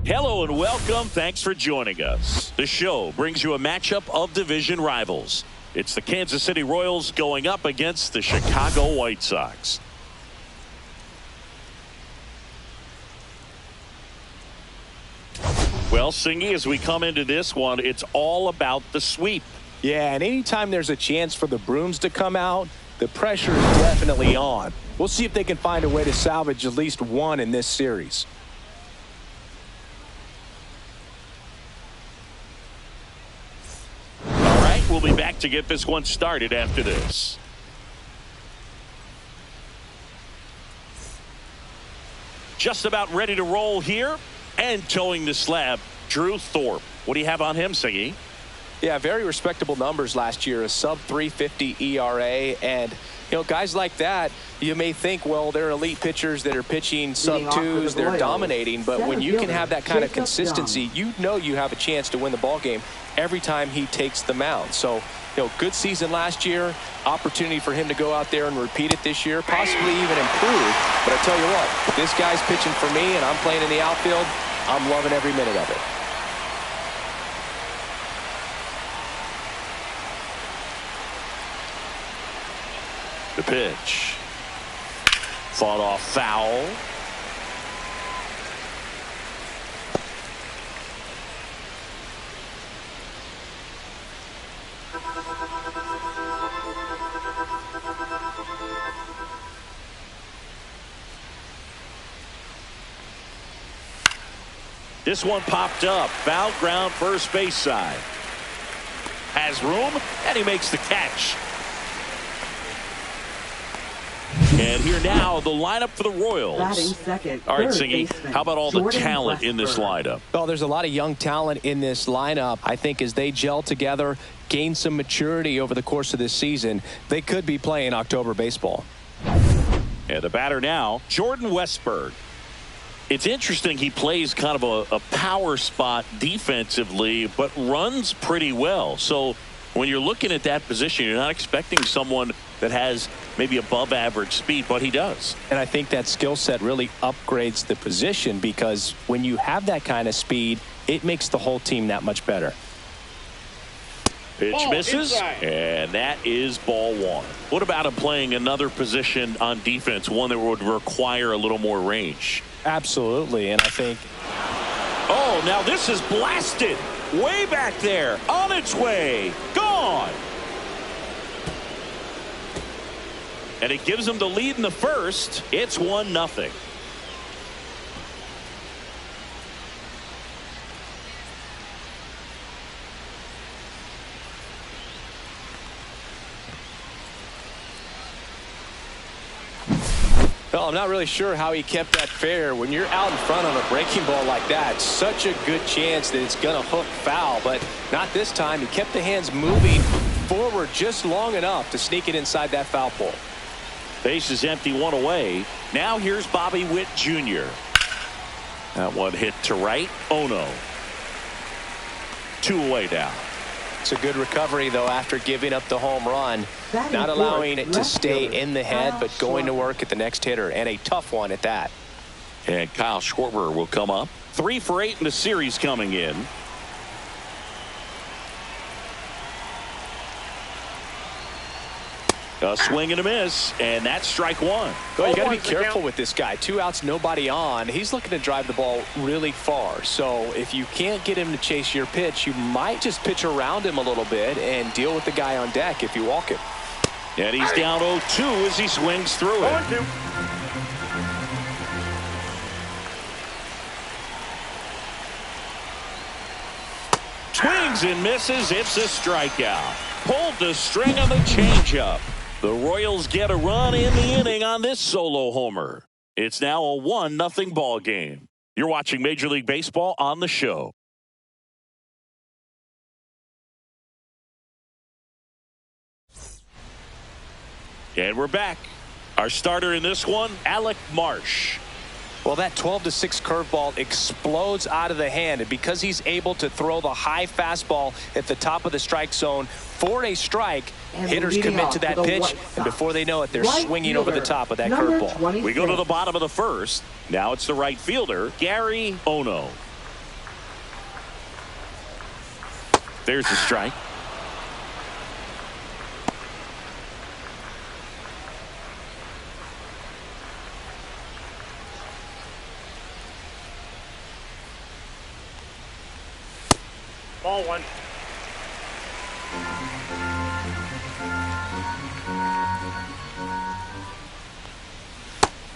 Hello and welcome. Thanks for joining us. The show brings you a matchup of division rivals. It's the Kansas City Royals going up against the Chicago White Sox. Well, Singy, as we come into this one, it's all about the sweep. Yeah, and anytime there's a chance for the brooms to come out, the pressure is definitely on. We'll see if they can find a way to salvage at least one in this series. All right, we'll be back to get this one started after this. Just about ready to roll here. And towing the slab, Drew Thorpe. What do you have on him, Singy? Yeah, very respectable numbers last year, a sub 350 ERA. And, you know, guys like that, you may think, well, they're elite pitchers that are pitching sub twos, they're dominating. But when you can have that kind of consistency, you know you have a chance to win the ball game every time he takes the mound. So, you know, good season last year, opportunity for him to go out there and repeat it this year, possibly even improve. But I tell you what, this guy's pitching for me and I'm playing in the outfield. I'm loving every minute of it. The pitch. Fought off foul. This one popped up. Foul ground, first base side. Has room, and he makes the catch. And here now, the lineup for the Royals. Batting second, all right, Singy, how about all the talent in this lineup? Well, there's a lot of young talent in this lineup. I think as they gel together, gain some maturity over the course of this season, they could be playing October baseball. And the batter now, Jordan Westburg. It's interesting he plays kind of a power spot defensively, but runs pretty well. So when you're looking at that position, you're not expecting someone that has maybe above average speed, but he does. And I think that skill set really upgrades the position because when you have that kind of speed, it makes the whole team that much better. Pitch misses, and that is ball one. What about him playing another position on defense, one that would require a little more range? Absolutely, and I think... Oh, now this is blasted. Way back there, on its way, gone. And it gives him the lead in the first. It's 1-0. Well, I'm not really sure how he kept that fair. When you're out in front on a breaking ball like that, such a good chance that it's going to hook foul, but not this time. He kept the hands moving forward just long enough to sneak it inside that foul pole. Base is empty, one away. Now here's Bobby Witt Jr. That one hit to right. Oh no. Two away now. It's a good recovery, though, after giving up the home run. Not allowing it to stay in the head, but going to work at the next hitter, and a tough one at that. And Kyle Schwarber will come up. 3 for 8 in the series coming in. A swing and a miss, and that's strike one. Well, you got to be careful with this guy. 2 outs, nobody on. He's looking to drive the ball really far. So if you can't get him to chase your pitch, you might just pitch around him a little bit and deal with the guy on deck if you walk him. And he's down 0-2 as he swings through it. 0-2. Swings and misses. It's a strikeout. Pulled the string on the changeup. The Royals get a run in the inning on this solo homer. It's now a 1-0 ball game. You're watching Major League Baseball on the show. And we're back. Our starter in this one, Alec Marsh. Well, that 12-6 curveball explodes out of the hand, and because he's able to throw the high fastball at the top of the strike zone for a strike, hitters commit to that pitch, and before they know it, they're swinging over the top of that curveball. We go to the bottom of the first. Now it's the right fielder, Gary Ono. There's a strike. Ball one.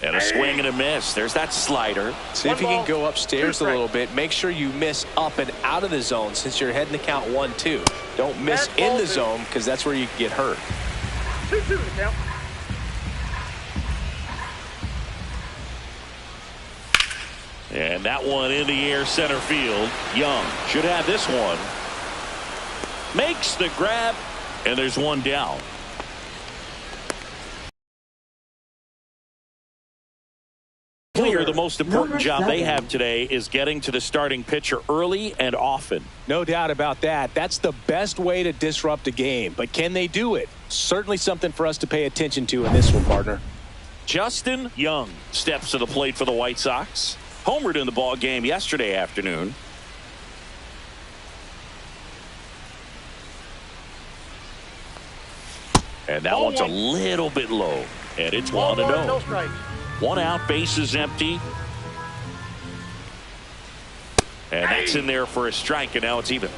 And a swing and a miss. There's that slider. See if you can go upstairs a little bit. Make sure you miss up and out of the zone since you're heading to count 1-2. Don't miss in the zone because that's where you can get hurt. 2-2 to count. And that one in the air center field. Young should have this one. Makes the grab, and there's one down. Clear, the most important job they have today is getting to the starting pitcher early and often. No doubt about that. That's the best way to disrupt a game. But can they do it? Certainly something for us to pay attention to in this one, partner. Justin Young steps to the plate for the White Sox. Homered in the ball game yesterday afternoon. And that one's a little bit low. And it's 1-0. No strikes. 1 out, bases empty. And that's in there for a strike, and now it's even.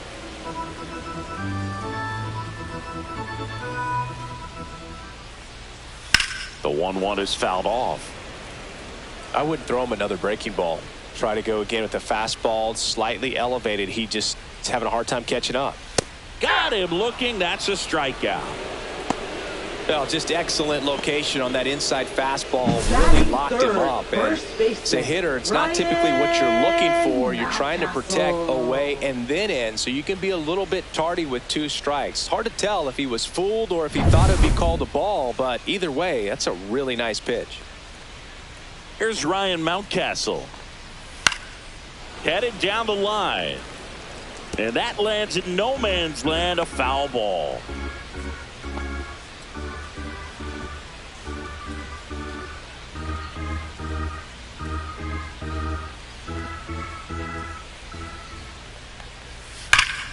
The 1-1 is fouled off. I wouldn't throw him another breaking ball. Try to go again with the fastball, slightly elevated. He just is having a hard time catching up. Got him looking. That's a strikeout. Well, just excellent location on that inside fastball. Really locked him up. And as a hitter, it's not typically what you're looking for. You're trying to protect away and then in, so you can be a little bit tardy with 2 strikes. Hard to tell if he was fooled or if he thought it would be called a ball, but either way, that's a really nice pitch. Here's Ryan Mountcastle. Headed down the line. And that lands in no man's land, a foul ball.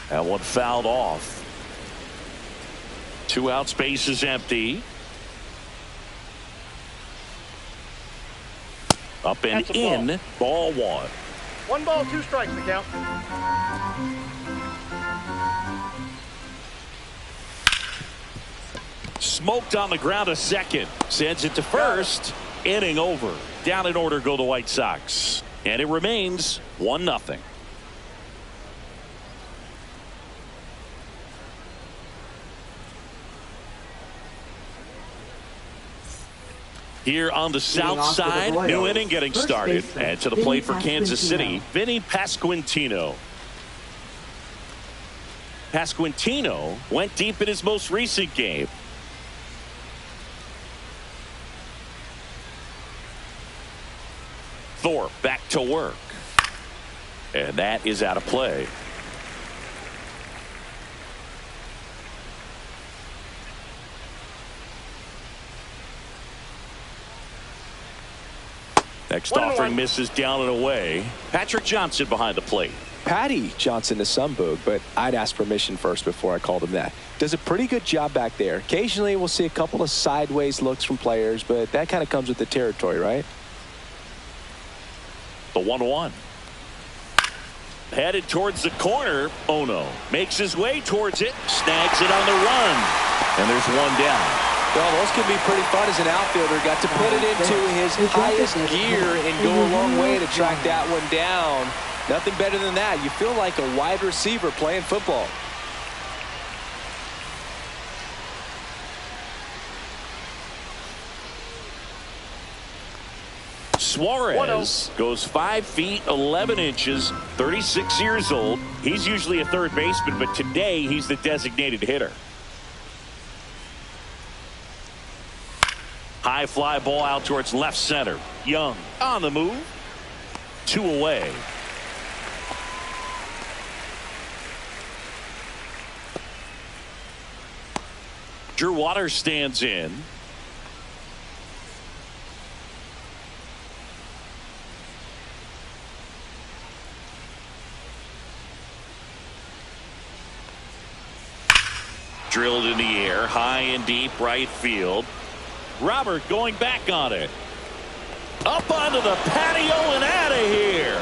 That one fouled off. 2 out, space is empty. Up and in, ball 1. 1 ball, 2 strikes to count. Smoked on the ground a second. Sends it to first. Inning over. Down in order go the White Sox. And it remains 1-0. Here on the south side, new inning getting started. And to the plate for Kansas City, Vinny Pasquantino. Pasquantino went deep in his most recent game. Thorpe back to work. And that is out of play. Next offering misses down and away. Patrick Johnson behind the plate. Patty Johnson to some boog, but I'd ask permission first before I called him that. Does a pretty good job back there. Occasionally we'll see a couple of sideways looks from players, but that kind of comes with the territory, right? The 1-1. Headed towards the corner. Ono makes his way towards it. Snags it on the run. And there's one down. Well, those can be pretty fun as an outfielder. Got to put it into his highest gear and go a long way to track that one down. Nothing better than that. You feel like a wide receiver playing football. Suarez goes 5 feet 11 inches, 36 years old. He's usually a third baseman, but today he's the designated hitter. High fly ball out towards left center. Young on the move. 2 away. Drew Waters stands in. Drilled in the air, high and deep right field. Robert going back on it. Up onto the patio and out of here.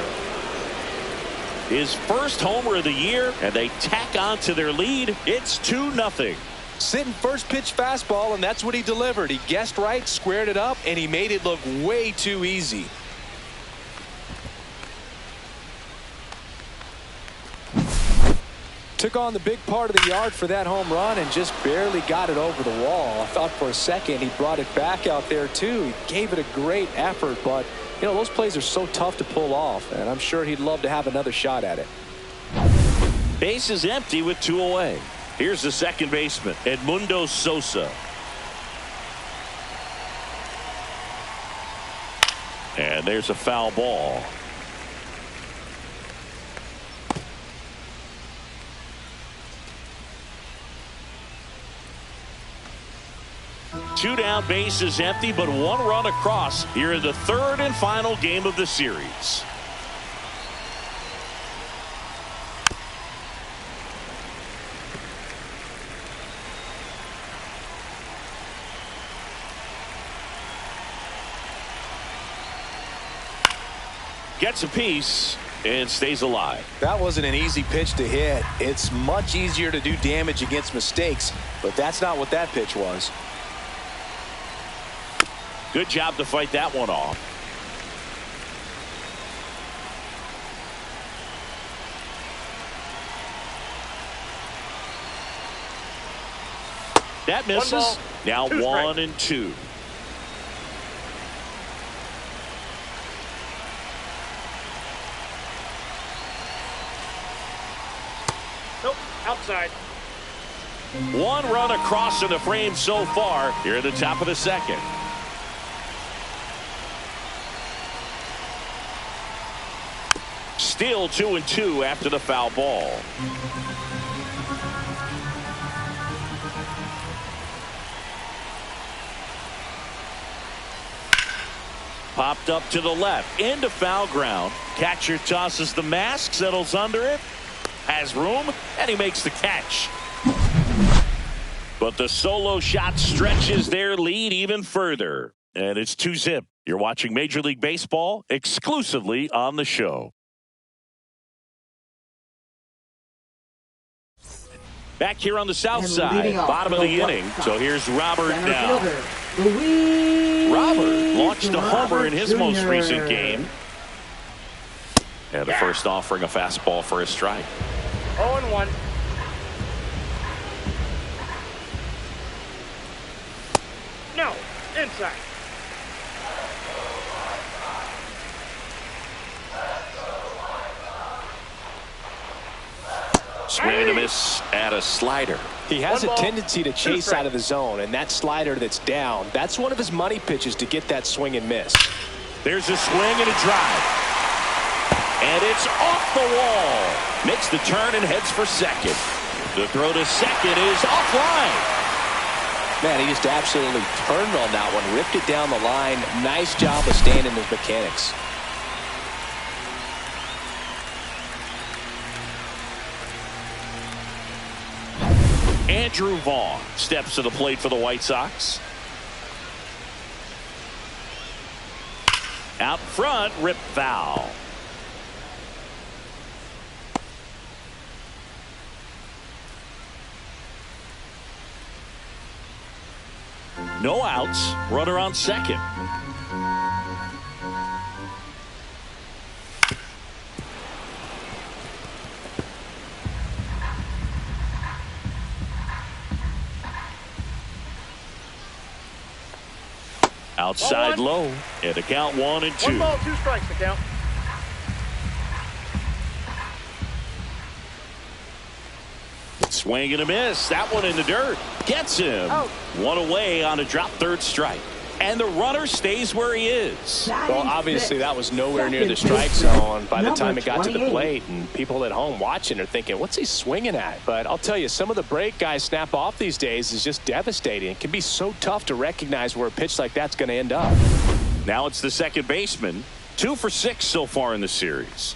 His first homer of the year, and they tack on to their lead. It's 2-0. Sitting first pitch fastball, and that's what he delivered. He guessed right, squared it up, and he made it look way too easy. Took on the big part of the yard for that home run and just barely got it over the wall. I thought for a second he brought it back out there too. He gave it a great effort, but you know, those plays are so tough to pull off, and I'm sure he'd love to have another shot at it. Base is empty with 2 away. Here's the second baseman, Edmundo Sosa. And there's a foul ball. Two down, base is empty, but 1 run across here in the third and final game of the series. Gets a piece and stays alive. That wasn't an easy pitch to hit. It's much easier to do damage against mistakes, but that's not what that pitch was. Good job to fight that one off. That misses. Now 1 and 2. Nope, outside. 1 run across in the frame so far here at the top of the second. Still 2 and 2 after the foul ball. Popped up to the left into foul ground. Catcher tosses the mask, settles under it, has room, and he makes the catch. But the solo shot stretches their lead even further, and it's 2-0. You're watching Major League Baseball exclusively on the show. Back here on the south side, bottom of the inning. So here's Robert now. Robert launched a homer in his most recent game. And the first offering a fastball for a strike. 0-1. No, inside. Swing and a miss at a slider. He has a tendency to chase out of the zone, and that slider that's down, that's one of his money pitches to get that swing and miss. There's a swing and a drive. And it's off the wall. Makes the turn and heads for second. The throw to second is offline. Man, he just absolutely turned on that one, ripped it down the line. Nice job of staying in his mechanics. Andrew Vaughn steps to the plate for the White Sox. Out front, rip foul. No outs, runner on second. Outside low, and the count 1 and 2. 1 ball, 2 strikes, the count. Swing and a miss. That one in the dirt. Gets him. Out. 1 away on a drop third strike. And the runner stays where he is. Well, obviously that was nowhere near the strike zone by the time it got to the plate, and people at home watching are thinking, what's he swinging at? But I'll tell you, some of the break guys snap off these days is just devastating. It can be so tough to recognize where a pitch like that's going to end up. Now it's the second baseman. 2 for 6 so far in the series.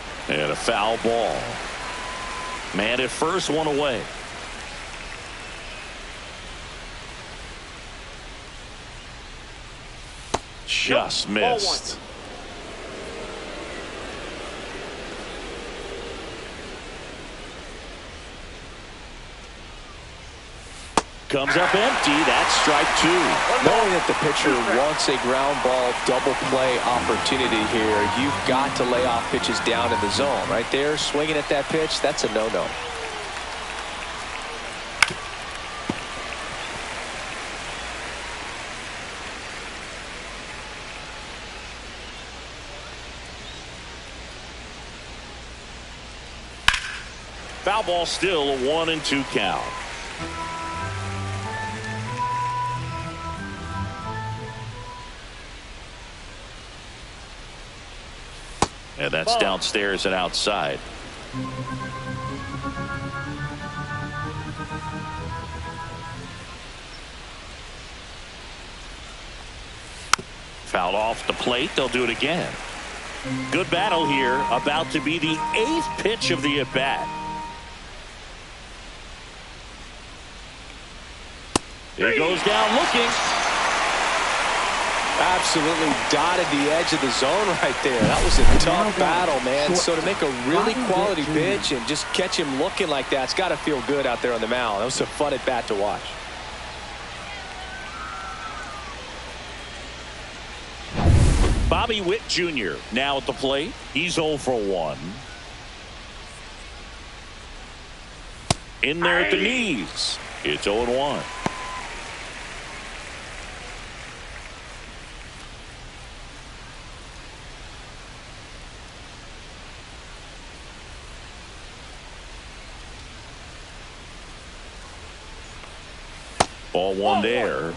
And a foul ball. Man at first, one away. Just missed. Comes up empty. That's strike two. Knowing that the pitcher wants a ground ball double play opportunity here, you've got to lay off pitches down in the zone. Right there, swinging at that pitch, that's a no-no. Foul ball, still a 1-2 count. And that's downstairs and outside. Fouled off the plate. They'll do it again. Good battle here. About to be the 8th pitch of the at-bat. He goes down looking. Absolutely dotted the edge of the zone right there. That was a tough battle, man. So to make a really quality pitch and just catch him looking like that, it's got to feel good out there on the mound. That was a fun at bat to watch. Bobby Witt Jr. now at the plate. He's 0 for 1. In there at the knees. It's 0-1. Ball one there.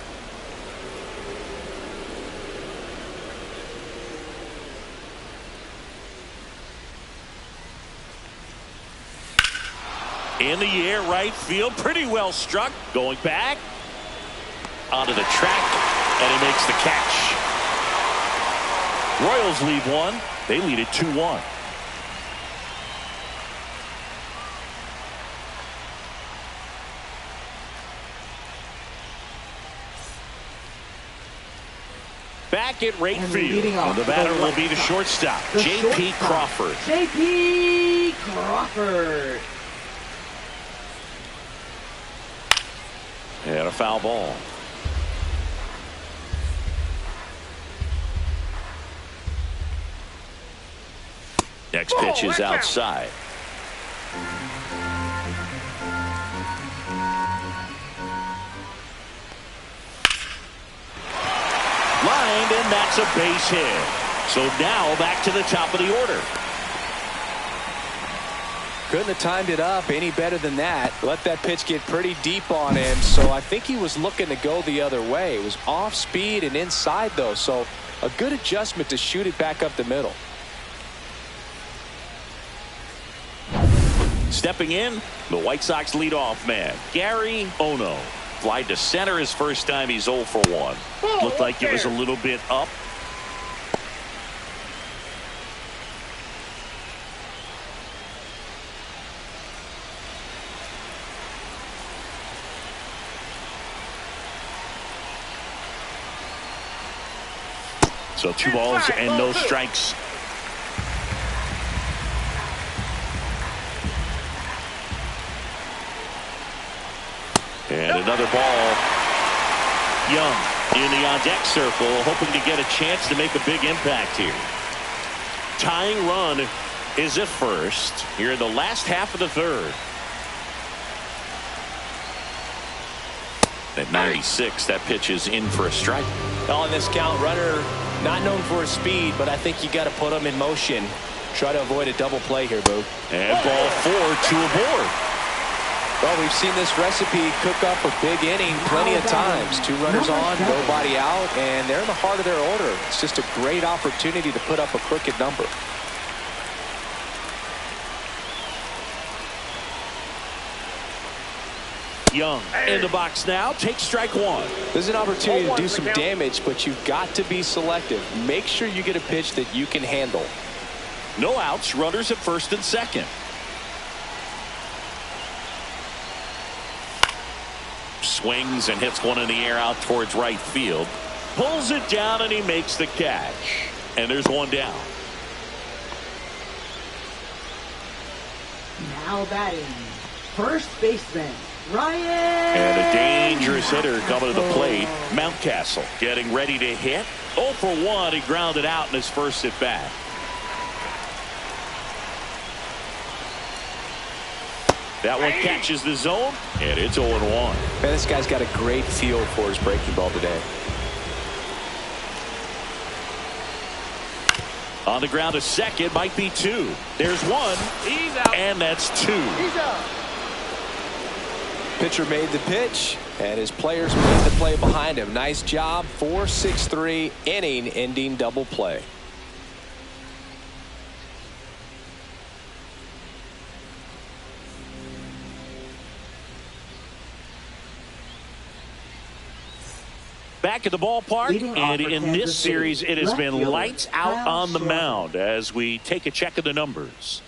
In the air, right field, pretty well struck. Going back onto the track, and he makes the catch. Royals lead one. They lead it 2-1. Back at right field. And the batter will be the shortstop, J.P. Crawford. J.P. Crawford. And a foul ball. Next pitch is outside. Lined, and that's a base hit. So now back to the top of the order. Couldn't have timed it up any better than that. Let that pitch get pretty deep on him. So I think he was looking to go the other way. It was off speed and inside though. So a good adjustment to shoot it back up the middle. Stepping in, the White Sox leadoff man, Gary Ono. Flied to center his first time. He's 0 for 1. Looked like it was a little bit up. So 2 balls and no strikes. And another ball. Young in the on-deck circle, hoping to get a chance to make a big impact here. Tying run is at first here in the last half of the third. At 96, that pitch is in for a strike. On this count, runner not known for his speed, but I think you got to put him in motion. Try to avoid a double play here, Boo. And ball 4, 2 aboard. Well, we've seen this recipe cook up a big inning plenty of times. 2 runners on, nobody out, and they're in the heart of their order. It's just a great opportunity to put up a crooked number. Young in the box now. Takes strike 1. There's an opportunity to do some damage, but you've got to be selective. Make sure you get a pitch that you can handle. No outs, runners at first and second. Swings and hits one in the air out towards right field. Pulls it down and he makes the catch. And there's one down. Now batting, first baseman, Ryan. And a dangerous hitter coming to the plate. Mountcastle getting ready to hit. 0 for 1. He grounded out in his first at bat. That one catches the zone, and it's 0-1. Man, this guy's got a great feel for his breaking ball today. On the ground, a second, might be 2. There's 1. He's out. And that's 2. He's out. Pitcher made the pitch, and his players made the play behind him. Nice job. 4-6-3 inning-ending double play. Back at the ballpark, and in this series, it has been lights out on the mound as we take a check of the numbers.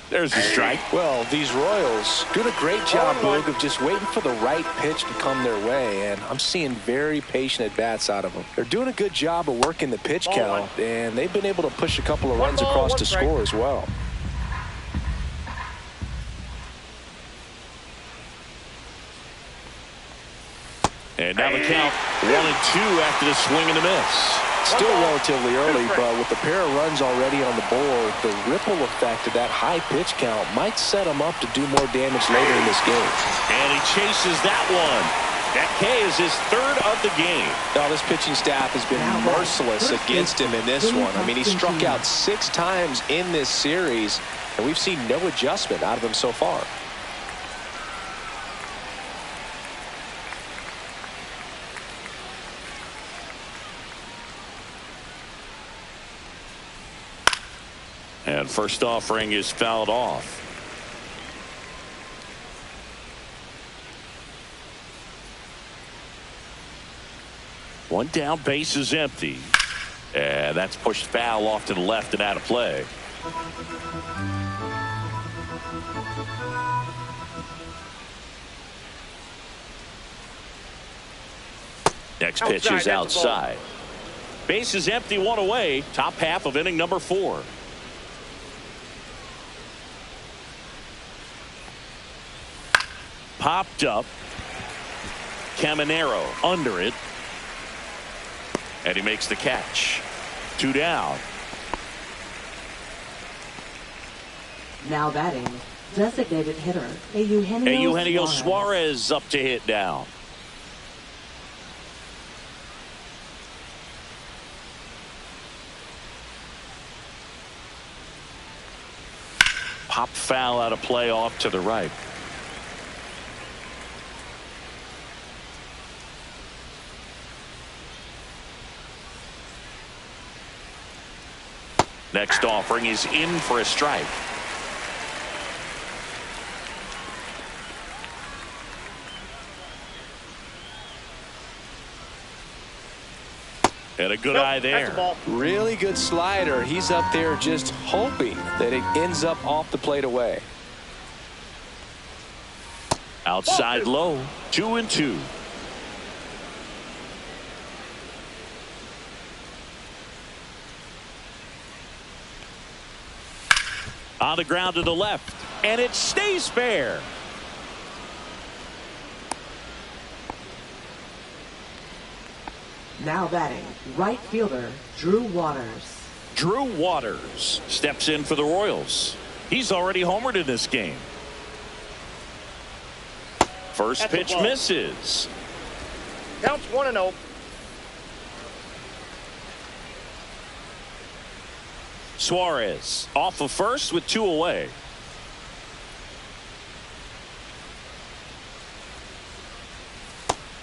There's the strike. Well, these Royals doing a great job, Boog, of just waiting for the right pitch to come their way, and I'm seeing very patient at-bats out of them. They're doing a good job of working the pitch count, and they've been able to push a couple of runs across to score as well. And now the count 1-2 after the swing and the miss. Still relatively early, but with a pair of runs already on the board, the ripple effect of that high pitch count might set him up to do more damage later in this game. And he chases that one. That K is his 3rd of the game. Now, this pitching staff has been merciless against him in this one. I mean, he struck out 6 times in this series, and we've seen no adjustment out of him so far. And first offering is fouled off. One down, base is empty. And that's pushed foul off to the left and out of play. Next pitch is outside. Base is empty, 1 away. Top half of inning number 4. Popped up. Caminero under it. And he makes the catch. 2 down. Now batting, designated hitter, Eugenio Suarez up to hit now. Pop foul out of play off to the right. Next offering is in for a strike. And a good eye there. Really good slider. He's up there just hoping that it ends up off the plate away. Outside low. 2-2. On the ground to the left, and it stays fair. Now batting, right fielder, Drew Waters. Drew Waters steps in for the Royals. He's already homered in this game. First pitch misses. Counts 1-0. Suarez off of first with 2 away.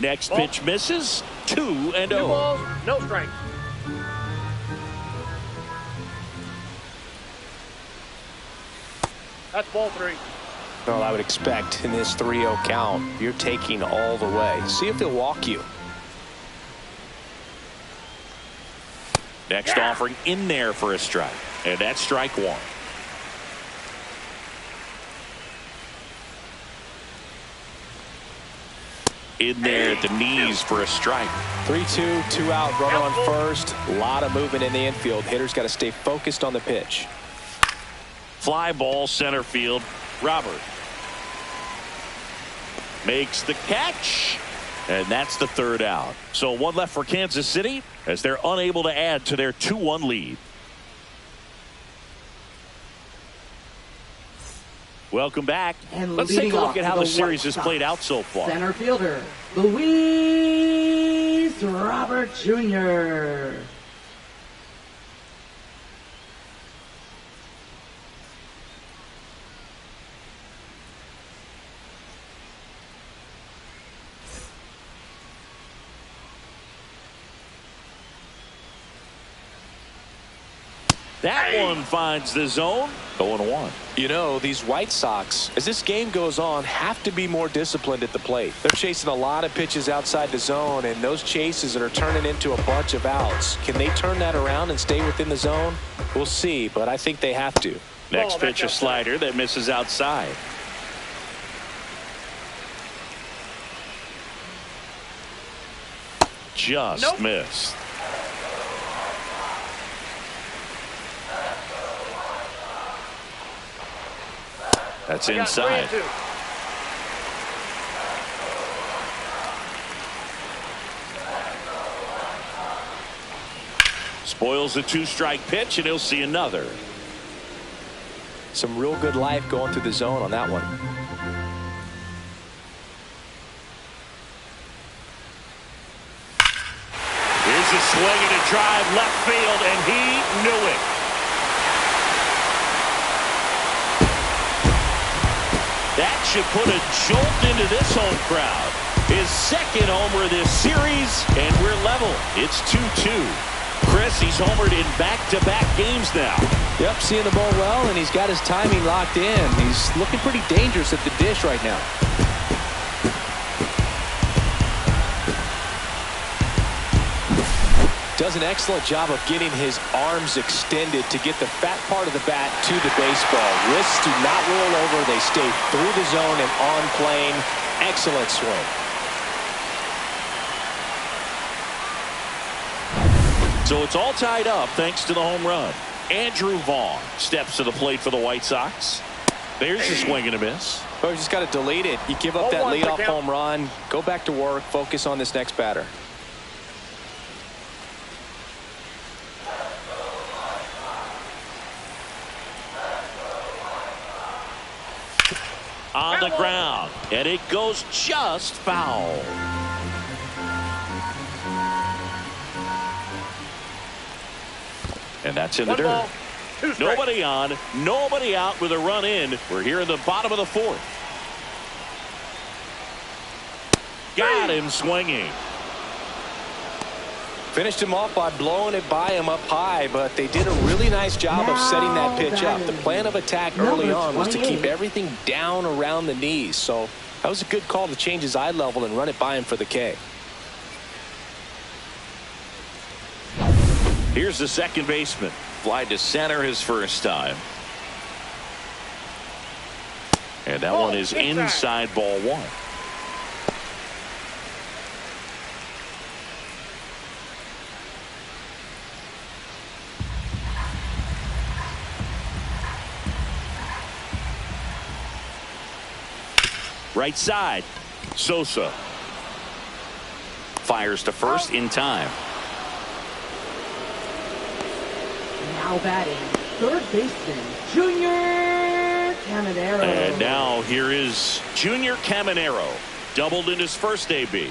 Next Ball. pitch misses. 2-0. 2 balls, no strikes. That's ball 3. Well, I would expect in this 3-0 count, you're taking all the way. See if they'll walk you. Next offering in there for a strike. And that's strike 1. In there at the knees for a strike. 3-2, 2 out, runner on first. A lot of movement in the infield. Hitter's got to stay focused on the pitch. Fly ball center field. Robert makes the catch. And that's the 3rd out. So 1 left for Kansas City as they're unable to add to their 2-1 lead. Welcome back. And let's take a look at how the White series has Sox played out so far. Center fielder, Luis Robert Jr. That one finds the zone. 0-1. You know, these White Sox, as this game goes on, have to be more disciplined at the plate. They're chasing a lot of pitches outside the zone, and those chases are turning into a bunch of outs. Can they turn that around and stay within the zone? We'll see, but I think they have to. Next pitch, a slider that misses outside. Just missed. That's inside. Spoils the 2-strike pitch, and he'll see another. Some real good life going through the zone on that one. Here's a swing and a drive left field, and he knew it. That should put a jolt into this home crowd. His 2nd homer this series, and we're level. It's 2-2. Chris, he's homered in back-to-back games now. Yep, seeing the ball well, and he's got his timing locked in. He's looking pretty dangerous at the dish right now. Does an excellent job of getting his arms extended to get the fat part of the bat to the baseball. Wrists do not roll over. They stay through the zone and on plane. Excellent swing. So it's all tied up thanks to the home run. Andrew Vaughn steps to the plate for the White Sox. There's a swing and a miss. Well, you just got to delete it. You give up that leadoff home run. Go back to work. Focus on this next batter. On the ground, and it goes just foul. And that's in the dirt. Nobody on, nobody out with a run in. We're here in the bottom of the 4th. Got him swinging. Finished him off by blowing it by him up high, but they did a really nice job of setting that pitch up. The plan of attack early on was to keep everything down around the knees, so that was a good call to change his eye level and run it by him for the K. Here's the second baseman. Fly to center his first time. And that one is inside ball 1. Right side. Sosa fires to first in time. Now batting, 3rd baseman, Junior Caminero. And now here is Junior Caminero. Doubled in his first AB.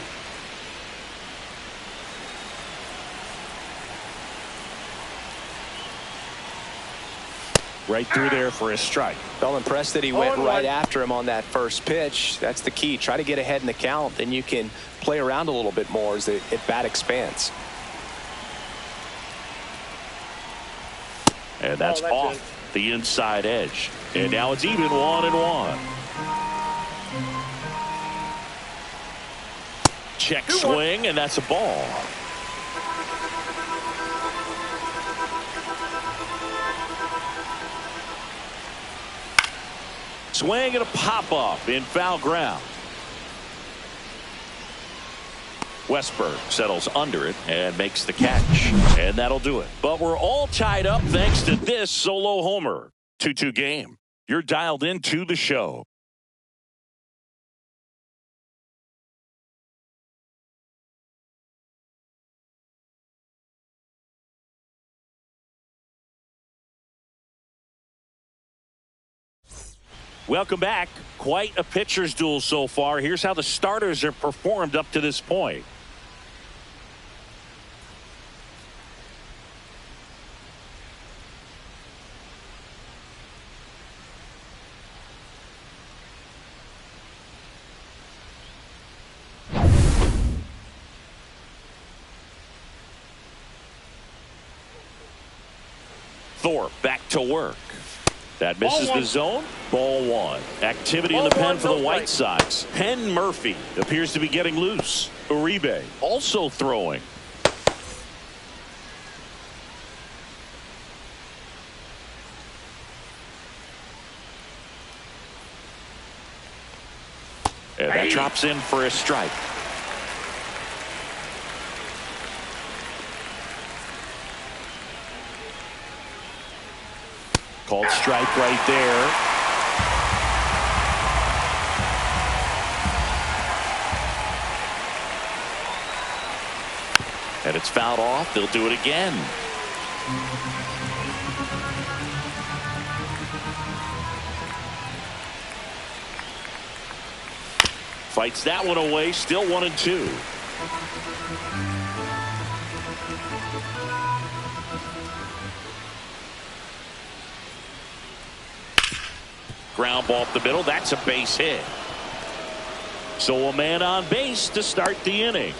Right through there for a strike. Well, impressed that he went right after him on that first pitch. That's the key. Try to get ahead in the count. Then you can play around a little bit more as the at-bat expands. And that's off the inside edge. And now it's even 1-1. Check swing, and that's a ball. Swing and a pop-up in foul ground. Westberg settles under it and makes the catch. And that'll do it. But we're all tied up thanks to this solo homer. 2-2 game. You're dialed into the show. Welcome back. Quite a pitcher's duel so far. Here's how the starters have performed up to this point. Thorpe back to work. That misses the zone. Ball one. Activity in the pen for the White Sox. Penn Murphy appears to be getting loose. Uribe also throwing. And that drops in for a strike. Called strike right there. And it's fouled off. They'll do it again. Fights that one away. Still 1-2. Ground ball up the middle. That's a base hit. So a man on base to start the inning.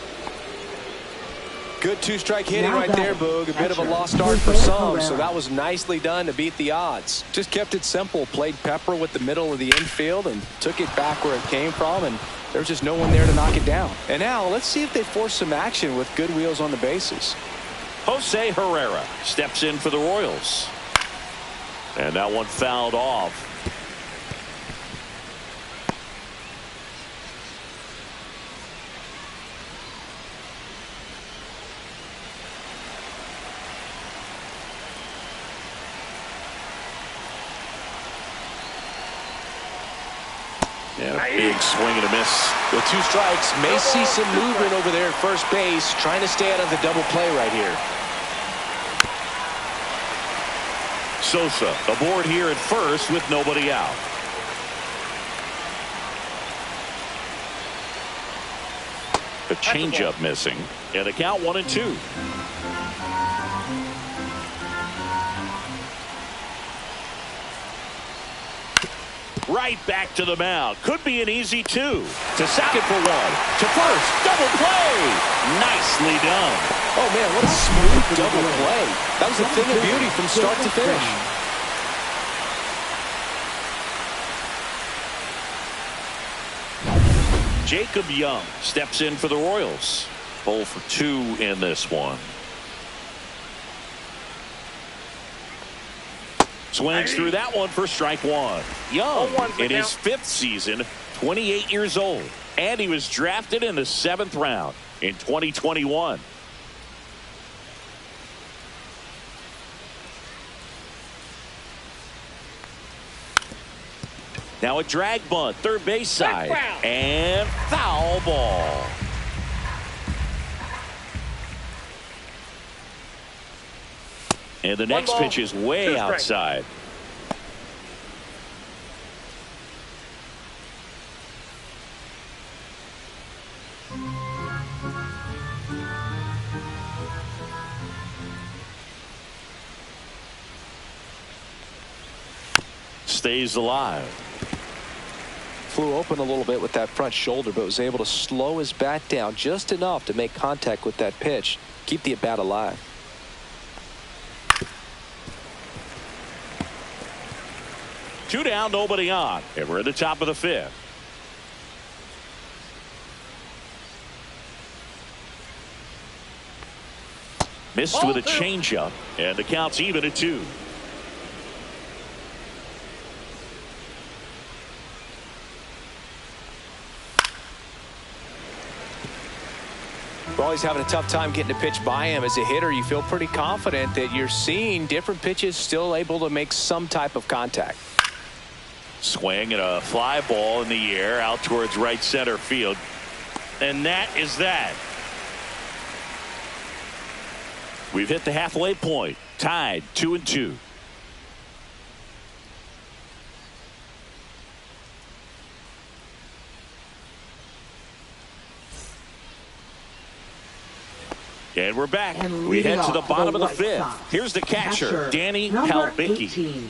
Good two-strike hitting right there, Boog. A bit of a lost start for some, so that was nicely done to beat the odds. Just kept it simple. Played pepper with the middle of the infield and took it back where it came from, and there was just no one there to knock it down. And now let's see if they force some action with good wheels on the bases. Jose Herrera steps in for the Royals. And that one fouled off. And a big swing and a miss. With two strikes, may see some movement over there at first base, trying to stay out of the double play right here. Sosa aboard here at first with nobody out. The changeup missing. And the count 1-2. Right back to the mound. Could be an easy two. To second for one. To first. Double play. Nicely done. Oh, man, what a smooth double play. That was a thing of beauty from start to finish. Jacob Young steps in for the Royals. 0 for 2 in this one. Swings through that one for strike one. Young in his 5th season, 28 years old. And he was drafted in the 7th round in 2021. Now a drag bunt, third base side. And foul ball. And the next pitch is way outside. stays alive. Flew open a little bit with that front shoulder, but was able to slow his bat down just enough to make contact with that pitch, keep the at bat alive. Two down, nobody on, and we're at the top of the fifth. Missed with a changeup, and the count's even at 2. Well, he's having a tough time getting a pitch by him. As a hitter, you feel pretty confident that you're seeing different pitches still able to make some type of contact. Swing and a fly ball in the air out towards right center field. And that is that. We've hit the halfway point. Tied 2-2. And we're back. And we head to the bottom of the White fifth. Sox. Here's the catcher, Danny number Palbicki. 18.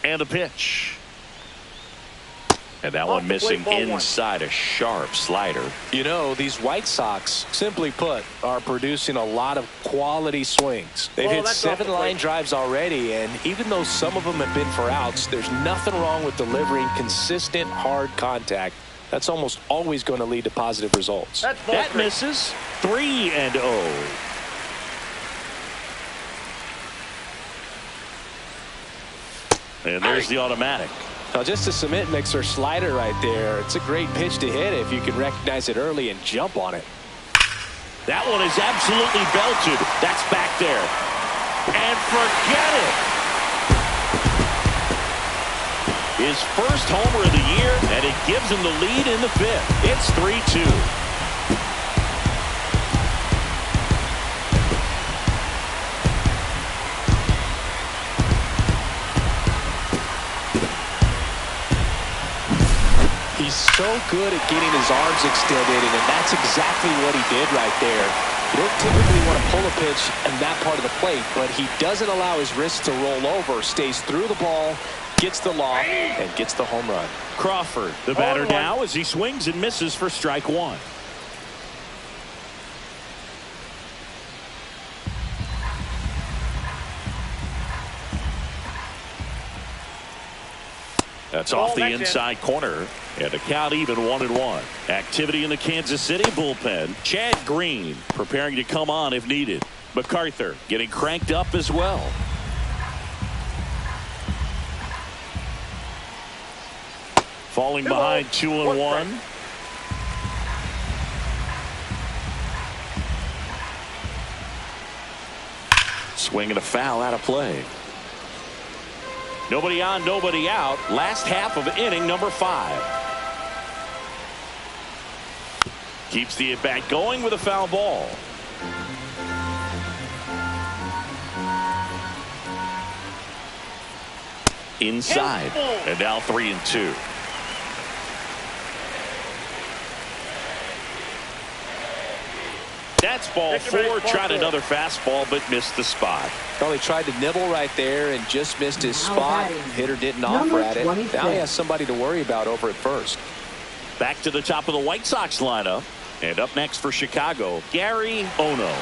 And a pitch. And that one missing inside a sharp slider. You know, these White Sox, simply put, are producing a lot of quality swings. They've hit 7 line drives already, and even though some of them have been for outs, there's nothing wrong with delivering consistent, hard contact. That's almost always going to lead to positive results. That misses. 3-0. And there's the automatic. Now, just a cement mixer slider right there. It's a great pitch to hit if you can recognize it early and jump on it. That one is absolutely belted. That's back there. And forget it. His first homer of the year, and it gives him the lead in the fifth. It's 3-2. He's so good at getting his arms extended, and that's exactly what he did right there. You don't typically want to pull a pitch in that part of the plate, but he doesn't allow his wrist to roll over, stays through the ball, gets the lob, and gets the home run. Crawford, the batter now, as he swings and misses for strike one. That's off the inside corner, and the count even 1-1. Activity in the Kansas City bullpen. Chad Green preparing to come on if needed. MacArthur getting cranked up as well. Falling behind 2-1. Swing and a foul out of play. Nobody on, nobody out. Last half of inning number 5. Keeps the at bat going with a foul ball. Inside, and now 3-2. That's ball 4. Tried another fastball, but missed the spot. Well, he tried to nibble right there and just missed his spot. Hitter didn't offer at it. Now he has somebody to worry about over at first. Back to the top of the White Sox lineup. And up next for Chicago, Gary Ono.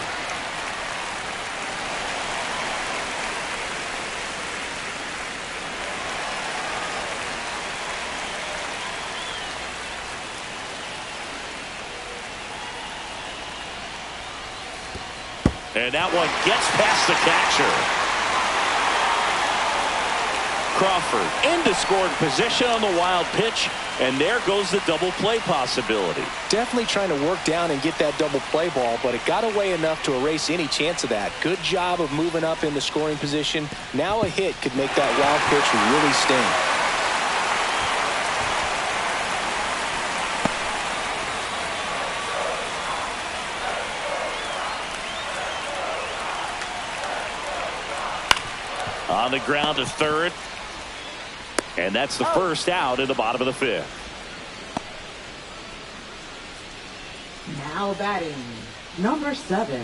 And that one gets past the catcher. Crawford into scoring position on the wild pitch, and there goes the double play possibility. Definitely trying to work down and get that double play ball, but it got away enough to erase any chance of that. Good job of moving up in the scoring position. Now a hit could make that wild pitch really sting. On the ground to third. And that's the first out in the bottom of the fifth. Now batting, number 7,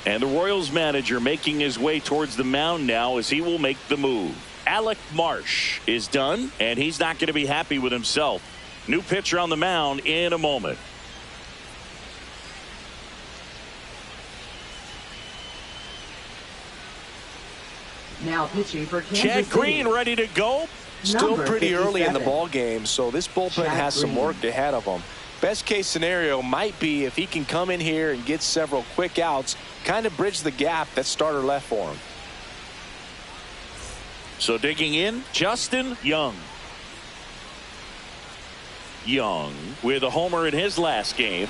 And the Royals manager making his way towards the mound now as he will make the move. Alec Marsh is done, and he's not going to be happy with himself. New pitcher on the mound in a moment. Now pitching for Kansas Chad City. Green ready to go. Still Number pretty early in the 57. ball game, so this bullpen Chad has some Green. work ahead of him. Best case scenario might be if he can come in here and get several quick outs, kind of bridge the gap that starter left for him. So digging in, Justin Young. Young with a homer in his last game.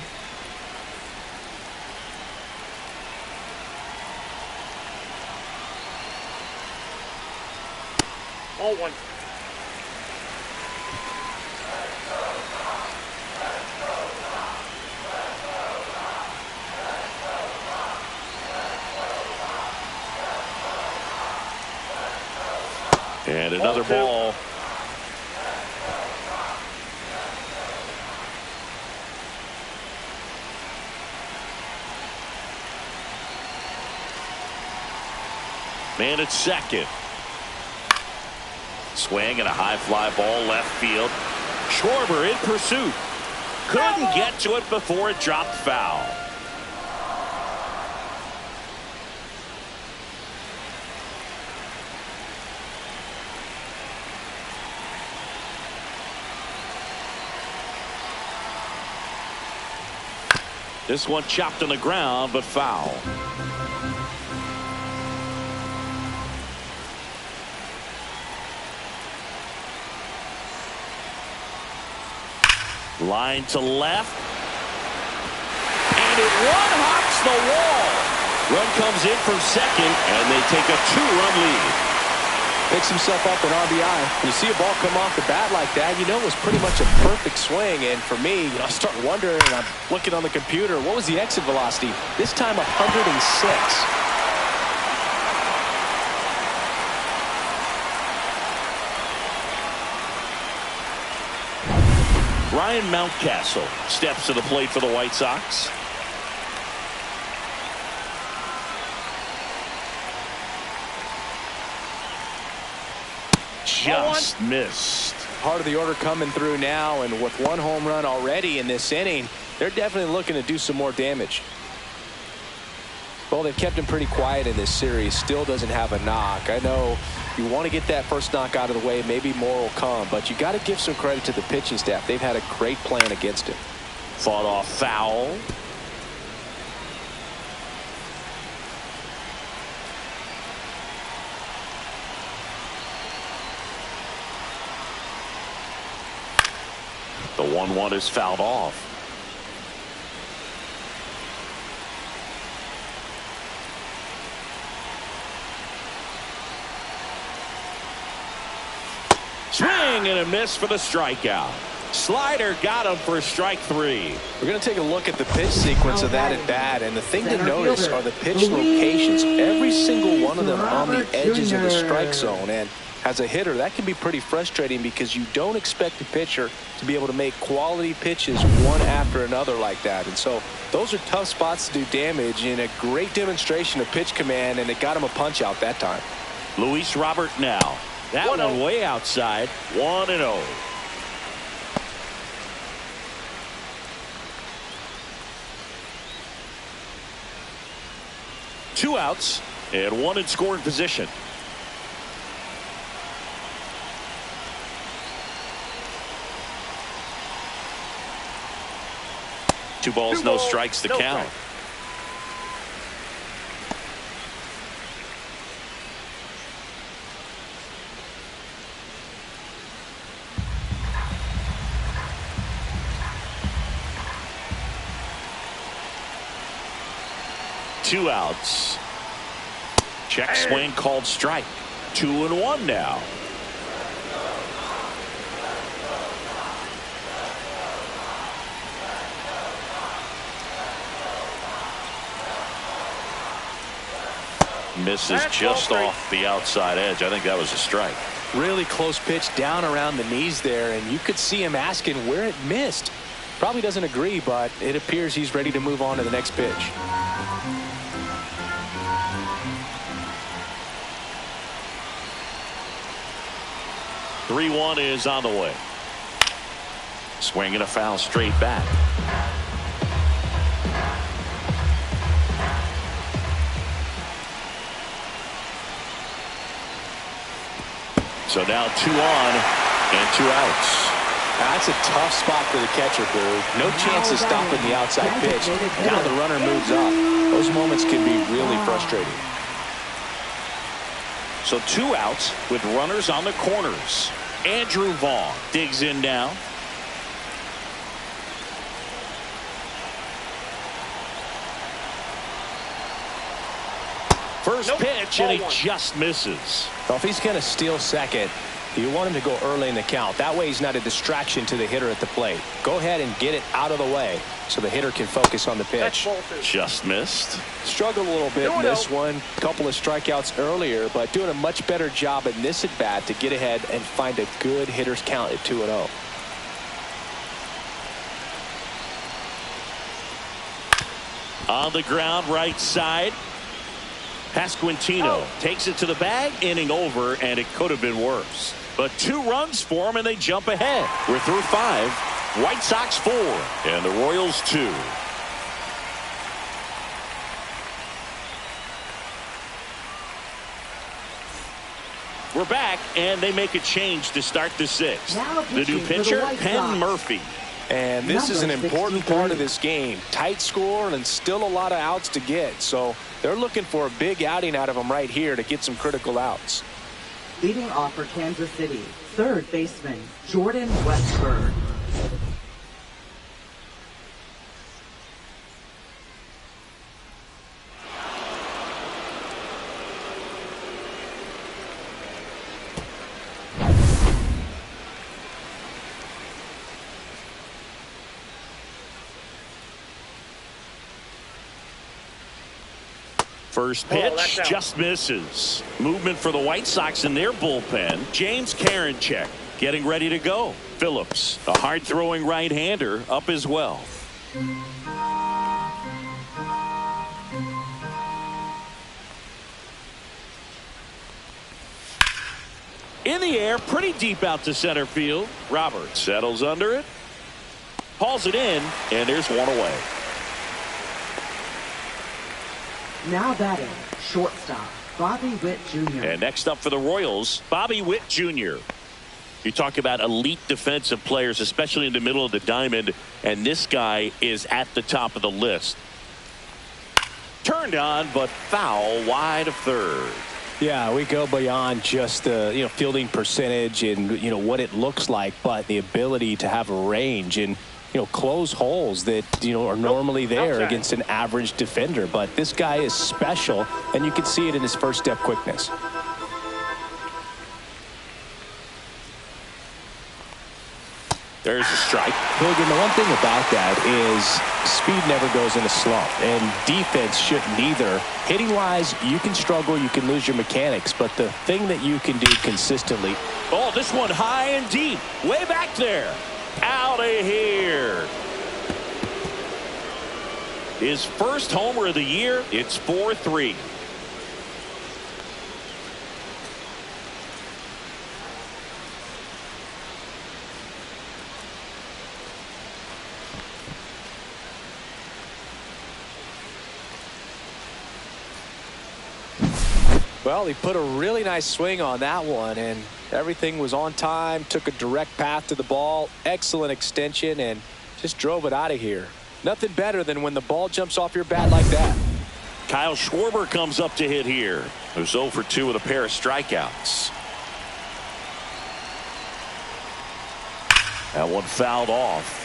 Oh, one. And another Ball two. ball. Man at second. Swing and a high fly ball left field. Schwarber in pursuit. Couldn't get to it before it dropped foul. This one chopped on the ground, but foul. Line to left. And it one-hops the wall. Run comes in from second, and they take a 2-run lead. Picks himself up an RBI. When you see a ball come off the bat like that, you know it was pretty much a perfect swing. And for me, I start wondering, and I'm looking on the computer, what was the exit velocity? This time 106. Ryan Mountcastle steps to the plate for the White Sox. Just missed. Part of the order coming through now, and with one home run already in this inning, they're definitely looking to do some more damage. Well, they've kept him pretty quiet in this series. Still doesn't have a knock. I know you want to get that first knock out of the way. Maybe more will come, but you got to give some credit to the pitching staff. They've had a great plan against him. Fought off foul. The 1-1 is fouled off. Swing and a miss for the strikeout. Slider got him for strike 3. We're going to take a look at the pitch sequence of that at bat, and the thing to notice are the pitch locations. Every single one of them on the edges of the strike zone. And as a hitter, that can be pretty frustrating because you don't expect a pitcher to be able to make quality pitches one after another like that. And so those are tough spots to do damage, and a great demonstration of pitch command, and it got him a punch out that time. Luis Robert now. That one way outside. 1-0. Two outs and one in scoring position. Two balls, no strikes to count. Two outs. Check swing called strike. 2-1 now. Misses just off the outside edge. I think that was a strike. Really close pitch down around the knees there, and you could see him asking where it missed. Probably doesn't agree, but it appears he's ready to move on to the next pitch. 3-1 is on the way. Swinging a foul straight back. So now 2 on and 2 outs. That's a tough spot for the catcher, Boo. No chance of stopping the outside pitch. Now the runner moves up. Those moments can be really frustrating. So 2 outs with runners on the corners. Andrew Vaughn digs in now. First pitch, and he just misses. Well, if he's going to steal second, you want him to go early in the count. That way he's not a distraction to the hitter at the plate. Go ahead and get it out of the way so the hitter can focus on the pitch. Just missed. Struggled a little bit in this one. A couple of strikeouts earlier, but doing a much better job in this at-bat to get ahead and find a good hitter's count at 2-0. On the ground, right side. Pasquantino takes it to the bag, inning over, and it could have been worse. But 2 runs for him, and they jump ahead. We're through 5. White Sox 4, and the Royals 2. We're back, and they make a change to start the 6th. The new pitcher, Penn Murphy. And this is an important part of this game. Tight score and still a lot of outs to get. So they're looking for a big outing out of him right here to get some critical outs. Leading off for Kansas City, third baseman Jordan Westburg. First pitch just misses. Movement for the White Sox in their bullpen. James Karinchak getting ready to go. Phillips, a hard-throwing right-hander, up as well. In the air, pretty deep out to center field. Roberts settles under it. Hauls it in, and there's one away. Now batting, shortstop, Bobby Witt Jr. And next up for the Royals, Bobby Witt Jr. You talk about elite defensive players, especially in the middle of the diamond, and this guy is at the top of the list. Turned on, but foul wide of third. Yeah, we go beyond just the fielding percentage and what it looks like, but the ability to have a range and close holes that are normally there against an average defender. But this guy is special, and you can see it in his first step quickness. There's a strike. Hogan, the one thing about that is speed never goes in a slump, and defense shouldn't either. Hitting wise, you can struggle, you can lose your mechanics, but the thing that you can do consistently. Oh, this one high and deep, way back there. Out of here. His first homer of the year. It's 4-3. Well, he put a really nice swing on that one, and everything was on time, took a direct path to the ball, excellent extension, and just drove it out of here. Nothing better than when the ball jumps off your bat like that. Kyle Schwarber comes up to hit here. Who's 0 for 2 with a pair of strikeouts. That one fouled off.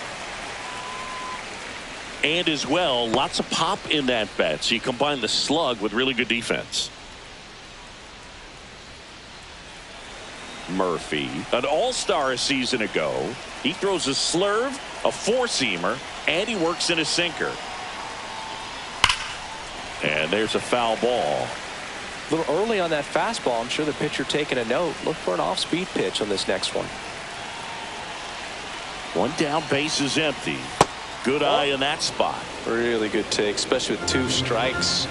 And as well, lots of pop in that bat. So you combine the slug with really good defense. Murphy, an all-star a season ago. He throws a slurve, a four-seamer, and he works in a sinker. And there's a foul ball. A little early on that fastball. I'm sure the pitcher taking a note. Look for an off-speed pitch on this next one. One down, base is empty. Good eye in that spot. Really good take, especially with 2 strikes.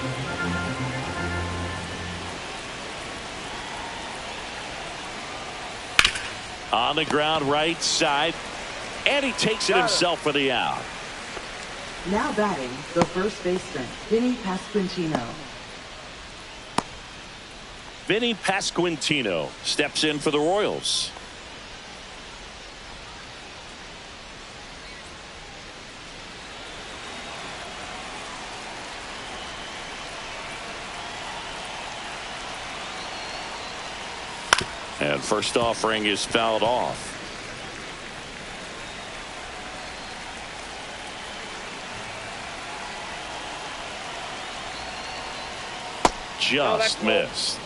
On the ground right side. And he takes it himself for the out. Now batting, the first baseman, Vinny Pasquantino. Vinny Pasquantino steps in for the Royals. And first offering is fouled off. Just missed.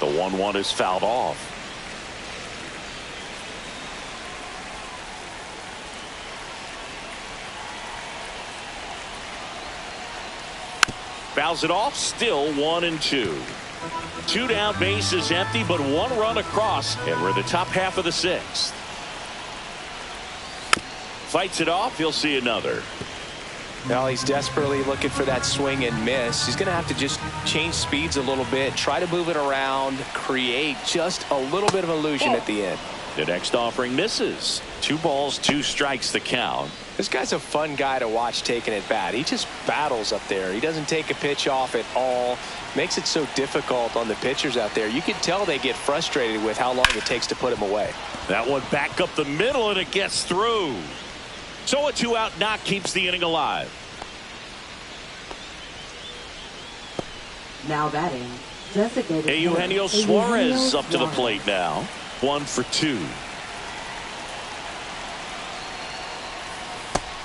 The 1-1 is fouled off. Fouls it off. Still 1-2. 2 down, bases empty, but 1 run across, and we're in the top half of the 6th. Fights it off. He'll see another. Now he's desperately looking for that swing and miss. He's going to have to just change speeds a little bit, try to move it around, create just a little bit of illusion at the end. The next offering misses. 2 balls, 2 strikes the count. This guy's a fun guy to watch taking at bat. He just battles up there. He doesn't take a pitch off at all. Makes it so difficult on the pitchers out there. You can tell they get frustrated with how long it takes to put him away. That one back up the middle, and it gets through. So a 2-out knock keeps the inning alive. Now batting, designated Eugenio Suarez up to the plate now. 1 for 2.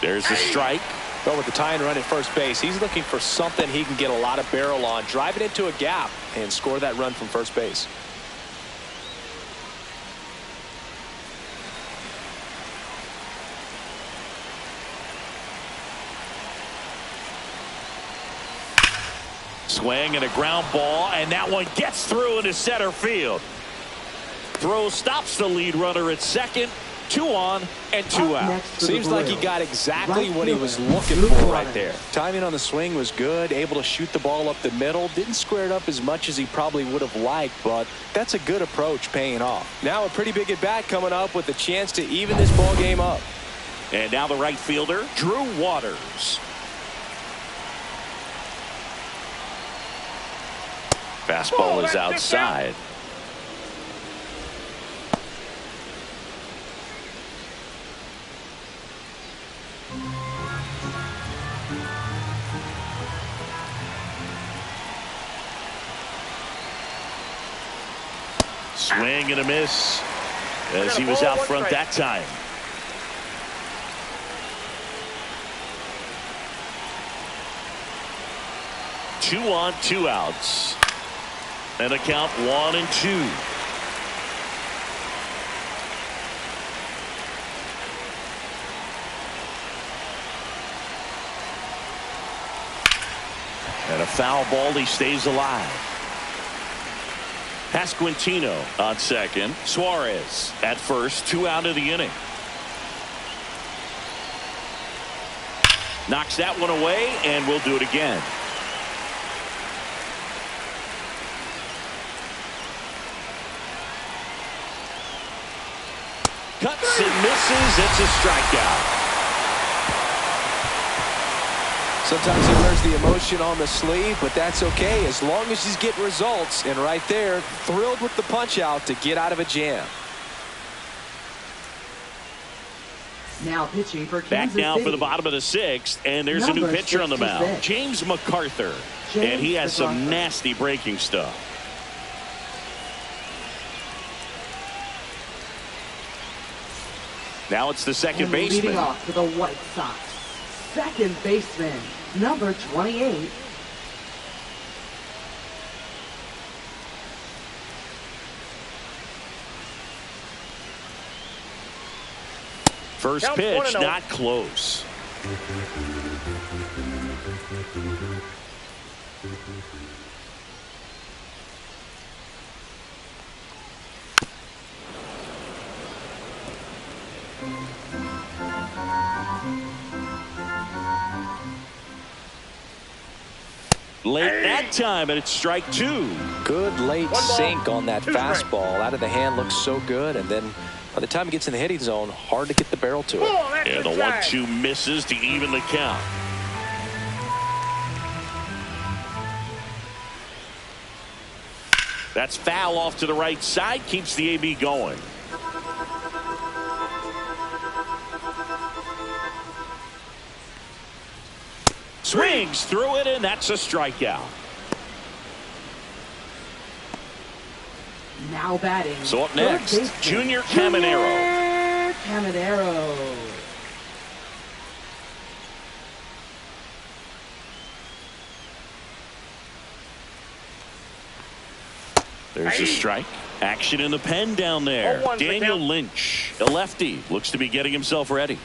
There's the strike. But with the tying run at first base, he's looking for something he can get a lot of barrel on, drive it into a gap, and score that run from first base. Swing and a ground ball, and that one gets through into center field. Throw stops the lead runner at second. 2 on and 2 out. Seems like he got exactly what he was looking for right there. Timing on the swing was good, able to shoot the ball up the middle. Didn't square it up as much as he probably would have liked, but that's a good approach paying off. Now a pretty big at bat coming up with a chance to even this ball game up. And now the right fielder, Drew Waters. Fastball is outside. Swing and a miss as he was out front that time. Two on, 2 outs. And a count 1-2. And a foul ball. He stays alive. Pasquantino on second. Suarez at first. 2 out of the inning. Knocks that one away, and we'll do it again. Cuts and misses. It's a strikeout. Sometimes he wears the emotion on the sleeve, but that's okay as long as he's getting results. And right there, thrilled with the punch out to get out of a jam. Now pitching for Kansas Back now City. For the bottom of the 6th, and there's a new pitcher on the mound, James MacArthur, and he has some nasty breaking stuff. Now it's the second baseman. Leading off for the White Sox, second baseman, number 28. First pitch, not close. Late that time, and it's strike 2. Good late sink on that fastball. Out of the hand, looks so good. And then by the time it gets in the hitting zone, hard to get the barrel to it. And the 1-2 misses to even the count. That's foul off to the right side. Keeps the AB going. Swings through it, and that's a strikeout. Now batting. So up next, Junior Caminero. Caminero. There's a strike. Action in the pen down there. Daniel Lynch, a lefty, looks to be getting himself ready.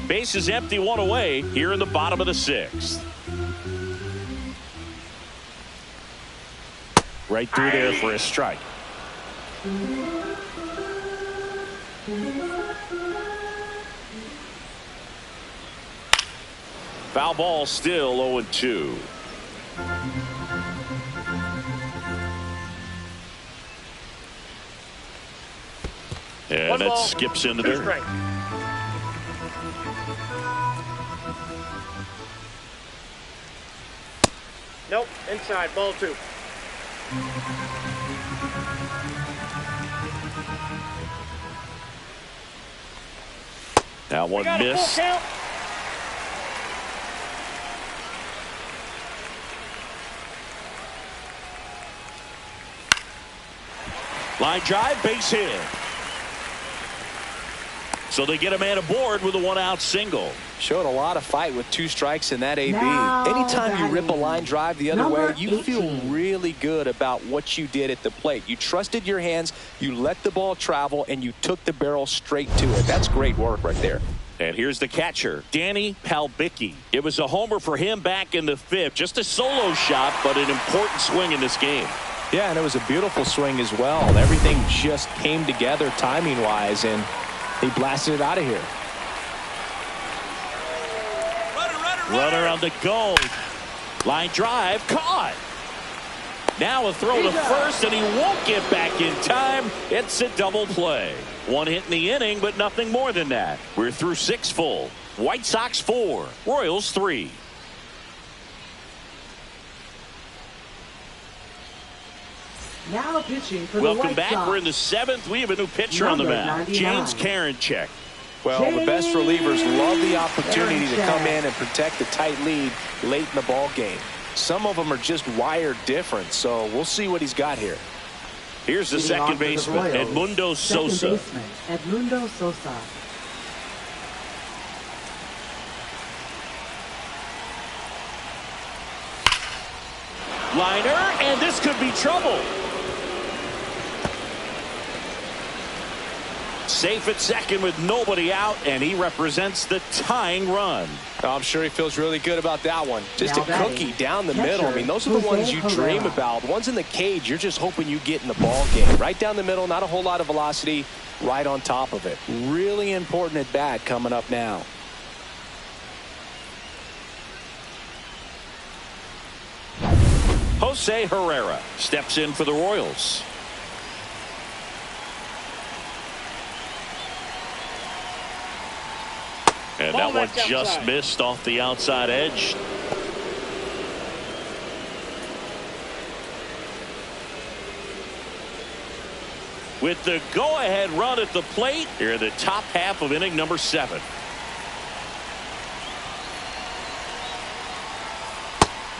Base is empty, 1 away here in the bottom of the 6th. Right through there for a strike. Foul ball, still 0-2. And that skips into there. Nope, inside, ball 2. That one missed. Line drive, base hit. So they get a man aboard with a 1-out single. Showed a lot of fight with 2 strikes in that AB. Now Anytime you rip a line drive the other way, you 18. feel really good about what you did at the plate. You trusted your hands, you let the ball travel, and you took the barrel straight to it. That's great work right there. And here's the catcher, Danny Palbicki. It was a homer for him back in the 5th. Just a solo shot, but an important swing in this game. Yeah, and it was a beautiful swing as well. Everything just came together timing-wise, and he blasted it out of here. Runner on the go. Line drive, caught. Now a throw to first, and he won't get back in time. It's a double play. 1 hit in the inning, but nothing more than that. We're through 6 full. White Sox 4, Royals 3. Now pitching for the Welcome White back. Sox. We're in the 7th. We have a new pitcher on the Number mound, 99. James Karinchak. Well, the best relievers love the opportunity to come in and protect the tight lead late in the ball game. Some of them are just wired different, so we'll see what he's got here. Here's the second baseman, Edmundo Sosa. Second baseman, Edmundo Sosa. Liner, and this could be trouble. Safe at second with nobody out, and he represents the tying run. I'm sure he feels really good about that one. Just Now a cookie down the middle. I mean, those are the ones you dream about. Ones in the cage, you're just hoping you get in the ball game. Right down the middle, not a whole lot of velocity, right on top of it. Really important at bat coming up now. Jose Herrera steps in for the Royals. And that one just missed off the outside edge. With the go-ahead run at the plate, here in the top half of inning number 7.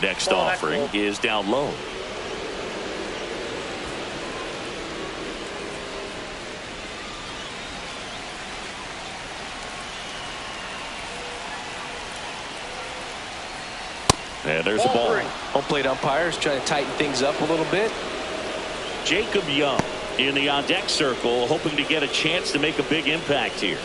Next offering is down low. And there's a ball. Home plate umpires trying to tighten things up a little bit. Jacob Young in the on-deck circle, hoping to get a chance to make a big impact here.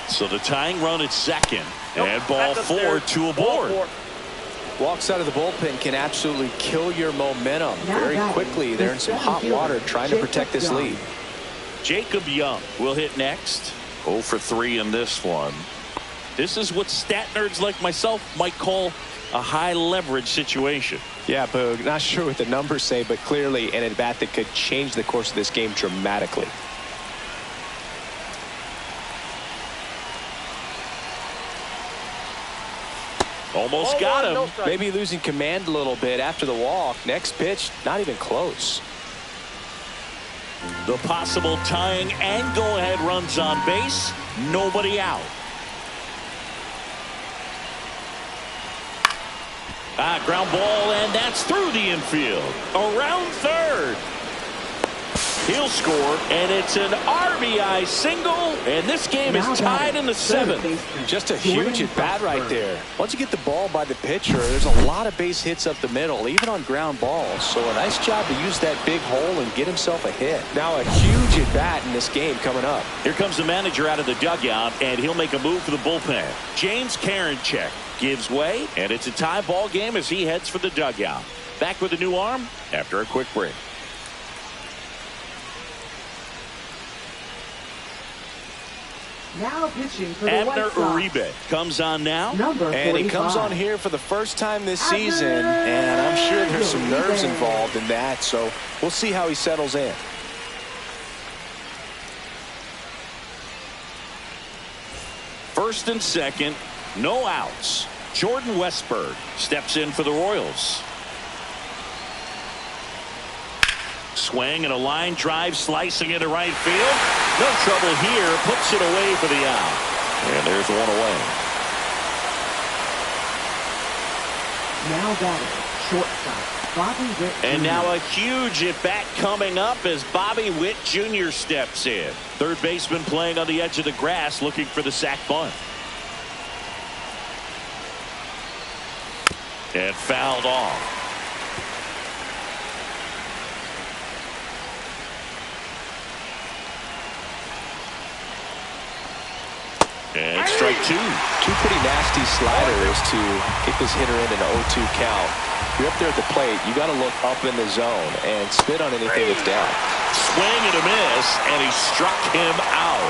So the tying run at second, and ball 4, 2 aboard. Walks out of the bullpen can absolutely kill your momentum very quickly. They're in some hot water trying to protect this lead. Jacob Young will hit next. 0 for 3 in this one. This is what stat nerds like myself might call a high leverage situation. Yeah, Boog, not sure what the numbers say, but clearly an at-bat that could change the course of this game dramatically. Almost got him. Maybe losing command a little bit after the walk. Next pitch, not even close. The possible tying and go-ahead runs on base. Nobody out. Ground ball, and that's through the infield. Around third. He'll score, and it's an RBI single, and this game is tied in the 7th. Just a huge at-bat right there. Once you get the ball by the pitcher, there's a lot of base hits up the middle, even on ground balls. So a nice job to use that big hole and get himself a hit. Now a huge at-bat in this game coming up. Here comes the manager out of the dugout, and he'll make a move for the bullpen. James Karinchak gives way, and it's a tie ball game as he heads for the dugout. Back with a new arm after a quick break. Now pitching for the Abner White Sox. Uribe comes on now. And he comes on here for the first time this season, and I'm sure there's some nerves involved in that, so we'll see how he settles in. First and second, no outs. Jordan Westberg steps in for the Royals. Swing and a line drive slicing into right field. No trouble here. Puts it away for the out. And there's one away. Now batting, shortstop, Bobby Witt Jr. And now a huge at-bat coming up as Bobby Witt Jr. steps in. Third baseman playing on the edge of the grass looking for the sac bunt. And fouled off. And strike 2. Two pretty nasty sliders to get this hitter in an 0-2 count. If you're up there at the plate, you got to look up in the zone and spit on anything that's down. Swing and a miss, and he struck him out.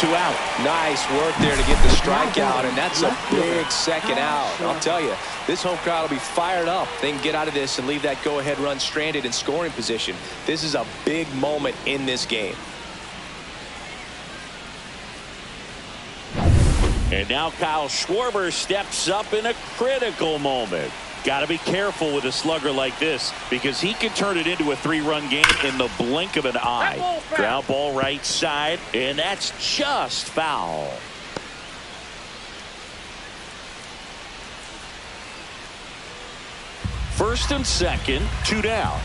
2 out. Nice work there to get the strikeout, and that's a big second out. I'll tell you, this home crowd will be fired up. They can get out of this and leave that go-ahead run stranded in scoring position. This is a big moment in this game. And now Kyle Schwarber steps up in a critical moment. Got to be careful with a slugger like this because he can turn it into a 3-run game in the blink of an eye. Ground ball right side, and that's just foul. First and second, 2 down.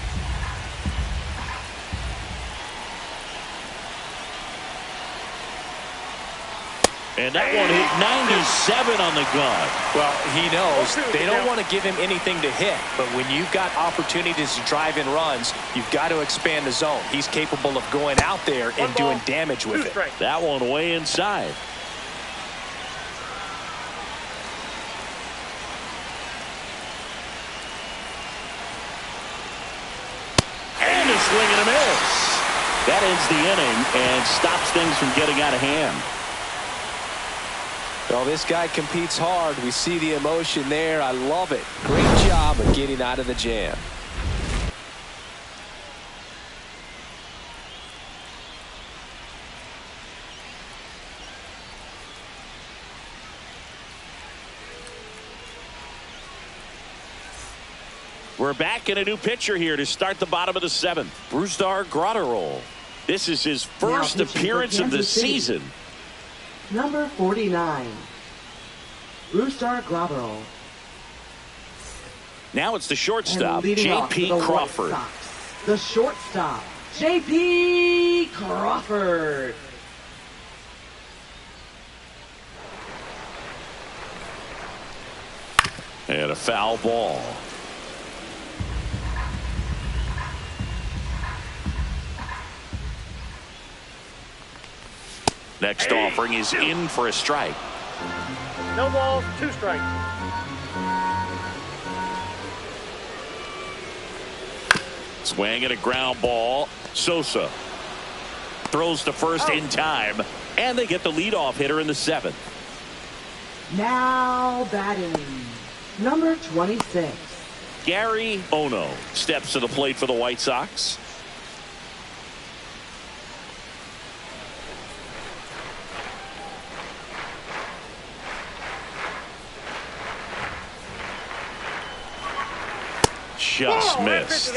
And that one hit 97 on the gun. Well, he knows they don't want to give him anything to hit, but when you've got opportunities to drive in runs, you've got to expand the zone. He's capable of going out there and doing damage with it. That one way inside. And a swing and a miss. That ends the inning and stops things from getting out of hand. Well, this guy competes hard. We see the emotion there. I love it. Great job of getting out of the jam. We're back in a new pitcher here to start the bottom of the 7th. Brusdar Graterol. This is his first appearance of the season. Number 49, Brusdar Graterol. Now it's the shortstop, J.P. Crawford. The shortstop, J.P. Crawford. And a foul ball. Next offering is in for a strike. No balls, 2 strikes. Swing and a ground ball. Sosa throws to first in time, and they get the leadoff hitter in the 7th. Now batting, number 26. Gary Ono steps to the plate for the White Sox. Just missed.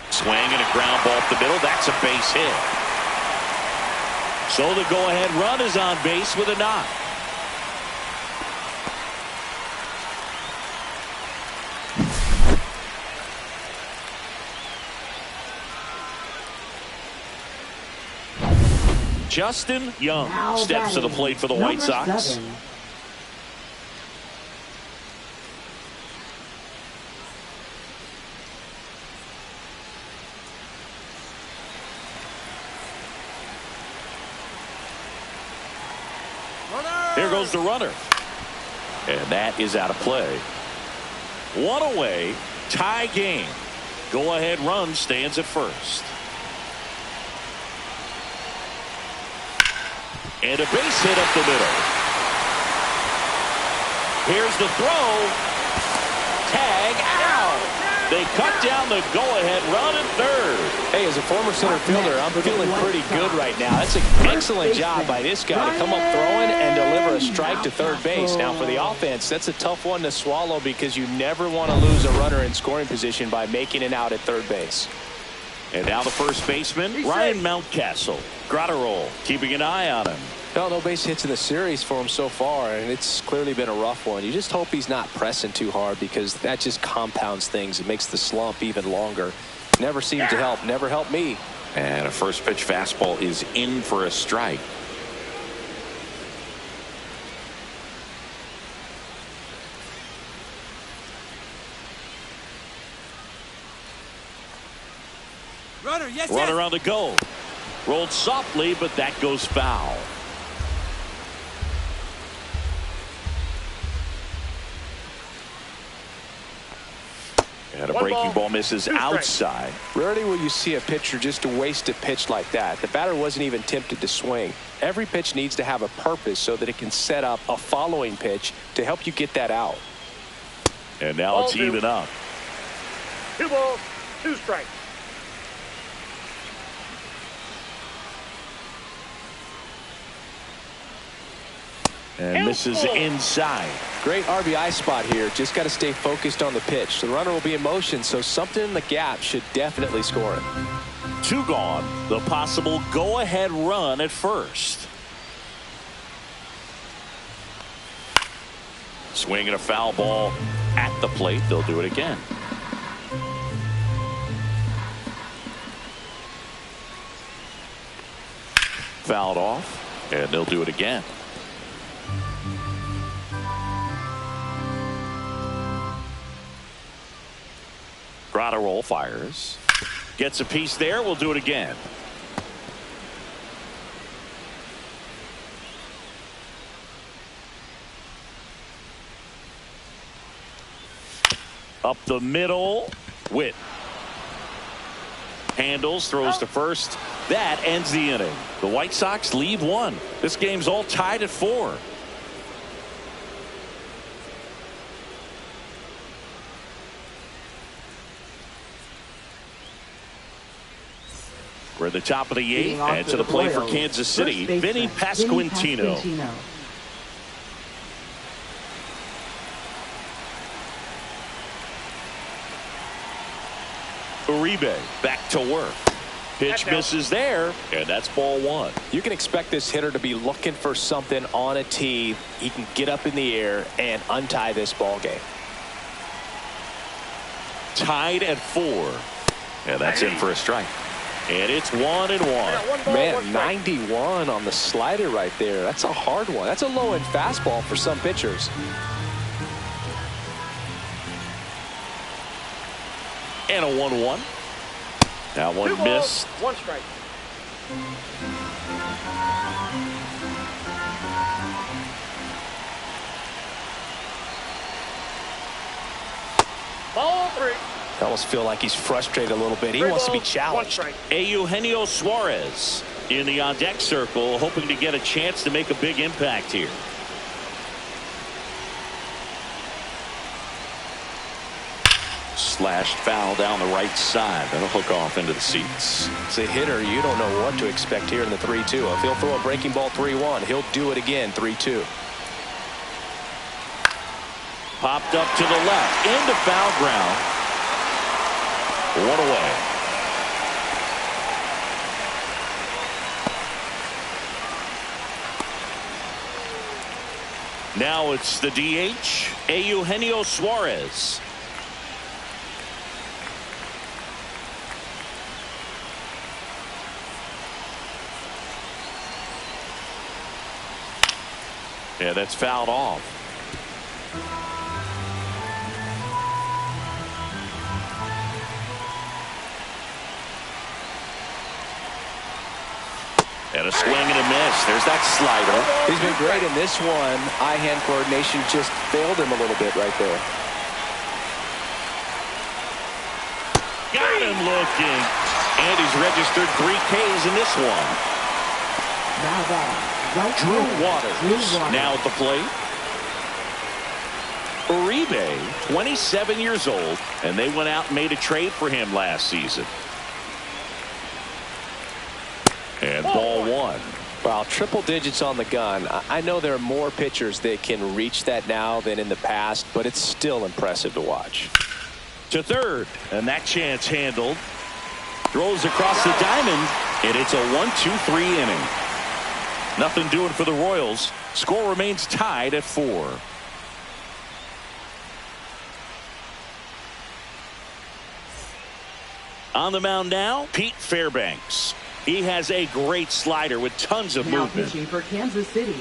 Swing and a ground ball up the middle. That's a base hit. So the go-ahead run is on base with a knock. Justin Young steps to the plate for the White Sox. 7. Here goes the runner. And that is out of play. One away, tie game. Go-ahead run stands at first. And a base hit up the middle. Here's the throw. Tag out. They cut down the go-ahead run at third. Hey, as a former center fielder, I'm feeling pretty good right now. That's an excellent job by this guy to come up throwing and deliver a strike to third base. Now, for the offense, that's a tough one to swallow because you never want to lose a runner in scoring position by making it out at third base. And now the first baseman, Ryan Mountcastle. Grotterol keeping an eye on him. Well, no base hits in the series for him so far, and it's clearly been a rough one. You just hope he's not pressing too hard because that just compounds things. It makes the slump even longer. Never seemed to help. Never helped me. And a first pitch fastball is in for a strike. Runner on the go. Rolled softly, but that goes foul. And a breaking ball misses outside. Rarely will you see a pitcher just waste a pitch like that. The batter wasn't even tempted to swing. Every pitch needs to have a purpose so that it can set up a following pitch to help you get that out. And now it's even up. 2 balls, 2 strikes. And misses inside. Great RBI spot here. Just got to stay focused on the pitch. The runner will be in motion, so something in the gap should definitely score it. 2 gone. The possible go-ahead run at first. Swinging a foul ball at the plate. They'll do it again. Fouled off, and they'll do it again. Grotterol fires. Gets a piece there. We'll do it again. Up the middle. Witt. Handles, throws to first. That ends the inning. The White Sox lead 1. This game's all tied at 4. We're at the top of the 8th, and to the plate for Kansas City, Vinny Pasquantino. Uribe back to work. Pitch misses there, and that's ball 1. You can expect this hitter to be looking for something on a tee. He can get up in the air and untie this ball game. Tied at 4, and that's in for a strike. And it's 1-1. Man, 91 on the slider right there. That's a hard one. That's a low-end fastball for some pitchers. And a 1-1. That one missed. 1 strike. I almost feel like he's frustrated a little bit. He wants to be challenged. Eugenio Suarez in the on-deck circle, hoping to get a chance to make a big impact here. Slashed foul down the right side. That'll hook off into the seats. As a hitter, you don't know what to expect here in the 3-2. If he'll throw a breaking ball 3-1, he'll do it again 3-2. Popped up to the left into foul ground. One away. Now it's the DH, Eugenio Suarez. Yeah, that's fouled off. And a swing and a miss. There's that slider. He's been great in this one. Eye-hand coordination just failed him a little bit right there. Got him looking. And he's registered 3 Ks in this one. Now that. Drew Waters now at the plate. Uribe, 27 years old, and they went out and made a trade for him last season. And ball 1. Wow, triple digits on the gun. I know there are more pitchers that can reach that now than in the past, but it's still impressive to watch. To third, and that chance handled. Throws across the diamond, and it's a 1-2-3 inning. Nothing doing for the Royals. Score remains tied at 4. On the mound now, Pete Fairbanks. He has a great slider with tons of Now movement. pitching for Kansas City.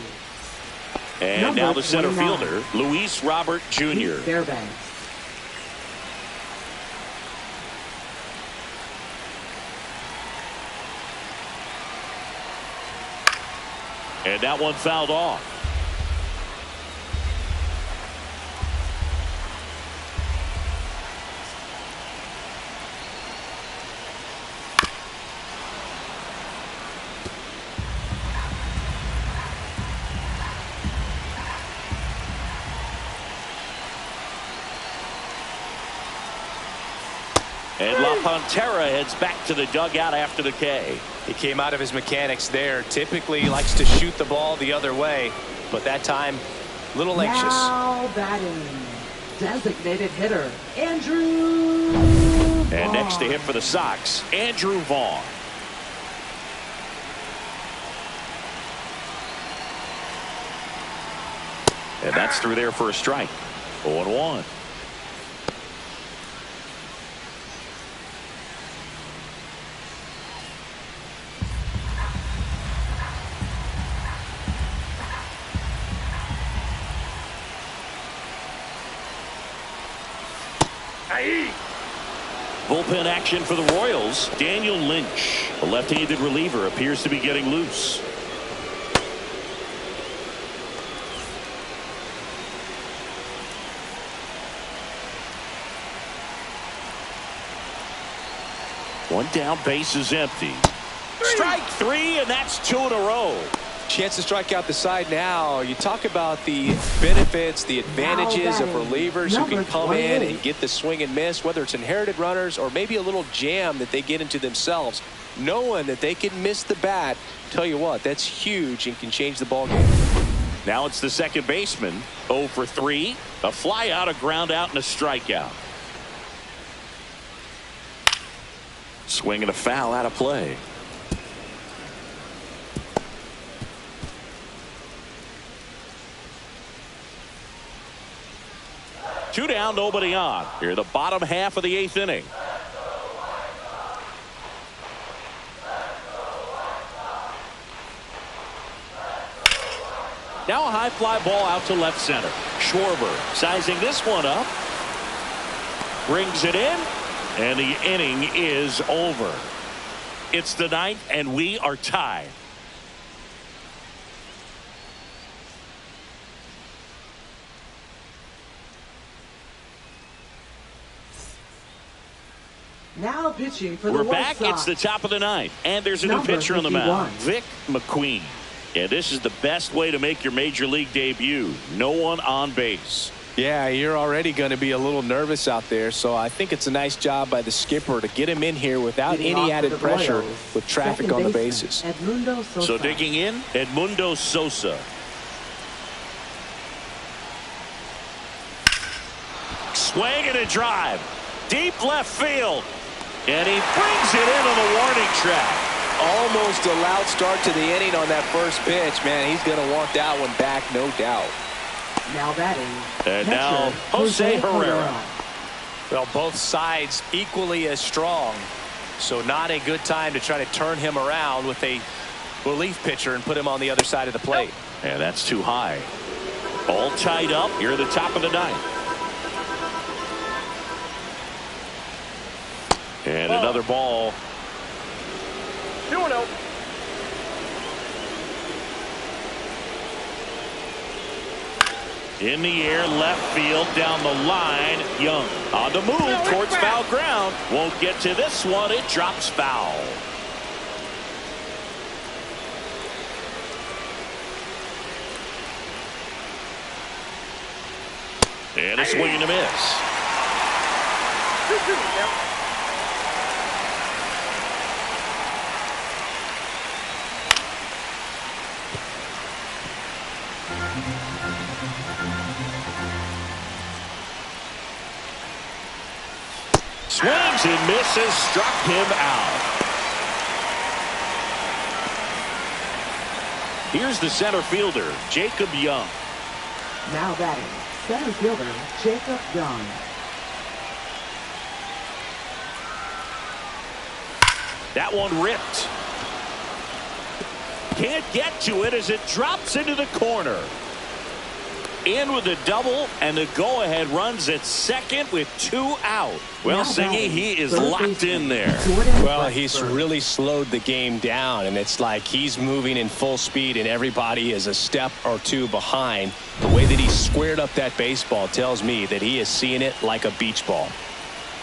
And now the center fielder, Luis Robert Jr. Pete Fairbanks. And that one fouled off. And La Pantera heads back to the dugout after the K. He came out of his mechanics there. Typically he likes to shoot the ball the other way, but that time a little anxious. Now batting, designated hitter, Andrew And Vaughn. next to him for the Sox, Andrew Vaughn. And that's through there for a strike. 0-1. Bullpen action for the Royals. Daniel Lynch, a left-handed reliever, appears to be getting loose. One down, base is empty. Strike 3, and that's 2 in a row. Chance to strike out the side now. You talk about the benefits, the advantages of relievers who can come in and get the swing and miss, whether it's inherited runners or maybe a little jam that they get into themselves. Knowing that they can miss the bat, tell you what, that's huge and can change the ball game. Now it's the second baseman. 0 for 3. A fly out, a ground out, and a strikeout. Swing and a foul out of play. Two down, nobody on. Here the bottom half of the 8th inning. Now a high fly ball out to left center. Schwarber sizing this one up. Brings it in. And the inning is over. It's the 9th, and we are tied. Now pitching for the We're White back. Sox. It's the top of the ninth, and there's a new Number pitcher on the 51. mound, Vic McQueen. Yeah, this is the best way to make your major league debut. No one on base. Yeah, you're already going to be a little nervous out there, so I think it's a nice job by the skipper to get him in here without Leading any off added for the pressure Royals, with traffic second on the baseman, bases. Edmundo Sosa. So digging in, Edmundo Sosa. Swing and a drive. Deep left field. And he brings it in on the warning track. Almost a loud start to the inning on that first pitch. Man, he's going to want that one back, no doubt. Now batting. And catcher, now Jose Herrera. Well, both sides equally as strong. So not a good time to try to turn him around with a relief pitcher and put him on the other side of the plate. And that's too high. All tied up here at the top of the ninth. And another ball. 2-0. In the air, left field, down the line. Young on the move towards foul ground. Won't get to this one. It drops foul. And a swing and a miss. 2-2 now. Swings and misses, struck him out. Here's the center fielder, Jacob Young. Now batting. Center fielder, Jacob Young. That one ripped. Can't get to it as it drops into the corner. In with a double, and the go-ahead runs at second with 2 out. Well, Singy, he is locked in there. Well, he's really slowed the game down, and it's like he's moving in full speed, and everybody is a step or two behind. The way that he squared up that baseball tells me that he is seeing it like a beach ball.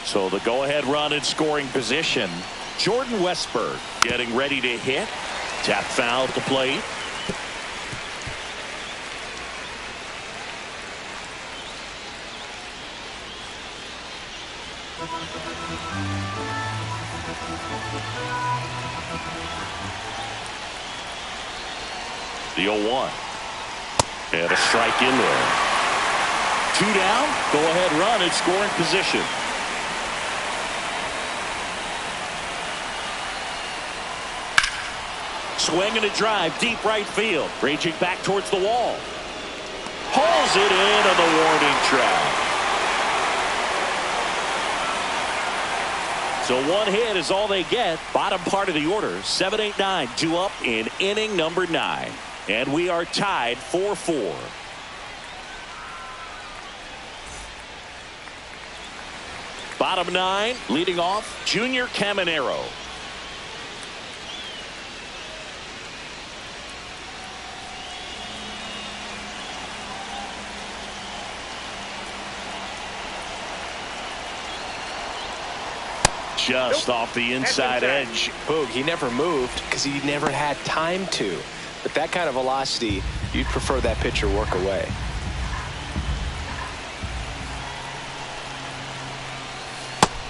So the go-ahead run in scoring position. Jordan Westberg getting ready to hit. Tap foul at the plate. The 0-1. And a strike in there. 2 down. Go ahead run in scoring position. Swing and a drive deep right field. Raging back towards the wall. Hauls it in on the warning track. So 1 hit is all they get. Bottom part of the order. 7, 8, 9. 2 up in inning number 9. And we are tied 4-4. Bottom 9 leading off Junior Caminero. Just off the inside edge. Boog, he never moved because he never had time to. But that kind of velocity, you'd prefer that pitcher work away.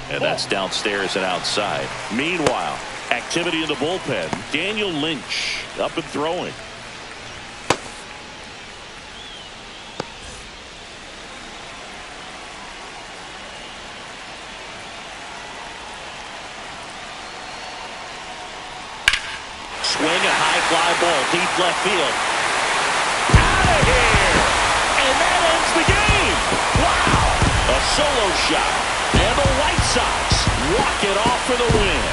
And that's downstairs and outside. Meanwhile, activity in the bullpen. Daniel Lynch up and throwing. Swing a high fly ball deep left field. Out of here! And that ends the game! Wow! A solo shot. And the White Sox walk it off for the win.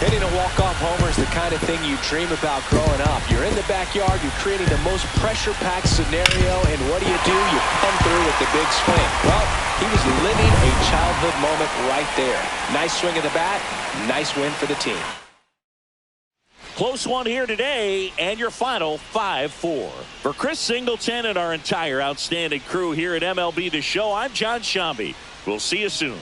Hitting a walk-off homer is the kind of everything you dream about growing up. You're in the backyard, you're creating the most pressure-packed scenario, and what do? You come through with the big swing. Well, he was living a childhood moment right there. Nice swing of the bat, nice win for the team. Close one here today, and your final 5-4. For Chris Singleton and our entire outstanding crew here at MLB The Show, I'm John Shambi. We'll see you soon.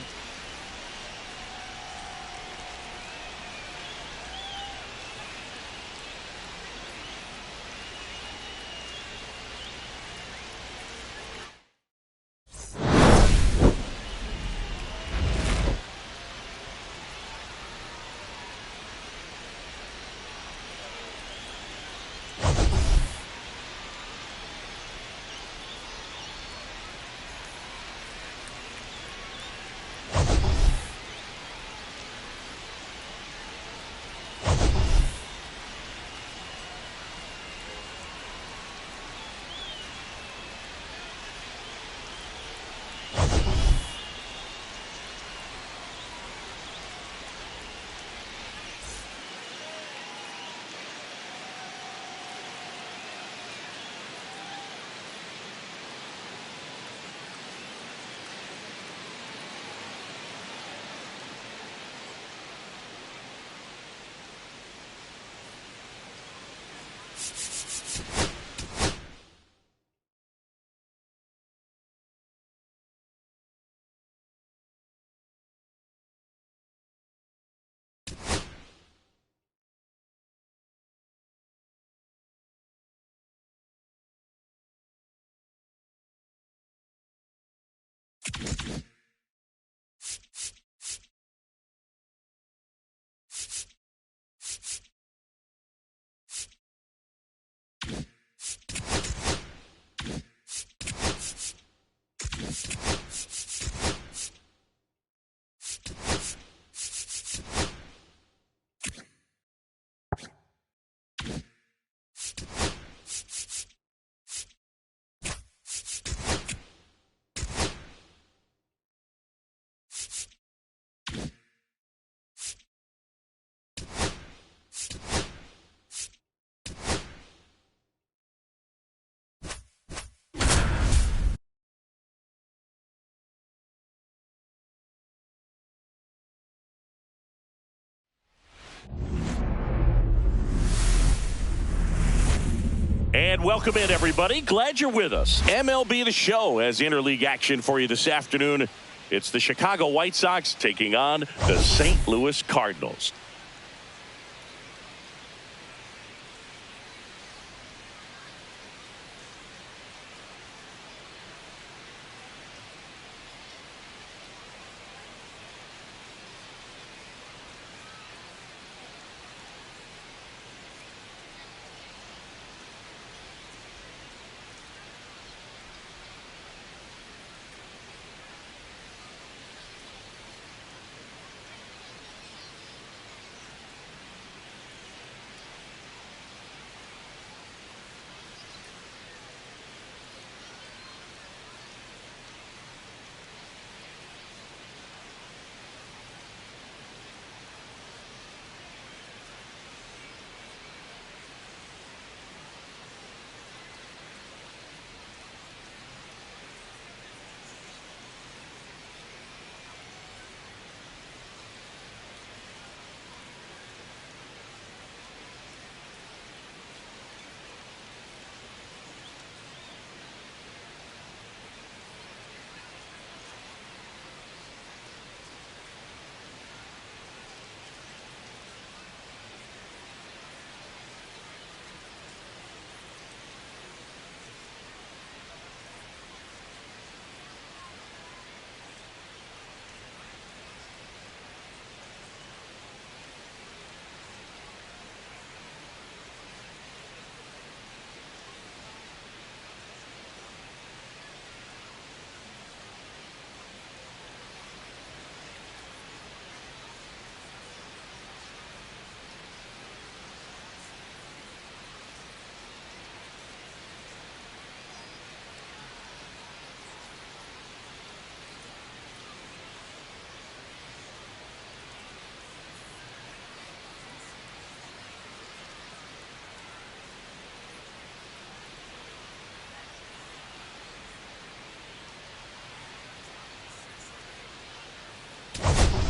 And welcome in, everybody. Glad you're with us. MLB The Show has interleague action for you this afternoon. It's the Chicago White Sox taking on the St. Louis Cardinals.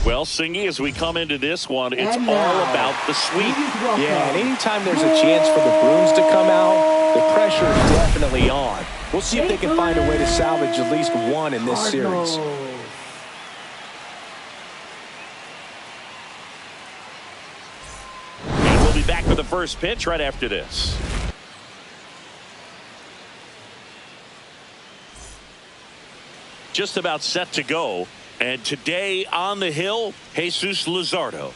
Well, Singy, as we come into this one, it's all about the sweep. Yeah, and anytime there's a chance for the Bruins to come out, the pressure is definitely on. We'll see if they can find a way to salvage at least one in this series. And we'll be back with the first pitch right after this. Just about set to go. And today on the hill, Jesus Luzardo.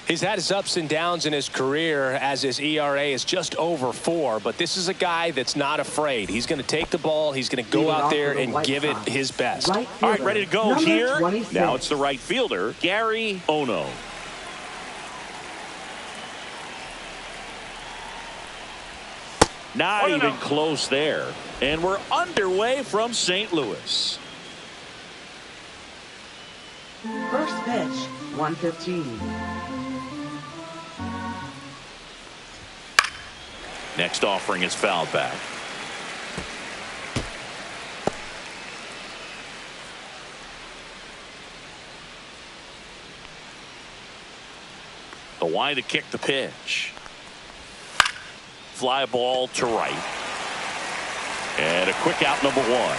He's had his ups and downs in his career as his ERA is just over 4. But this is a guy that's not afraid. He's going to take the ball. He's going to go out there and give it his best. All right, ready to go here. Now it's the right fielder, Gary Ono. Not even close there. And we're underway from St. Louis. First pitch, 115. Next offering is fouled back. The wide to kick the pitch. Fly ball to right. And a quick out, number 1.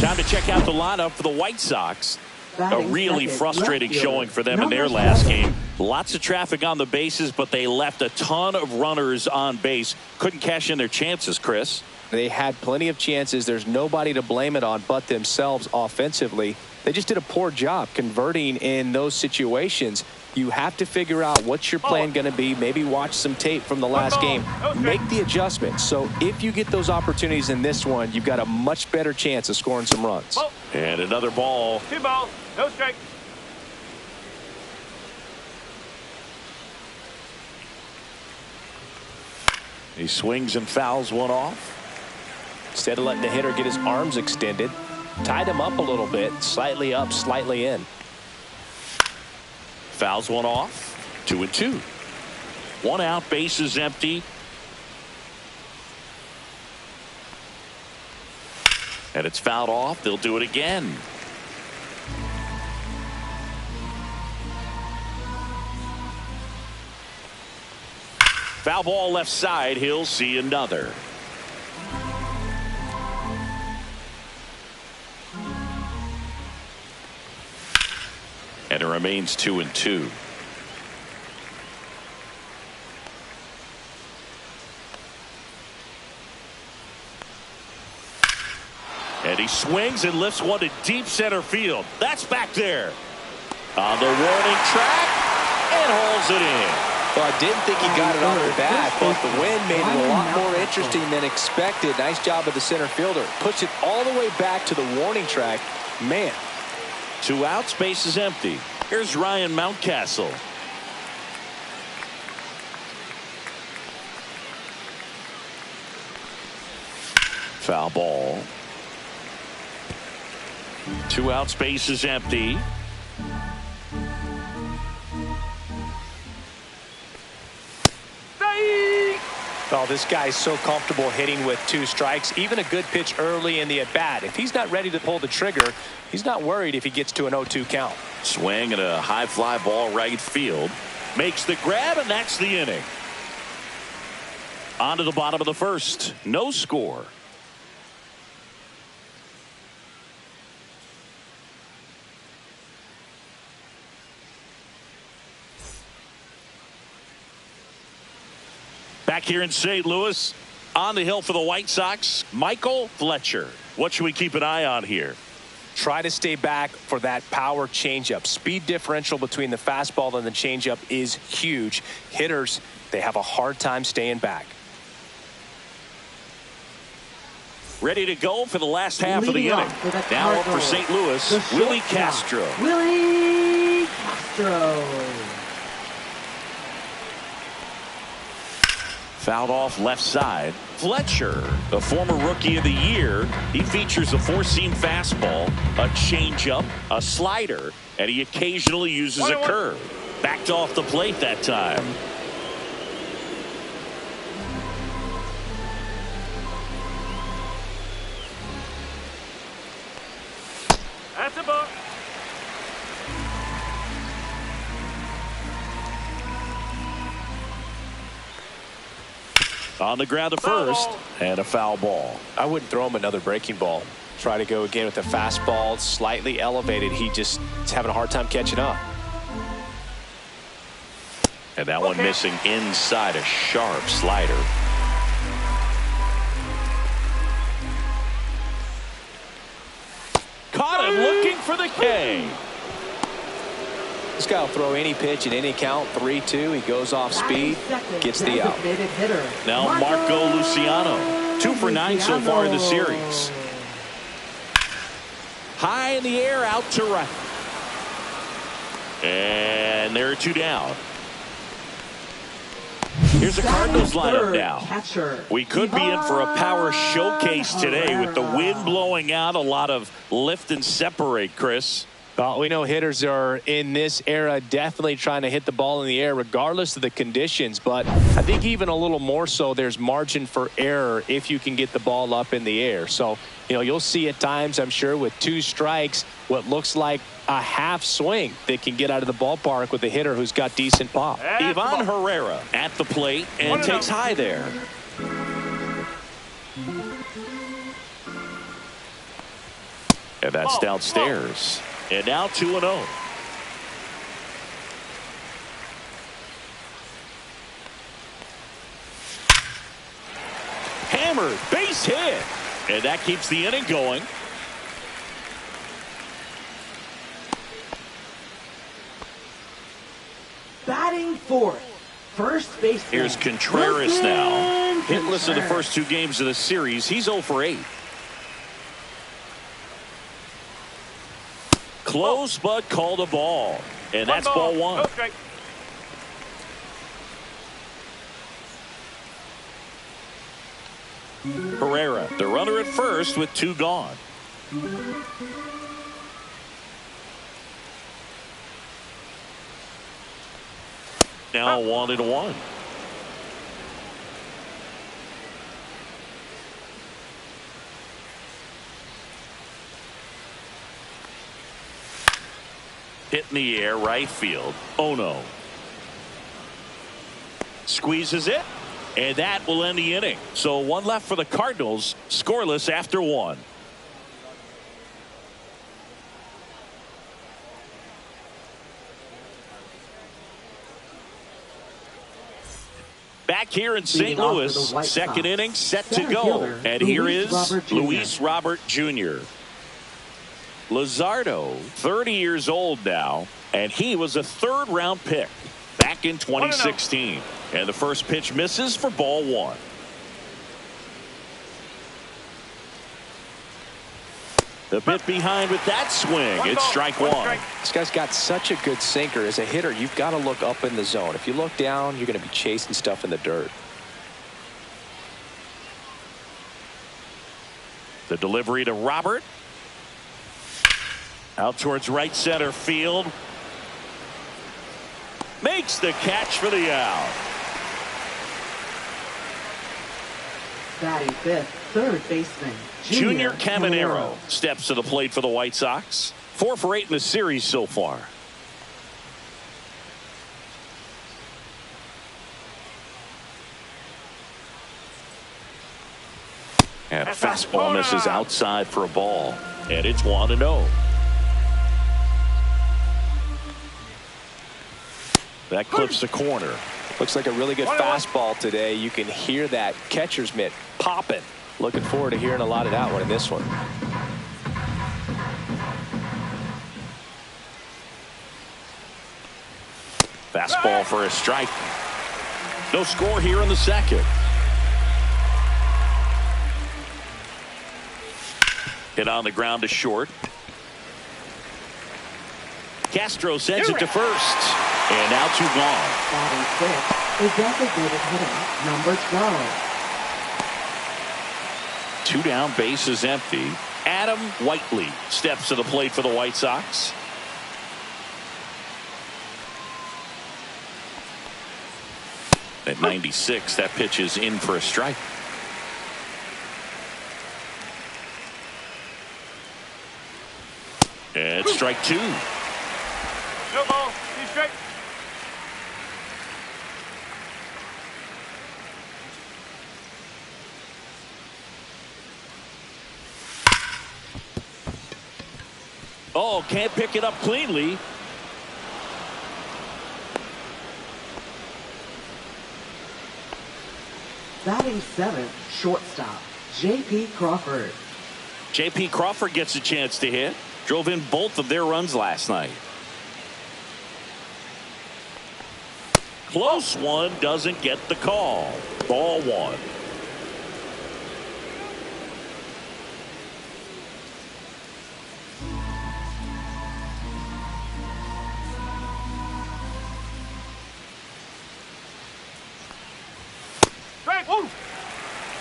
Time to check out the lineup for the White Sox. A really frustrating showing for them in their last game. Lots of traffic on the bases, but they left a ton of runners on base. Couldn't cash in their chances, Chris. They had plenty of chances. There's nobody to blame it on but themselves offensively. They just did a poor job converting in those situations. You have to figure out what's your plan going to be. Maybe watch some tape from the last game. Make the adjustments. So if you get those opportunities in this one, you've got a much better chance of scoring some runs. And another ball. 2 balls, no strike. He swings and fouls one off. Instead of letting the hitter get his arms extended, tied him up a little bit, slightly up, slightly in. Fouls one off. 2-2. 1 out, bases empty. And it's fouled off. They'll do it again. Foul ball left side. He'll see another. And it remains 2-2. And he swings and lifts one to deep center field. That's back there. On the warning track and hauls it in. Well, I didn't think he got it off the bat, but the wind made it a lot more interesting than expected. Nice job of the center fielder. Push it all the way back to the warning track. Man. 2 outs, base is empty. Here's Ryan Mountcastle. Foul ball. 2 outs, base is empty. Oh, this guy's so comfortable hitting with 2 strikes. Even a good pitch early in the at-bat. If he's not ready to pull the trigger, he's not worried if he gets to an 0-2 count. Swing and a high fly ball right field. Makes the grab, and that's the inning. On to the bottom of the first. No score. Back here in St. Louis, on the hill for the White Sox, Michael Fletcher. What should we keep an eye on here? Try to stay back for that power changeup. Speed differential between the fastball and the changeup is huge. Hitters, they have a hard time staying back. Ready to go for the last half of the inning. Now up for St. Louis, Willie Castro. Willie Castro. Fouled off left side. Fletcher, the former rookie of the year, he features a 4-seam fastball, a changeup, a slider, and he occasionally uses a curve. Backed off the plate that time. That's a ball. On the ground to first, and a foul ball. I wouldn't throw him another breaking ball. Try to go again with the fastball, slightly elevated. He just is having a hard time catching up. And that one missing inside, a sharp slider. Caught him looking for the K. This guy will throw any pitch at any count. 3-2. He goes off speed, gets the out. Now Marco Luciano, 2 for 9 so far in the series. High in the air, out to right. And there are 2 down. Here's the Cardinals lineup now. We could be in for a power showcase today with the wind blowing out, a lot of lift and separate, Chris. Well, we know hitters are in this era definitely trying to hit the ball in the air regardless of the conditions, but I think even a little more so there's margin for error if you can get the ball up in the air. So, you know, you'll see at times, I'm sure, with 2 strikes, what looks like a half swing that can get out of the ballpark with a hitter who's got decent pop. Ivan Herrera at the plate and takes high there. And that's downstairs. And now 2-0. Hammered, base hit. And that keeps the inning going. Batting fourth, first base. Here's Contreras now. Hitless in the first 2 games of the series. He's 0 for 8. Close, but called a ball. And that's ball 1. Okay. Herrera, the runner at first with 2 gone. Now 1-1. Hit in the air, right field. Oh no. Squeezes it, and that will end the inning. So 1 left for the Cardinals, scoreless after 1. Back here in St. Louis, second inning set to go. And here is Luis Robert Jr. Luzardo, 30 years old now, and he was a 3rd-round pick back in 2016. And the first pitch misses for ball 1. The bit behind with that swing. It's strike 1. This guy's got such a good sinker. As a hitter, you've got to look up in the zone. If you look down, you're going to be chasing stuff in the dirt. The delivery to Robert. Out towards right center field. Makes the catch for the out. Batting fifth, third baseman, Junior Caminero steps to the plate for the White Sox. 4 for 8 in the series so far. And a fastball misses outside for a ball. And it's 1-0. That clips the corner. Looks like a really good fastball today. You can hear that catcher's mitt popping. Looking forward to hearing a lot of that one in this one. Fastball for a strike. No score here in the second. Hit on the ground to short. Castro sends it to first. And now 2 gone. Batting sixth, is designated hitter, number 12. 2 down, base is empty. Adam Whiteley steps to the plate for the White Sox. At 96, that pitch is in for a strike. And it's strike 2. No ball. He's straight. Oh, can't pick it up cleanly. Batting seventh, shortstop, J.P. Crawford. J.P. Crawford gets a chance to hit. Drove in both of their runs last night. Close one, doesn't get the call. Ball one.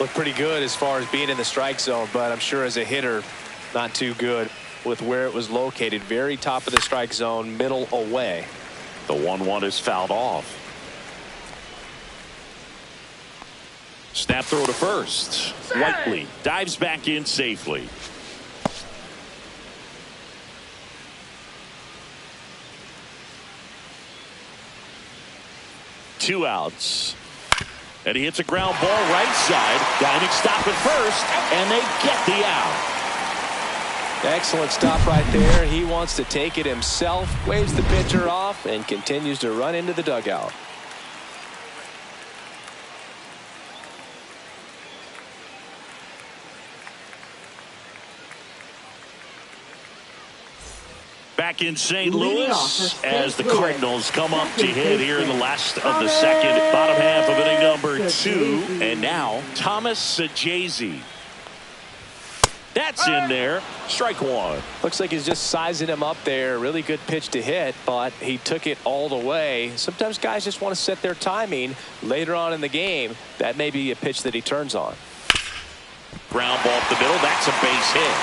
Looked pretty good as far as being in the strike zone, but I'm sure as a hitter, not too good with where it was located. Very top of the strike zone, middle away. The 1-1 is fouled off. Snap throw to first. Whiteley dives back in safely. Two outs. And he hits a ground ball right side. Diving stop at first, and they get the out. Excellent stop right there. He wants to take it himself, waves the pitcher off, and continues to run into the dugout. Back in St. Louis as the Cardinals come up to hit here in the last of the second. Bottom half of inning number 2. And now Thomas Sajazi. That's in there. Strike one. Looks like he's just sizing him up there. Really good pitch to hit, but he took it all the way. Sometimes guys just want to set their timing later on in the game. That may be a pitch that he turns on. Ground ball up the middle. That's a base hit.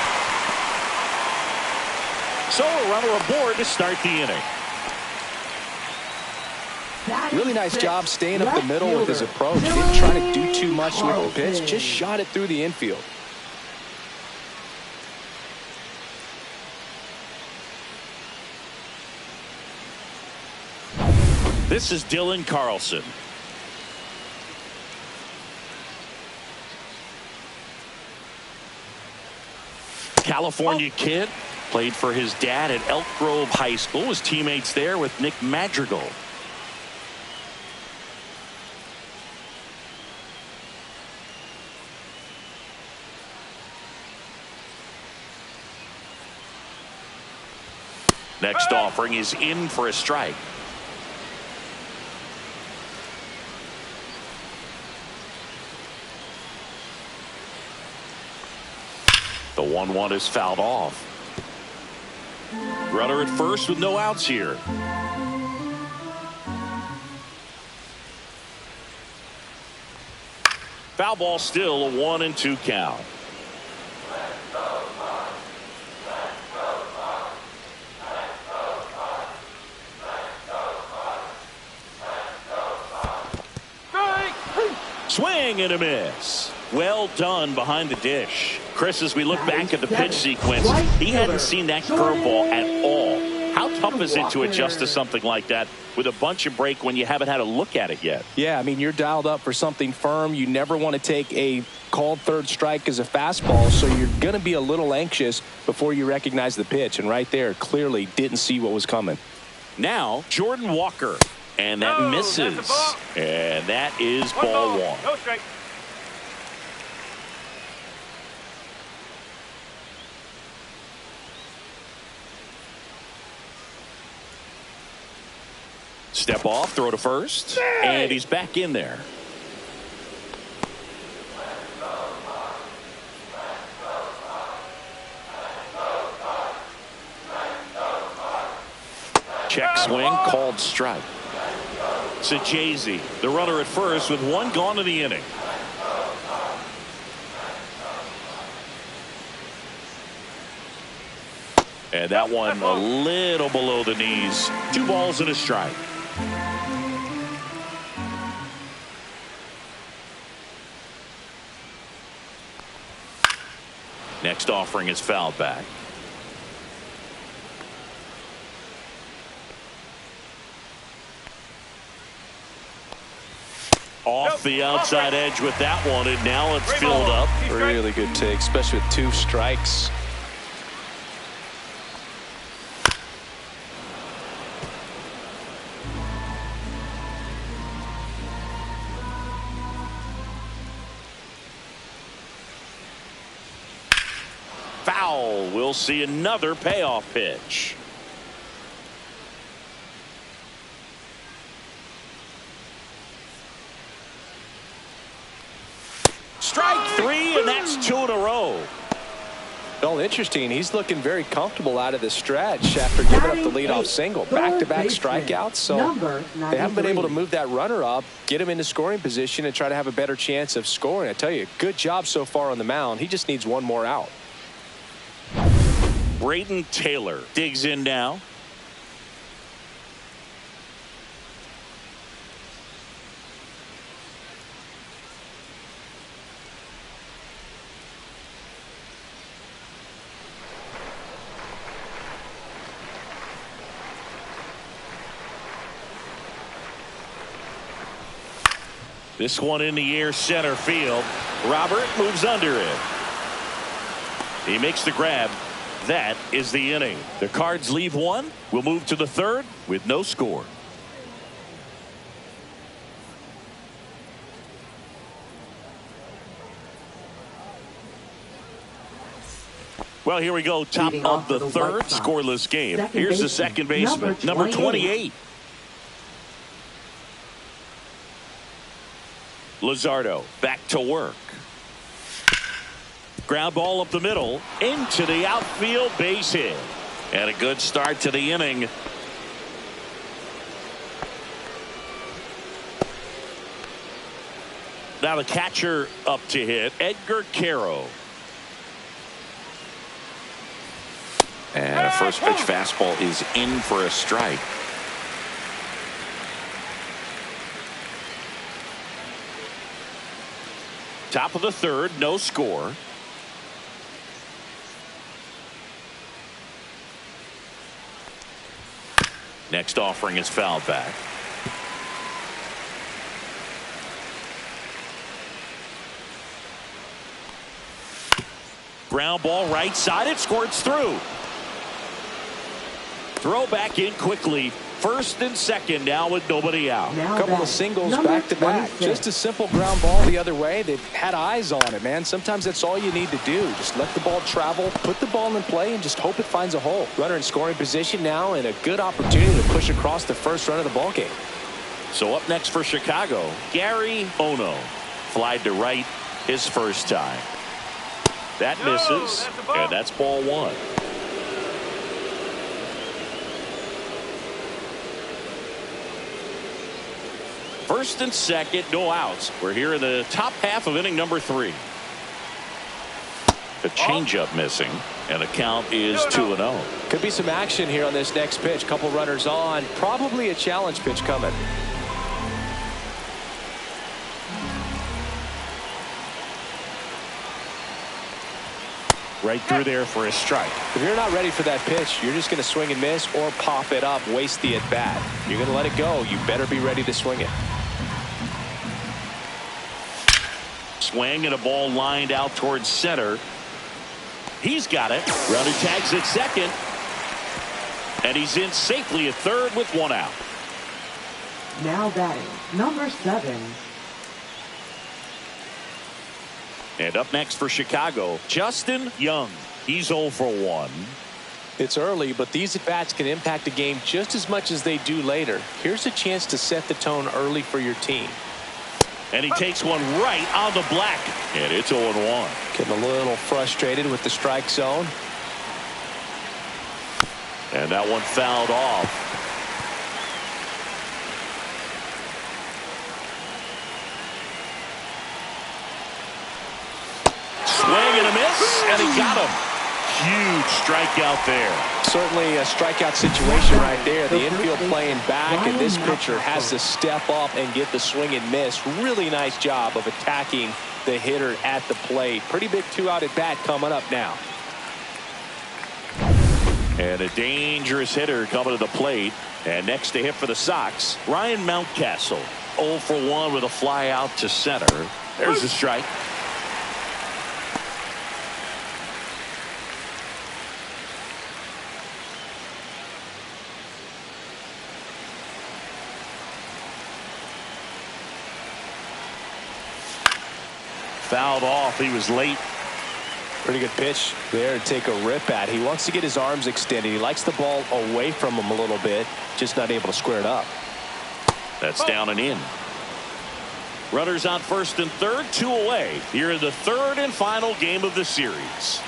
So a runner aboard to start the inning. Really nice job staying up the middle with his approach. He didn't try to do too much with the pitch. Just shot it through the infield. This is Dylan Carlson. California kid. Played for his dad at Elk Grove High School. Was teammates there with Nick Madrigal. Next offering is in for a strike. The 1-1 is fouled off. Runner at first with no outs here. Foul ball, still a 1-2 count. Swing and a miss. Well done behind the dish. Chris, as we look back at the pitch sequence, he hadn't seen that curveball at all. How tough is it to adjust to something like that with a bunch of break when you haven't had a look at it yet? Yeah, I mean, you're dialed up for something firm. You never want to take a called third strike as a fastball, so you're going to be a little anxious before you recognize the pitch. And right there, clearly didn't see what was coming. Now, Jordan Walker. And that misses. And that is ball one. No strike. Step off, throw to first, and he's back in there. Check swing, called strike. Sajazi, the runner at first with one gone in the inning. And that one a little below the knees. 2 balls and a strike. Next offering is fouled back. Off the outside edge with that one, and now it's filled up. Really good take, especially with 2 strikes. foul. We'll see another payoff pitch. Strike three, and that's 2 in a row. Well, interesting. He's looking very comfortable out of the stretch after giving up the leadoff single. Back-to-back strikeouts, so they haven't been able to move that runner up, get him into scoring position, and try to have a better chance of scoring. I tell you, good job so far on the mound. He just needs one more out. Braden Taylor digs in now. This one in the air, center field. Robert moves under it. He makes the grab. That is the inning. The Cards leave one. We'll move to the third with no score. Well, here we go. Top of the third, scoreless game. Here's the second baseman, number 28. Luzardo back to work. Ground ball up the middle into the outfield, base hit. And a good start to the inning. Now the catcher up to hit, Edgar Caro. And a first pitch fastball is in for a strike. Top of the third, no score. Next offering is fouled back. Ground ball right side, it squirts through. Throw back in quickly. First and second now with nobody out. A couple of singles back to back. Just a simple ground ball the other way. They've had eyes on it, man. Sometimes that's all you need to do. Just let the ball travel, put the ball in play, and just hope it finds a hole. Runner in scoring position now, and a good opportunity to push across the first run of the ball game. So up next for Chicago, Gary Ono. Flied to right his first time. That misses, and that's ball one. First and second, no outs. We're here in the top half of inning number 3. The changeup missing, and the count is 2-0. Could be some action here on this next pitch. Couple runners on. Probably a challenge pitch coming. Right through there for a strike. If you're not ready for that pitch, you're just going to swing and miss or pop it up, waste the at bat. You're going to let it go. You better be ready to swing it. Swing and a ball lined out towards center. He's got it. Runner tags at second. And he's in safely at third with one out. Now batting, number 7. And up next for Chicago, Justin Young. He's 0 for 1. It's early, but these at-bats can impact the game just as much as they do later. Here's a chance to set the tone early for your team. And he takes one right on the black. And it's 0-1. Getting a little frustrated with the strike zone. And that one fouled off. Swing and a miss, and he got him. Huge strikeout there. Certainly a strikeout situation right there. The infield playing back, and this pitcher has to step up and get the swing and miss. Really nice job of attacking the hitter at the plate. Pretty big 2-out at bat coming up now. And a dangerous hitter coming to the plate. And next to hit for the Sox, Ryan Mountcastle. 0 for 1 with a fly out to center. There's the strike. Fouled off. He was late. Pretty good pitch there to take a rip at. He wants to get his arms extended. He likes the ball away from him a little bit, just not able to square it up. That's down and in. Runners on first and third, 2 away. Here in the third and final game of the series.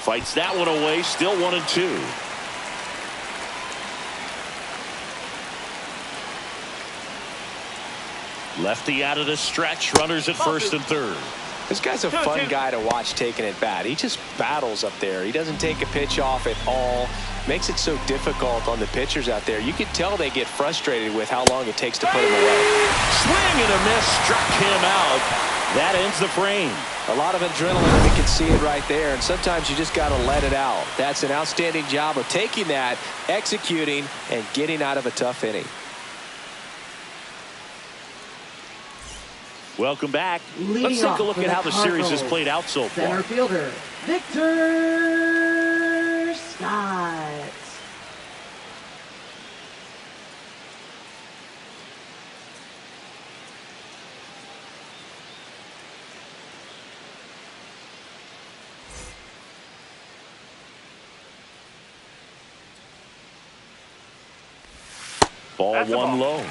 Fights that one away, still 1-2. Lefty out of the stretch, runners at first and third. This guy's a fun guy to watch taking at bat. He just battles up there. He doesn't take a pitch off at all. Makes it so difficult on the pitchers out there. You can tell they get frustrated with how long it takes to put him away. Swing and a miss, struck him out. That ends the frame. A lot of adrenaline. We can see it right there. And sometimes you just got to let it out. That's an outstanding job of taking that, executing, and getting out of a tough inning. Welcome back. Leading Let's take a look at how the series has played out so far. Center fielder, Victor Scott. Ball one low.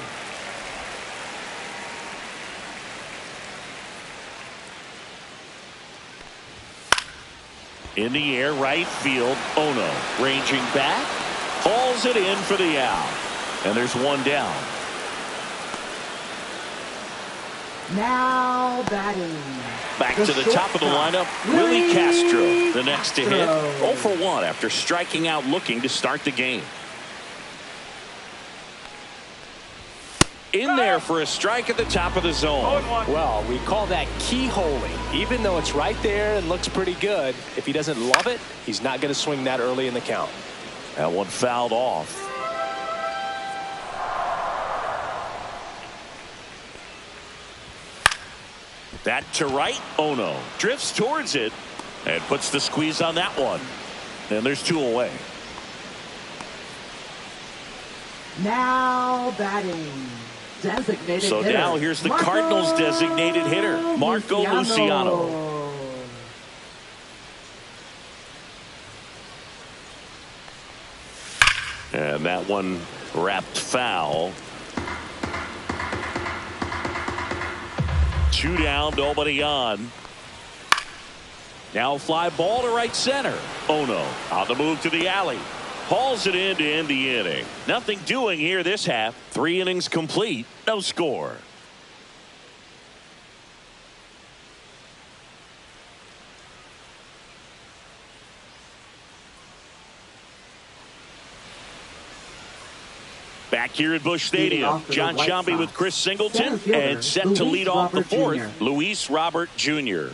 In the air, right field. Ono ranging back, hauls it in for the out, and there's one down. Now batting. Back to the top of the lineup, Willie Castro, the next to hit. 0 for 1 after striking out looking to start the game. In there for a strike at the top of the zone. Well, we call that keyholing. Even though it's right there and looks pretty good, if he doesn't love it, he's not going to swing that early in the count. That one fouled off. That to right. Ono drifts towards it and puts the squeeze on that one. And there's 2 away. Now batting. Designated So hitter, now here's the Marco Cardinals designated hitter, Marco Luciano. And that one wrapped foul. 2 down, nobody on. Now fly ball to right center. Ono on the move to the alley. Hauls it in to end the inning. Nothing doing here this half. 3 innings complete. No score. Back here at Busch Stadium, John Sciambi with Chris Singleton and set to lead off the fourth, Luis Robert Jr.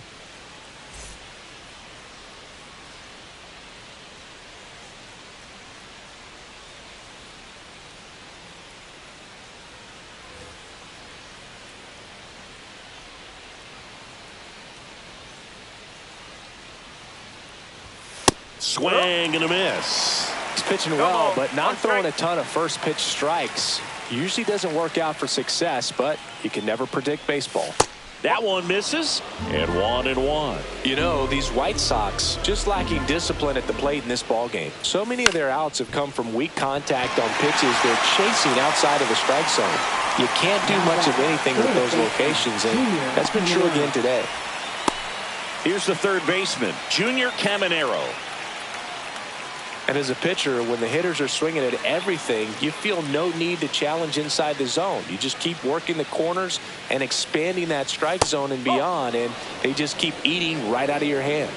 Swing and a miss. He's pitching well, but not throwing a ton of first pitch strikes. Usually doesn't work out for success, but you can never predict baseball. That one misses, and 1-1. You know, these White Sox just lacking discipline at the plate in this ball game. So many of their outs have come from weak contact on pitches they're chasing outside of the strike zone. You can't do much of anything with those locations, and that's been true again today. Here's the third baseman, Junior Caminero. And as a pitcher, when the hitters are swinging at everything, you feel no need to challenge inside the zone. You just keep working the corners and expanding that strike zone and beyond, and they just keep eating right out of your hand.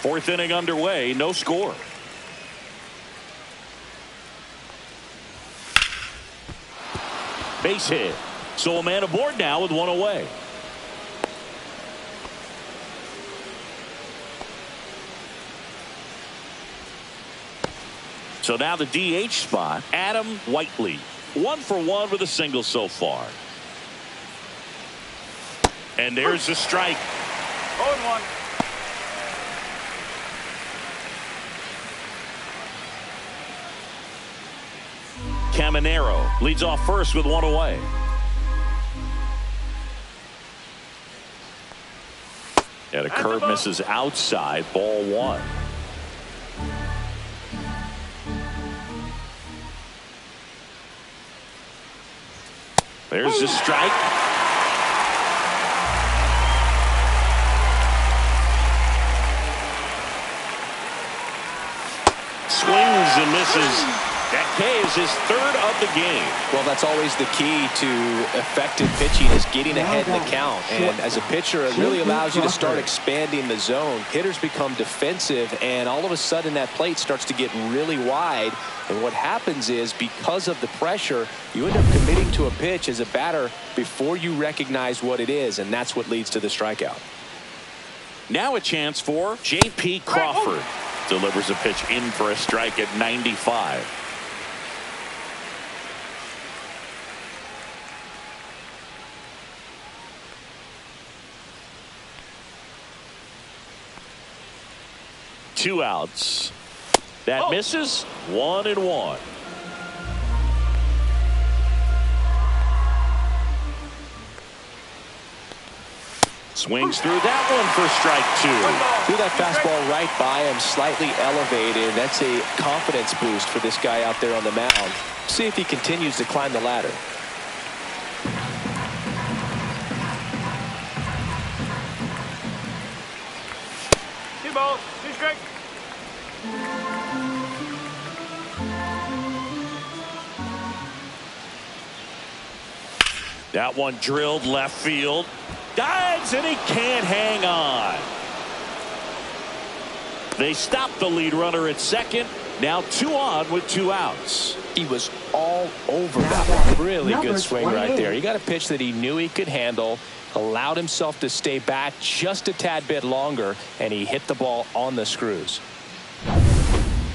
Fourth inning underway, no score. Base hit. So a man aboard now with 1 away. So now the DH spot, Adam Whiteley. 1 for 1 with a single so far. And there's the strike. 0-1. Caminero leads off first with 1 away. And a curve misses outside, ball 1. There's the strike. Swings and misses. That K is his 3rd of the game. Well, that's always the key to effective pitching, is getting ahead in the count. And as a pitcher, it really allows you to start expanding the zone. Hitters become defensive, and all of a sudden that plate starts to get really wide. And what happens is, because of the pressure, you end up committing to a pitch as a batter before you recognize what it is, and that's what leads to the strikeout. Now a chance for J.P. Crawford. Delivers a pitch in for a strike at 95. Two outs. That misses. 1-1. Swings through that one for strike 2. Threw that fastball right by him, slightly elevated. That's a confidence boost for this guy out there on the mound. See if he continues to climb the ladder. Two balls, 2 strikes. That one drilled left field. Dives, and he can't hang on. They stop the lead runner at second. Now 2 on with 2 outs. He was all over that one. Really good swing right there. He got a pitch that he knew he could handle, allowed himself to stay back just a tad bit longer, and he hit the ball on the screws.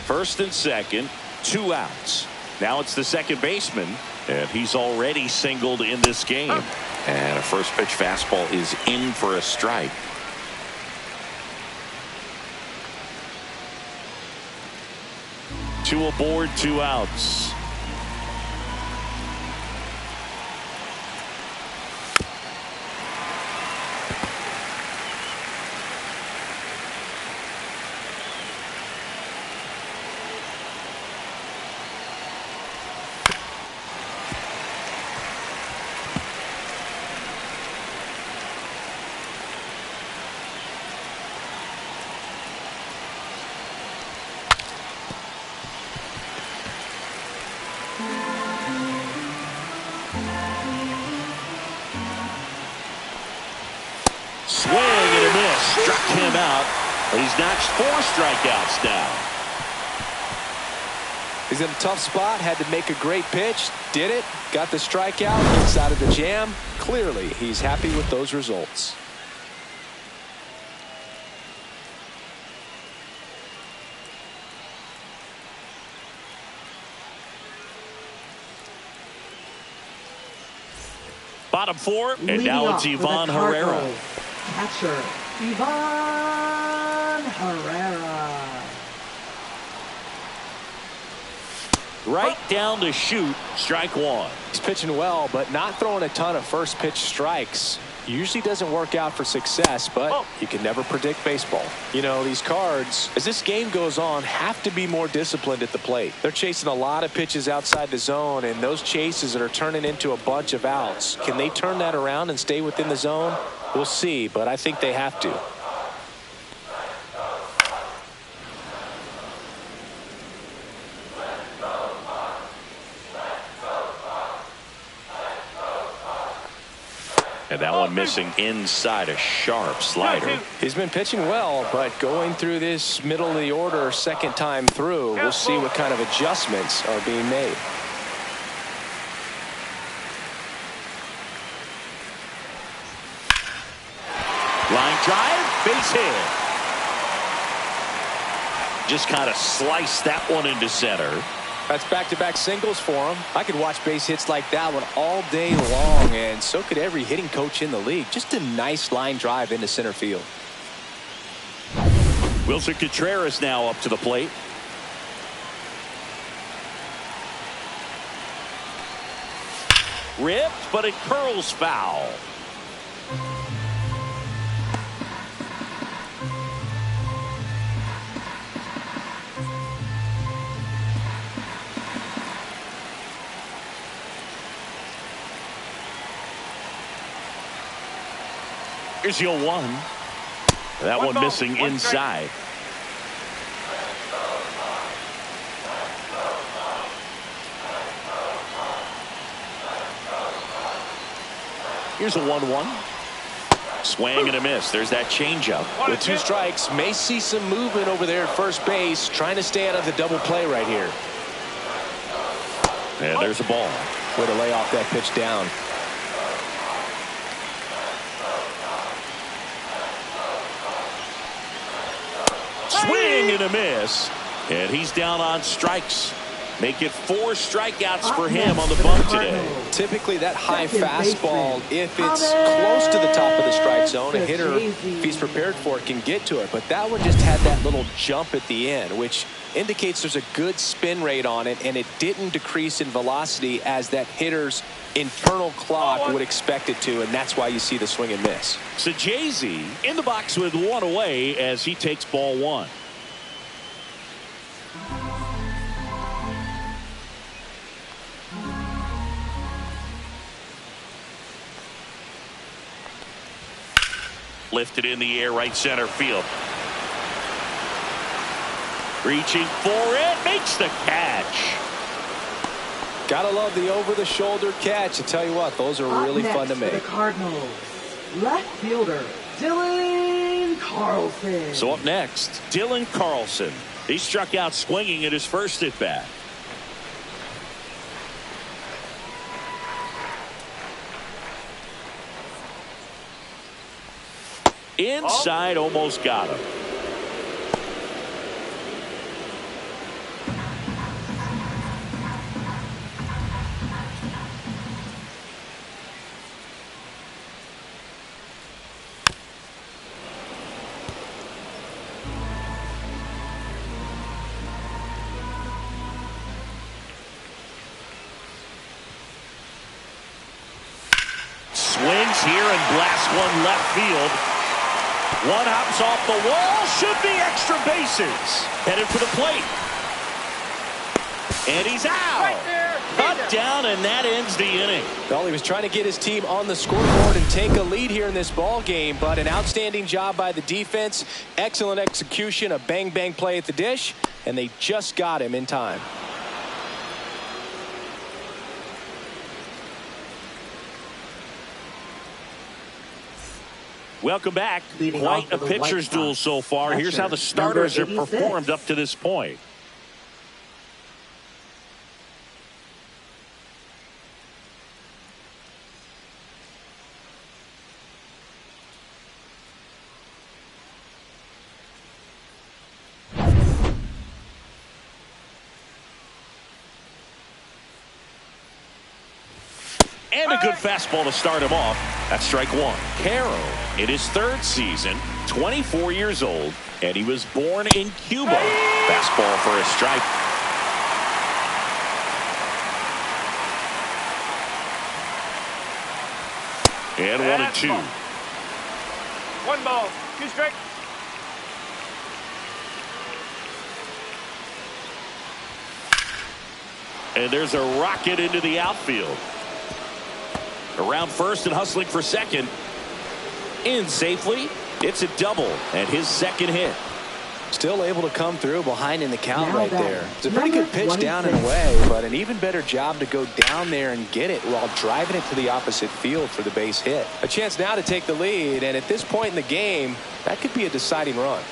First and second, 2 outs. Now it's the second baseman, and he's already singled in this game. And a first pitch fastball is in for a strike. Two aboard, 2 outs. Swing and a miss. Struck him out. He's notched 4 strikeouts now. He's in a tough spot. Had to make a great pitch. Did it. Got the strikeout. Gets out of the jam. Clearly, he's happy with those results. Bottom 4, and now it's Ivan Herrera. Catcher, Ivan Herrera. Right down the chute, strike 1. He's pitching well, but not throwing a ton of first pitch strikes. Usually doesn't work out for success, but you can never predict baseball. You know, these Cards, as this game goes on, have to be more disciplined at the plate. They're chasing a lot of pitches outside the zone, and those chases are turning into a bunch of outs. Can they turn that around and stay within the zone? We'll see, but I think they have to. And that one missing inside, a sharp slider. He's been pitching well, but going through this middle of the order second time through, we'll see what kind of adjustments are being made. Line drive, base hit. Just kind of sliced that one into center. That's back-to-back singles for him. I could watch base hits like that one all day long, and so could every hitting coach in the league. Just a nice line drive into center field. Wilson Contreras now up to the plate. Ripped, but it curls foul. Here's your 1. That one ball, missing inside. Here's a 1-1. Swing and a miss. There's that changeup. With 2 strikes, may see some movement over there at first base, trying to stay out of the double play right here. And there's a ball. Way to lay off that pitch down. Swing and a miss. And he's down on strikes. Make it 4 strikeouts for him on the bump today. Typically that high fastball, if it's close to the top of the strike zone, a hitter, if he's prepared for it, can get to it. But that one just had that little jump at the end, which indicates there's a good spin rate on it, and it didn't decrease in velocity as that hitter's internal clock would expect it to, and that's why you see the swing and miss. So Jay-Z in the box with 1 away as he takes ball 1. Lifted in the air, right center field. Reaching for it, makes the catch. Gotta love the over-the-shoulder catch. I tell you what, those are really fun to make. The Cardinals, left fielder Dylan Carlson. So up next, Dylan Carlson. He struck out swinging at his first at bat. Inside, almost got him. Swings here and blasts one left field. One hops off the wall, should be extra bases. Headed for the plate. And he's out. Cut down, and that ends the inning. Well, he was trying to get his team on the scoreboard and take a lead here in this ball game, but an outstanding job by the defense. Excellent execution, a bang-bang play at the dish, and they just got him in time. Welcome back. Quite a pitcher's duel so far. Here's how the starters have performed up to this point. And a good fastball to start him off. That's strike 1. Caro, in his 3rd season, 24 years old, and he was born in Cuba. Fastball for a strike. And 1-2. 1 ball, 2 strikes. And there's a rocket into the outfield. Around first and hustling for second. In safely. It's a double and his second hit. Still able to come through behind in the count right there. It's a pretty good pitch down and away, but an even better job to go down there and get it while driving it to the opposite field for the base hit. A chance now to take the lead, and at this point in the game, that could be a deciding run.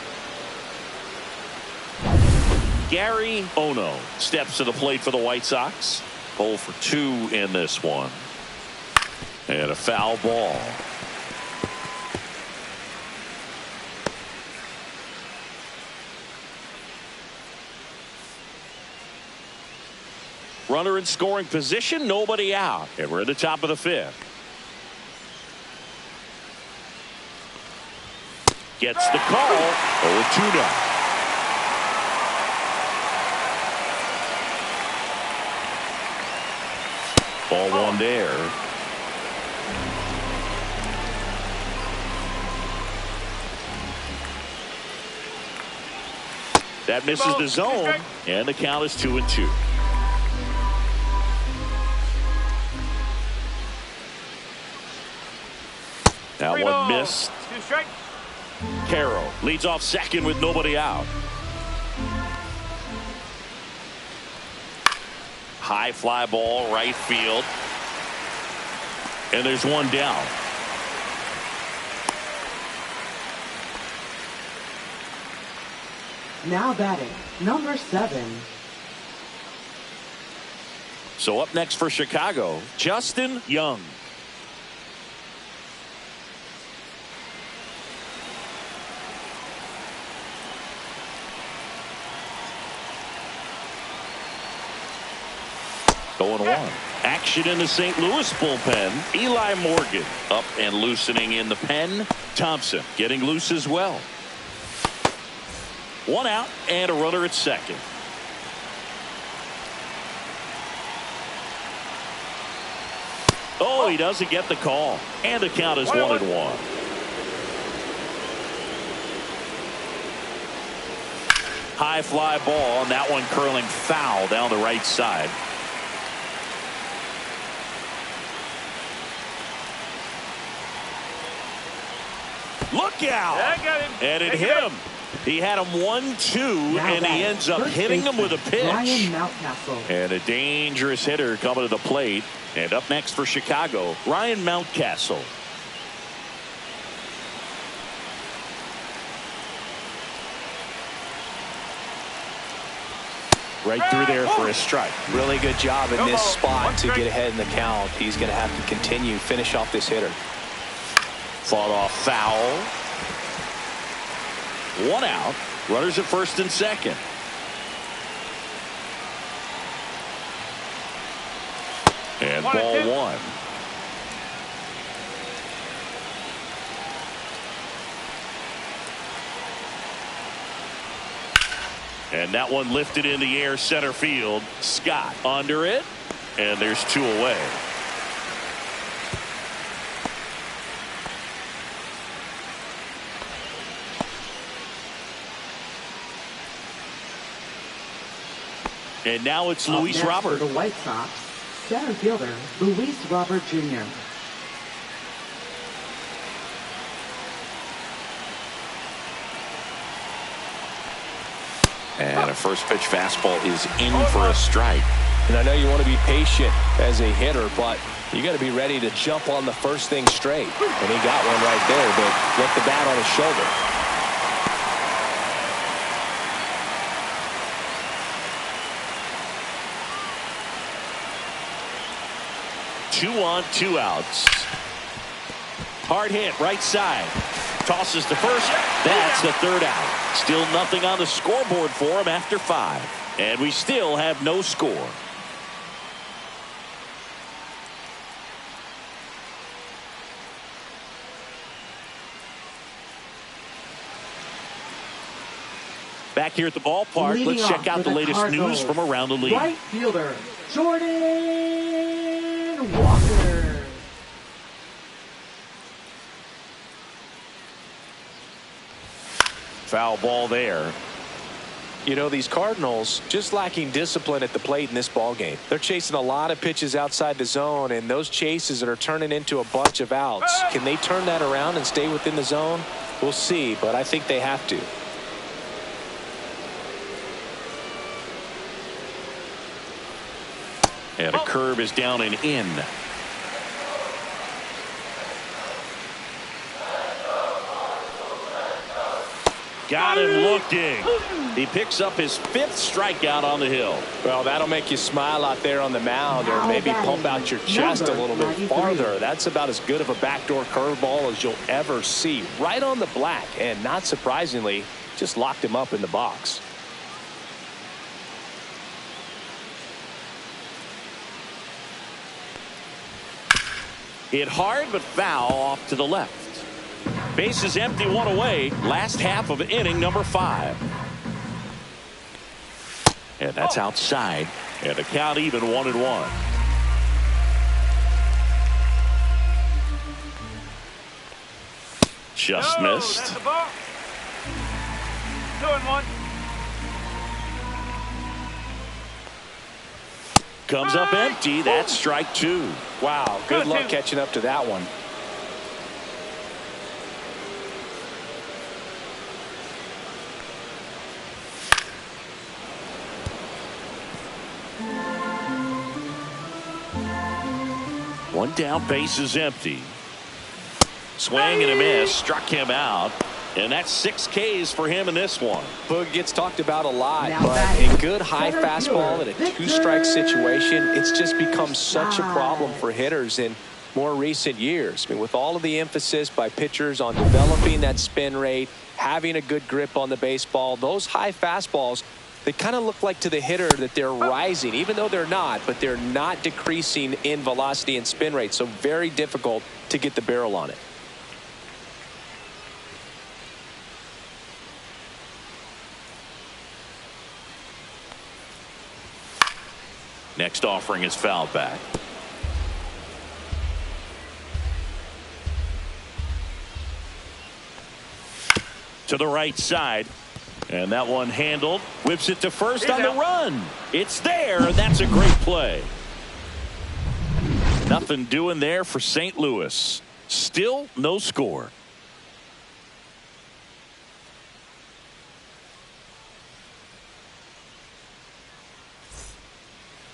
Gary Ono steps to the plate for the White Sox. 0 for 2 in this one. And a foul ball. Runner in scoring position, nobody out. And we're at the top of the 5th. Gets the call. 0-2 now. Ball one there. That misses the zone, and the count is 2-2. That one missed. Carroll leads off second with nobody out. High fly ball, right field. And there's one down. Now batting, number 7. So up next for Chicago, Justin Young. Going one. Action in the St. Louis bullpen. Eli Morgan up and loosening in the pen. Thompson getting loose as well. One out and a runner at second. Oh, he doesn't get the call. And the count is 1-1. High fly ball, and that one curling foul down the right side. Look out! And it hit him. He had him 1-2, and he ends up hitting him with a pitch. And a dangerous hitter coming to the plate. And up next for Chicago, Ryan Mountcastle. Right through there for a strike. Really good job in this spot to get ahead in the count. He's going to have to continue, finish off this hitter. Fought off foul. One out. Runners at first and second. And ball one. And that one lifted in the air center field. Scott under it. And there's two away. And now it's Luis Robert. For the White Sox, center fielder Luis Robert Jr. And a first pitch fastball is in for a strike. And I know you want to be patient as a hitter, but you got to be ready to jump on the first thing straight. And he got one right there, but left the bat on his shoulder. 2 on, 2 outs. Hard hit right side. Tosses to first. That's the third out. Still nothing on the scoreboard for him after 5. And we still have no score. Back here at the ballpark, let's check out the latest news from around the league. Right fielder Jordan Walker. Foul ball there. You know, these Cardinals just lacking discipline at the plate in this ball game. They're chasing a lot of pitches outside the zone, and those chases are turning into a bunch of outs. Can they turn that around and stay within the zone? We'll see, but I think they have to. And a curve is down and in. Got him looking. He picks up his 5th strikeout on the hill. Well, that'll make you smile out there on the mound, or maybe pump out your chest a little bit farther. That's about as good of a backdoor curveball as you'll ever see. Right on the black, and not surprisingly, just locked him up in the box. Hit hard but foul off to the left. Base is empty, 1 away. Last half of inning number 5. And that's outside. And the count even 1-1. Just missed. That's the ball. 2-1. Comes up empty. That's strike 2. Wow, good luck catching up to that one. One down, base is empty. Swing and a miss, struck him out. And that's 6 Ks for him in this one. Boog gets talked about a lot, Now but a good high fastball in a 2-strike situation, it's just become such a problem for hitters in more recent years. I mean, with all of the emphasis by pitchers on developing that spin rate, having a good grip on the baseball, those high fastballs, they kind of look like to the hitter that they're rising, even though they're not, but they're not decreasing in velocity and spin rate. So very difficult to get the barrel on it. Next offering is fouled back. To the right side. And that one handled. Whips it to first on the run. It's there. That's a great play. Nothing doing there for St. Louis. Still no score.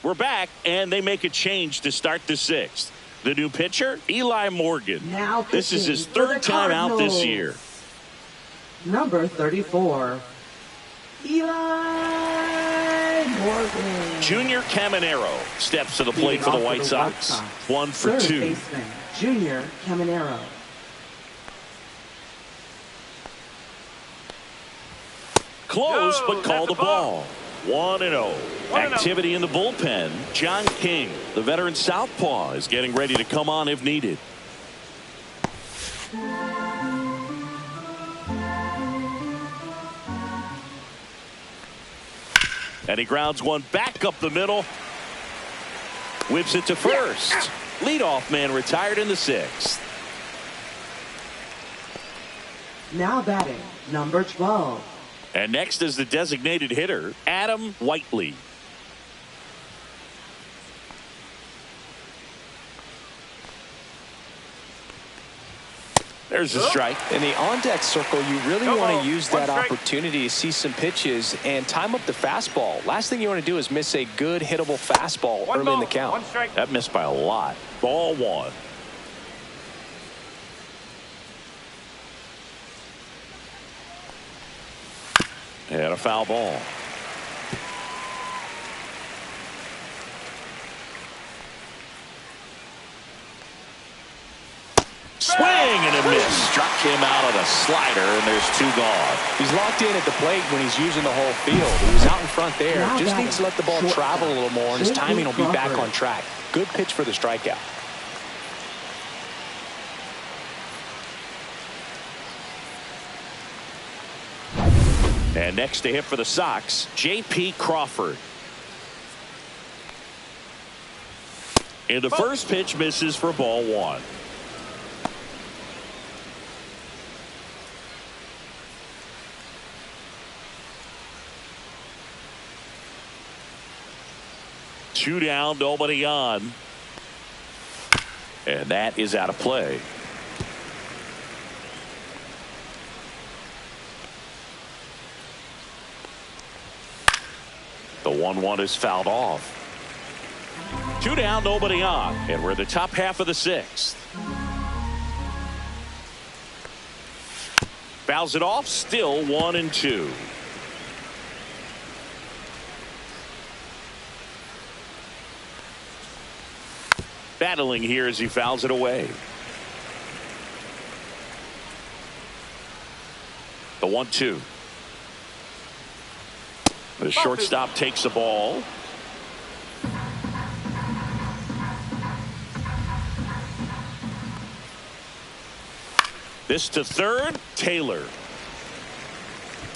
We're back, and they make a change to start the 6th. The new pitcher, Eli Morgan. Now this is his 3rd time out this year. Number 34, Eli Morgan. Junior Caminero steps to the plate for the White Sox. 1 for 2. Third baseman, Junior Caminero. Close, No, but called the that's a ball. ball. 1-0. Activity in the bullpen. John King, the veteran southpaw, is getting ready to come on if needed. And he grounds one back up the middle. Whips it to first. Leadoff man retired in the 6th. Now batting, number 12. And next is the designated hitter, Adam Whiteley. There's a strike. In the on-deck circle, you really want to use that opportunity to see some pitches and time up the fastball. Last thing you want to do is miss a good hittable fastball early in the count. 1 strike. That missed by a lot. Ball 1. And a foul ball. Swing and a miss. Struck him out of the slider, and there's 2 gone. He's locked in at the plate when he's using the whole field. He was out in front there. Now Just needs to let the ball travel a little more, and his timing will be back on track. Good pitch for the strikeout. And next to hit for the Sox, J.P. Crawford. And the first pitch misses for ball 1. Two down, nobody on. And that is out of play. The 1-1 is fouled off. 2 down, nobody on. And we're in the top half of the 6th. Fouls it off, still 1-2. Battling here as he fouls it away. The 1-2. The shortstop takes the ball. This to third. Taylor.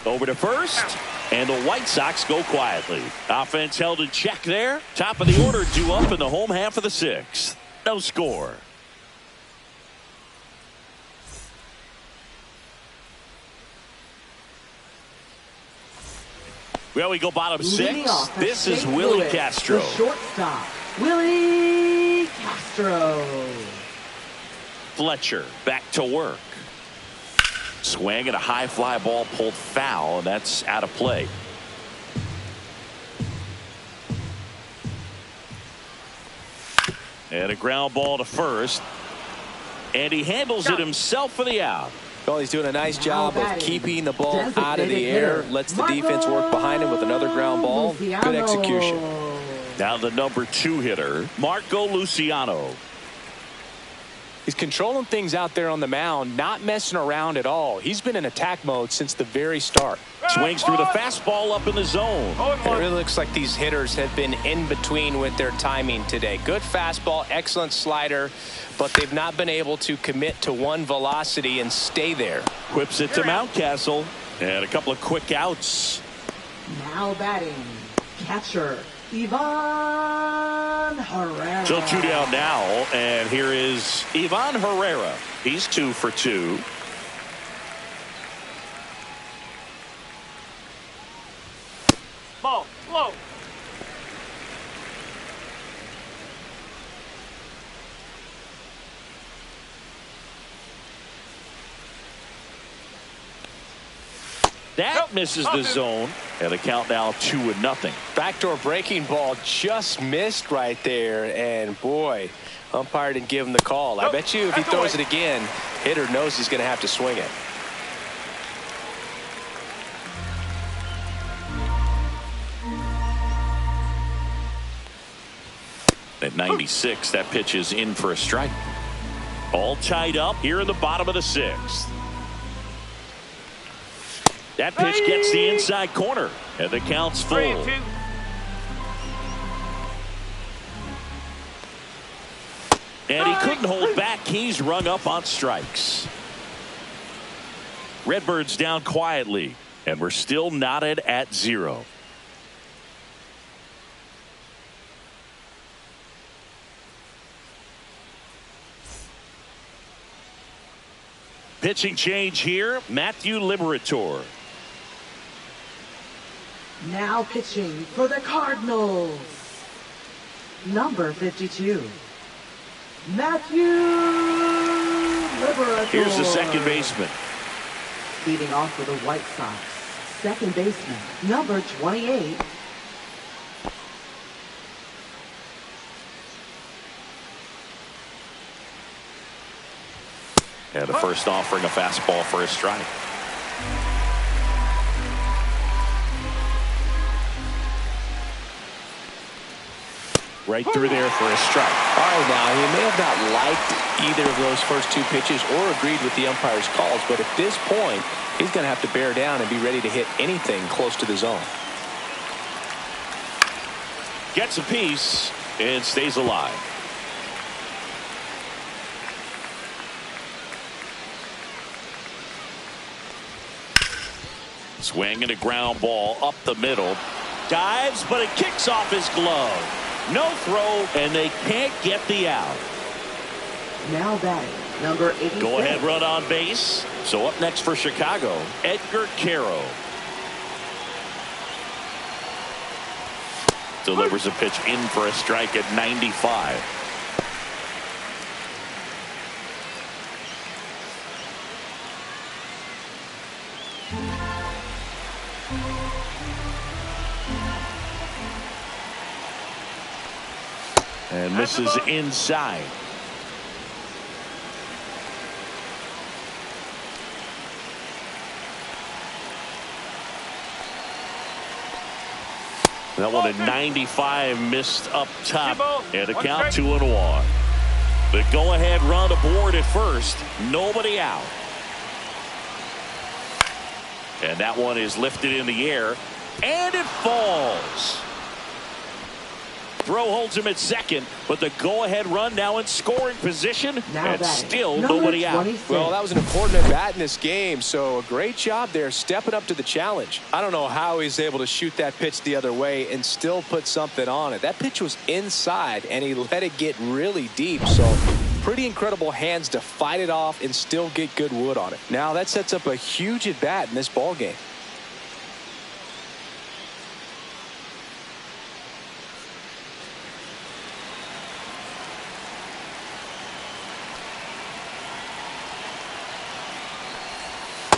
Over to first. And the White Sox go quietly. Offense held in check there. Top of the order due up in the home half of the 6th. No score. Well, we go bottom Leading 6. off for This is St. Willie Louis, Castro. The shortstop, Willie Castro. Fletcher back to work. Swing and a high fly ball pulled foul, and that's out of play. And a ground ball to first. And he handles it himself for the out. Well, he's doing a nice job of keeping the ball out of the air. Lets the defense work behind him with another ground ball. Good execution. Now the number 2 hitter, Marco Luciano. He's controlling things out there on the mound, not messing around at all. He's been in attack mode since the very start. Swings through the fastball up in the zone. It really looks like these hitters have been in between with their timing today. Good fastball, excellent slider, but they've not been able to commit to one velocity and stay there. Whips it to Mountcastle, and a couple of quick outs. Now batting, catcher, Ivan Herrera. So 2 down now, and here is Ivan Herrera. He's 2 for 2. Ball, low. That misses the zone, and the count now 2-0. Backdoor breaking ball just missed right there, and boy, umpire didn't give him the call. I bet you if he throws it again, hitter knows he's going to have to swing it. At 96, that pitch is in for a strike. All tied up here in the bottom of the 6th. That pitch gets the inside corner, and the count's full. 3-2. And he couldn't hold back. He's rung up on strikes. Redbirds down quietly, and we're still knotted at 0. Pitching change here, Matthew Liberator. Now pitching for the Cardinals, number 52, Matthew Liberator. Here's the second baseman. Leading off for the White Sox, second baseman, number 28, And the first offering a fastball for a strike. Right through there for a strike. All right, now, he may have not liked either of those first 2 pitches or agreed with the umpire's calls, but at this point, he's going to have to bear down and be ready to hit anything close to the zone. Gets a piece and stays alive. Swing and a ground ball up the middle. Dives, but it kicks off his glove. No throw, and they can't get the out. now batting, number 86. Go ahead run on base. So up next for Chicago, Edgar Caro. Delivers a pitch in for a strike at 95. And misses inside. That one at 95 missed up top, and a count 2-1. The go-ahead run aboard at first, nobody out. And that one is lifted in the air, and it falls. Throw holds him at second, but the go-ahead run now in scoring position, and still nobody out. Well, that was an important at bat in this game, so a great job there stepping up to the challenge. I don't know how he's able to shoot that pitch the other way and still put something on it. That pitch was inside, and he let it get really deep, so pretty incredible hands to fight it off and still get good wood on it. Now that sets up a huge at bat in this ball game.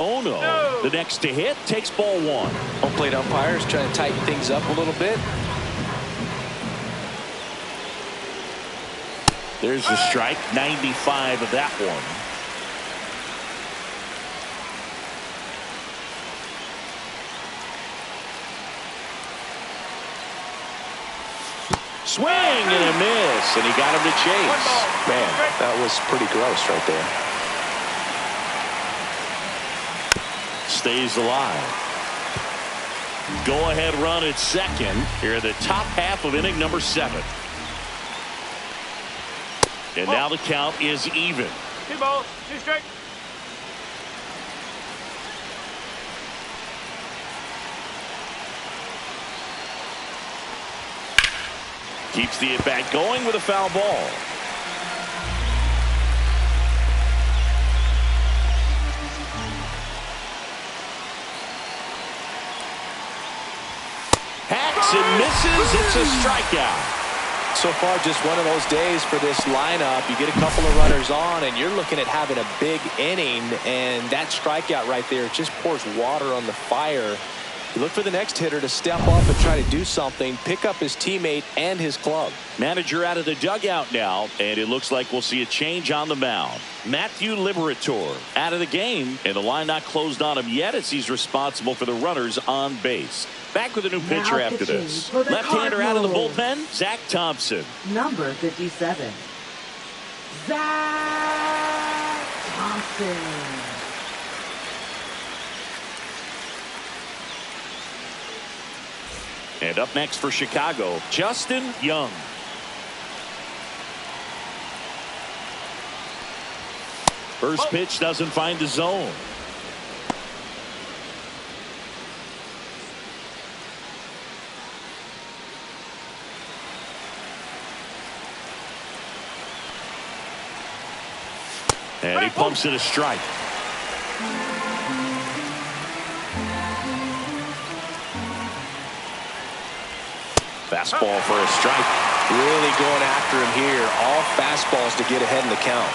Oh, no. The next to hit takes ball one. Home plate umpires trying to tighten things up a little bit. There's the strike. 95 of that one. Swing and a miss, and he got him to chase. Man, that was pretty gross right there. Stays alive. Go ahead run at second here in the top half of inning number 7. And now the count is even. 2 balls, 2 strikes. Keeps the at-bat going with a foul ball. Hacks and misses. It's a strikeout. So far, just one of those days for this lineup. You get a couple of runners on, and you're looking at having a big inning, and that strikeout right there just pours water on the fire. You look for the next hitter to step up and try to do something, pick up his teammate and his club. Manager out of the dugout now, and it looks like we'll see a change on the mound. Matthew Liberator out of the game, and the line not closed on him yet as he's responsible for the runners on base. Back with a new pitcher after this. Left-hander out of the bullpen, Zach Thompson. Number 57, Zach Thompson. And up next for Chicago, Justin Young. First pitch doesn't find the zone. And he pumps it a strike. Fastball for a strike. Really going after him here. All fastballs to get ahead in the count.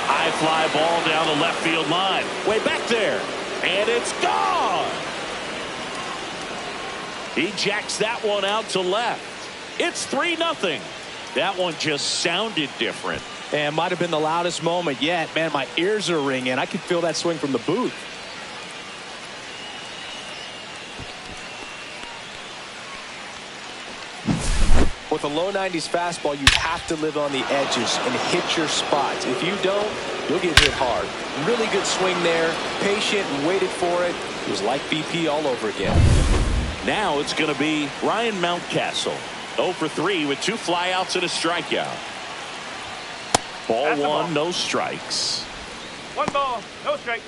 High fly ball down the left field line. Way back there. And it's gone. He jacks that one out to left. It's 3-0. That one just sounded different. And might have been the loudest moment yet. Man, my ears are ringing. I can feel that swing from the booth. With a low 90s fastball, you have to live on the edges and hit your spots. If you don't, you'll get hit hard. Really good swing there. Patient and waited for it. It was like BP all over again. Now it's going to be Ryan Mountcastle. 0 for 3 with 2 flyouts and a strikeout. Ball one, no strikes. 1 ball, no strike.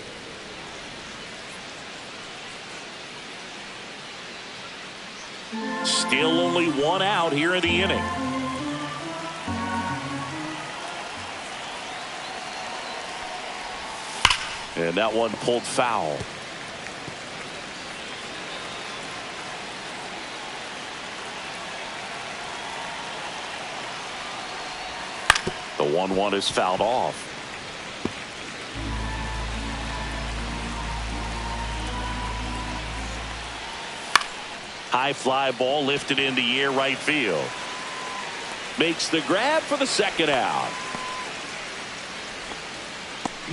Still only 1 out here in the inning. And that one pulled foul. The 1-1 is fouled off. High fly ball lifted in the air right field. Makes the grab for the second out.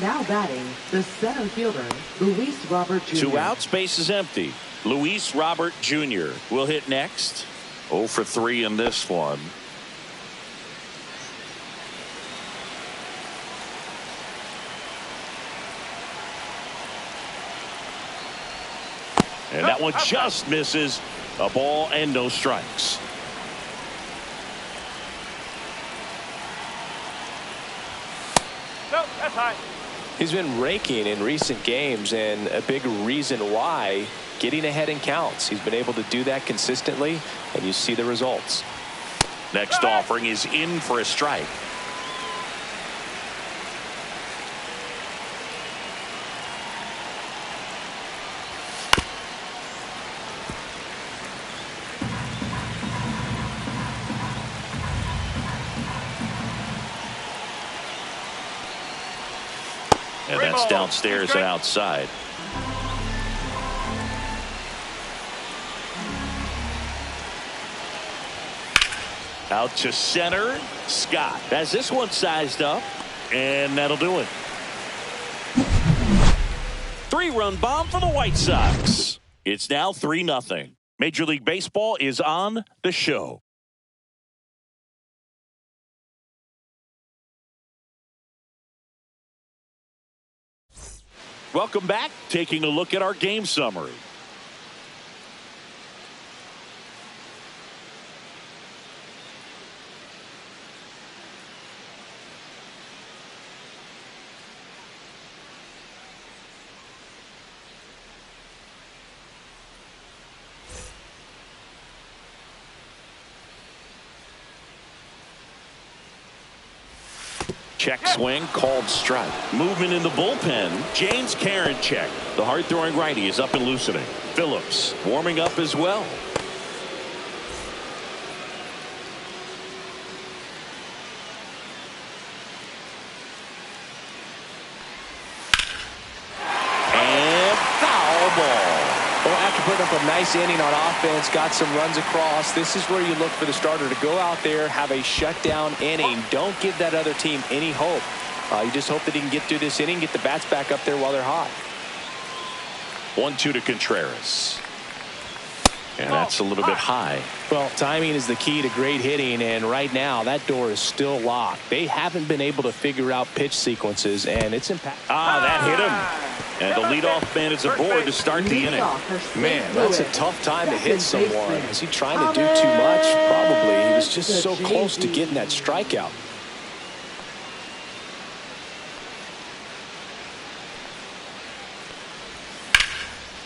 Now batting, the center fielder, Luis Robert Jr. 2 outs, base is empty. Luis Robert Jr. will hit next. 0 for 3 in this one. And that one just misses. A ball and no strikes. No, that's high. He's been raking in recent games, and a big reason why, getting ahead in counts. He's been able to do that consistently, and you see the results. Next offering is in for a strike. And that's balance ball. downstairs and outside. Out to center. Scott has this one sized up, and that'll do it. 3-run bomb for the White Sox. It's now 3-0. Major League Baseball is on the show. Welcome back. Taking a look at our game summary. Check swing called strike. Movement in the bullpen. James Karinchak, the hard-throwing righty, is up and loosening. Phillips warming up as well. And foul ball. Well, after putting up a nice inning on offense, got some runs across, this is where you look for the starter to go out there, have a shutdown inning. Don't give that other team any hope. You just hope that he can get through this inning, get the bats back up there while they're hot. 1-2 to Contreras. And that's a little bit high. Well, timing is the key to great hitting, and right now that door is still locked. They haven't been able to figure out pitch sequences, and it's impactful. That hit him. And the leadoff man is aboard to start the inning. Man, that's a tough time to hit someone. Is he trying to do too much? Probably. He was just so close to getting that strikeout.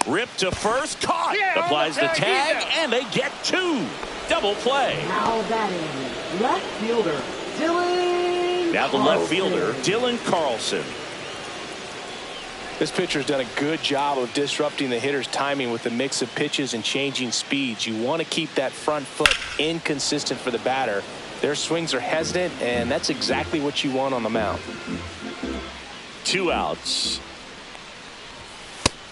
Ripped to first, caught. Applies the tag, and they get 2. Double play. Now batting, left fielder, Dylan. Now the left fielder, Dylan Carlson. This pitcher's done a good job of disrupting the hitter's timing with a mix of pitches and changing speeds. You want to keep that front foot inconsistent for the batter. Their swings are hesitant, and that's exactly what you want on the mound. 2 outs.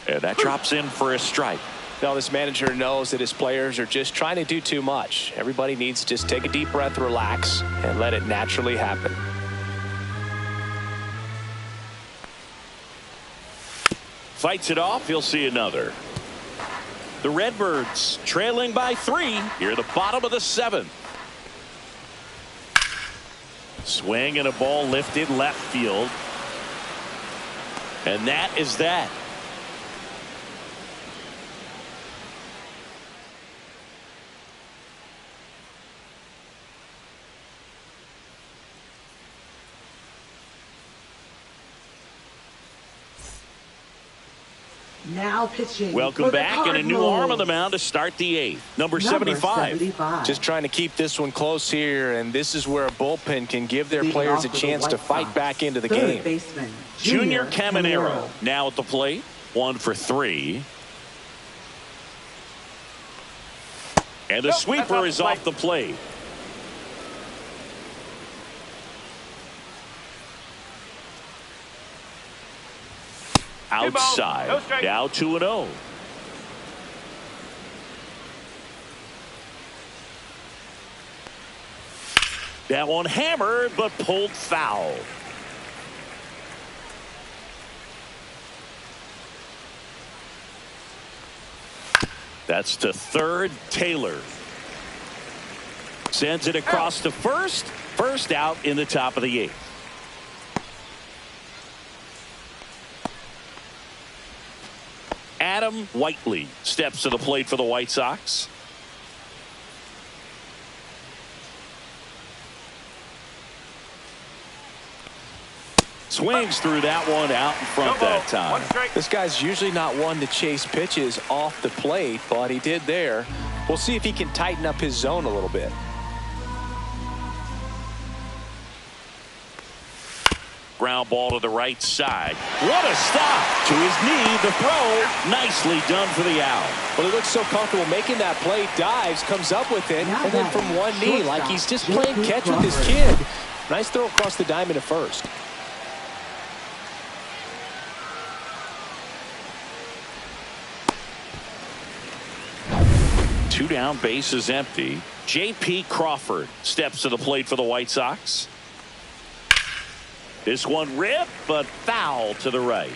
And that drops in for a strike. Now this manager knows that his players are just trying to do too much. Everybody needs to just take a deep breath, relax, and let it naturally happen. Fights it off. He'll see another. The Redbirds trailing by 3 here at the bottom of the 7th. Swing and a ball lifted left field. And that is that. Now pitching. Welcome back, and a new arm on the mound to start the 8th. Number 75. Just trying to keep this one close here, and this is where a bullpen can give their players a chance to fight back into the game. Baseman, Junior Caminero now at the plate. 1 for 3. And the sweeper is off the plate. Outside. Now 2-0. That one hammered but pulled foul. That's to third. Taylor sends it across to first. First out in the top of the 8th. Adam Whiteley steps to the plate for the White Sox. Swings through that one out in front that time. This guy's usually not one to chase pitches off the plate, but he did there. We'll see if he can tighten up his zone a little bit. Ground ball to the right side. What a stop to his knee. The throw nicely done for the out. Well, he looks so comfortable making that play. Dives, comes up with it, and then from one knee, like he's just playing catch with his kid. Nice throw across the diamond at first. 2 down, bases empty. J.P. Crawford steps to the plate for the White Sox. This one ripped, but foul to the right.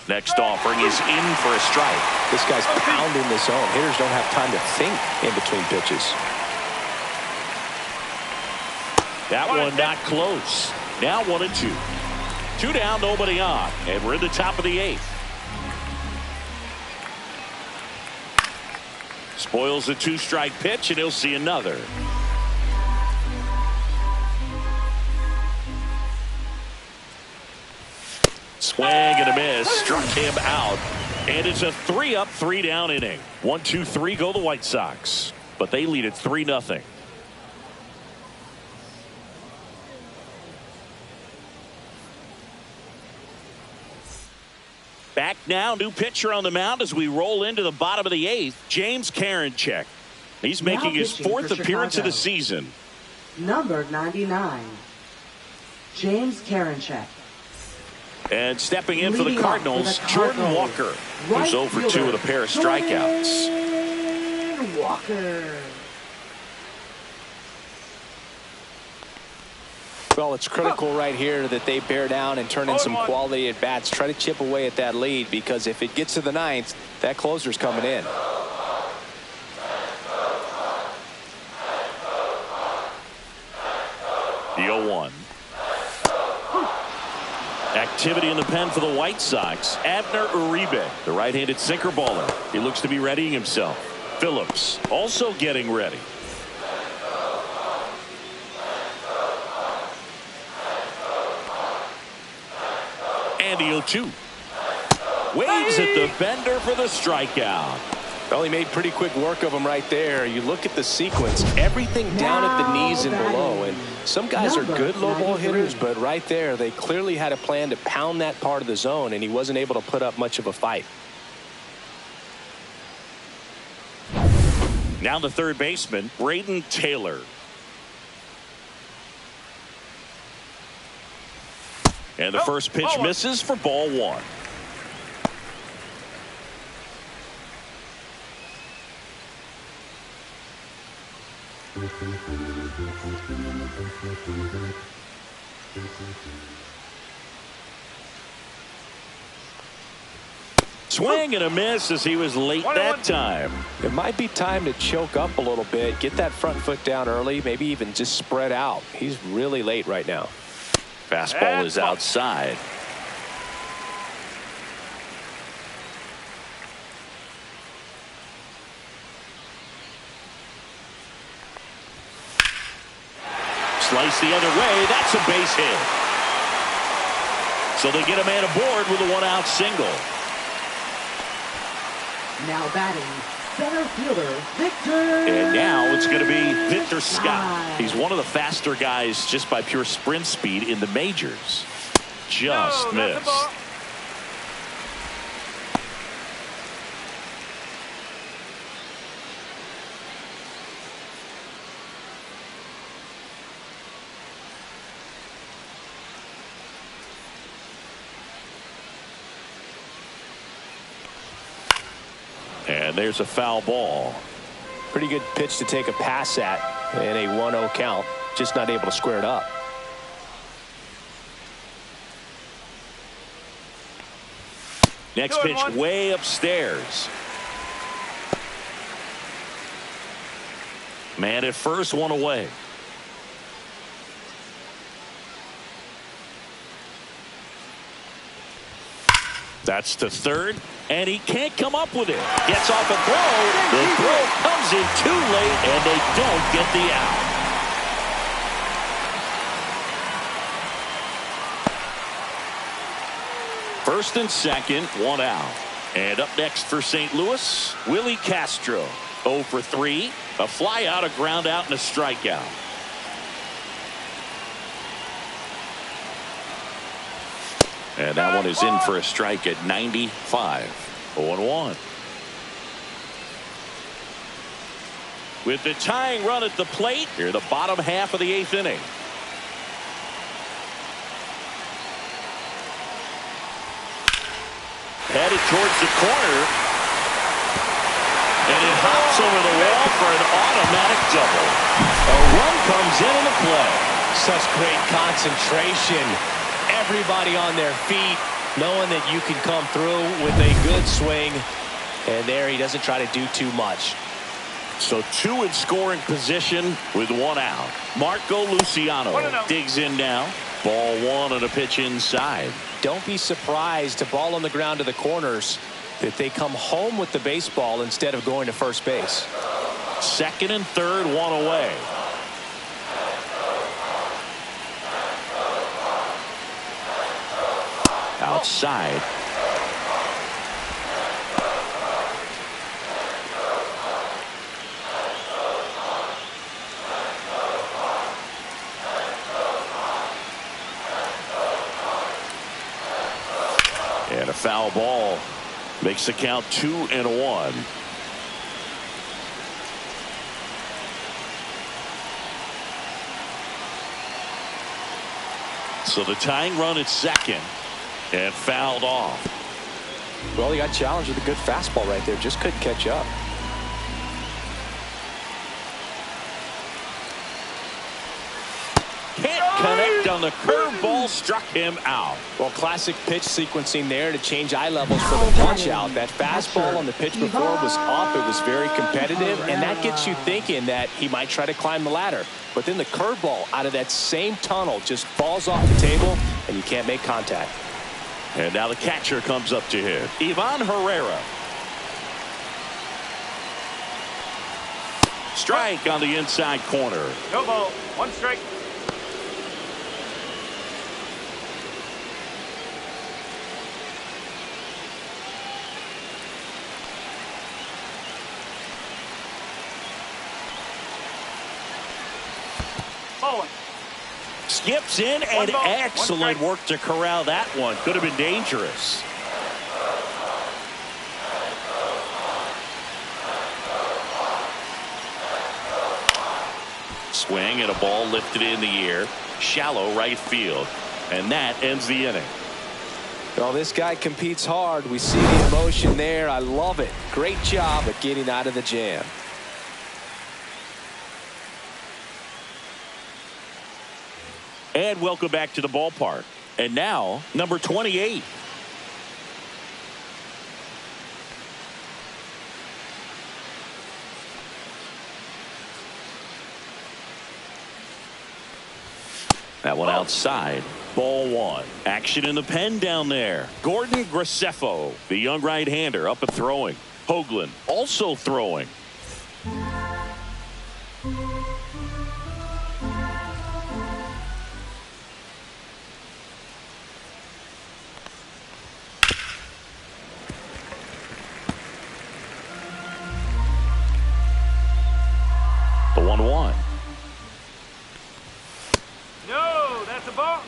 Next offering is in for a strike. This guy's pounding the zone. Hitters don't have time to think in between pitches. That one not close. Now 1-2. 2 down, nobody on. And we're in the top of the 8th. Spoils a 2-strike pitch, and he'll see another. Swing and a miss. Struck him out. And it's a 3-up, 3-down inning. 1-2-3 go the White Sox. But they lead at 3-0. Back now, new pitcher on the mound as we roll into the bottom of the 8th. James Karinchak. He's making his 4th appearance of the season. Number 99, James Karinchak. And stepping in for the Cardinals, Jordan Walker, who's 0 for 2 with a pair of strikeouts. Jordan Walker. Well, it's critical right here that they bear down and turn in some quality at bats. Try to chip away at that lead, because if it gets to the 9th, that closer's coming in. The 0-1. Activity in the pen for the White Sox. Abner Uribe, the right-handed sinker baller. He looks to be readying himself. Phillips also getting ready. And the 0-2. Waves at the bender for the strikeout. Well, he made pretty quick work of him right there. You look at the sequence, everything down at the knees and below. And some guys are good low ball hitters, but right there, they clearly had a plan to pound that part of the zone, and he wasn't able to put up much of a fight. Now the third baseman, Braden Taylor. And the first pitch misses for ball 1. Swing and a miss as he was late that time. It might be time to choke up a little bit, get that front foot down early, maybe even just spread out. He's really late right now. Fastball is outside. Slice the other way. That's a base hit. So they get a man aboard with a 1-out single. Now batting, center fielder Victor. And now it's going to be Victor Scott. He's one of the faster guys just by pure sprint speed in the majors. Just missed. And there's a foul ball. Pretty good pitch to take a pass at in a 1-0 count. Just not able to square it up. Next pitch way upstairs. Man at first, 1 away. That's to third, and he can't come up with it. Gets off a throw. The throw comes in too late, and they don't get the out. First and second, 1 out. And up next for St. Louis, Willie Castro. 0 for 3, a fly out, a ground out, and a strikeout. And that one is in for a strike at 95. 0-1. with the tying run at the plate here, the bottom half of the 8th inning. Headed towards the corner, and it hops over the wall for an automatic double. A run comes into play. Such great concentration. Everybody on their feet, knowing that you can come through with a good swing. And there he doesn't try to do too much. So 2 in scoring position with 1 out. Marco Luciano digs in now. Ball 1 on a pitch inside. Don't be surprised to ball on the ground to the corners that they come home with the baseball instead of going to first base. 2nd and 3rd, 1 away. Outside. And a foul ball makes the count 2-1. So the tying run at 2nd and fouled off. Well, he got challenged with a good fastball right there. Just couldn't catch up. Can't connect on the curveball, struck him out. Well, classic pitch sequencing there to change eye levels for the punch out. That fastball on the pitch before was up. It was very competitive, and that gets you thinking that he might try to climb the ladder. But then the curveball out of that same tunnel just falls off the table, and you can't make contact. And now the catcher comes up to him. Ivan Herrera. Strike on the inside corner. No ball. 1 strike. Ball 1. Skips in, and excellent work to corral that one. Could have been dangerous. Swing and a ball lifted in the air. Shallow right field. And that ends the inning. Well, this guy competes hard. We see the emotion there. I love it. Great job at getting out of the jam. And welcome back to the ballpark. And now, number 28. That one outside. Ball 1. Action in the pen down there. Gordon Graceffo, the young right-hander, up and throwing. Hoagland also throwing. The 1-1. No, that's a ball.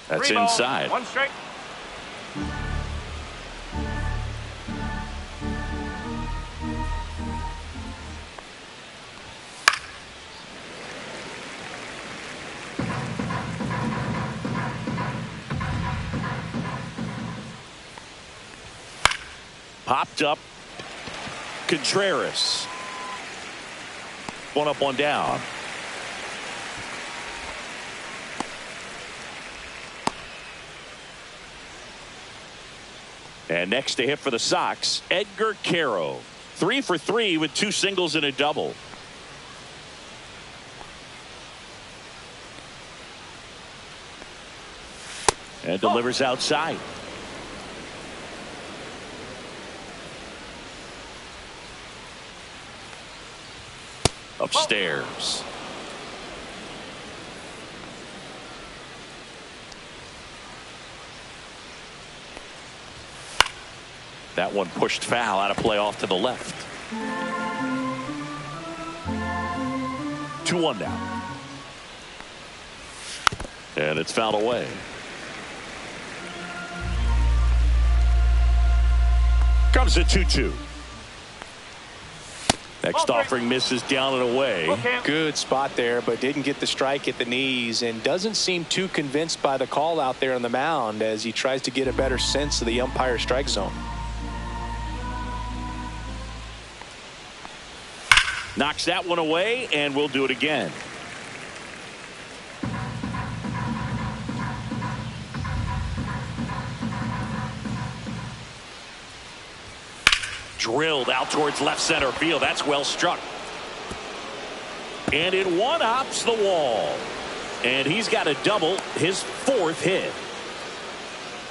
That's 3 ball, inside. 1 strike. Popped up. Contreras. 1 up, 1 down. And next to hit for the Sox, Edgar Caro. 3 for 3 with 2 singles and a double. And delivers outside. Upstairs. That one pushed foul, out of play off to the left. 2-1 now. And it's fouled away. comes the 2-2. Next offering misses down and away. Good spot there, but didn't get the strike at the knees and doesn't seem too convinced by the call out there on the mound as he tries to get a better sense of the umpire strike zone. Knocks that one away, and we'll do it again. Drilled out towards left center field. That's well struck. And it one-hops the wall. And he's got a double, his 4th hit.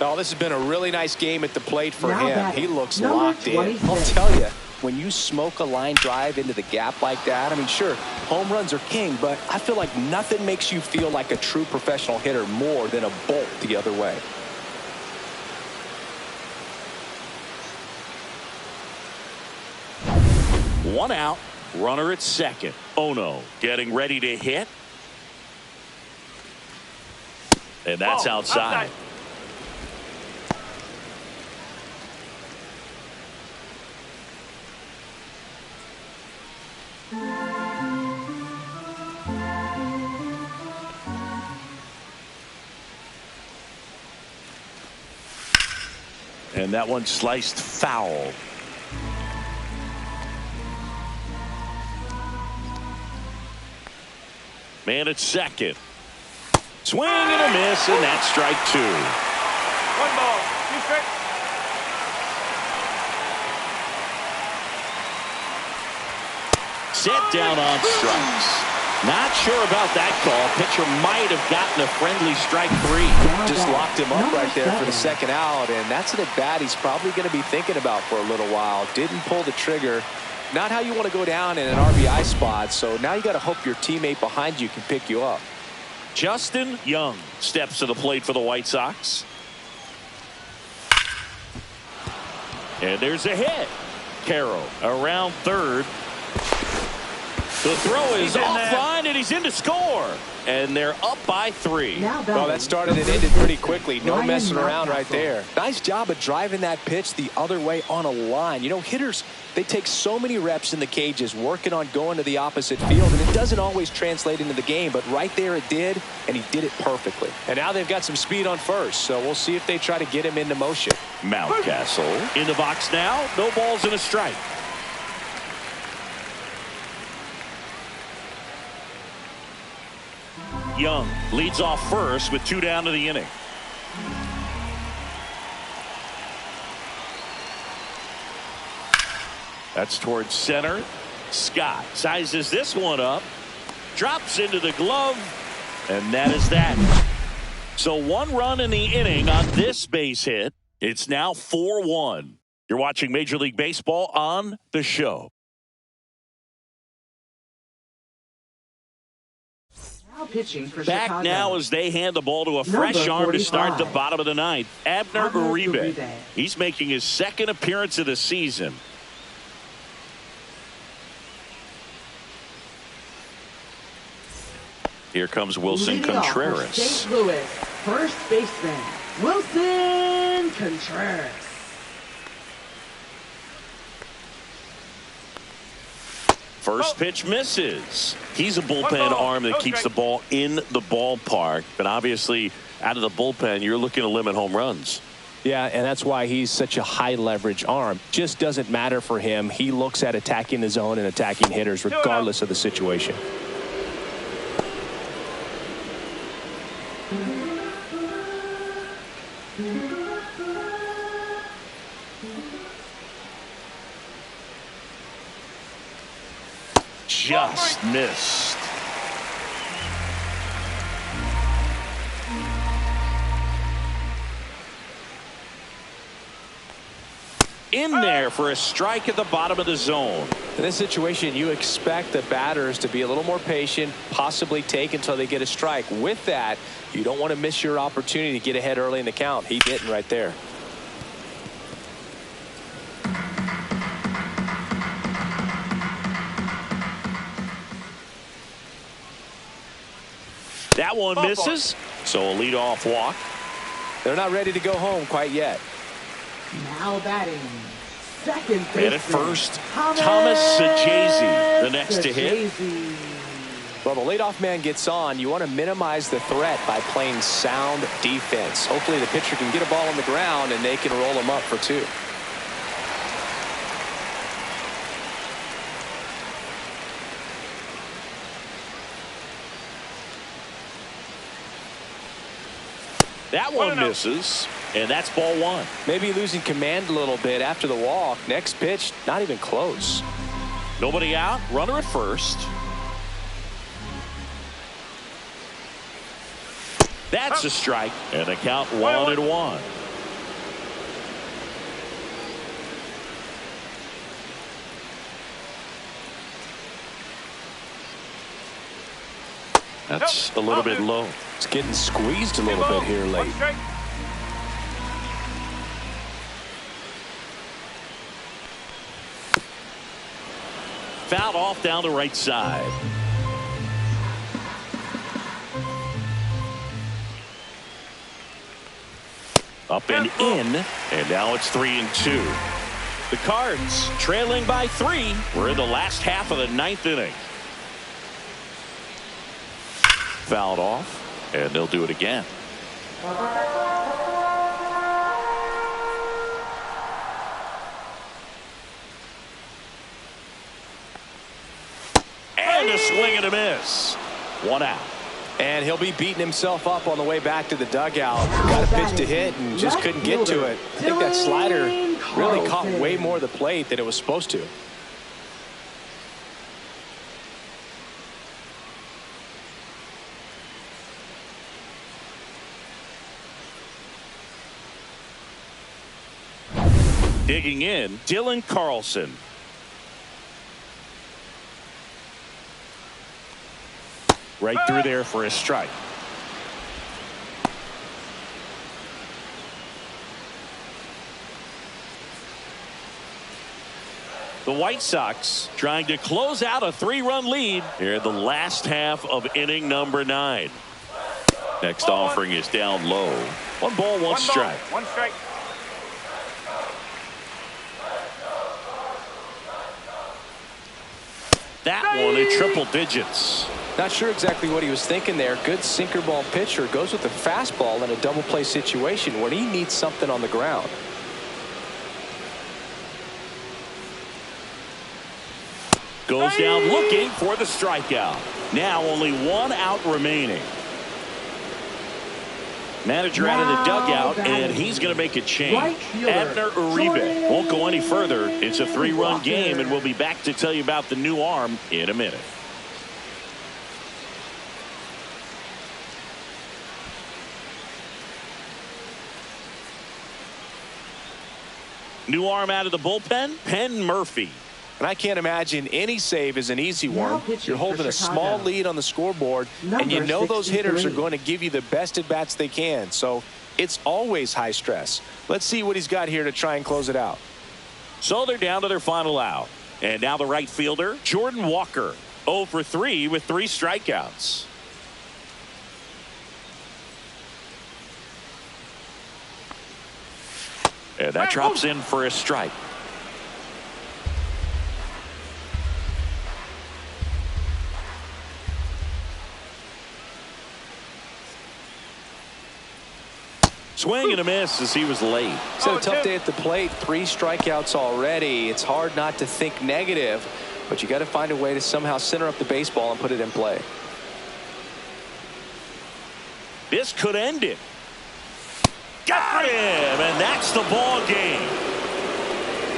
Oh, this has been a really nice game at the plate for Now him. He looks number locked in. 26. I'll tell you, when you smoke a line drive into the gap like that, I mean, sure, home runs are king, but I feel like nothing makes you feel like a true professional hitter more than a bolt the other way. One out, runner at second. Ono getting ready to hit. And that's outside. And that one sliced foul. Man at second. Swing and a miss, and that's strike 2. 1 ball, 2 strikes. Set down on strikes. Not sure about that call. Pitcher might have gotten a friendly strike 3. Just locked him up right there for the second out, and that's an at-bat he's probably going to be thinking about for a little while. Didn't pull the trigger. Not how you want to go down in an RBI spot, so now you got to hope your teammate behind you can pick you up. Justin Young steps to the plate for the White Sox. And there's a hit. Carroll around third. The throw is offline, and he's in to score. And they're up by 3. Well, that started and ended pretty quickly. No messing around right there. Nice job of driving that pitch the other way on a line. You know, hitters, they take so many reps in the cages working on going to the opposite field, and it doesn't always translate into the game, but right there it did, and he did it perfectly. And now they've got some speed on first, so we'll see if they try to get him into motion. Mountcastle in the box now. No balls and a strike. Young leads off first with 2 down to the inning. That's towards center. Scott sizes this one up, drops into the glove, and that is that. So 1 run in the inning on this base hit. It's now 4-1. You're watching Major League Baseball on the show. Pitching for Back Chicago. now as they hand the ball to a fresh arm to start the bottom of the 9th. Abner Uribe. He's making his 2nd appearance of the season. Here comes Wilson Leading off for Contreras. St. Louis, first baseman, Wilson Contreras. First pitch misses. He's a bullpen arm that keeps the ball in the ballpark. But obviously, out of the bullpen, you're looking to limit home runs. Yeah, and that's why he's such a high leverage arm. Just doesn't matter for him. He looks at attacking the zone and attacking hitters regardless of the situation. Just missed. In there for a strike at the bottom of the zone. In this situation, you expect the batters to be a little more patient, possibly take until they get a strike. With that, you don't want to miss your opportunity to get ahead early in the count. He didn't right there. That one misses, so a leadoff walk. They're not ready to go home quite yet. Now batting, Second baseman. And at first, Thomas Sajazi, the next to hit. Well, the leadoff man gets on. You want to minimize the threat by playing sound defense. Hopefully the pitcher can get a ball on the ground and they can roll him up for 2. That one misses, and that's ball 1. Maybe losing command a little bit after the walk. Next pitch, not even close. Nobody out, runner at first. That's a strike, and the count 1-1. That's a little bit low. It's getting squeezed a little bit here late. Fouled off down the right side. Up and in, and now it's 3-2. The Cards trailing by 3. We're in the last half of the 9th inning. Fouled off, and they'll do it again. And a swing and a miss. 1 out. And he'll be beating himself up on the way back to the dugout. Got a pitch to hit and just couldn't get to it. I think that slider really caught way more of the plate than it was supposed to. Digging in, Dylan Carlson. Right through there for a strike. The White Sox trying to close out a 3-run lead here in the last half of inning number 9. Next offering is down low. 1 ball, 1 strike. 1 strike. That one in triple digits. Not sure exactly what he was thinking there. Good sinker ball pitcher goes with the fastball in a double play situation when he needs something on the ground. Goes down looking for the strikeout. Now only 1 out remaining. Manager out of the dugout, and he's going to make a change. Abner Uribe won't go any further. It's a 3-run game, and we'll be back to tell you about the new arm in a minute. New arm out of the bullpen, Penn Murphy. And I can't imagine any save is an easy one. You're holding a small lead on the scoreboard, and you know those hitters are going to give you the best at-bats they can. So it's always high stress. Let's see what he's got here to try and close it out. So they're down to their final out. And now the right fielder, Jordan Walker, 0 for 3 with 3 strikeouts. And that drops in for a strike. Swing and a miss as he was late. He's had a tough day at the plate. 3 strikeouts already. It's hard not to think negative, but you got to find a way to somehow center up the baseball and put it in play. This could end it. Got him, and that's the ball game.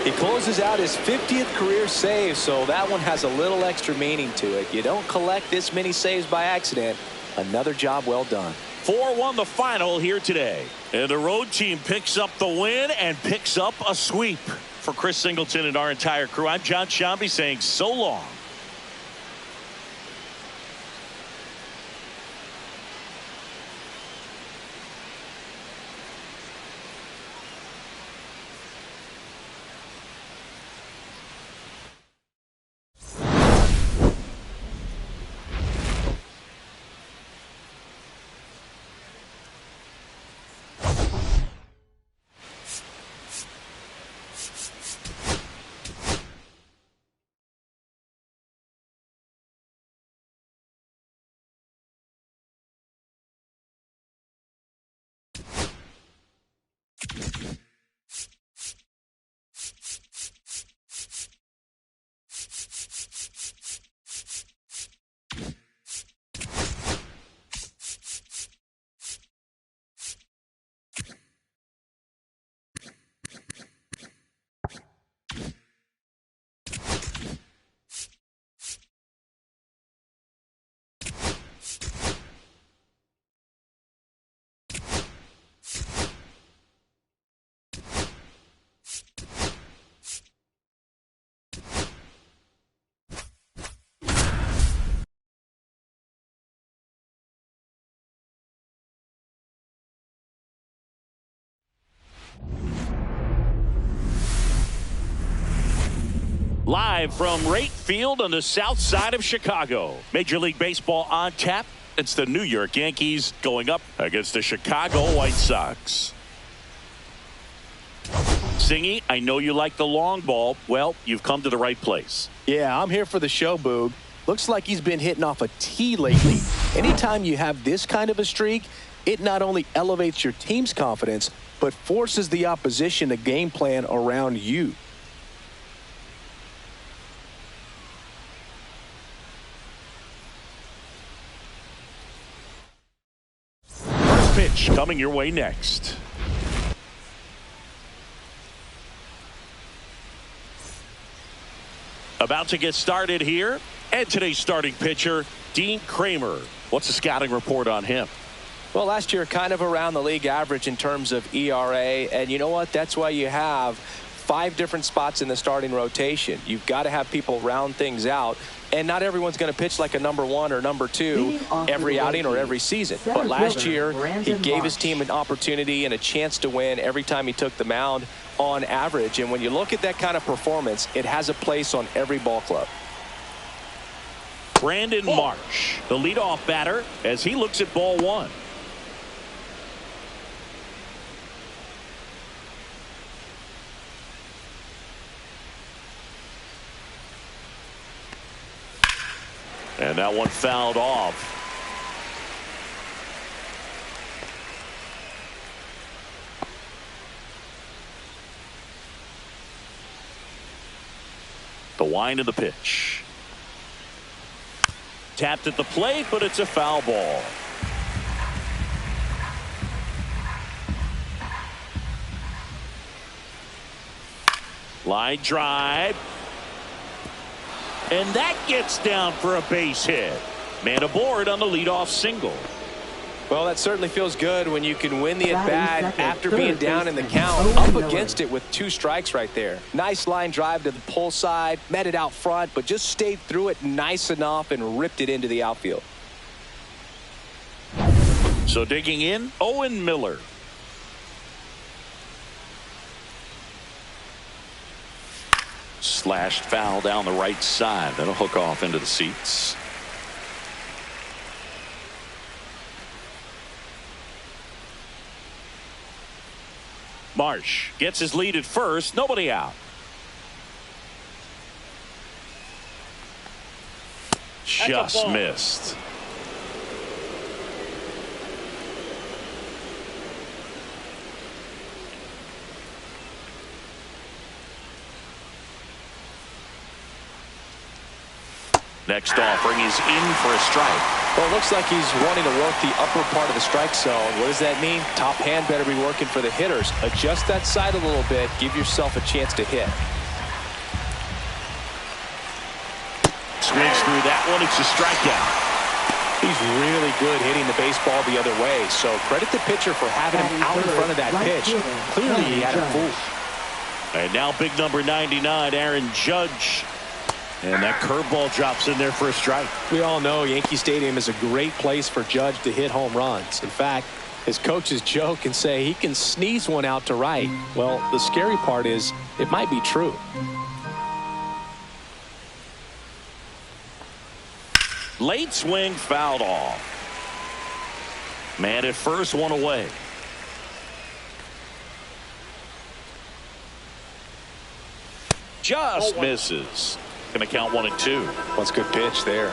He closes out his 50th career save, so that one has a little extra meaning to it. You don't collect this many saves by accident. Another job well done. 4-1 the final here today. And the road team picks up the win and picks up a sweep. For Chris Singleton and our entire crew, I'm John Shambi saying so long. Live from right field on the south side of Chicago. Major League Baseball on tap. It's the New York Yankees going up against the Chicago White Sox. Singy, I know you like the long ball. Well, you've come to the right place. Yeah, I'm here for the show, Boog. Looks like he's been hitting off a tee lately. Anytime you have this kind of a streak, it not only elevates your team's confidence, but forces the opposition to game plan around you. First pitch coming your way next. About to get started here. And today's starting pitcher, Dean Kramer. What's the scouting report on him? Well, last year kind of around the league average in terms of ERA. And you know what? That's why you have 5 different spots in the starting rotation. You've got to have people round things out. And not everyone's going to pitch like a number 1 or number 2 every outing or every season. But last year, he gave his team an opportunity and a chance to win every time he took the mound on average. And when you look at that kind of performance, it has a place on every ball club. Brandon Marsh, the leadoff batter, as he looks at ball 1. And that one fouled off. The wind of the pitch. Tapped at the plate, but it's a foul ball. Line drive. And that gets down for a base hit. Man aboard on the leadoff single. Well, that certainly feels good when you can win the at-bat after being down in the count. Up against it with 2 strikes right there. Nice line drive to the pull side. Met it out front, but just stayed through it nice enough and ripped it into the outfield. So digging in, Owen Miller. Slashed foul down the right side. That'll hook off into the seats. Marsh gets his lead at first. Nobody out. Just missed. Next offering is in for a strike. Well, it looks like he's wanting to work the upper part of the strike zone. What does that mean? Top hand better be working for the hitters. Adjust that side a little bit. Give yourself a chance to hit. Swings through that one. It's a strikeout. He's really good hitting the baseball the other way. So credit the pitcher for having him out in front of that pitch. Clearly he had him fooled. And now big number 99, Aaron Judge. And that curveball drops in there for a strike. We all know Yankee Stadium is a great place for Judge to hit home runs. In fact, his coaches joke and say he can sneeze one out to right. Well, the scary part is it might be true. Late swing fouled off. Man at first, one away. Just misses. Going to count 1 and 2. That's a good pitch there.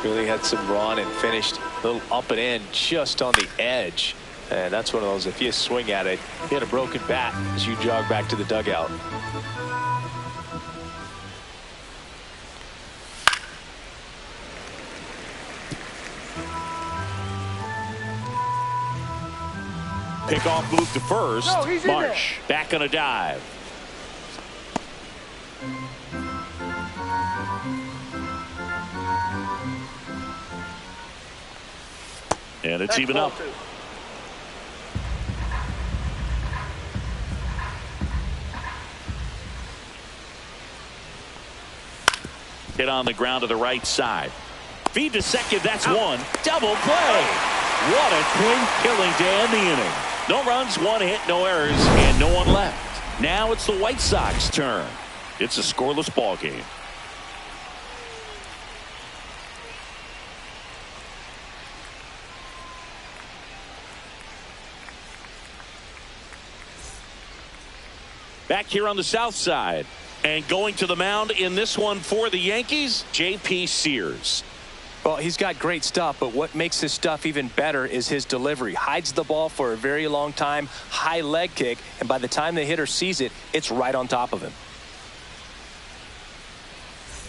Really had some run and finished a little up and in just on the edge. And that's one of those, if you swing at it, you hit a broken bat as you jog back to the dugout. Pickoff move to first. No, Marsh back on a dive. And it's even up. Hit on the ground to the right side. Feed to second. That's one. Double play. What a clean killing to end the inning. No runs, 1 hit, no errors, and no one left. Now it's the White Sox turn. It's a scoreless ball game. Back here on the south side. And going to the mound in this one for the Yankees, J.P. Sears. Well, he's got great stuff, but what makes his stuff even better is his delivery. Hides the ball for a very long time, high leg kick, and by the time the hitter sees it, it's right on top of him.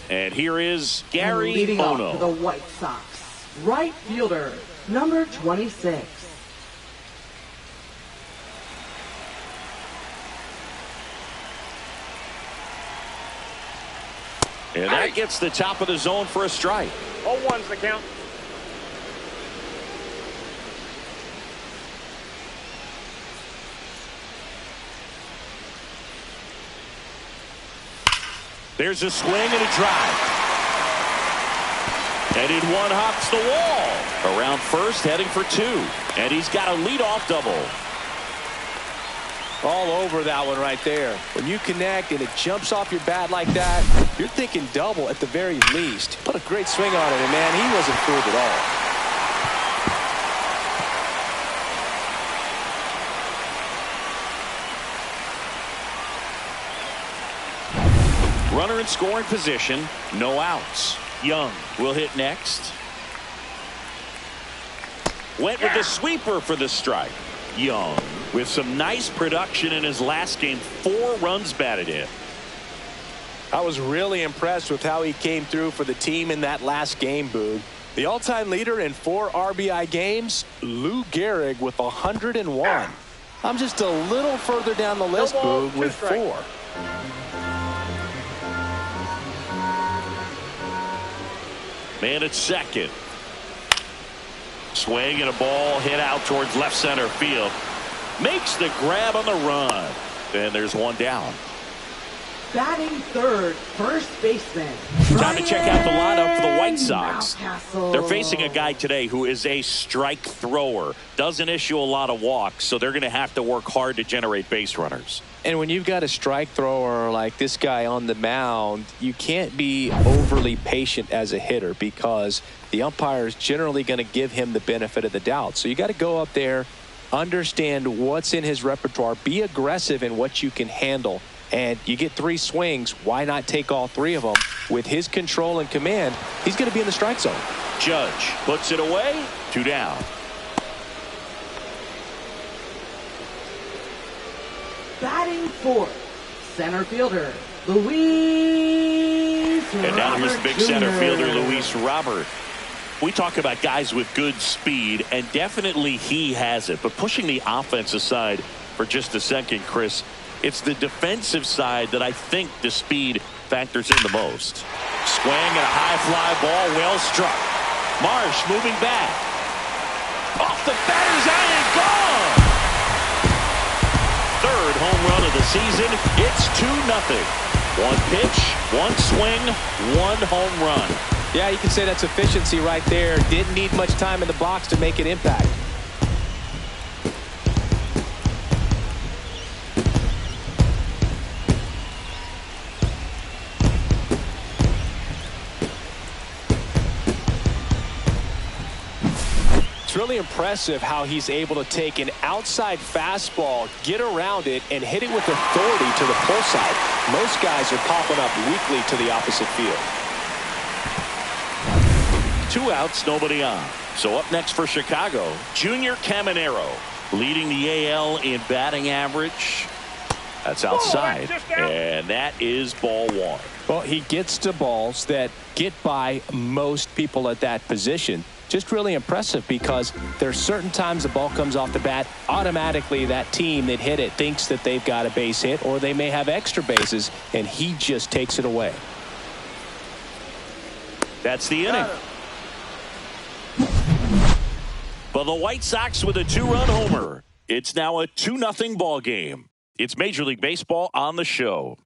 And here is Gary leading Ono. off for the White Sox, right fielder, number 26. And that gets the top of the zone for a strike. 0-1's the count. There's a swing and a drive. And in one hops the wall. Around first, heading for two. And he's got a leadoff double. All over that one right there. When you connect and it jumps off your bat like that, you're thinking double at the very least. Put a great swing on it, and man, he wasn't fooled at all. Runner in scoring position, no outs. Young will hit next. Went with the sweeper for the strike. Young with some nice production in his last game. 4 runs batted in. I was really impressed with how he came through for the team in that last game, Boog. The all-time leader in 4 RBI games, Lou Gehrig with 101. I'm just a little further down the list, Boog, with 4. Man at second. Swing and a ball hit out towards left center field. Makes the grab on the run. And there's one down. Batting third, first baseman. Time to check out the lineup for the White Sox. Mountcastle. They're facing a guy today who is a strike thrower. Doesn't issue a lot of walks, so they're going to have to work hard to generate base runners. And when you've got a strike thrower like this guy on the mound, you can't be overly patient as a hitter because the umpire is generally going to give him the benefit of the doubt. So you got to go up there, understand what's in his repertoire, be aggressive in what you can handle. And you get 3 swings. Why not take all 3 of them? With his control and command, he's going to be in the strike zone. Judge puts it away. 2 down. Batting fourth, center fielder, Luis And now here's the big Robert center Jr. fielder, Luis Robert. We talk about guys with good speed, and definitely he has it. But pushing the offense aside for just a second, Chris, it's the defensive side that I think the speed factors in the most. Swing and a high fly ball, well struck. Marsh moving back. Off the batter's eye and gone. Third home run of the season. It's 2-0. 1 pitch, 1 swing, 1 home run. Yeah, you can say that's efficiency right there. Didn't need much time in the box to make an impact. It's really impressive how he's able to take an outside fastball, get around it, and hit it with authority to the pull side. Most guys are popping up weakly to the opposite field. 2 outs, nobody on. So up next for Chicago, Junior Caminero, leading the AL in batting average. That's outside, and that is ball 1. Well, he gets to balls that get by most people at that position. Just really impressive because there's certain times the ball comes off the bat, automatically that team that hit it thinks that they've got a base hit or they may have extra bases, and he just takes it away. That's the inning. For the White Sox with a 2-run homer. It's now a 2-0 ball game. It's Major League Baseball on the show.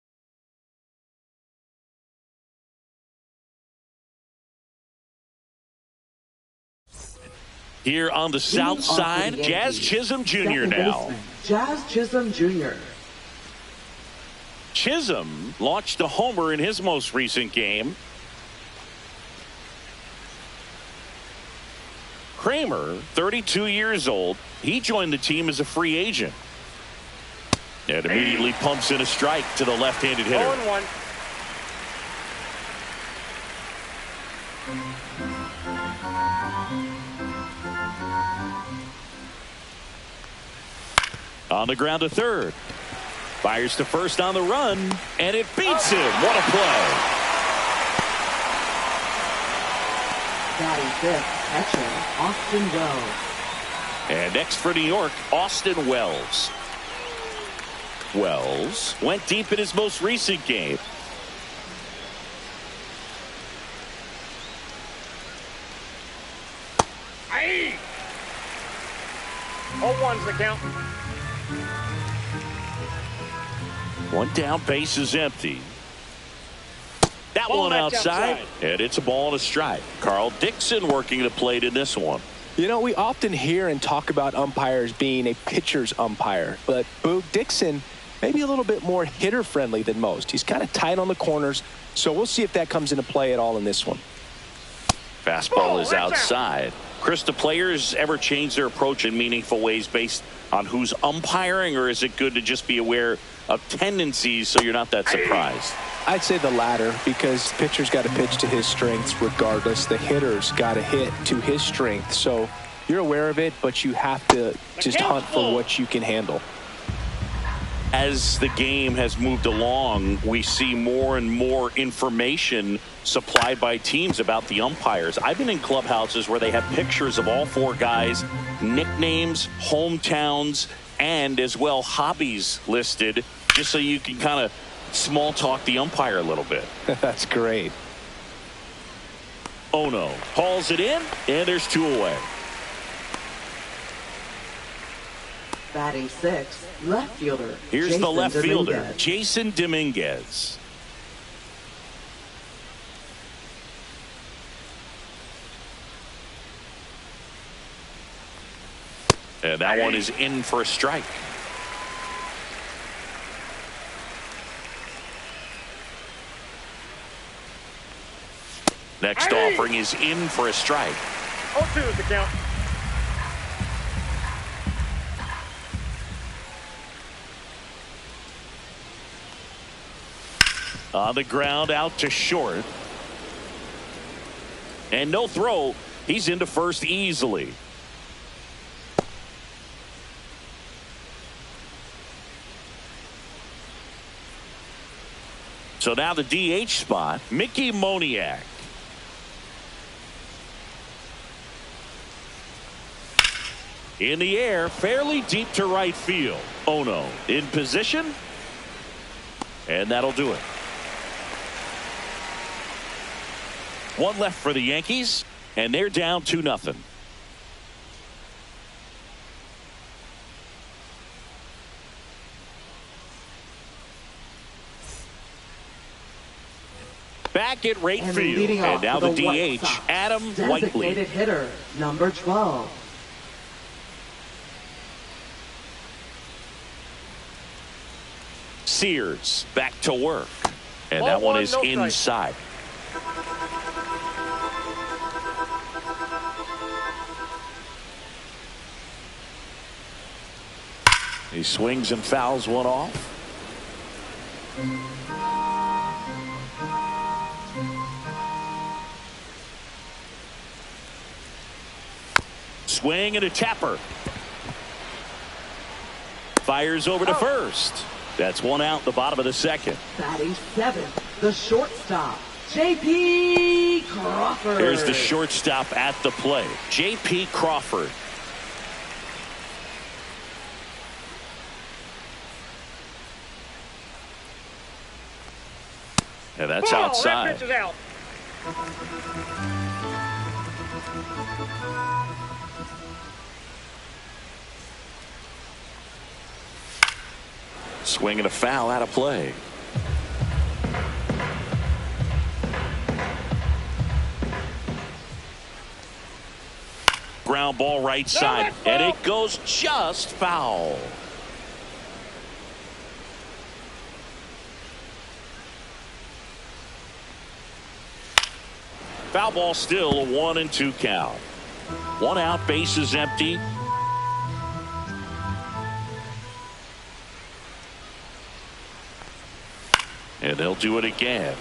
Here on the south side, Jazz Chisholm Jr. now. Jazz Chisholm Jr. Chisholm launched a homer in his most recent game. Kramer, 32 years old. He joined the team as a free agent. And immediately pumps in a strike to the left-handed hitter. 0-1. On the ground to third. Fires to first on the run, and it beats him. What a play. Batting fifth, catcher, Austin Wells. And next for New York, Austin Wells. Wells went deep in his most recent game. Aye. 0-1's the count. One down, base is empty. That Ball one back outside, outside. and it's a ball and a strike. Carl Dixon working the plate in this one. You know, we often hear and talk about umpires being a pitcher's umpire, but Boog Dixon maybe a little bit more hitter-friendly than most. He's kind of tight on the corners, so we'll see if that comes into play at all in this one. Fastball is that's outside. Chris, do players ever change their approach in meaningful ways based on who's umpiring, or is it good to just be aware of tendencies so you're not that surprised? I'd say the latter, because pitcher's got to pitch to his strengths regardless. The hitter's got to hit to his strength. So you're aware of it, but you have to just hunt for what you can handle. As the game has moved along, we see more and more information supplied by teams about the umpires. I've been in clubhouses where they have pictures of all four guys, nicknames, hometowns, and as well hobbies listed, just so you can kind of small talk the umpire a little bit. That's great. Ono hauls it in, and there's two away. Batting sixth, left fielder. Here's Jason the left fielder, Dominguez. Jason Dominguez. And that one is in for a strike. Next offering is in for a strike. 0-2 is the count. On the ground out to short. And no throw. He's into first easily. So now the DH spot, Mickey Moniak. In the air, fairly deep to right field. Ono in position. And that'll do it. One left for the Yankees, and they're down 2-0. Back at right And field, leading and off now for the White DH, Sox, Adam Whiteley. designated hitter, number 12. Sears back to work, and Ball that one one, is no strike. inside. He swings and fouls one off. Swing and a tapper. Fires over to first. That's one out, the bottom of the second. Batting seventh, the shortstop, J.P. Crawford. There's the shortstop at the plate, J.P. Crawford. And that's Ball, outside. that pitch is out. Swing and a foul out of play. Ground ball right side, that's and foul. it goes just foul. Foul ball, still a 1-2 count. 1 out, bases empty. And they'll do it again.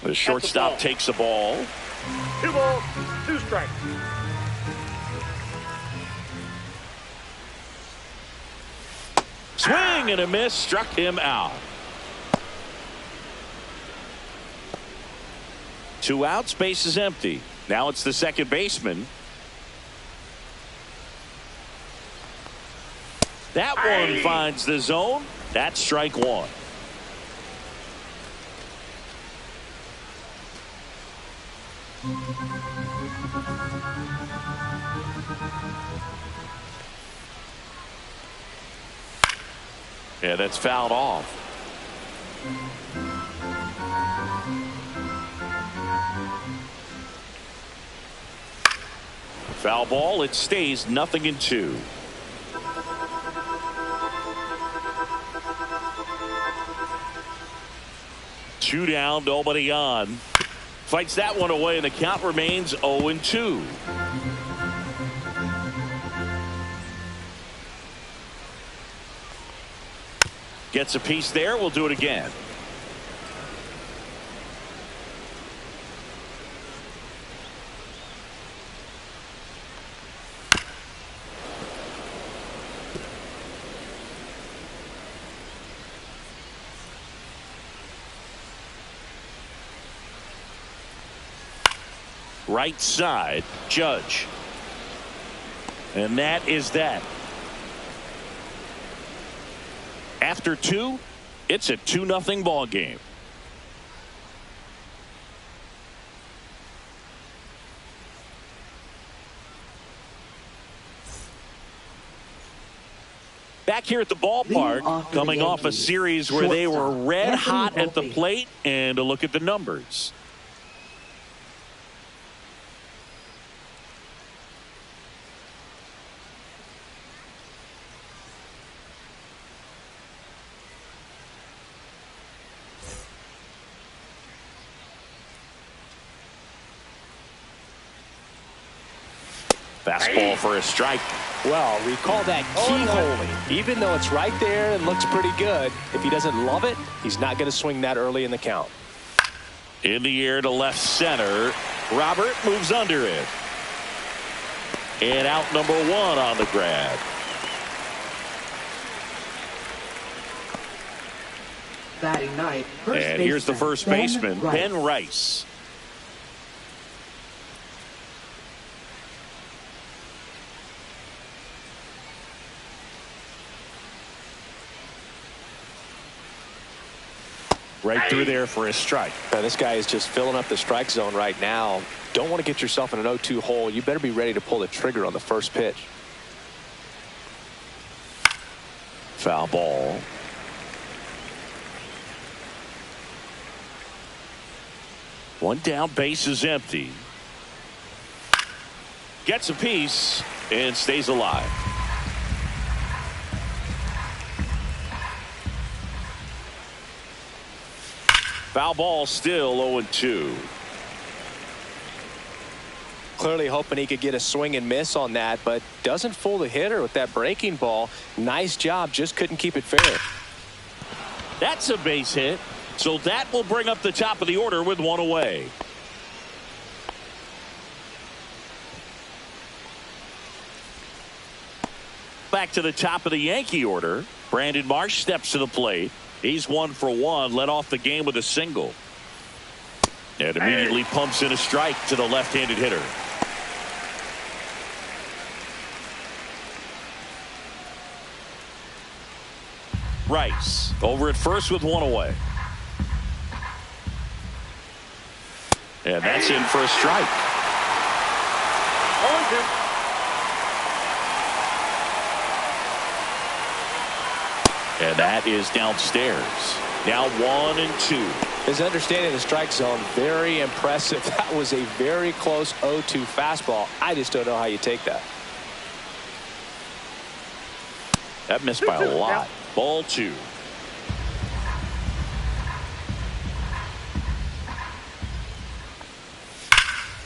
The shortstop takes the ball. 2 balls, 2 strikes. Swing and a miss, struck him out. 2 outs, base is empty. Now it's the second baseman. That one finds the zone. That's strike 1. Yeah, that's fouled off. Foul ball. It stays 0-2. Two down, nobody on. Fights that one away, and the count remains 0-2. Gets a piece there. We'll do it again. Right side, Judge. And that is that. After 2, it's a 2-0 ball game. Back here at the ballpark, coming off a series where they were red hot at the plate, and a look at the numbers. Fastball for a strike. Well, we call that keyholing. Even though it's right there and looks pretty good, if he doesn't love it, he's not going to swing that early in the count. In the air to left center. Robert moves under it. And out number 1 on the grab. Batting ninth. And here's the first baseman, Ben Rice. Right through there for a strike. This guy is just filling up the strike zone right now. Don't want to get yourself in an 0-2 hole. You better be ready to pull the trigger on the first pitch. Foul ball. One down, base is empty. Gets a piece and stays alive. Foul ball, still 0-2. Clearly hoping he could get a swing and miss on that, but doesn't fool the hitter with that breaking ball. Nice job, just couldn't keep it fair. That's a base hit, so that will bring up the top of the order with 1 away. Back to the top of the Yankee order. Brandon Marsh steps to the plate. He's 1 for 1, led off the game with a single. And immediately pumps in a strike to the left-handed hitter. Rice over at first with 1 away. And that's in for a strike. 0-2. And that is downstairs. Now 1-2. His understanding of the strike zone, very impressive. That was a very close 0-2 fastball. I just don't know how you take that. That missed by a lot. Ball 2.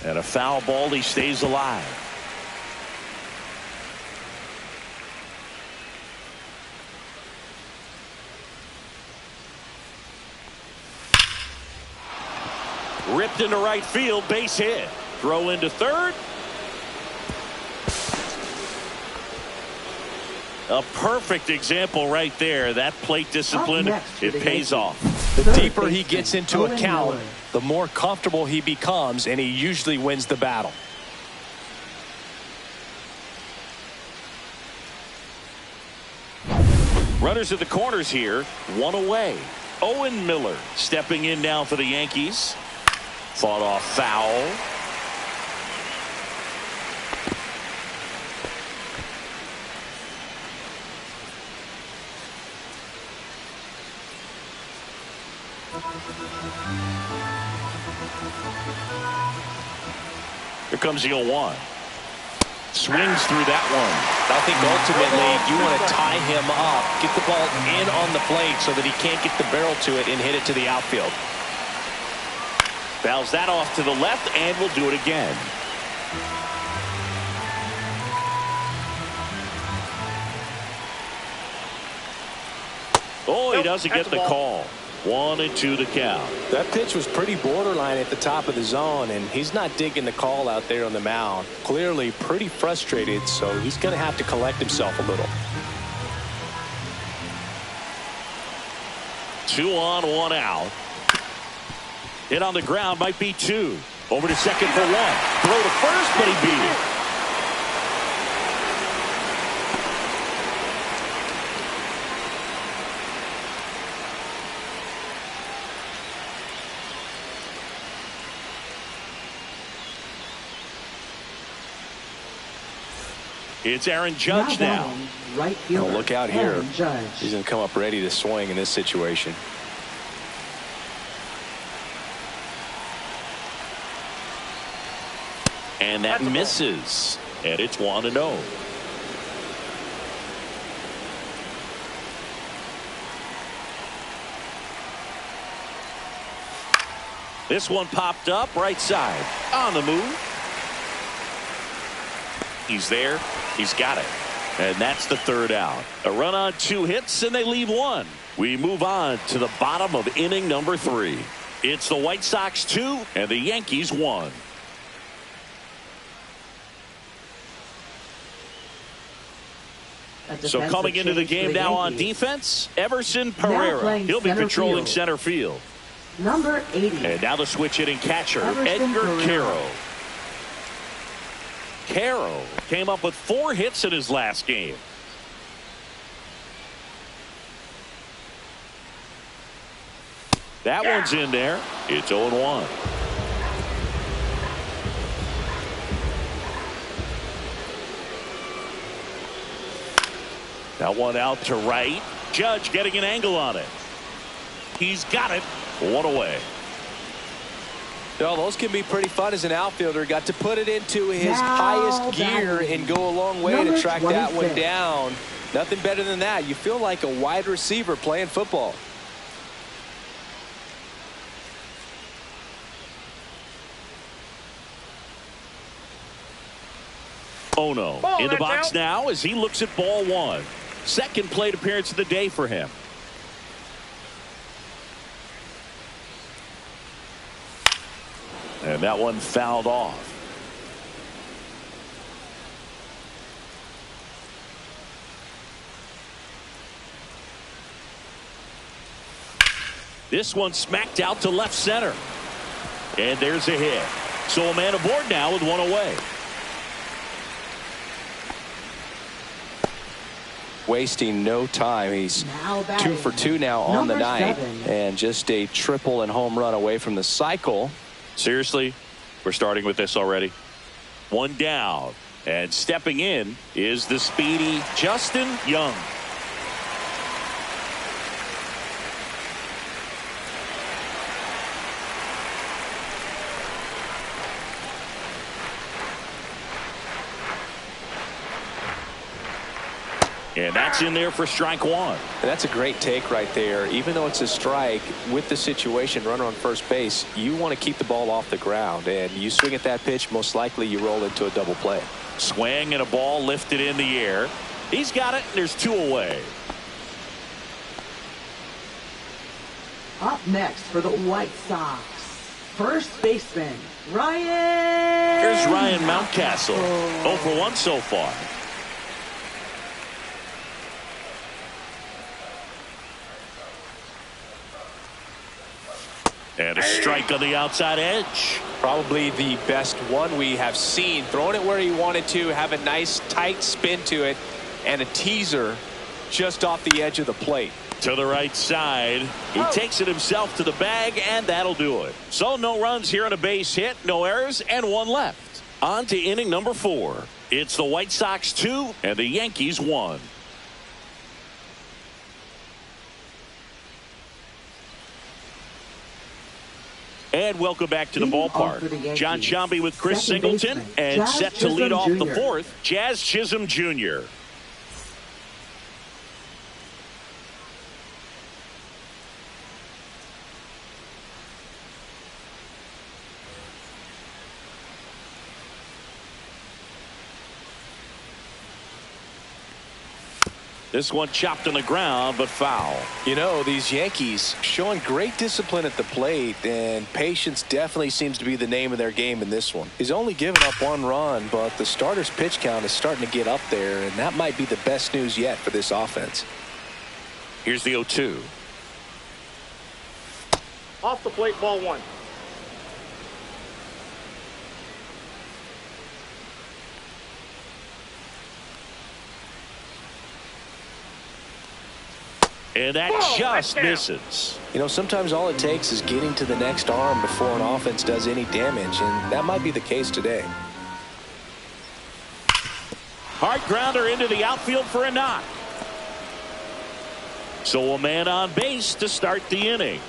And a foul ball. He stays alive. Ripped into right field. Base hit. Throw into third. A perfect example right there. That plate discipline, it pays off. The deeper he gets into a count, the more comfortable he becomes, and he usually wins the battle. Runners at the corners here. 1 away. Owen Miller stepping in now for the Yankees. Fought off foul. Here comes the 0-1. Swings through that one. I think ultimately you want to tie him up, get the ball in on the plate so that he can't get the barrel to it and hit it to the outfield. Fouls that off to the left, and will do it again. Oh, he doesn't get the call. 1-2 to count. That pitch was pretty borderline at the top of the zone, and he's not digging the call out there on the mound. Clearly pretty frustrated, so he's going to have to collect himself a little. 2 on, 1 out. Hit on the ground, might be 2. Over to second for 1. Throw to first, but he beat it. It's Aaron Judge now. Right fielder, look out here. Judge. He's going to come up ready to swing in this situation. And that misses. And it's 1-0. This one popped up right side. On the move. He's there. He's got it. And that's the 3rd out. A run on 2 hits, and they leave 1. We move on to the bottom of inning number 3. It's the White Sox 2 and the Yankees 1. So coming into the game now on defense, Everson Pereira. He'll be patrolling center field. Number 80. And now the switch hitting catcher, Edgar Carroll. Carroll came up with 4 hits in his last game. That one's in there. It's 0-1. That one out to right. Judge getting an angle on it. He's got it. 1 away. Well, those can be pretty fun as an outfielder. Got to put it into his highest gear and go a long way to track that one down. Nothing better than that. You feel like a wide receiver playing football. Ono in the box now as he looks at ball 1. Second plate appearance of the day for him. And that one fouled off. This one smacked out to left center. And there's a hit. So a man aboard now with 1 away. Wasting no time. He's 2 for 2 now on the night. And just a triple and home run away from the cycle. Seriously, we're starting with this already. 1 down, and stepping in is the speedy Justin Young. And that's in there for strike one. And that's a great take right there. Even though it's a strike, with the situation, runner on first base, you want to keep the ball off the ground. And you swing at that pitch, most likely you roll into a double play. Swing and a ball lifted in the air. He's got it, and there's two away. Up next for the White Sox, first baseman, Ryan. Here's Ryan Mountcastle. 0 for 1 so far. And a strike on the outside edge. Probably the best one we have seen. Throwing it where he wanted to, have a nice tight spin to it, and a teaser just off the edge of the plate. To the right side. He takes it himself to the bag, and that'll do it. So no runs here on a base hit, no errors, and one left. On to inning number 4. It's the White Sox 2 and the Yankees 1. And welcome back to the ballpark. John Shambi with Chris Singleton, and set to lead off the 4th, Jazz Chisholm Jr. This one chopped on the ground, but foul. You know, these Yankees showing great discipline at the plate, and patience definitely seems to be the name of their game in this one. He's only given up 1 run, but the starter's pitch count is starting to get up there, and that might be the best news yet for this offense. Here's the 0-2. Off the plate, ball 1. And that just misses. You know, sometimes all it takes is getting to the next arm before an offense does any damage, and that might be the case today. Hard grounder into the outfield for a knock. So a man on base to start the inning.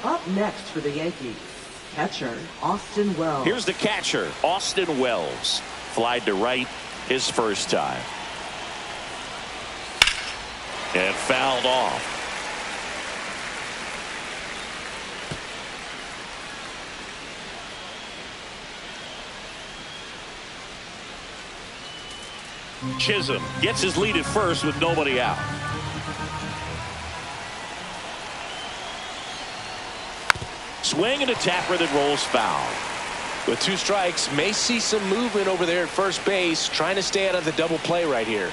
Up next for the Yankees, catcher Austin Wells. Here's the catcher, Austin Wells. Flied to right his first time. And fouled off. Chisholm gets his lead at first with nobody out. Swing and a tapper that rolls foul. With 2 strikes, may see some movement over there at first base, trying to stay out of the double play right here.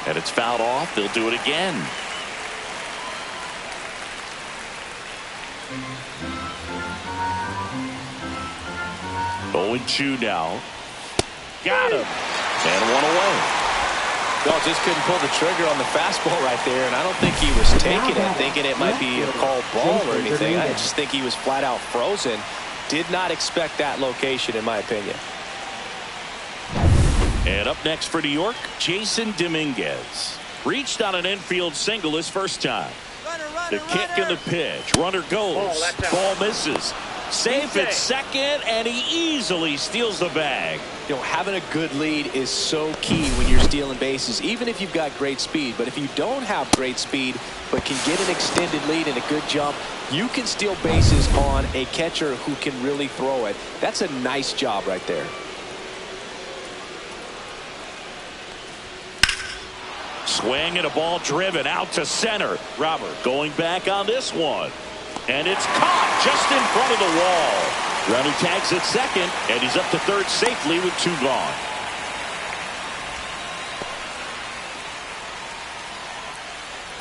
And it's fouled off. They'll do it again. Oh, 2 now. Got him. And 1 away. Well, just couldn't pull the trigger on the fastball right there, and I don't think he was taking it, thinking it might be a called ball or anything. I just think he was flat out frozen. Did not expect that location, in my opinion. And up next for New York, Jason Dominguez. Reached on an infield single his first time. The kick and the pitch. Runner goes. Ball misses. Safe at second, and he easily steals the bag. You know, having a good lead is so key when you're stealing bases, even if you've got great speed. But if you don't have great speed but can get an extended lead and a good jump, you can steal bases on a catcher who can really throw it. That's a nice job right there. Swing and a ball driven out to center. Robert going back on this one. And it's caught just in front of the wall. Runner tags at second, and he's up to third safely with 2 gone.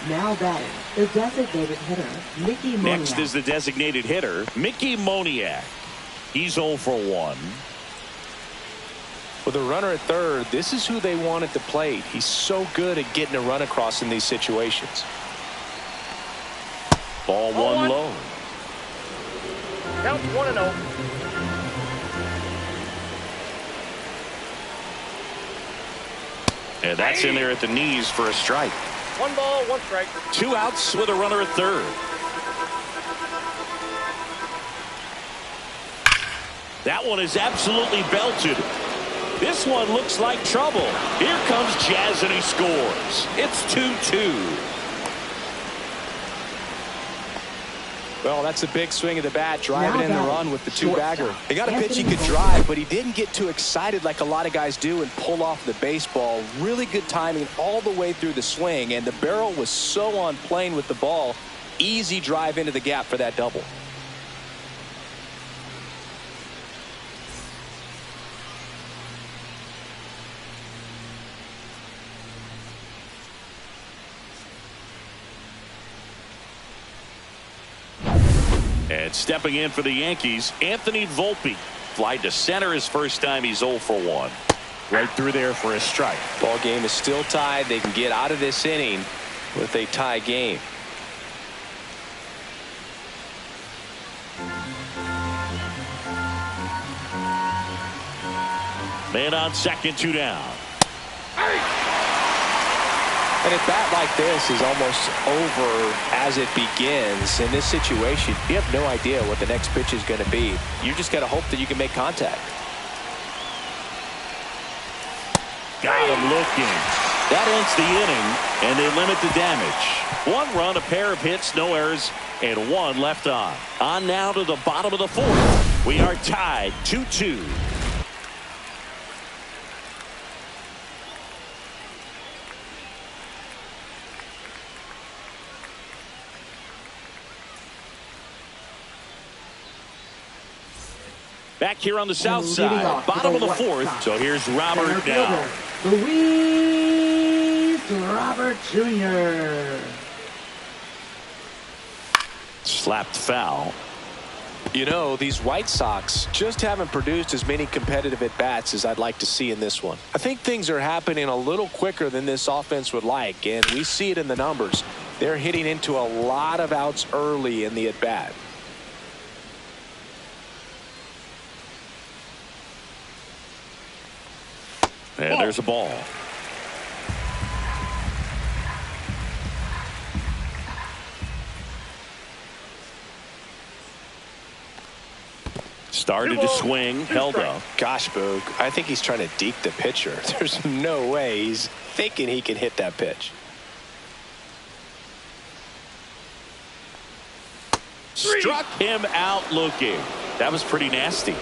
Now batting, the designated hitter, Mickey Moniak. Next is the designated hitter, Mickey Moniak. He's 0 for 1. With a runner at third, this is who they want at the plate. He's so good at getting a run across in these situations. Ball 1 low. Count 1-0. And that's in there at the knees for a strike. 1 ball, 1 strike. 2 outs with a runner at third. That one is absolutely belted. This one looks like trouble. Here comes Jazz, and he scores. It's 2-2. Well, that's a big swing of the bat, driving in the run with the two-bagger. He got a pitch he could drive, but he didn't get too excited like a lot of guys do and pull off the baseball. Really good timing all the way through the swing, and the barrel was so on plane with the ball. Easy drive into the gap for that double. And stepping in for the Yankees, Anthony Volpe. Fly to center his first time. He's 0 for 1. Right through there for a strike. Ball game is still tied. They can get out of this inning with a tie game. Man on second, 2 down. And a bat like this is almost over as it begins. In this situation, you have no idea what the next pitch is going to be. You just got to hope that you can make contact. Got him looking. That ends the inning, and they limit the damage. 1 run, a pair of hits, no errors, and 1 left on. On now to the bottom of the 4th. We are tied 2-2. Back here on the south side, bottom of the 4th. So here's Robert now. Luis Robert Jr. Slapped foul. You know, these White Sox just haven't produced as many competitive at-bats as I'd like to see in this one. I think things are happening a little quicker than this offense would like, and we see it in the numbers. They're hitting into a lot of outs early in the at-bat. And there's a ball. Started to swing, held up. Gosh, Boog, I think he's trying to deke the pitcher. There's no way he's thinking he can hit that pitch. Struck him out looking. That was pretty nasty.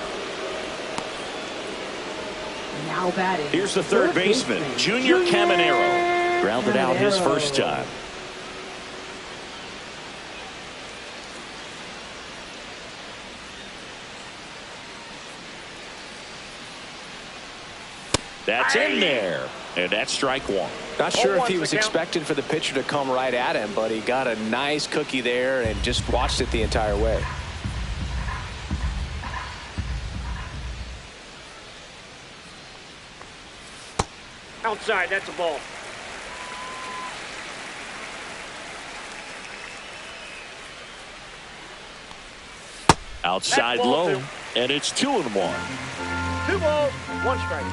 Now batting. Here's the third baseman, Junior Caminero. Grounded out his first time. That's in there. And that's strike 1. Not sure if he was expecting for the pitcher to come right at him, but he got a nice cookie there and just watched it the entire way. Outside, that's a ball. Outside low, and it's 2-1. 2 balls, 1 strike.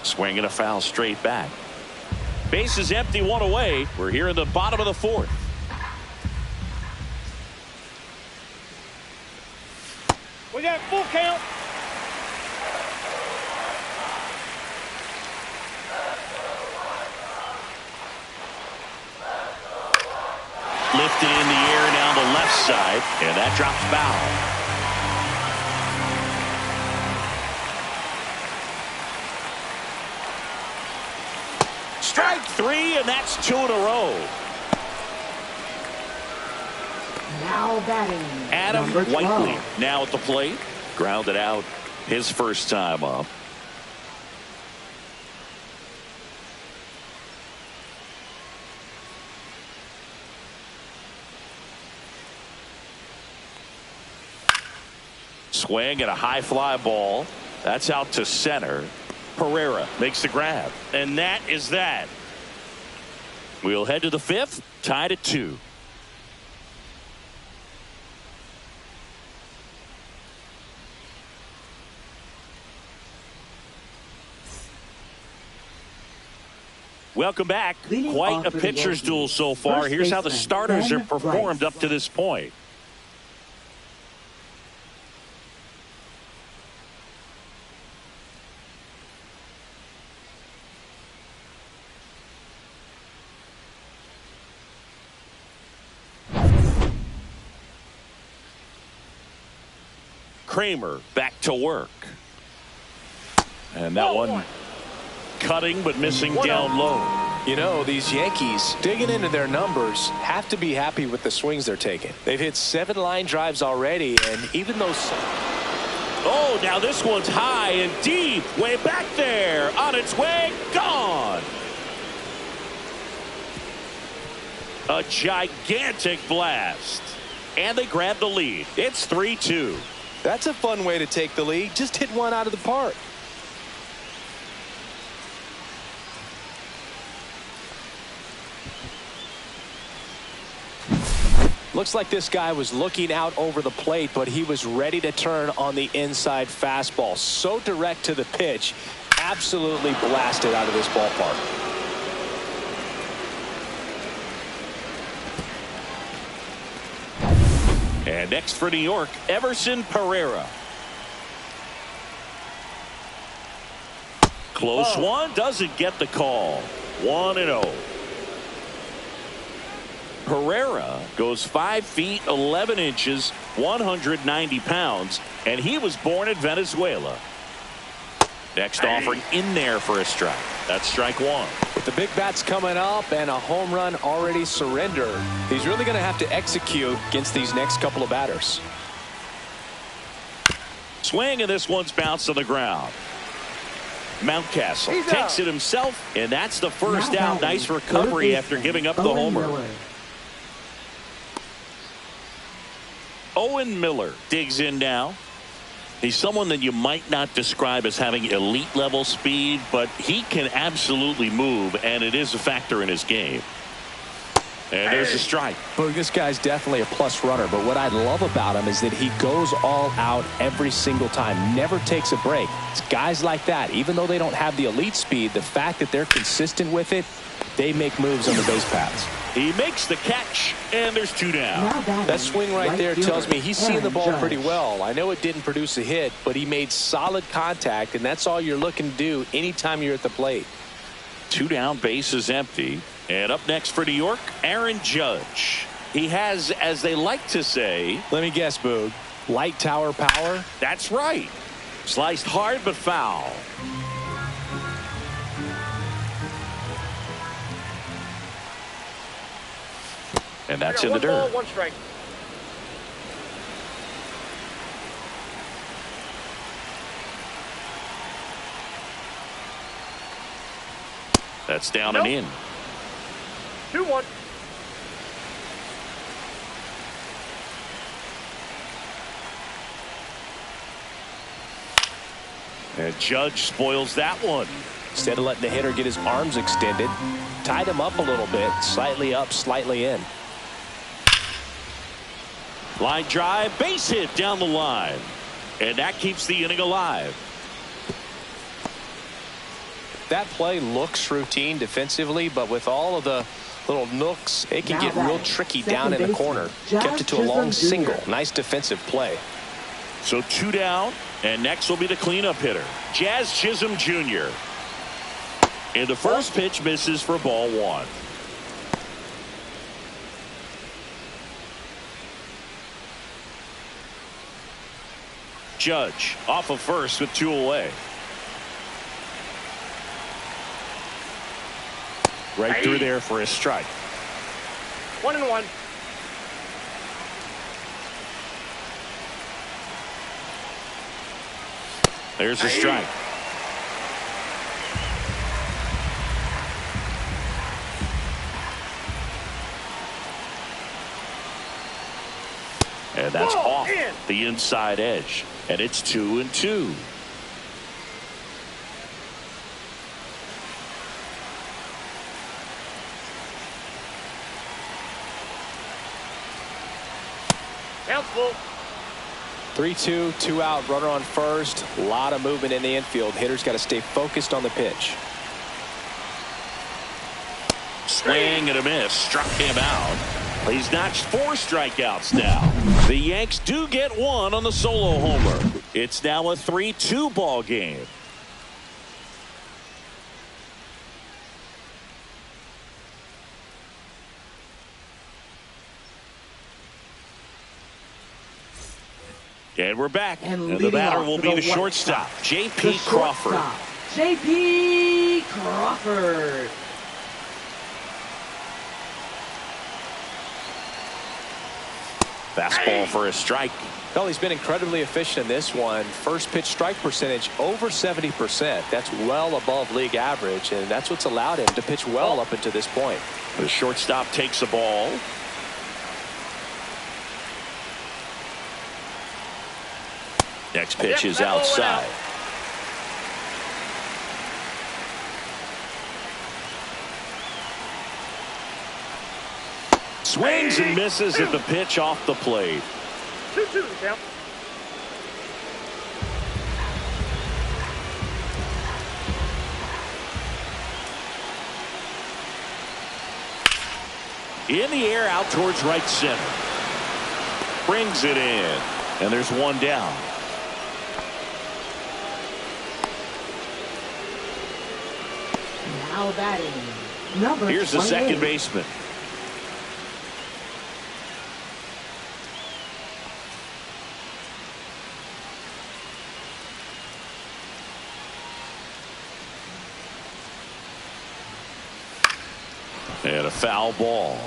Swinging a foul straight back. Base is empty, 1 away. We're here in the bottom of the 4th. We got full count. Lifted in the air down the left side, and that drops foul. Strike 3, and that's 2 in a row. Now batting. Adam number 12. Whiteley now at the plate. Grounded out his first time up. Swing and a high fly ball. That's out to center. Pereira makes the grab. And that is that. We'll head to the 5th, tied at 2. Welcome back. Quite a pitcher's duel so far. Here's how the starters have performed up to this point. Kramer back to work. And that one cutting but missing down low. You know, these Yankees, digging into their numbers, have to be happy with the swings they're taking. They've hit 7 line drives already, and even though... Oh, now this one's high and deep, way back there, on its way, gone. A gigantic blast. And they grab the lead. It's 3-2. That's a fun way to take the lead. Just hit one out of the park. Looks like this guy was looking out over the plate, but he was ready to turn on the inside fastball. So direct to the pitch, absolutely blasted out of this ballpark. And next for New York, Everson Pereira. Close one, doesn't get the call. 1-0. Pereira goes 5 feet 11 inches, 190 pounds, and he was born in Venezuela. Next offering in there for a strike. That's strike one. With the big bats coming up and a home run already surrendered, he's really going to have to execute against these next couple of batters. Swing, and this one's bounced on the ground. Mountcastle takes it himself, and that's the first out. Nice recovery after giving up the homer. Owen Miller digs in now. He's someone that you might not describe as having elite level speed, but he can absolutely move, and it is a factor in his game. And there's a strike. Boog, this guy's definitely a plus runner, but what I love about him is that he goes all out every single time, never takes a break. It's guys like that, even though they don't have the elite speed, the fact that they're consistent with it, they make moves on the base paths. He makes the catch, and there's 2 down. That swing right there tells me he's seeing the ball pretty well. I know it didn't produce a hit, but he made solid contact, and that's all you're looking to do anytime you're at the plate. 2 down, base is empty. And up next for New York, Aaron Judge. He has, as they like to say... Let me guess, Boog. Light tower power? That's right. Sliced hard but foul. And that's in the dirt. 1 strike. That's down and in. 2-1. And Judge spoils that one. Instead of letting the hitter get his arms extended, tied him up a little bit, slightly up, slightly in. Line drive, base hit down the line. And that keeps the inning alive. That play looks routine defensively, but with all of the little nooks, it can get real tricky down in the corner. Kept it to a long single. Nice defensive play. So 2 down, and next will be the cleanup hitter, Jazz Chisholm Jr. And the first pitch misses for ball 1. Judge off of first with 2 away. Right through there for a strike. 1-1. There's a strike. And that's off the inside edge. And it's 2-2. Count full. 3-2, 2 out, runner on first. A lot of movement in the infield. Hitter's got to stay focused on the pitch. Swing and a miss. Struck him out. He's notched 4 strikeouts now. The Yanks do get 1 on the solo homer. It's now a 3-2 ball game. And we're back. And the leading batter off will for be the the White shortstop, Sox, J.P. the Crawford. shortstop, J.P. Crawford. Fastball for a strike. Well, he's been incredibly efficient in this one. First pitch strike percentage over 70%. That's well above league average, and that's what's allowed him to pitch well up until this point. The shortstop takes the ball. Next pitch is outside. Swings and misses at the pitch off the plate. 2-2 the count. In the air out towards right center. Brings it in. And there's one down. Now batting, number Here's the 28. second baseman. And a foul ball.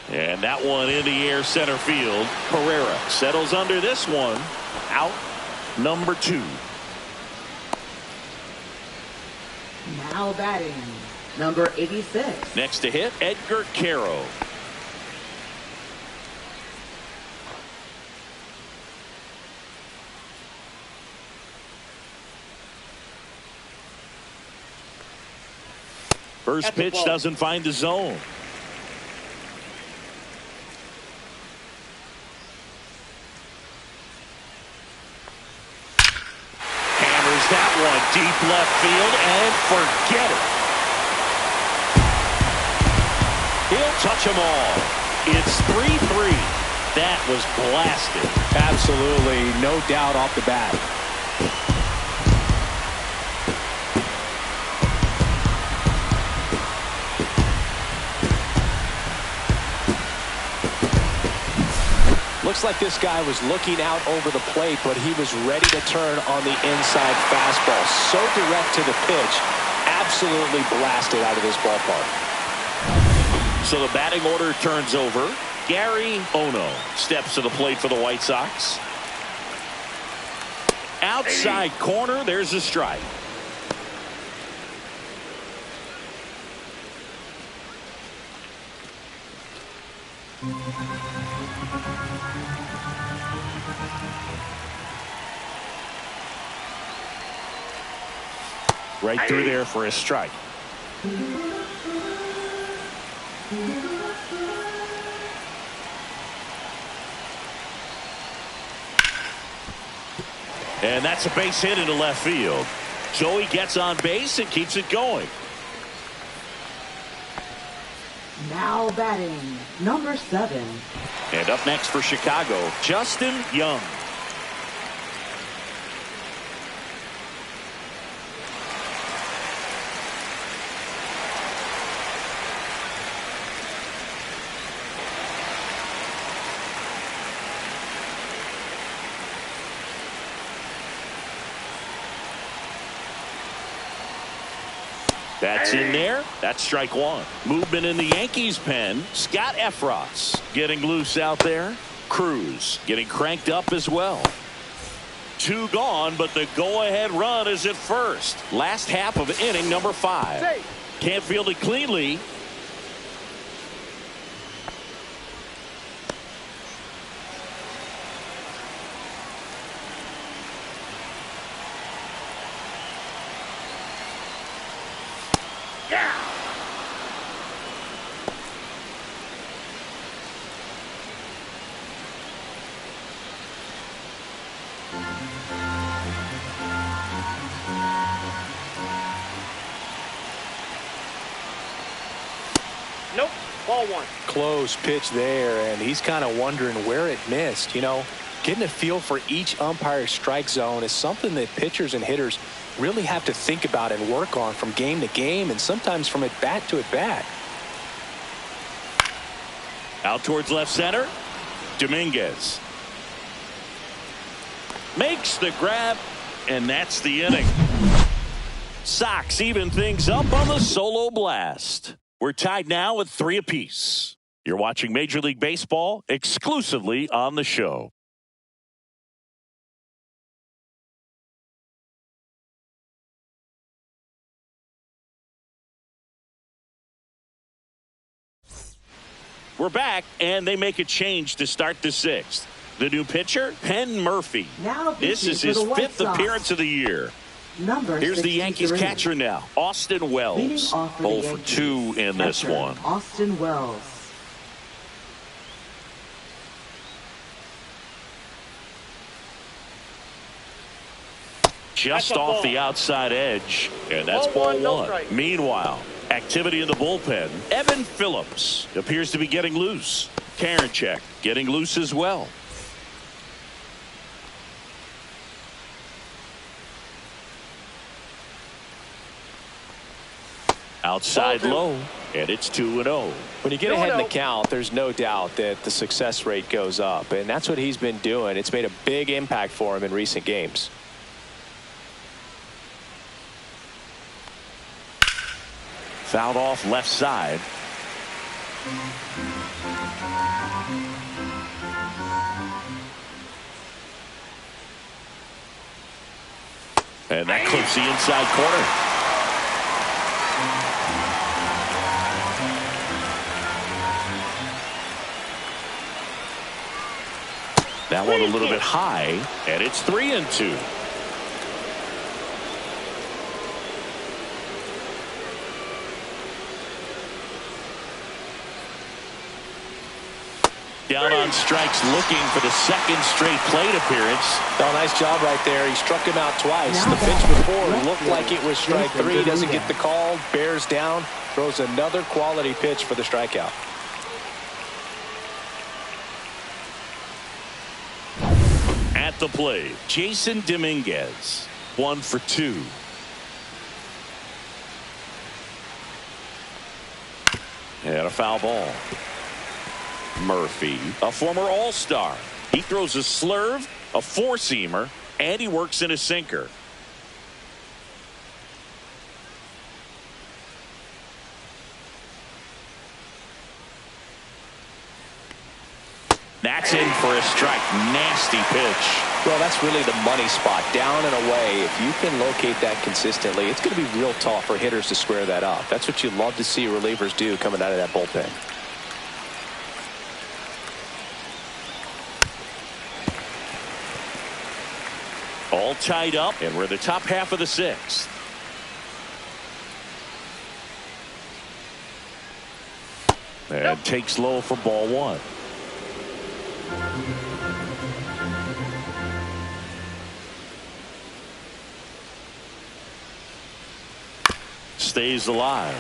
And that one in the air center field. Pereira settles under this one. Out number 2. Now batting, number 86. Next to hit, Edgar Caro. First pitch doesn't find the zone. Hammers that one deep left field and forget it. He'll touch them all. It's 3-3. That was blasted. Absolutely, no doubt off the bat. Looks like this guy was looking out over the plate, but he was ready to turn on the inside fastball. So direct to the pitch. Absolutely blasted out of this ballpark. So the batting order turns over. Gary Ono steps to the plate for the White Sox. Outside corner, there's a strike. Right through there for a strike. And that's a base hit into left field. Joey gets on base and keeps it going. Now batting, number 7. And up next for Chicago, Justin Young. That's in there. That's strike 1. Movement in the Yankees pen. Scott Efros getting loose out there. Cruz getting cranked up as well. 2 gone, but the go-ahead run is at first. Last half of inning number 5. Can't field it cleanly. Nope. Ball 1. Close pitch there, and he's kind of wondering where it missed. You know, Getting a feel for each umpire's strike zone is something that pitchers and hitters really have to think about and work on from game to game and sometimes from at bat to at bat. Out towards left center. Dominguez makes the grab, and that's the inning. Sox even things up on the solo blast. We're tied now with 3 apiece. You're watching Major League Baseball exclusively on the show. We're back, and they make a change to start the 6th. The new pitcher, Penn Murphy. This is his 5th appearance of the year. Here's the Yankees catcher now, Austin Wells. 0 for 2 in this one. Austin Wells. Just off the outside edge, and that's ball 1. Meanwhile, activity in the bullpen. Evan Phillips appears to be getting loose. Karinchak getting loose as well. Outside low, and it's 2-0. When you get ahead in the count, there's no doubt that the success rate goes up, and that's what he's been doing. It's made a big impact for him in recent games. Fouled off left side. And that clips the inside corner. That one a little bit high, and it's 3-2. Down on strikes, looking for the 2nd straight plate appearance. Oh, nice job right there. He struck him out twice. The pitch before looked like it was strike 3. Doesn't get the call. Bears down. Throws another quality pitch for the strikeout. At the plate, Jason Dominguez. 1 for 2. And a foul ball. Murphy, a former All-Star. He throws a slurve, a four-seamer, and he works in a sinker. That's in for a strike. Nasty pitch. Well, that's really the money spot. Down and away. If you can locate that consistently, it's going to be real tough for hitters to square that up. That's what you love to see relievers do coming out of that bullpen. All tied up, and we're in the top half of the 6th. And takes low for ball 1. Stays alive.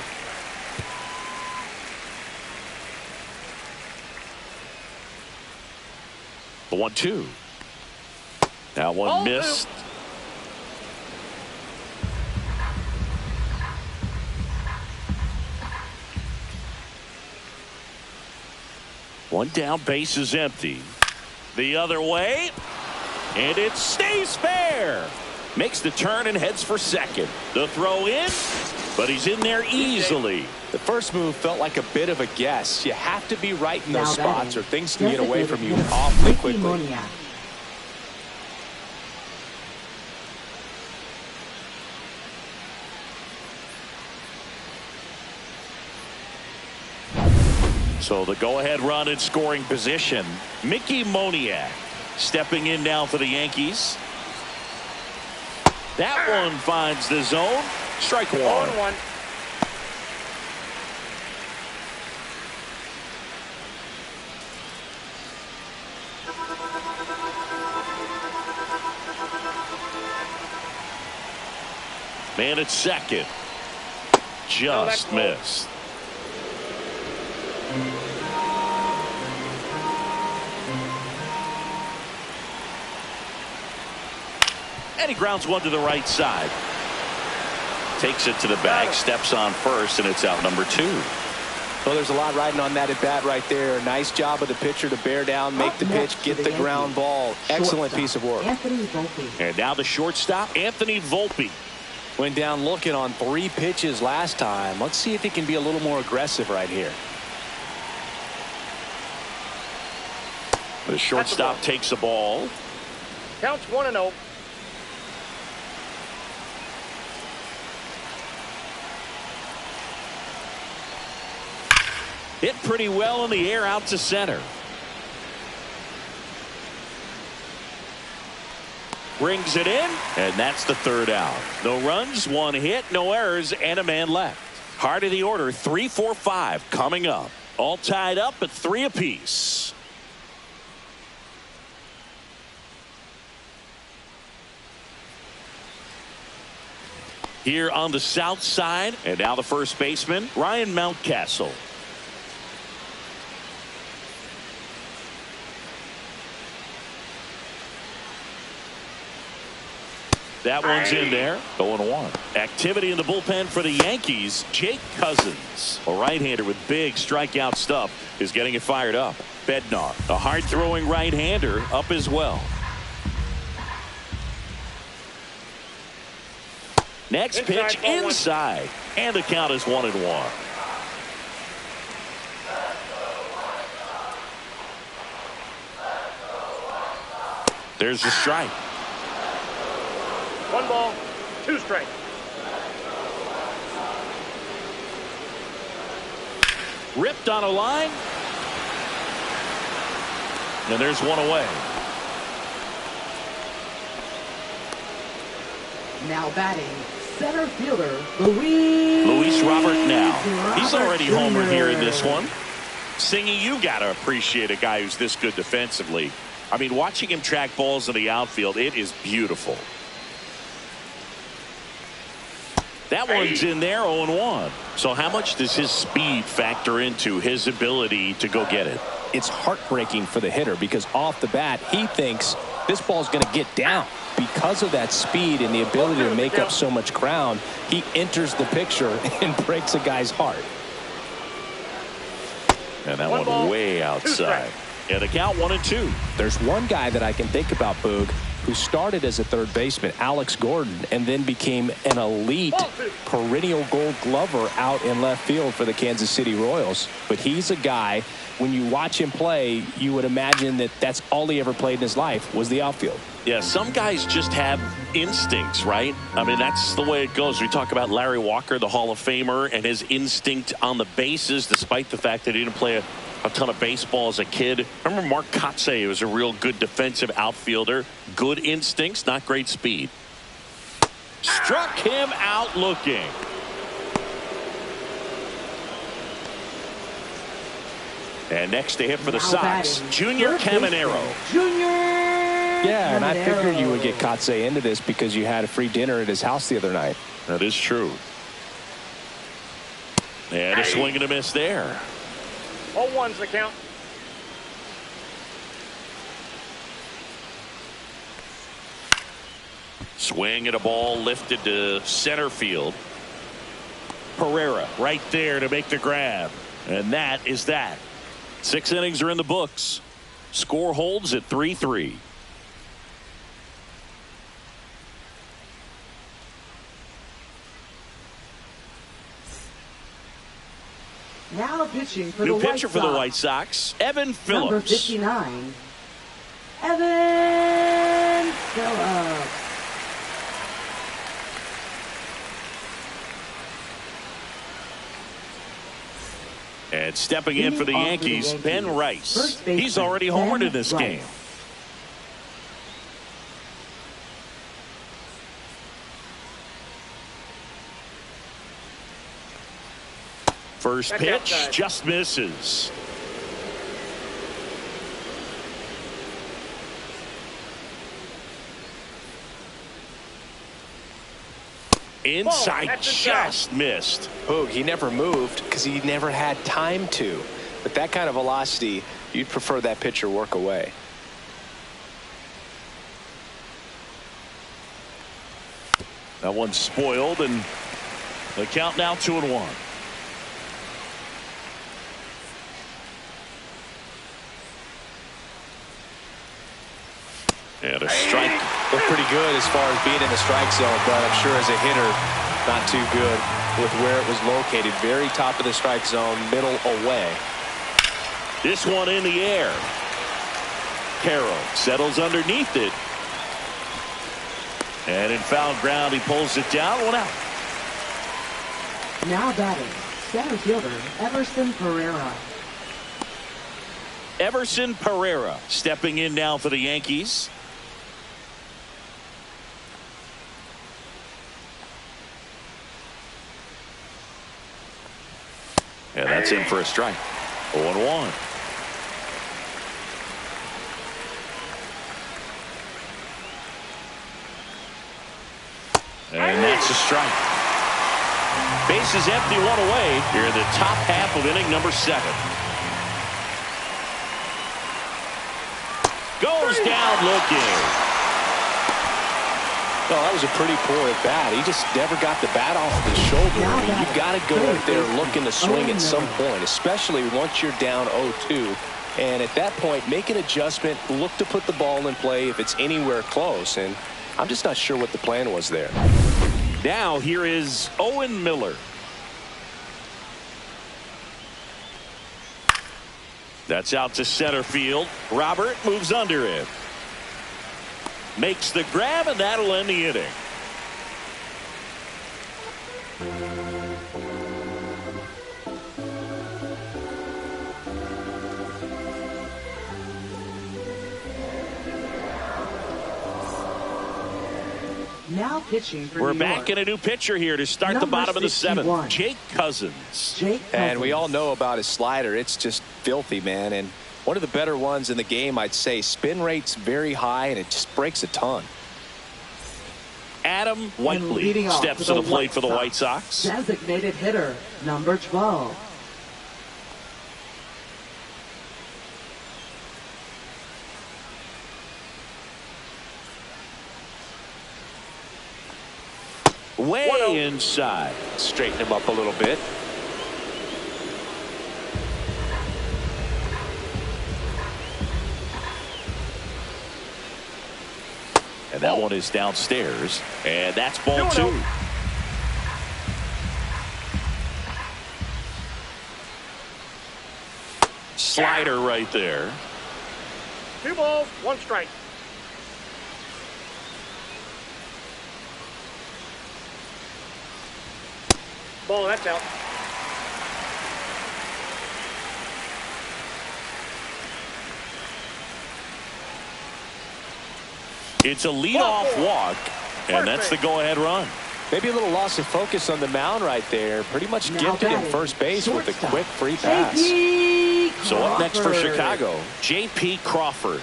The 1-2. That one missed. One down, base is empty. The other way, and it stays fair. Makes the turn and heads for second. The throw in, but he's in there easily. The first move felt like a bit of a guess. You have to be right in those spots or things can get away from you awfully quickly. So the go-ahead run in scoring position. Mickey Moniak stepping in now for the Yankees. That one finds the zone. Strike 1. Man at second. Just missed. And he grounds one to the right side. Takes it to the bag, steps on first, and it's out number 2. Well, there's a lot riding on that at bat right there. Nice job of the pitcher to bear down, make the pitch, get the ground ball. Excellent piece of work. And now the shortstop, Anthony Volpe. Went down looking on 3 pitches last time. Let's see if he can be a little more aggressive right here. The shortstop takes the ball. Counts 1-0. Hit pretty well in the air out to center. Brings it in, and that's the 3rd out. No runs, 1 hit, no errors, and a man left. Heart of the order, 3, 4, 5 coming up. All tied up at 3 apiece. Here on the south side, and now the first baseman, Ryan Mountcastle. That one's in there. 0-1. Activity in the bullpen for the Yankees. Jake Cousins, a right-hander with big strikeout stuff, is getting it fired up. Bednar, a hard-throwing right-hander, up as well. Next pitch inside, and the count is 1-1. There's the strike. 1 ball, 2 strikes. Ripped on a line. And there's one away. Now batting, center fielder, Luis Robert now. He's already homered here in this one. Singy, you got to appreciate a guy who's this good defensively. I mean, watching him track balls in the outfield, it is beautiful. That one's in there, 0-1. So how much does his speed factor into his ability to go get it? It's heartbreaking for the hitter because off the bat, he thinks this ball's going to get down. Because of that speed and the ability to make up so much ground, he enters the picture and breaks a guy's heart. And that one way outside. And the count 1-2. There's one guy that I can think about, Boog, who started as a third baseman, Alex Gordon, and then became an elite perennial gold glover out in left field for the Kansas City Royals. But he's a guy, when you watch him play, you would imagine that that's all he ever played in his life was the outfield. Yeah, some guys just have instincts, right? I mean, that's the way it goes. We talk about Larry Walker, the Hall of Famer, and his instinct on the bases, despite the fact that he didn't play a ton of baseball as a kid. Remember Mark Kotsay was a real good defensive outfielder. Good instincts, not great speed. Struck him out looking. And next to hit for the Sox, Junior Caminero. Yeah, and I figured you would get Kotsay into this because you had a free dinner at his house the other night. That is true. And a swing and a miss there. 0-1's the count. Swing and a ball lifted to center field. Pereira right there to make the grab. And that is that. 6 innings are in the books. Score holds at 3-3. Now pitching for New the pitcher White for the Sox. White Sox, Evan Phillips. Number 59, Evan Phillips. And stepping in for the Yankees, Ben Rice. He's already homered in this game. First pitch just misses. Inside just missed. Boog, he never moved because he never had time to. But that kind of velocity, you'd prefer that pitcher work away. That one's spoiled, and the count now 2-1. And a strike. Looked pretty good as far as being in the strike zone, but I'm sure as a hitter, not too good with where it was located. Very top of the strike zone, middle away. This one in the air. Carroll settles underneath it. And in foul ground, he pulls it down. 1 out. Now batting, center fielder Everson Pereira. Everson Pereira stepping in now for the Yankees. And that's in for a strike. 0-1. And that's a strike. Bases empty, 1 away here in the top half of inning number 7. Goes down looking. Oh, that was a pretty poor at bat. He just never got the bat off of his shoulder. I mean, you've got to go up there looking to swing at some point, especially once you're down 0-2. And at that point, make an adjustment, look to put the ball in play if it's anywhere close. And I'm just not sure what the plan was there. Now here is Owen Miller. That's out to center field. Robert moves under it. Makes the grab, and that'll end the inning. Now pitching for We're New back York. in a new pitcher here to start the bottom of the 7th. Jake Cousins. And we all know about his slider. It's just filthy, man. And one of the better ones in the game, I'd say. Spin rate's very high, and it just breaks a ton. Adam Whiteley steps to the plate for the White Sox. Designated hitter, number 12. Way inside. Straighten him up a little bit. And that one is downstairs. And that's ball 2. Slider right there. 2 balls, 1 strike. Ball, that's out. It's a leadoff walk, and that's the go-ahead run. Maybe a little loss of focus on the mound right there. Pretty much gifted in first base with a quick free pass. So up next for Chicago, J.P. Crawford.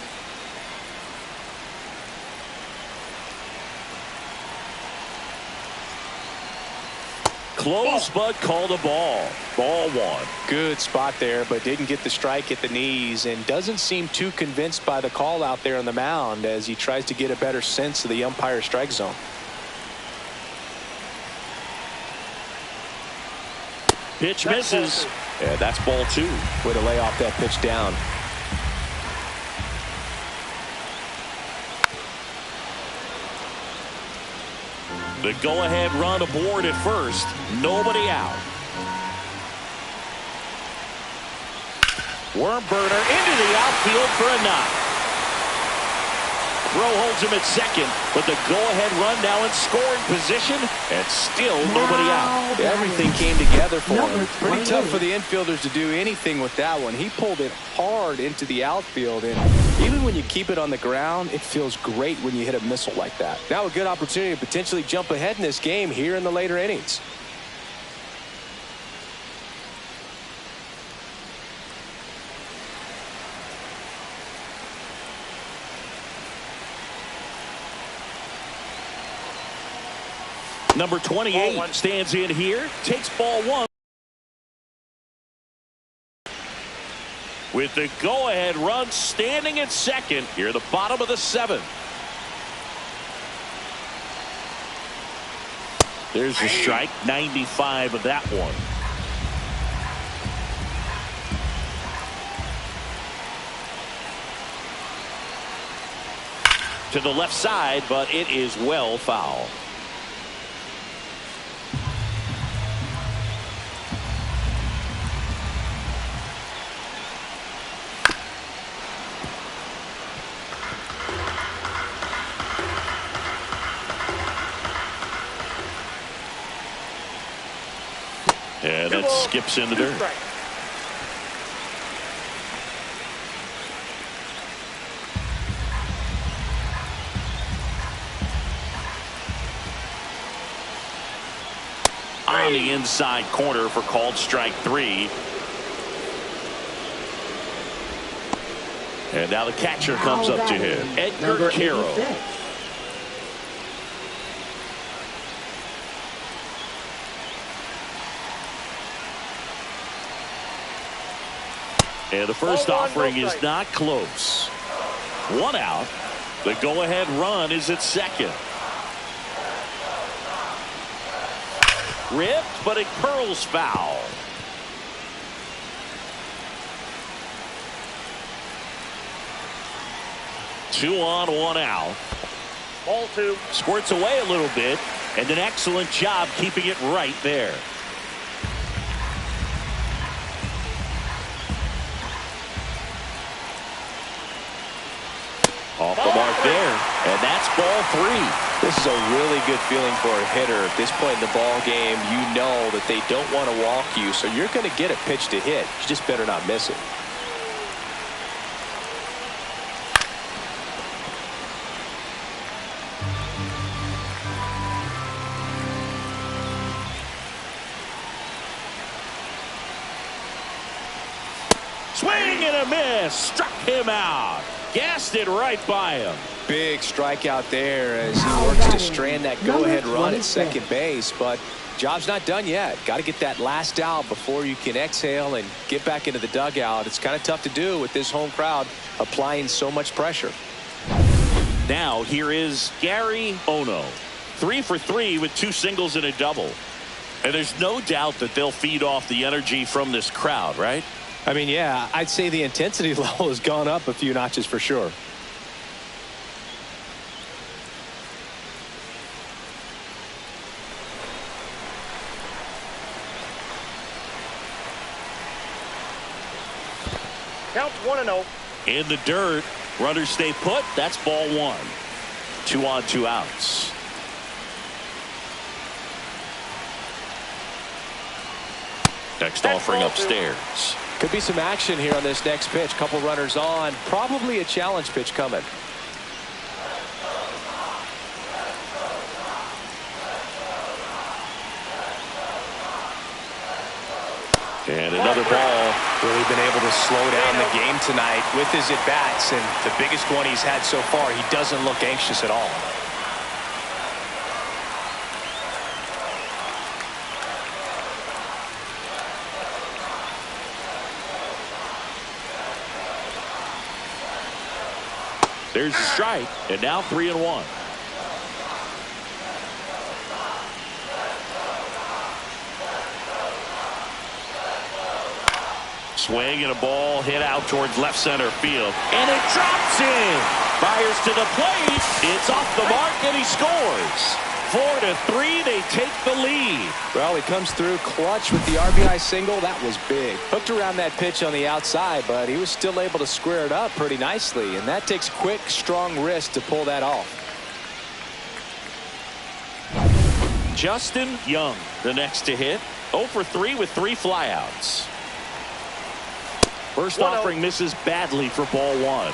Close, but called a ball. Ball 1. Good spot there, but didn't get the strike at the knees, and doesn't seem too convinced by the call out there on the mound as he tries to get a better sense of the umpire strike zone. Pitch misses. And that's ball 2. Way to lay off that pitch down. The go-ahead run aboard at first. Nobody out. Worm burner into the outfield for a knock. Throw holds him at second, but the go-ahead run now in scoring position, and still nobody out. Everything came together for him. Pretty tough for the infielders to do anything with that one. He pulled it hard into the outfield, and even when you keep it on the ground, it feels great when you hit a missile like that. Now a good opportunity to potentially jump ahead in this game here in the later innings. Number 28 stands in here, takes ball 1. With the go-ahead run standing at second here at the bottom of the 7th. There's a strike, 95 of that one. To the left side, but it is well foul. And that skips in the dirt. On the inside corner for called strike 3. And now the catcher comes up to him. Edgar Carroll. And the first offering is not close. 1 out. The go-ahead run is at second. Ripped, but it curls foul. Two on, 1 out. Ball 2. Squirts away a little bit, and an excellent job keeping it right there. Off the mark there, and that's ball 3. This is a really good feeling for a hitter. At this point in the ball game, you know that they don't want to walk you, so you're going to get a pitch to hit. You just better not miss it. Swing and a miss. Struck him out. Gassed it right by him. Big strikeout there as he works to strand that go-ahead run at second base, but job's not done yet. Got to get that last out before you can exhale and get back into the dugout. It's kind of tough to do with this home crowd applying so much pressure. Now here is Gary Ono. 3 for 3 with 2 singles and a double. And there's no doubt that they'll feed off the energy from this crowd, right? I mean, yeah, I'd say the intensity level has gone up a few notches for sure. Counts 1-0. In the dirt, runners stay put. That's ball 1. 2 on, 2 outs. Next offering upstairs. Could be some action here on this next pitch. Couple runners on. Probably a challenge pitch coming. And another ball. Really been able to slow down the game tonight with his at-bats. And the biggest one he's had so far, he doesn't look anxious at all. There's a strike, and now 3-1. Swing and a ball hit out towards left center field, and it drops in. Fires to the plate. It's off the mark, and he scores. 4-3, they take the lead. Well, he comes through clutch with the RBI single. That was big. Hooked around that pitch on the outside, but he was still able to square it up pretty nicely, and that takes quick, strong wrist to pull that off. Justin Young, the next to hit. 0 for 3 with 3 flyouts. First offering misses badly for ball 1.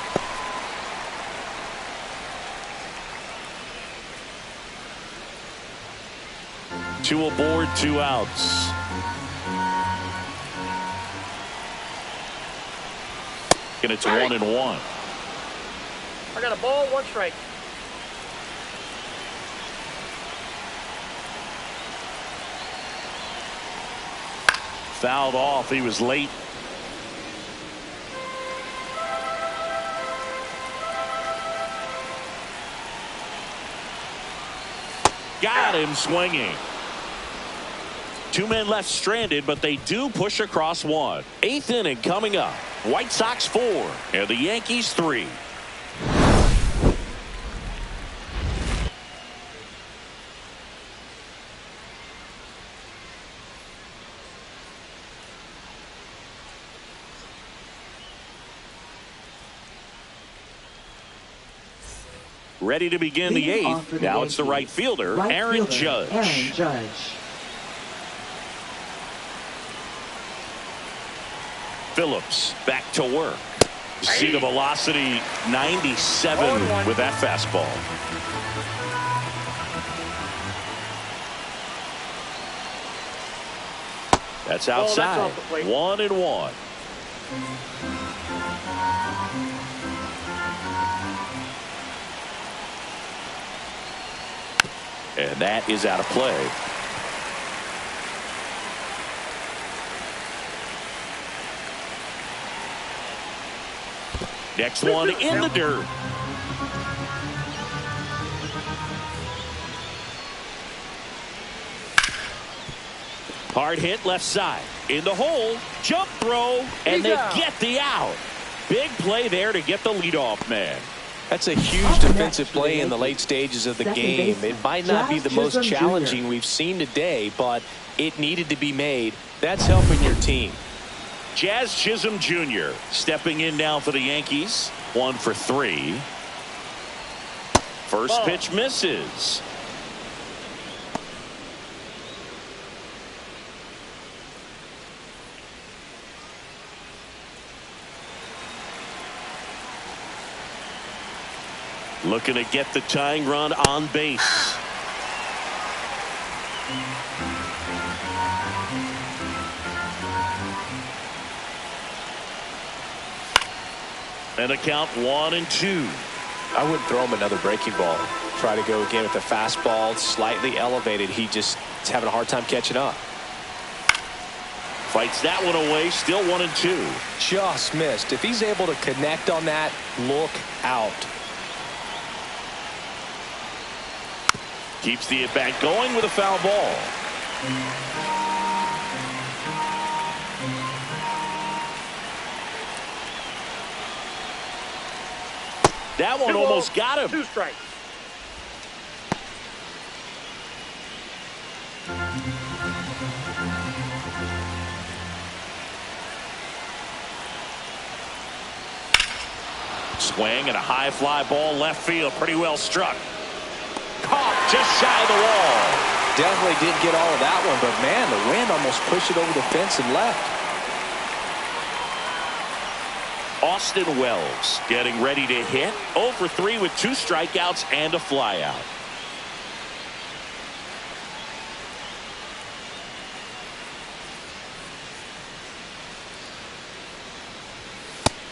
Two aboard, 2 outs. And it's 1-1. I got a ball, 1 strike. Fouled off. He was late. Got him swinging. Two men left stranded, but they do push across one. Eighth inning coming up. White Sox 4 and the Yankees 3. Ready to begin the eighth. Now it's the right fielder, Aaron Judge. Phillips back to work. See the velocity 97 with that fastball. That's outside. 1-1. And that is out of play. Next one in the dirt. Hard hit left side. In the hole. Jump throw. And they get the out. Big play there to get the leadoff man. That's a huge defensive play in the late stages of the game. It might not be the most challenging we've seen today, but it needed to be made. That's helping your team. Jazz Chisholm Jr. stepping in now for the Yankees. 1 for 3. First pitch misses. Looking to get the tying run on base. And a count 1-2. I wouldn't throw him another breaking ball. Try to go again with the fastball slightly elevated. He just is having a hard time catching up. Fights that one away. Still 1-2. Just missed. If he's able to connect on that, look out. Keeps the at-bat going with a foul ball. That one almost got him. 2 strikes. Swing and a high fly ball left field. Pretty well struck. Caught just shy of the wall. Definitely didn't get all of that one, but man, the wind almost pushed it over the fence and left. Austin Wells getting ready to hit. 0 for 3 with 2 strikeouts and a flyout.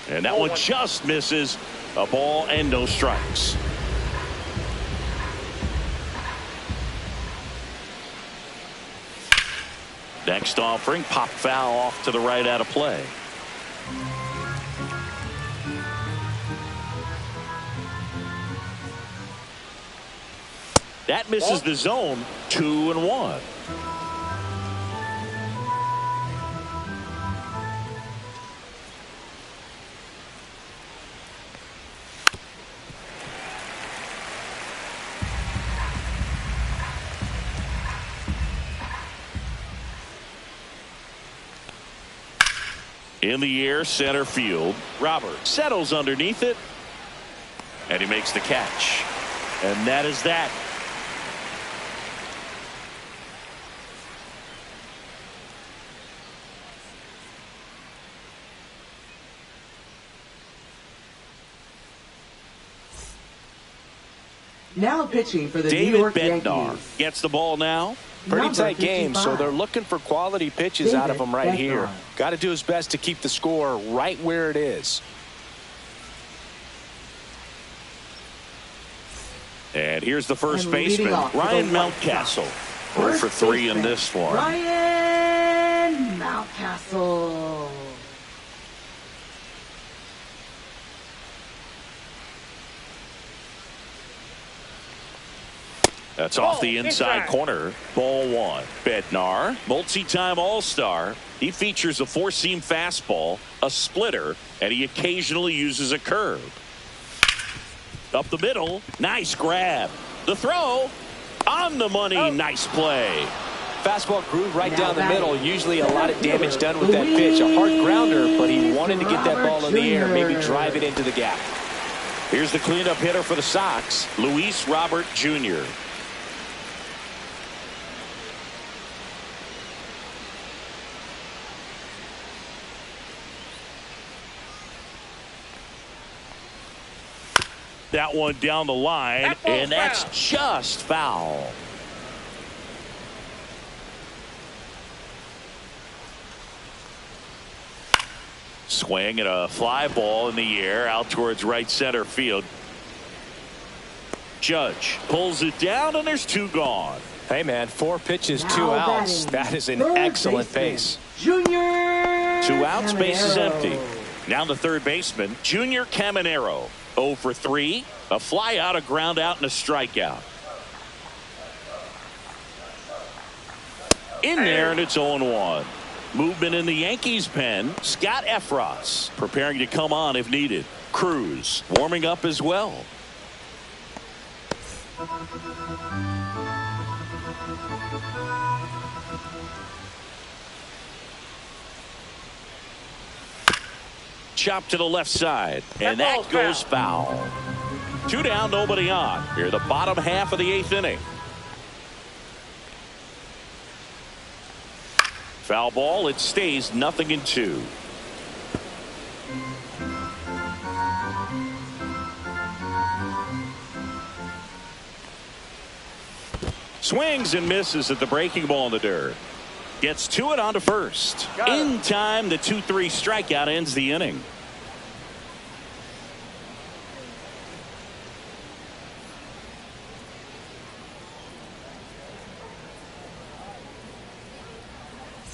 And that one just misses. A ball and no strikes. Next offering, pop foul off to the right, out of play. That misses the zone. 2-1. In the air, center field. Robert settles underneath it. And he makes the catch. And that is that. Now pitching for the New David York Bednar Yankees. gets the ball now. Pretty Number tight game, 55. so they're looking for quality pitches out of him right here. Bednar. Got to do his best to keep the score right where it is. And here's the first And baseman, leading off Ryan with the White Mountcastle. Sox. 0 for First 3 in baseman, this one. Ryan Mountcastle. That's off the inside corner. Ball one. Bednar, multi-time All-Star. He features a four-seam fastball, a splitter, and he occasionally uses a curve. Up the middle. Nice grab. The throw. On the money. Nice play. Fastball groove right down the middle. Usually a lot of damage done with that pitch. A hard grounder, but he wanted to get that ball in the air, maybe drive it into the gap. Here's the cleanup hitter for the Sox, Luis Robert Jr. That one down the line, and that's just foul. Swing and a fly ball in the air out towards right center field. Judge pulls it down, and there's two gone. Hey, man, 4 pitches, 2 outs. That is an excellent pace. Junior 2 outs, base is Caminero. empty. Now the third baseman, Junior Caminero. 0 for 3, a fly out, a ground out, and a strikeout. In there, and it's 0-1. Movement in the Yankees pen. Scott Efros preparing to come on if needed. Cruz warming up as well. Chop to the left side, and that goes foul. 2 down, nobody on. Here, the bottom half of the 8th inning. Foul ball. It stays 0-2. Swings and misses at the breaking ball in the dirt. Gets to it onto first. In time, the 2-3 strikeout ends the inning.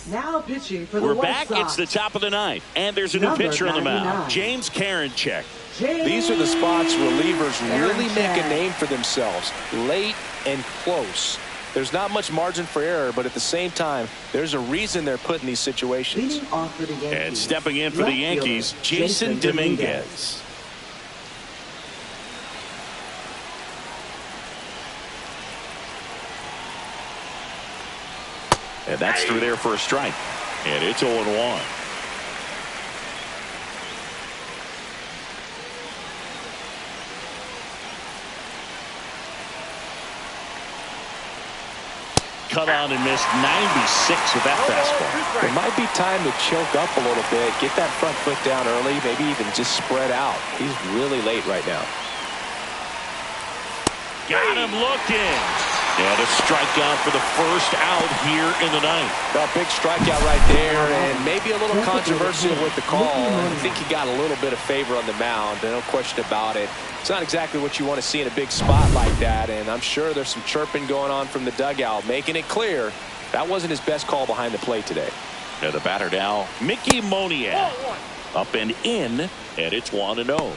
Now pitching for the We're White back. Sox. It's the top of the 9th, and there's a new Number pitcher on the mound. 99. James Karinchak. These are the spots relievers really make a name for themselves. Late and close. There's not much margin for error, but at the same time, there's a reason they're put in these situations. Leading off for the Yankees. And stepping in for the Left Yankees, fielder, Jason Dominguez. And that's through there for a strike. And it's 0-1. Cut on and missed 96 with that fastball. It might be time to choke up a little bit, get that front foot down early, maybe even just spread out. He's really late right now. Got him looking. And a strikeout for the first out here in the 9th. A big strikeout right there, and maybe a little controversial with the call. I think he got a little bit of favor on the mound, no question about it. It's not exactly what you want to see in a big spot like that, and I'm sure there's some chirping going on from the dugout, making it clear that wasn't his best call behind the plate today. Now the batter now, Mickey Moniak. Up and in, and it's 1-0.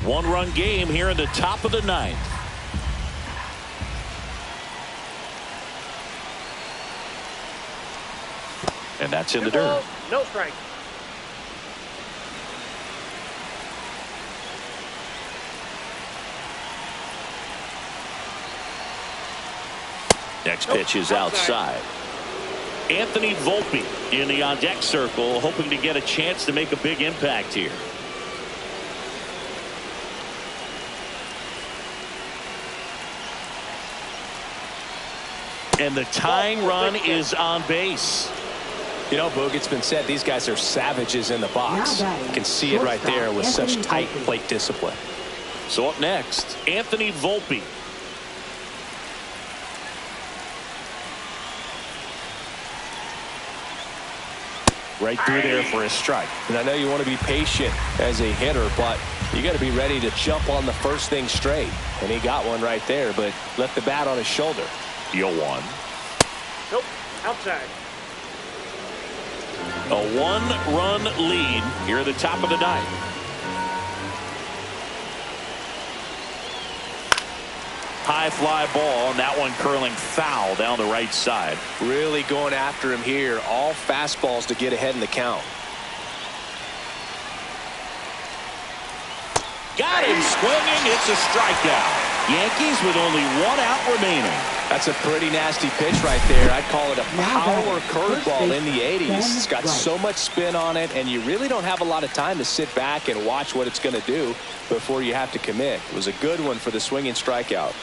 One-run game here in the top of the 9th. And that's in the dirt. No strike. Next pitch is outside. Anthony Volpe in the on-deck circle, hoping to get a chance to make a big impact here. And the tying run is on base. You know, Boog, it's been said these guys are savages in the box. You can see it right there with such tight plate discipline. So up next, Anthony Volpe. Right through there for a strike. And I know you want to be patient as a hitter, but you got to be ready to jump on the first thing straight. And he got one right there, but left the bat on his shoulder. 0-1. Nope. Outside. A one-run lead here at the top of the 9th. High fly ball, and that one curling foul down the right side. Really going after him here. All fastballs to get ahead in the count. Got him swinging. It's a strikeout. Yankees with only 1 out remaining. That's a pretty nasty pitch right there. I'd call it a power curveball in the 80s. It's got so much spin on it, and you really don't have a lot of time to sit back and watch what it's going to do before you have to commit. It was a good one for the swinging strikeout.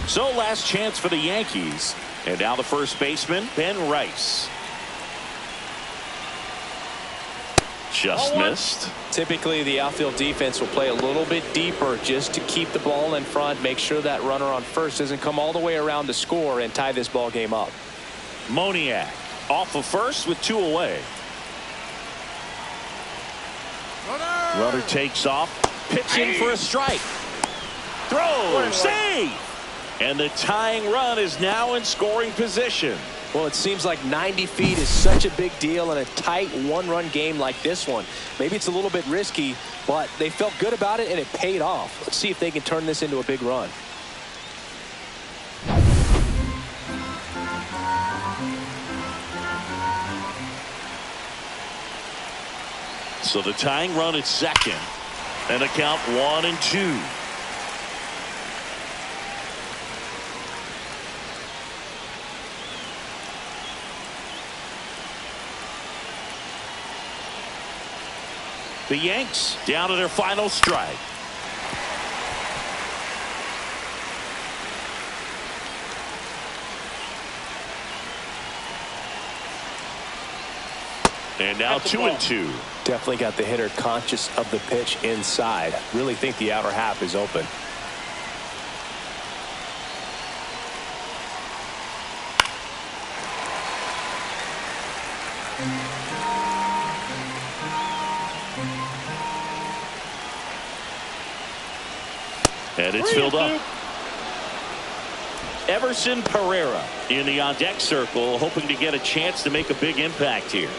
So last chance for the Yankees. And now the first baseman, Ben Rice. Just missed. Typically, the outfield defense will play a little bit deeper just to keep the ball in front, make sure that runner on first doesn't come all the way around to score and tie this ball game up. Moniak off of first with 2 away. Runner takes off, pitching for a strike. Throw, save, and the tying run is now in scoring position. Well, it seems like 90 feet is such a big deal in a tight one-run game like this one. Maybe it's a little bit risky, but they felt good about it, and it paid off. Let's see if they can turn this into a big run. So the tying run at second, and the count 1-2. The Yanks down to their final strike. And now 2-2. Definitely got the hitter conscious of the pitch inside. Really think the outer half is open. And it's filled up. Everson Pereira in the on-deck circle, hoping to get a chance to make a big impact here.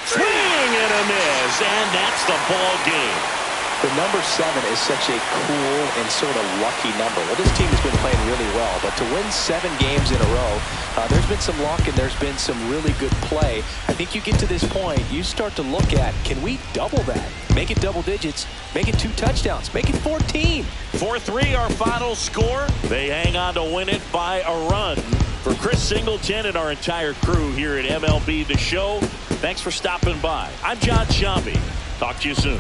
Swing and a miss, and that's the ball game. The number 7 is such a cool and sort of lucky number. Well, this team has been playing really well, but to win 7 games in a row, there's been some luck and there's been some really good play. I think you get to this point, you start to look at, can we double that? Make it double digits, make it 2 touchdowns, make it 14. 4-3 our final score. They hang on to win it by a run. For Chris Singleton and our entire crew here at MLB The Show, thanks for stopping by. I'm John Shambi. Talk to you soon.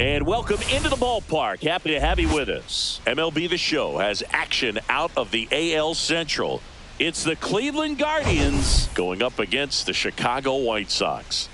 And welcome into the ballpark. Happy to have you with us. MLB The Show has action out of the AL Central. It's the Cleveland Guardians going up against the Chicago White Sox.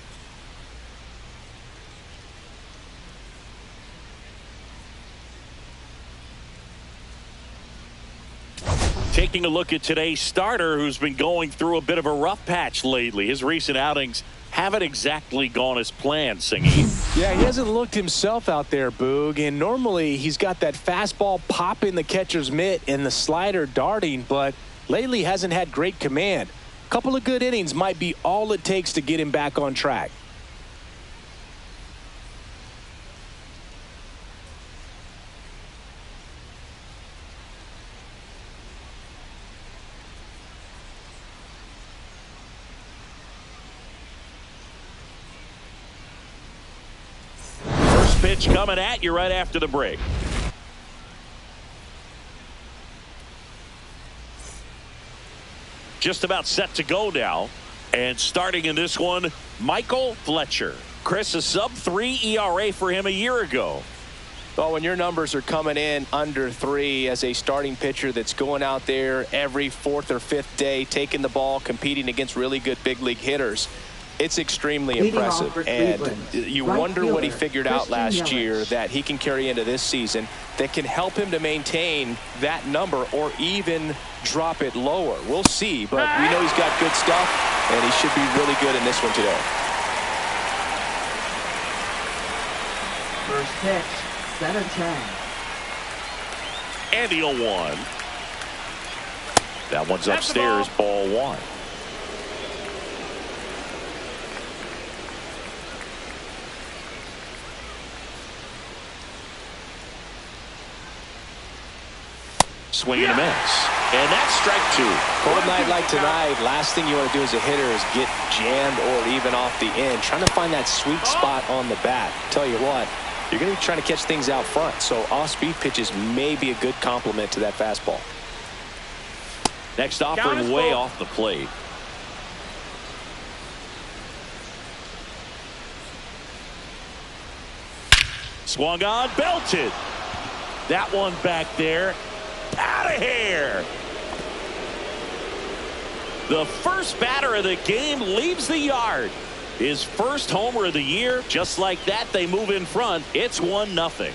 Taking a look at today's starter, who's been going through a bit of a rough patch lately. His recent outings haven't exactly gone as planned, Singy. Yeah, he hasn't looked himself out there, Boog. And normally he's got that fastball popping the catcher's mitt and the slider darting, but lately hasn't had great command. A couple of good innings might be all it takes to get him back on track. Pitch coming at you right after the break. Just about set to go now. And starting in this one, Michael Fletcher. Chris, a sub-3 ERA for him a year ago. Well, when your numbers are coming in under 3 as a starting pitcher that's going out there every 4th or 5th day, taking the ball, competing against really good big league hitters, it's extremely impressive. And you wonder what he figured out last year that he can carry into this season that can help him to maintain that number or even drop it lower. We'll see, but we know he's got good stuff, and he should be really good in this one today. First pitch, 7-10. And the 0-1. That one's upstairs, ball 1. Swing and a miss. And that's strike 2. Cold night like tonight, last thing you want to do as a hitter is get jammed or even off the end. Trying to find that sweet spot on the bat. Tell you what, you're going to be trying to catch things out front, so off-speed pitches may be a good complement to that fastball. Next offering way off the plate. Swung on, belted. That one back there. Out of here. The first batter of the game leaves the yard. His first homer of the year. Just like that, they move in front. It's 1-0.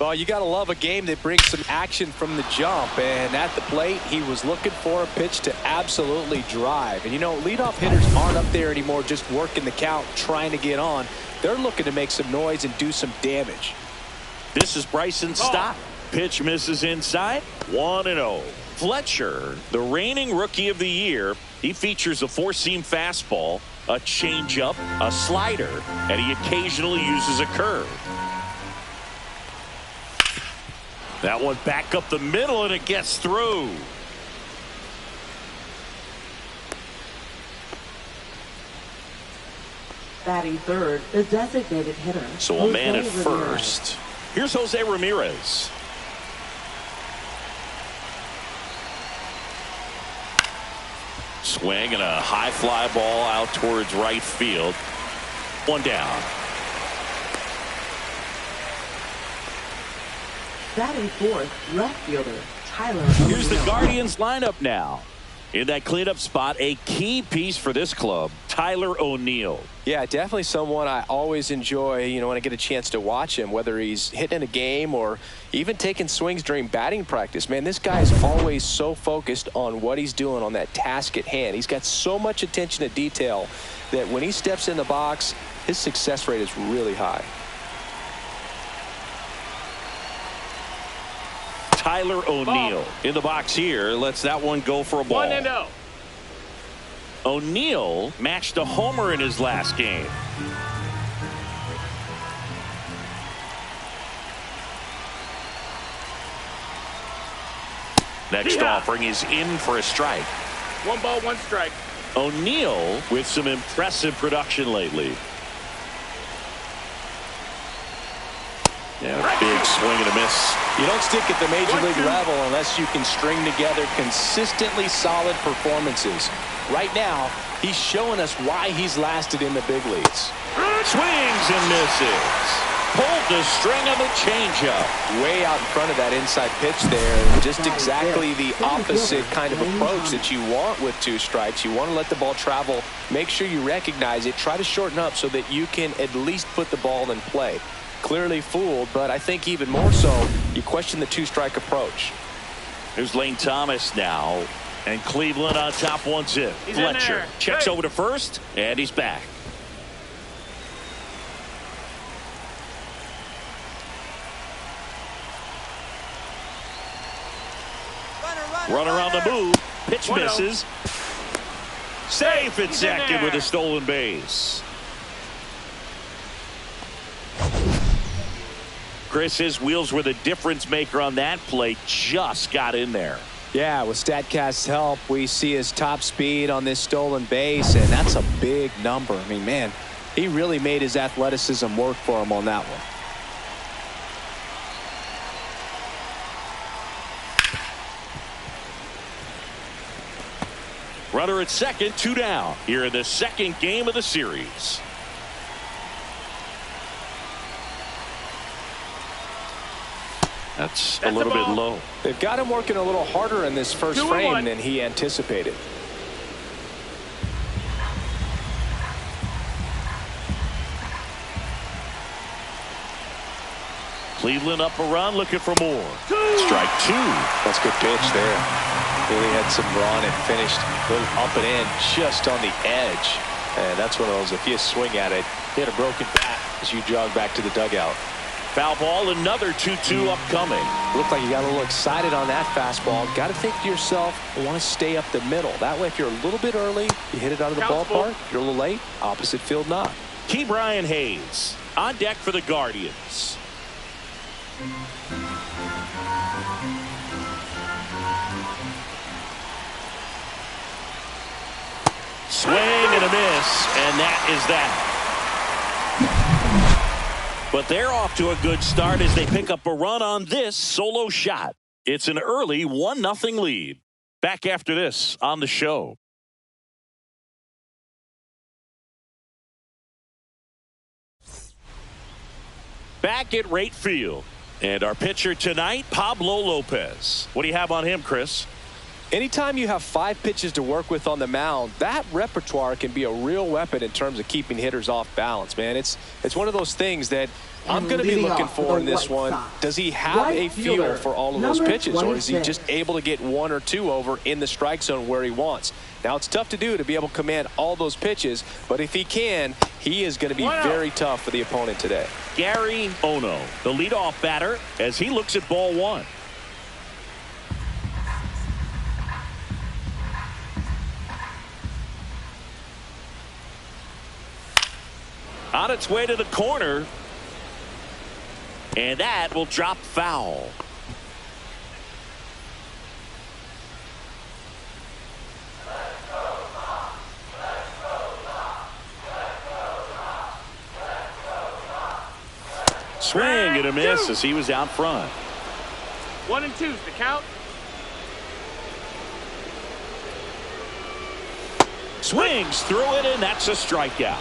Well, you got to love a game that brings some action from the jump. And at the plate, he was looking for a pitch to absolutely drive. And, you know, leadoff hitters aren't up there anymore just working the count, trying to get on. They're looking to make some noise and do some damage. This is Bryson Stott. Pitch misses inside. 1-0. Fletcher, the reigning rookie of the year. He features a 4-seam fastball, a changeup, a slider, and he occasionally uses a curve. That one back up the middle, and it gets through. Batting third, the designated hitter. So a man at first. Here's Jose Ramirez. Swing and a high fly ball out towards right field. One down. Batting fourth, left fielder Tyler. Here's the Guardians lineup now. In that cleanup spot, a key piece for this club, Tyler O'Neill. Yeah, definitely someone I always enjoy, you know, when I get a chance to watch him, whether he's hitting a game or even taking swings during batting practice. Man, this guy is always so focused on what he's doing on that task at hand. He's got so much attention to detail that when he steps in the box, his success rate is really high. Tyler O'Neill in the box here. Lets that one go for a ball. 1-0. O'Neill matched a homer in his last game. Next offering is in for a strike. 1 ball, 1 strike. O'Neill with some impressive production lately. Yeah, big Swing and a miss. You don't stick at the major league level unless you can string together consistently solid performances. Right now, he's showing us why he's lasted in the big leagues. Swings and misses. Pulled the string on the changeup. Way out in front of that inside pitch there. Just exactly the opposite kind of approach that you want with 2 strikes. You want to let the ball travel. Make sure you recognize it. Try to shorten up so that you can at least put the ball in play. Clearly fooled, but I think even more so, you question the 2-strike approach. Here's Lane Thomas now. And Cleveland on top 1-0. Fletcher checks over to first, and he's back. Runner on the move. Pitch misses. Safe at second with a stolen base. Chris, his wheels were the difference maker on that play. Just got in there. Yeah, with StatCast's help, we see his top speed on this stolen base, and that's a big number. I mean, man, he really made his athleticism work for him on that one. Runner at second, 2 down. Here in the second game of the series. That's a little bit low. They've got him working a little harder in this first frame than he anticipated. Cleveland up a run, looking for more. Strike 2. That's a good pitch there. Really had some run and finished a little up and in just on the edge. And that's one of those, if you swing at it, hit a broken bat as you jog back to the dugout. Foul ball, another 2-2 upcoming. Looked like you got a little excited on that fastball. Got to think to yourself, I want to stay up the middle. That way, if you're a little bit early, you hit it out of the ballpark. If you're a little late, opposite field knock. Key Brian Hayes on deck for the Guardians. Swing and a miss, and that is that. But they're off to a good start as they pick up a run on this solo shot. It's an early 1-0 lead. Back after this on the show. Back at right field. And our pitcher tonight, Pablo Lopez. What do you have on him, Chris? Anytime you have 5 pitches to work with on the mound, that repertoire can be a real weapon in terms of keeping hitters off balance, man. It's one of those things that I'm going to be looking for in this one. Does he have a feel for all of those pitches, or is he just able to get 1 or 2 over in the strike zone where he wants? Now, it's tough to do to be able to command all those pitches, but if he can, he is going to be very tough for the opponent today. Gary Ono, the leadoff batter, as he looks at ball 1. On its way to the corner. And that will drop foul. Swing and a miss as he was out front. 1 and 2's the count. Swings through it, and that's a strikeout.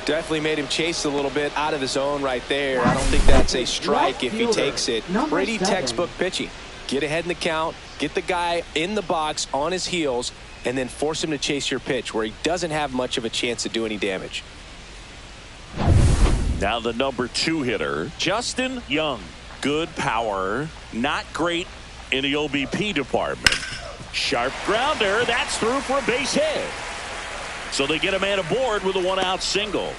Definitely made him chase a little bit out of his zone right there. I don't think that's a strike if he takes it. Pretty textbook pitching. Get ahead in the count, get the guy in the box on his heels, and then force him to chase your pitch where he doesn't have much of a chance to do any damage. Now the number 2 hitter, Justin Young. Good power, not great in the OBP department. Sharp grounder, that's through for a base hit. So they get a man aboard with a 1-out single.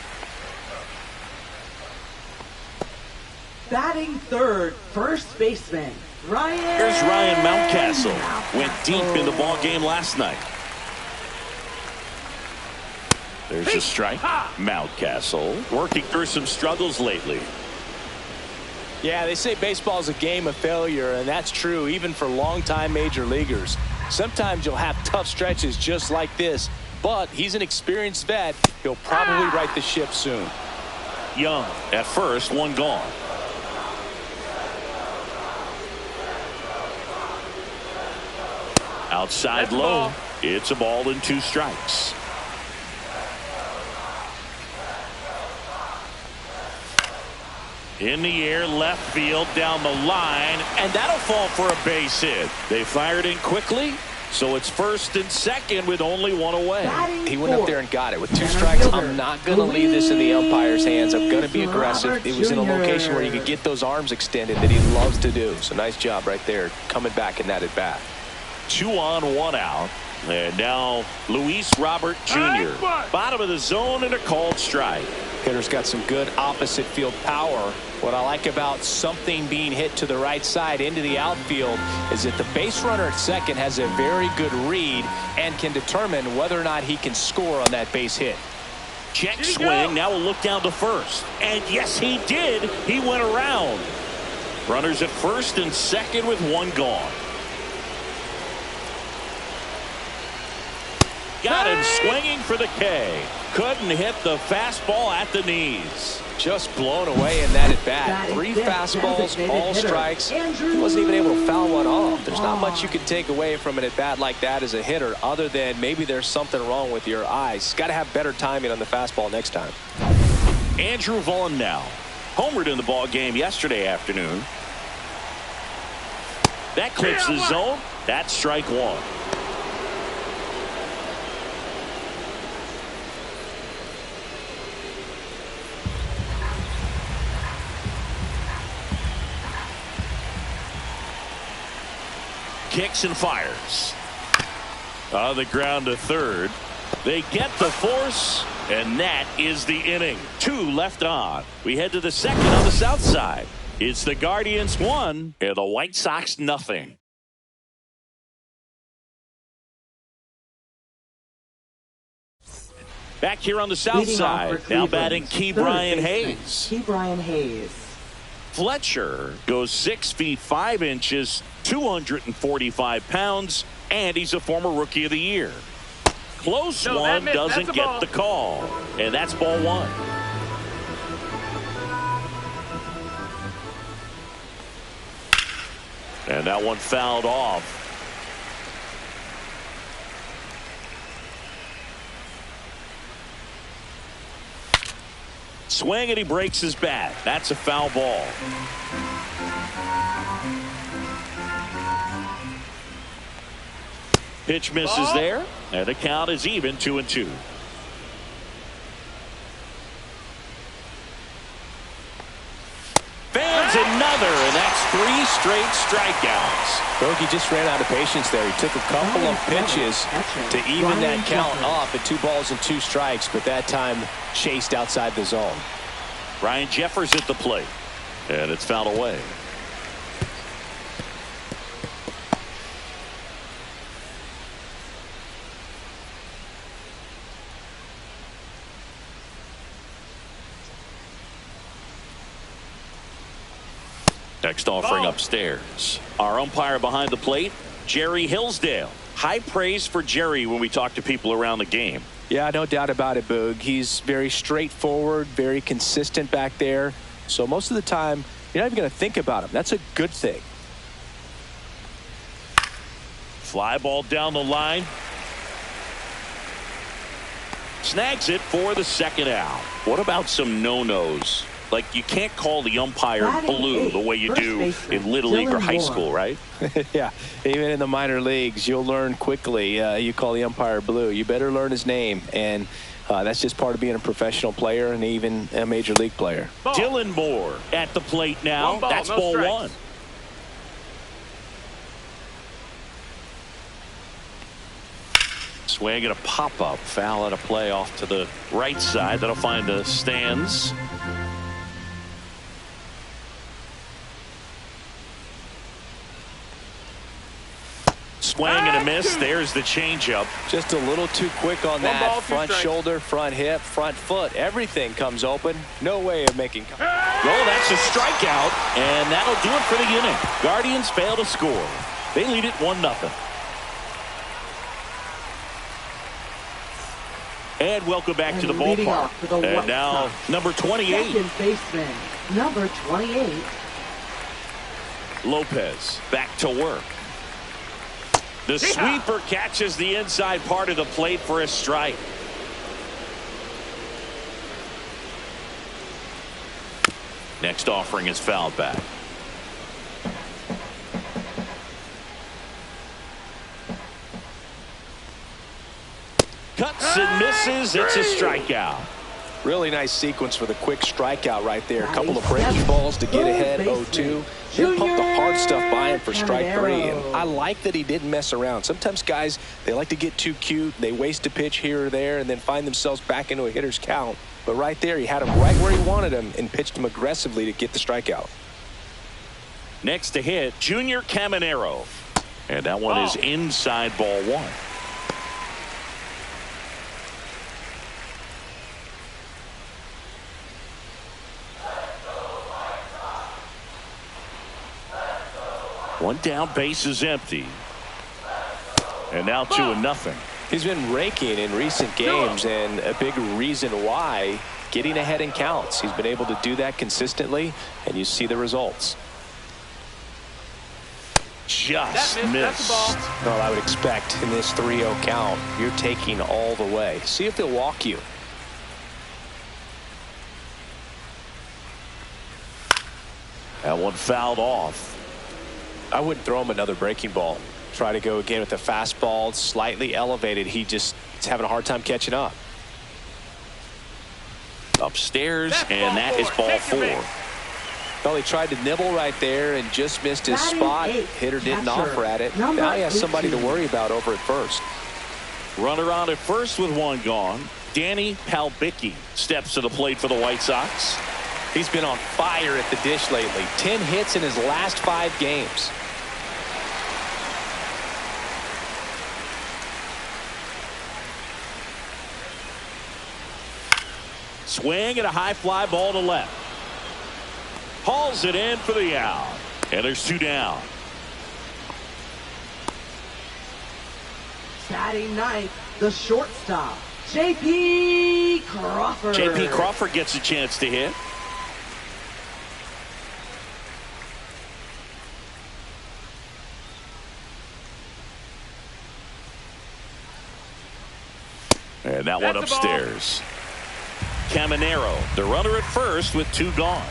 Batting third, first baseman, Ryan. Here's Ryan Mountcastle. Went deep in the ball game last night. There's a strike. Mountcastle working through some struggles lately. Yeah, they say baseball is a game of failure, and that's true even for longtime major leaguers. Sometimes you'll have tough stretches just like this. But he's an experienced vet. He'll probably right the ship soon. Young at first, 1 gone. Outside That's low. ball. It's a ball and 2 strikes. In the air, left field, down the line, and that'll fall for a base hit. They fired in quickly, so it's first and second with only 1 away. He went up there and got it. With 2 strikes, I'm not going to leave this in the umpire's hands. I'm going to be aggressive. It was in a location where you could get those arms extended that he loves to do. So nice job right there, coming back in that at-bat. 2 on, 1 out. And now Luis Robert Jr. Bottom of the zone and a called strike. Hitter's got some good opposite field power. What I like about something being hit to the right side into the outfield is that the base runner at second has a very good read and can determine whether or not he can score on that base hit. Check swing. Now we'll look down to first. And yes, he did. He went around. Runners at first and second with 1 gone. Got him swinging for the K. Couldn't hit the fastball at the knees. Just blown away in that at bat. 3 fastballs, all strikes. He wasn't even able to foul one off. There's not much you can take away from an at bat like that as a hitter, other than maybe there's something wrong with your eyes. Got to have better timing on the fastball next time. Andrew Vaughn now. Homered in the ball game yesterday afternoon. That clips the zone. That's strike 1. Kicks and fires. On the ground to third. They get the force, and that is the inning. 2 left on. We head to the second on the south side. It's the Guardians 1 and the White Sox nothing. Back here on the south side, now batting Ke'Bryan Hayes. Ke'Bryan Hayes. Fletcher goes 6 feet 5 inches, 245 pounds, and he's a former Rookie of the Year. Close one, doesn't get the call, and that's ball 1. And that one fouled off. Swing, and he breaks his bat. That's a foul ball. Pitch misses there, and the count is even 2-2. Fans another, and that's 3 straight strikeouts. Bogey just ran out of patience there. He took a couple of pitches to even that count off at 2 balls and 2 strikes, but that time chased outside the zone. Ryan Jeffers at the plate, and it's fouled away. Next offering upstairs. Our umpire behind the plate, Jerry Hillsdale. High praise for Jerry when we talk to people around the game. Yeah, no doubt about it, Boog. He's very straightforward, very consistent back there. So most of the time, you're not even going to think about him. That's a good thing. Fly ball down the line. Snags it for the second out. What about some no-nos? Like, you can't call the umpire blue the way you do in Little League or high school, right? Yeah, even in the minor leagues, you'll learn quickly. You call the umpire blue. You better learn his name, and that's just part of being a professional player and even a major league player. Dylan Moore at the plate now. That's ball 1. Swing and a pop-up. Foul at a play off to the right side. That'll find the stands. Swing and a miss. There's the changeup. Just a little too quick on that. Front shoulder, front hip, front foot. Everything comes open. No way of making. Oh, that's a strikeout, and that'll do it for the inning. Guardians fail to score. They lead it 1-0. And welcome back to the ballpark. And now number 28. Second baseman, number 28. Lopez back to work. The sweeper catches the inside part of the plate for a strike. Next offering is fouled back. Cuts and misses. It's a strikeout. Really nice sequence for the quick strikeout right there. A couple of breaking balls to get ahead 0-2. Then pump the hard stuff by him for strike 3. And I like that he didn't mess around. Sometimes guys, they like to get too cute. They waste a pitch here or there and then find themselves back into a hitter's count. But right there, he had him right where he wanted him and pitched him aggressively to get the strikeout. Next to hit, Junior Caminero. And that one is inside ball 1. One down, base is empty. And now 2-0. He's been raking in recent games, and a big reason why, getting ahead in counts. He's been able to do that consistently, and you see the results. Just missed. Well, I would expect in this 3-0 count, you're taking all the way. See if they'll walk you. That one fouled off. I wouldn't throw him another breaking ball. Try to go again with the fastball, slightly elevated. He's having a hard time catching up. Upstairs, and that is ball 4. Well, he tried to nibble right there and just missed his spot. Hitter didn't offer at it. Now he has somebody to worry about over at first. Runner on at first with one gone. Danny Palbicki steps to the plate for the White Sox. He's been on fire at the dish lately. 10 hits in his last 5 games. Swing and a high fly ball to left. Hauls it in for the out. And there's 2 down. Batting ninth, the shortstop, J.P. Crawford. J.P. Crawford gets a chance to hit. And that one upstairs. Caminero, the runner at first with 2 gone.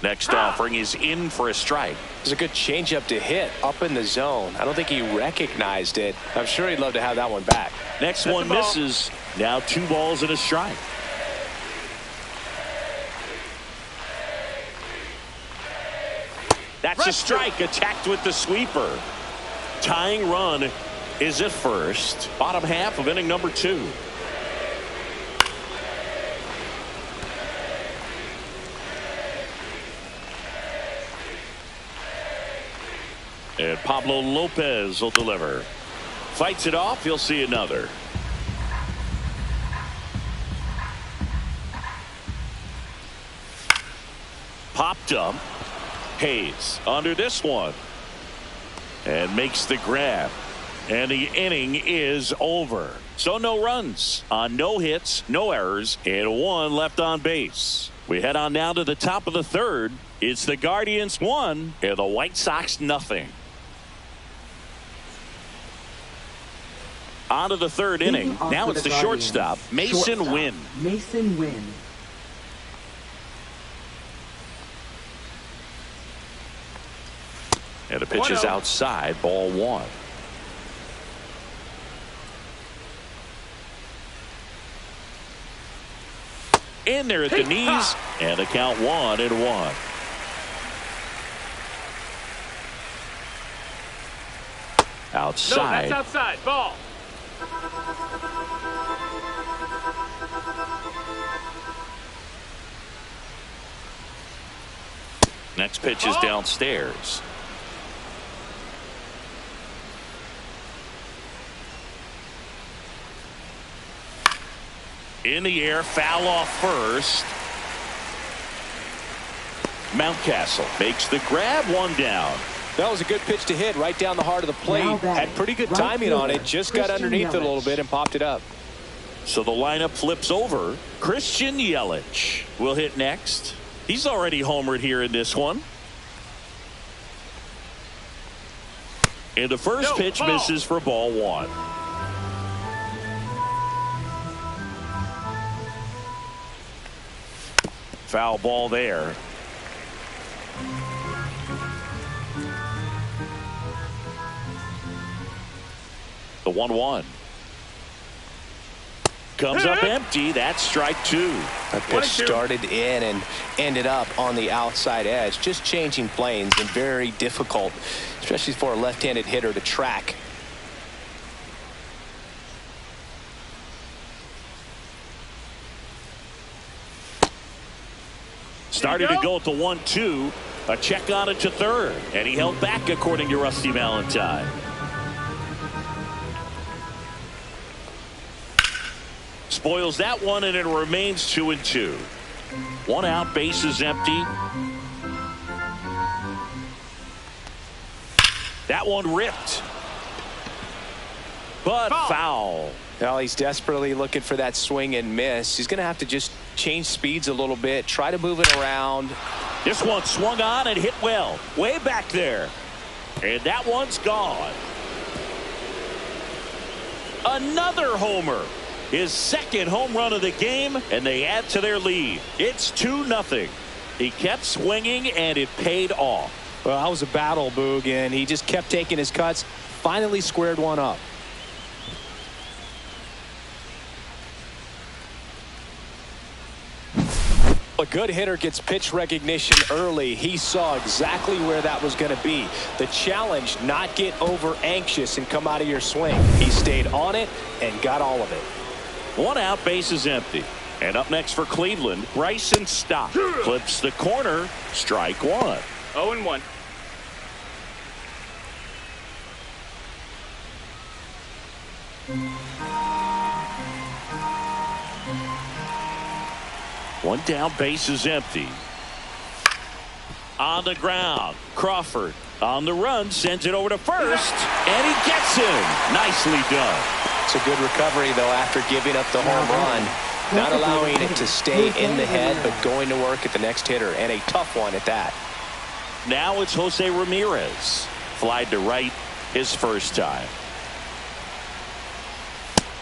Next offering is in for a strike. It's a good changeup to hit up in the zone. I don't think he recognized it. I'm sure he'd love to have that one back. Next one misses. Now 2 balls and a strike. That's a strike, attacked with the sweeper. Tying run is at first. Bottom half of inning number 2. And Pablo Lopez will deliver. Fights it off. You'll see another. Popped up. Hayes under this one. And makes the grab. And the inning is over. So no runs on no hits, no errors, and 1 left on base. We head on now to the top of the 3rd. It's the Guardians 1 and the White Sox nothing. On to the 3rd inning. Now it's the shortstop, Mason Wynn. Mason Wynn. And the pitch is outside, ball 1. In there at the knees, and the count 1-1. Outside. No, that's outside. Ball. Next pitch is downstairs. In the air, foul off first. Mountcastle makes the grab, 1 down. That was a good pitch to hit right down the heart of the plate. Had pretty good timing on it. Just got underneath it a little bit and popped it up. So the lineup flips over. Christian Yelich will hit next. He's already homered here in this one. And the first pitch misses for ball one. Foul ball there. The 1-1. Comes up empty. That's strike two. That pitch started in and ended up on the outside edge. Just changing planes and very difficult, especially for a left-handed hitter to track. Started to go at the 1-2. A check on it to third. And he held back, according to Rusty Valentine. Spoils that one, and it remains 2-2. One out, bases empty. That one ripped. But foul. Well, he's desperately looking for that swing and miss. He's going to have to just change speeds a little bit, try to move it around. This one swung on and hit well, way back there. And that one's gone. Another homer. His second home run of the game, and they add to their lead. It's 2-0. He kept swinging, and it paid off. Well, that was a battle, Boog, and he just kept taking his cuts. Finally squared one up. A good hitter gets pitch recognition early. He saw exactly where that was going to be. The challenge, not get over anxious and come out of your swing. He stayed on it and got all of it. One out, bases empty. And up next for Cleveland, Bryson Stott flips the corner, strike one. 0-1. One down, bases empty. On the ground, Crawford on the run, sends it over to first, and he gets him. Nicely done. It's a good recovery, though, after giving up the home run. Not allowing it to stay in the head, but going to work at the next hitter, and a tough one at that. Now it's Jose Ramirez. Flied to right his first time.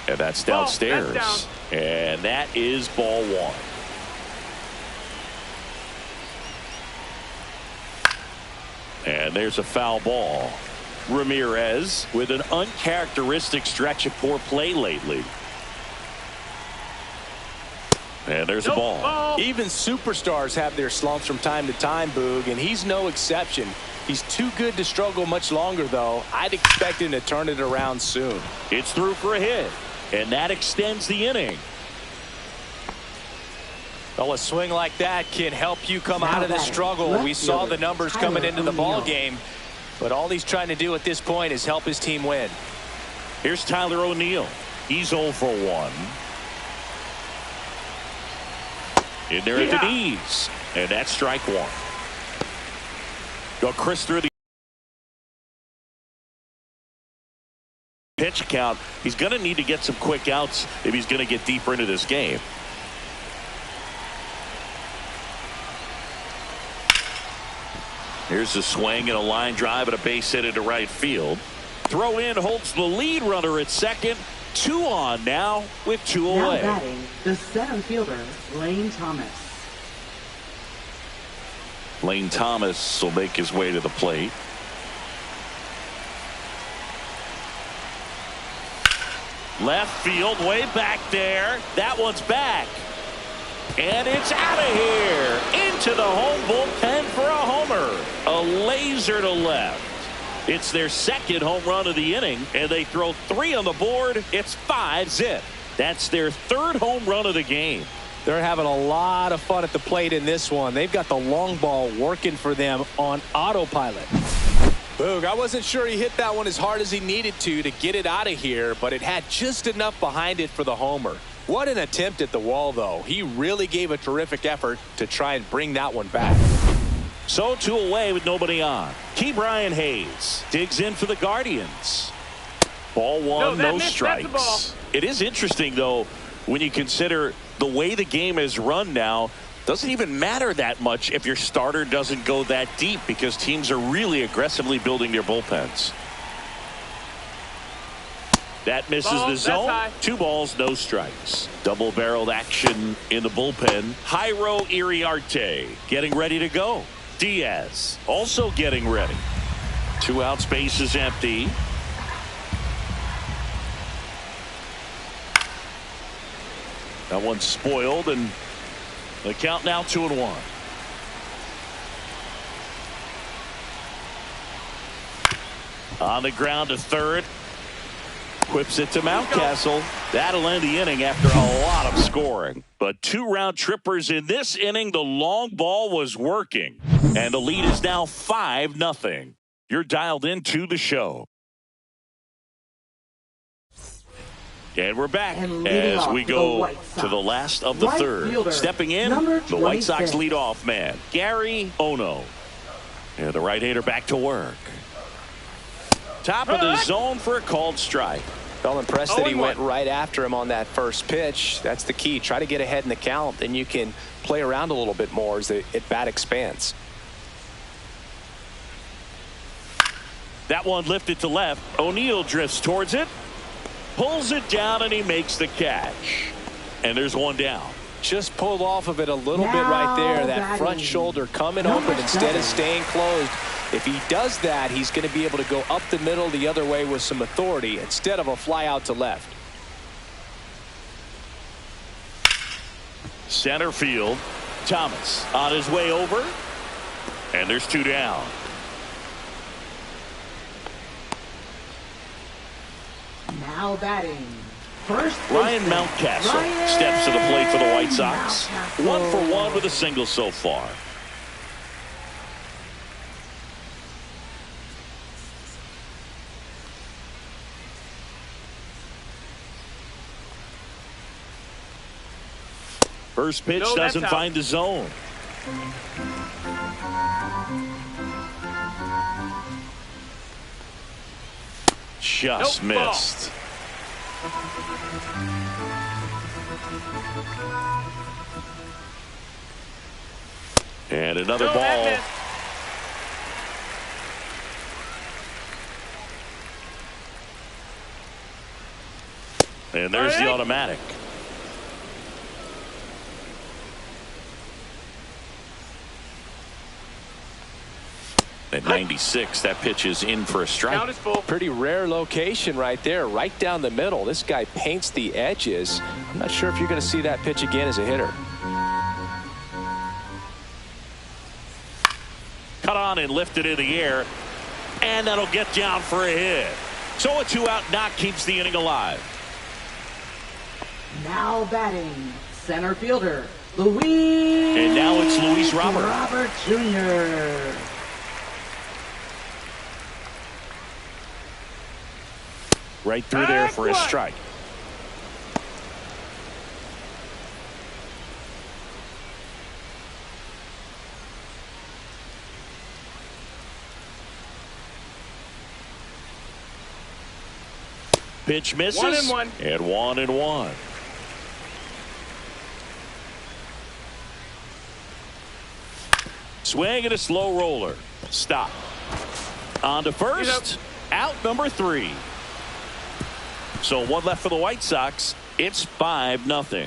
And that's downstairs. That's down. And that is ball one. And there's a foul ball. Ramirez with an uncharacteristic stretch of poor play lately. And there's a ball. Even superstars have their slumps from time to time, Boog, and he's no exception. He's too good to struggle much longer, though. I'd expect him to turn it around soon. It's through for a hit, and that extends the inning. Well, a swing like that can help you come out of the struggle. We saw the numbers coming into the ball game, but all he's trying to do at this point is help his team win. Here's Tyler O'Neill. He's 0 for 1. In there at the knees, and that's strike one. Go Chris through the pitch count. He's going to need to get some quick outs if he's going to get deeper into this game. Here's a swing and a line drive and a base hit into right field. Throw in holds the lead runner at second. 2 on now with 2 away. Now batting, the center fielder, Lane Thomas. Lane Thomas will make his way to the plate. Left field, way back there. That one's back. And it's out of here. Into the home bullpen for a homer. A laser to left. It's their second home run of the inning, and they throw 3 on the board. It's 5-zip. That's their third home run of the game. They're having a lot of fun at the plate in this one. They've got the long ball working for them on autopilot. Boog, I wasn't sure he hit that one as hard as he needed to get it out of here, but it had just enough behind it for the homer. What an attempt at the wall, though. He really gave a terrific effort to try and bring that one back. So 2 away with nobody on. Ke'Bryan Hayes digs in for the Guardians. Ball one, no strikes. It is interesting, though, when you consider the way the game is run now. Doesn't even matter that much if your starter doesn't go that deep, because teams are really aggressively building their bullpens. That misses Ball, the zone. that's high. 2 balls, no strikes. Double-barreled action in the bullpen. Jairo Iriarte getting ready to go. Diaz also getting ready. 2 outs, base is empty. That one's spoiled, and the count now 2-1. On the ground to third. Whips it to Mountcastle. That'll end the inning after a lot of scoring. But 2 round trippers in this inning. The long ball was working. And the lead is now 5-0. You're dialed into the show. And we're back as we go to the last of the third. Stepping in, the White Sox leadoff man, Gary Ono. And the right-hander back to work. Top of the zone for a called strike. Well, impressed that he went right after him on that first pitch. That's the key. Try to get ahead in the count, then you can play around a little bit more as the at-bat expands. That one lifted to left. O'Neill drifts towards it. Pulls it down, and he makes the catch. And there's 1 down. Just pulled off of it a little bit right there. That front shoulder coming open instead of staying closed. If he does that, he's going to be able to go up the middle the other way with some authority instead of a fly out to left. Center field. Thomas on his way over. And there's 2 down. Now batting. First Ryan baseman, Mountcastle Ryan steps to the plate for the White Sox. Mountcastle. 1 for 1 with a single so far. First pitch doesn't find the zone. Just missed. And another ball. And there's the automatic. At 96, that pitch is in for a strike. Count is full. Pretty rare location right there, right down the middle. This guy paints the edges. I'm not sure if you're going to see that pitch again as a hitter. Cut on and lifted in the air, and that'll get down for a hit. So a 2-out knock keeps the inning alive. Now batting, center fielder, Luis. And now it's Luis Robert. Robert Jr. Right through there for a strike. Pitch misses. 1-1. And 1-1. Swing and a slow roller. Stop. On to first. Out number 3. So 1 left for the White Sox. It's 5-0.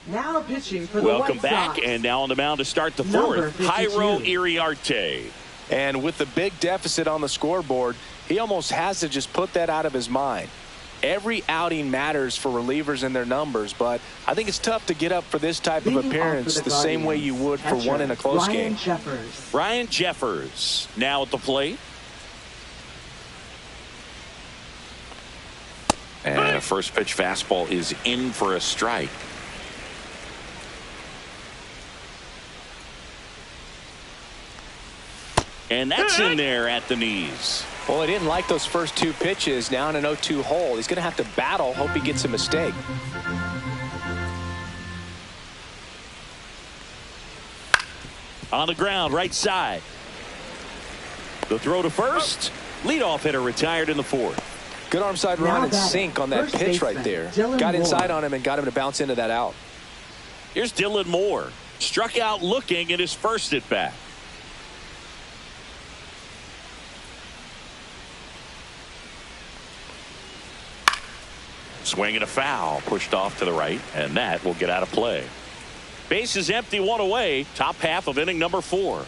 Now pitching for the Welcome White back, Sox. and now on the mound to start the Number 4th, 52. Jairo Iriarte. And with the big deficit on the scoreboard, he almost has to just put that out of his mind. Every outing matters for relievers and their numbers, but I think it's tough to get up for this type of Leading appearance off for the same way you would for catcher, one in a close Ryan game. Jeffers. Ryan Jeffers now at the plate. And a first pitch fastball is in for a strike. And that's in there at the knees. Well, he didn't like those first 2 pitches. Now in an 0-2 hole. He's going to have to battle. Hope he gets a mistake. On the ground, right side. The throw to first. Leadoff hitter retired in the 4th. Good arm side run and sink on that pitch right there. Got inside on him and got him to bounce into that out. Here's Dylan Moore. Struck out looking at his first at bat. Swing and a foul, pushed off to the right, and that will get out of play. Base is empty, one away. Top half of inning number 4.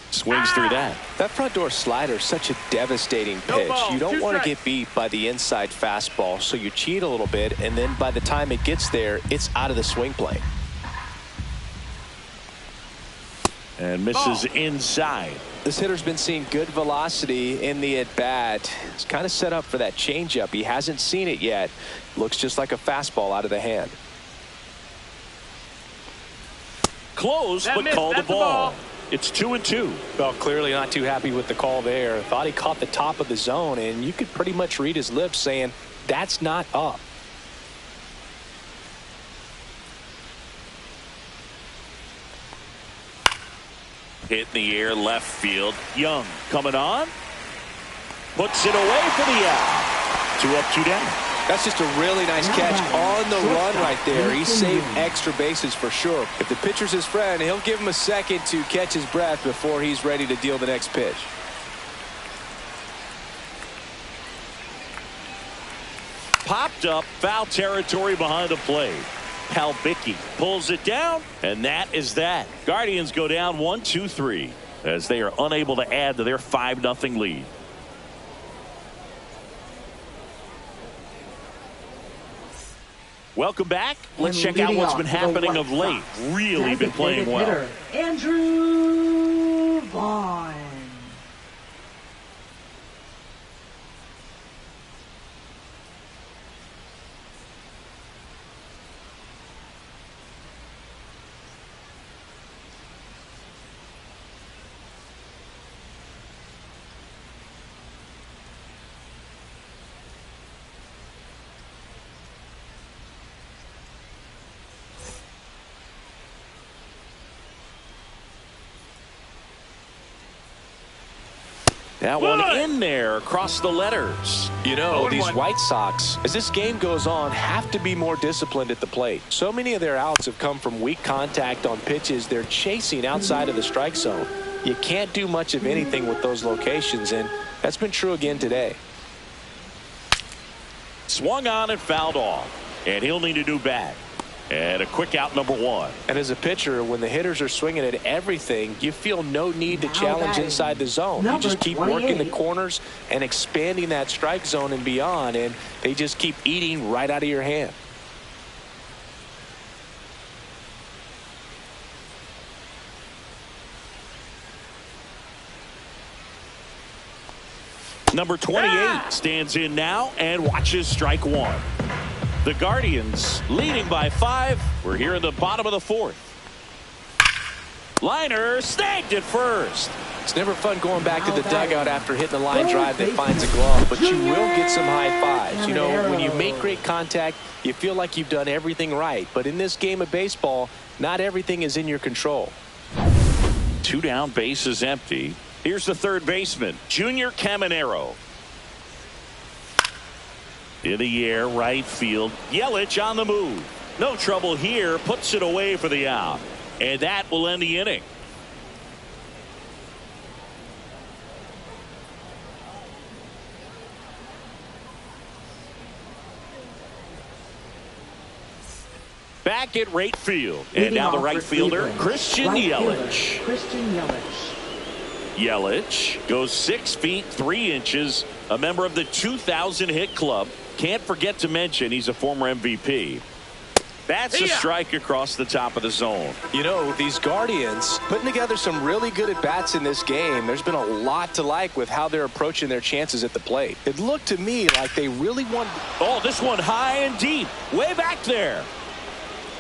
Swings through that. That front door slider is such a devastating pitch. You don't want to get beat by the inside fastball, so you cheat a little bit, and then by the time it gets there, it's out of the swing plane. And misses inside. This hitter's been seeing good velocity in the at-bat. It's kind of set up for that changeup. He hasn't seen it yet. Looks just like a fastball out of the hand. Close, but called the ball. It's 2-2. Well, clearly not too happy with the call there. Thought he caught the top of the zone, and you could pretty much read his lips saying, that's not up. Hit in the air, left field. Young coming on. Puts it away for the out. 2 up, 2 down. That's just a really nice catch on the run right there. He saved extra bases for sure. If the pitcher's his friend, he'll give him a second to catch his breath before he's ready to deal the next pitch. Popped up, foul territory behind the plate. Palbicki pulls it down, and that is that. Guardians go down 1-2-3 as they are unable to add to their 5-0 lead. Welcome back. Let's check out what's been happening of late. Really been playing well. Andrew Vaughn. That one in there across the letters. You know, these White Sox, as this game goes on, have to be more disciplined at the plate. So many of their outs have come from weak contact on pitches they're chasing outside of the strike zone. You can't do much of anything with those locations, and that's been true again today. Swung on and fouled off, and he'll need a new bat. And a quick out, number 1. And as a pitcher, when the hitters are swinging at everything, you feel no need to challenge inside the zone. You just keep working the corners and expanding that strike zone and beyond, and they just keep eating right out of your hand. Number 28 stands in now and watches strike 1. The Guardians leading by 5. We're here in the bottom of the 4th. Liner snagged at first. It's never fun going back to the dugout after hitting a line drive that finds a glove, but you will get some high fives. You know, when you make great contact, you feel like you've done everything right. But in this game of baseball, not everything is in your control. 2 down, base is empty. Here's the third baseman, Junior Caminero. In the air, right field. Yelich on the move. No trouble here. Puts it away for the out. And that will end the inning. Back at right field. And now the right fielder, Christian Yelich. Yelich goes 6 feet 3 inches. A member of the 2000 hit club. Can't forget to mention he's a former MVP. That's a strike across the top of the zone. You know, these Guardians putting together some really good at-bats in this game. There's been a lot to like with how they're approaching their chances at the plate. It looked to me like they really want. Oh, this one high and deep. Way back there.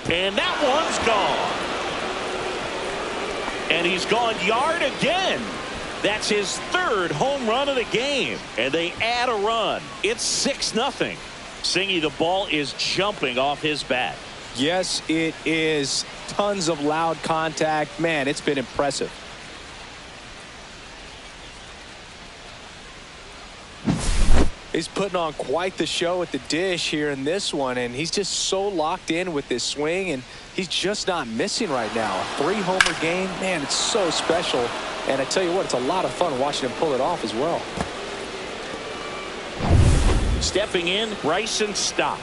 And that one's gone. And he's gone yard again. That's his 3rd home run of the game. And they add a run. It's 6-0. Singy, the ball is jumping off his bat. Yes, it is. Tons of loud contact. Man, it's been impressive. He's putting on quite the show at the dish here in this one, and he's just so locked in with this swing, and he's just not missing right now. A 3-homer game, man, it's so special. And I tell you what, it's a lot of fun watching him pull it off as well. Stepping in, Bryson Stott.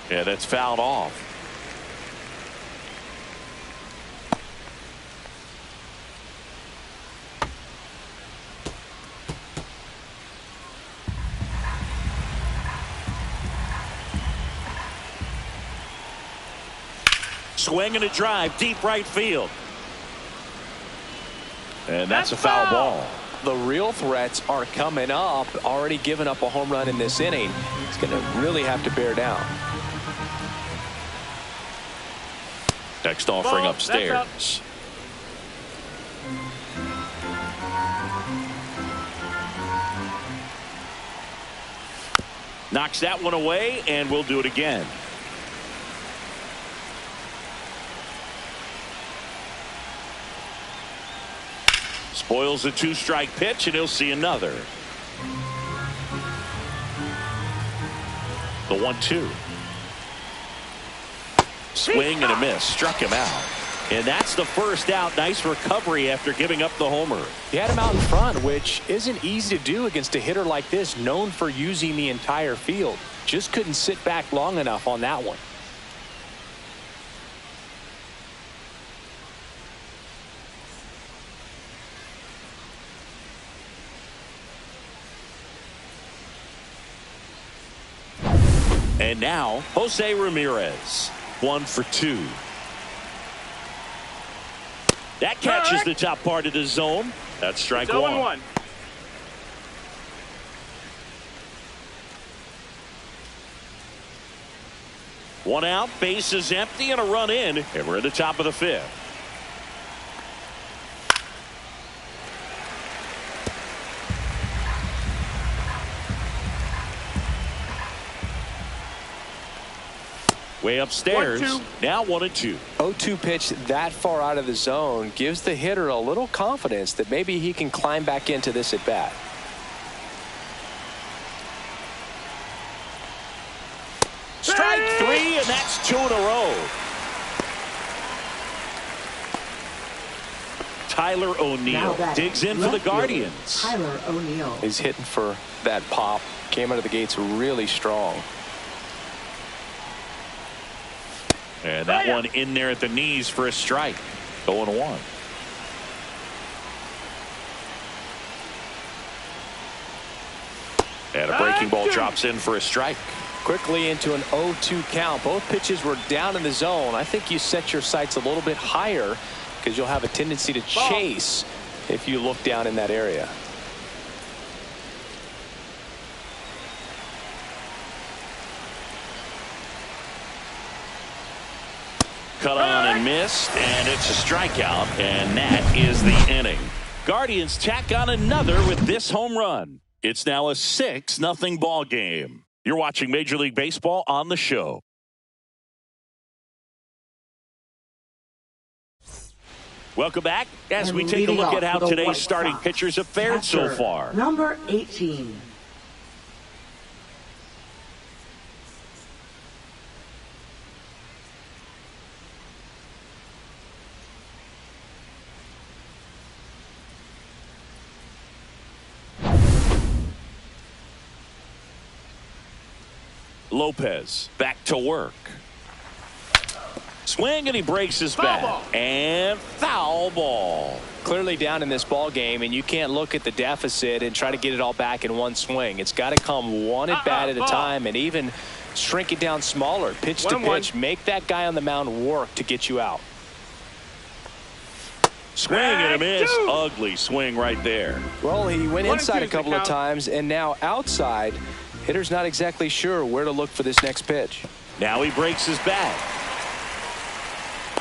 Yeah, that's fouled off. Swing and a drive, deep right field. And that's a foul ball. The real threats are coming up. Already given up a home run in this inning. He's going to really have to bear down. Next offering upstairs. Knocks that one away, and we'll do it again. Spoils a 2-strike pitch, and he'll see another. The 1-2. Swing and a miss. Struck him out. And that's the first out. Nice recovery after giving up the homer. He had him out in front, which isn't easy to do against a hitter like this, known for using the entire field. Just couldn't sit back long enough on that one. And now, Jose Ramirez. 1 for 2. That catches the top part of the zone. That's strike 1. 1 out, base is empty, and a run in, and we're at the top of the 5th. Way upstairs. 1-2. Now 1-2. 0-2 pitch that far out of the zone gives the hitter a little confidence that maybe he can climb back into this at bat. Strike 3, and that's 2 in a row. Tyler O'Neill digs in for the Guardians. Tyler O'Neill. He's hitting for that pop. Came out of the gates really strong. And that one in there at the knees for a strike. 0-1. And a breaking ball drops in for a strike. Quickly into an 0-2 count. Both pitches were down in the zone. I think you set your sights a little bit higher because you'll have a tendency to chase if you look down in that area. Cut on and missed, and it's a strikeout, and that is the inning. Guardians tack on another with this home run. It's now a 6-0 ball game. You're watching Major League Baseball on the show. Welcome back as we take a look at how today's starting pitchers have fared so far. Number 18. Lopez back to work. Swing, and he breaks his bat. And foul ball. Clearly down in this ball game, and you can't look at the deficit and try to get it all back in one swing. It's got to come one at bat at a time, and even shrink it down smaller. Pitch to pitch. Make that guy on the mound work to get you out. Swing and a miss. Ugly swing right there. Well, he went inside a couple of times, and now outside. Hitter's not exactly sure where to look for this next pitch. Now he breaks his bat.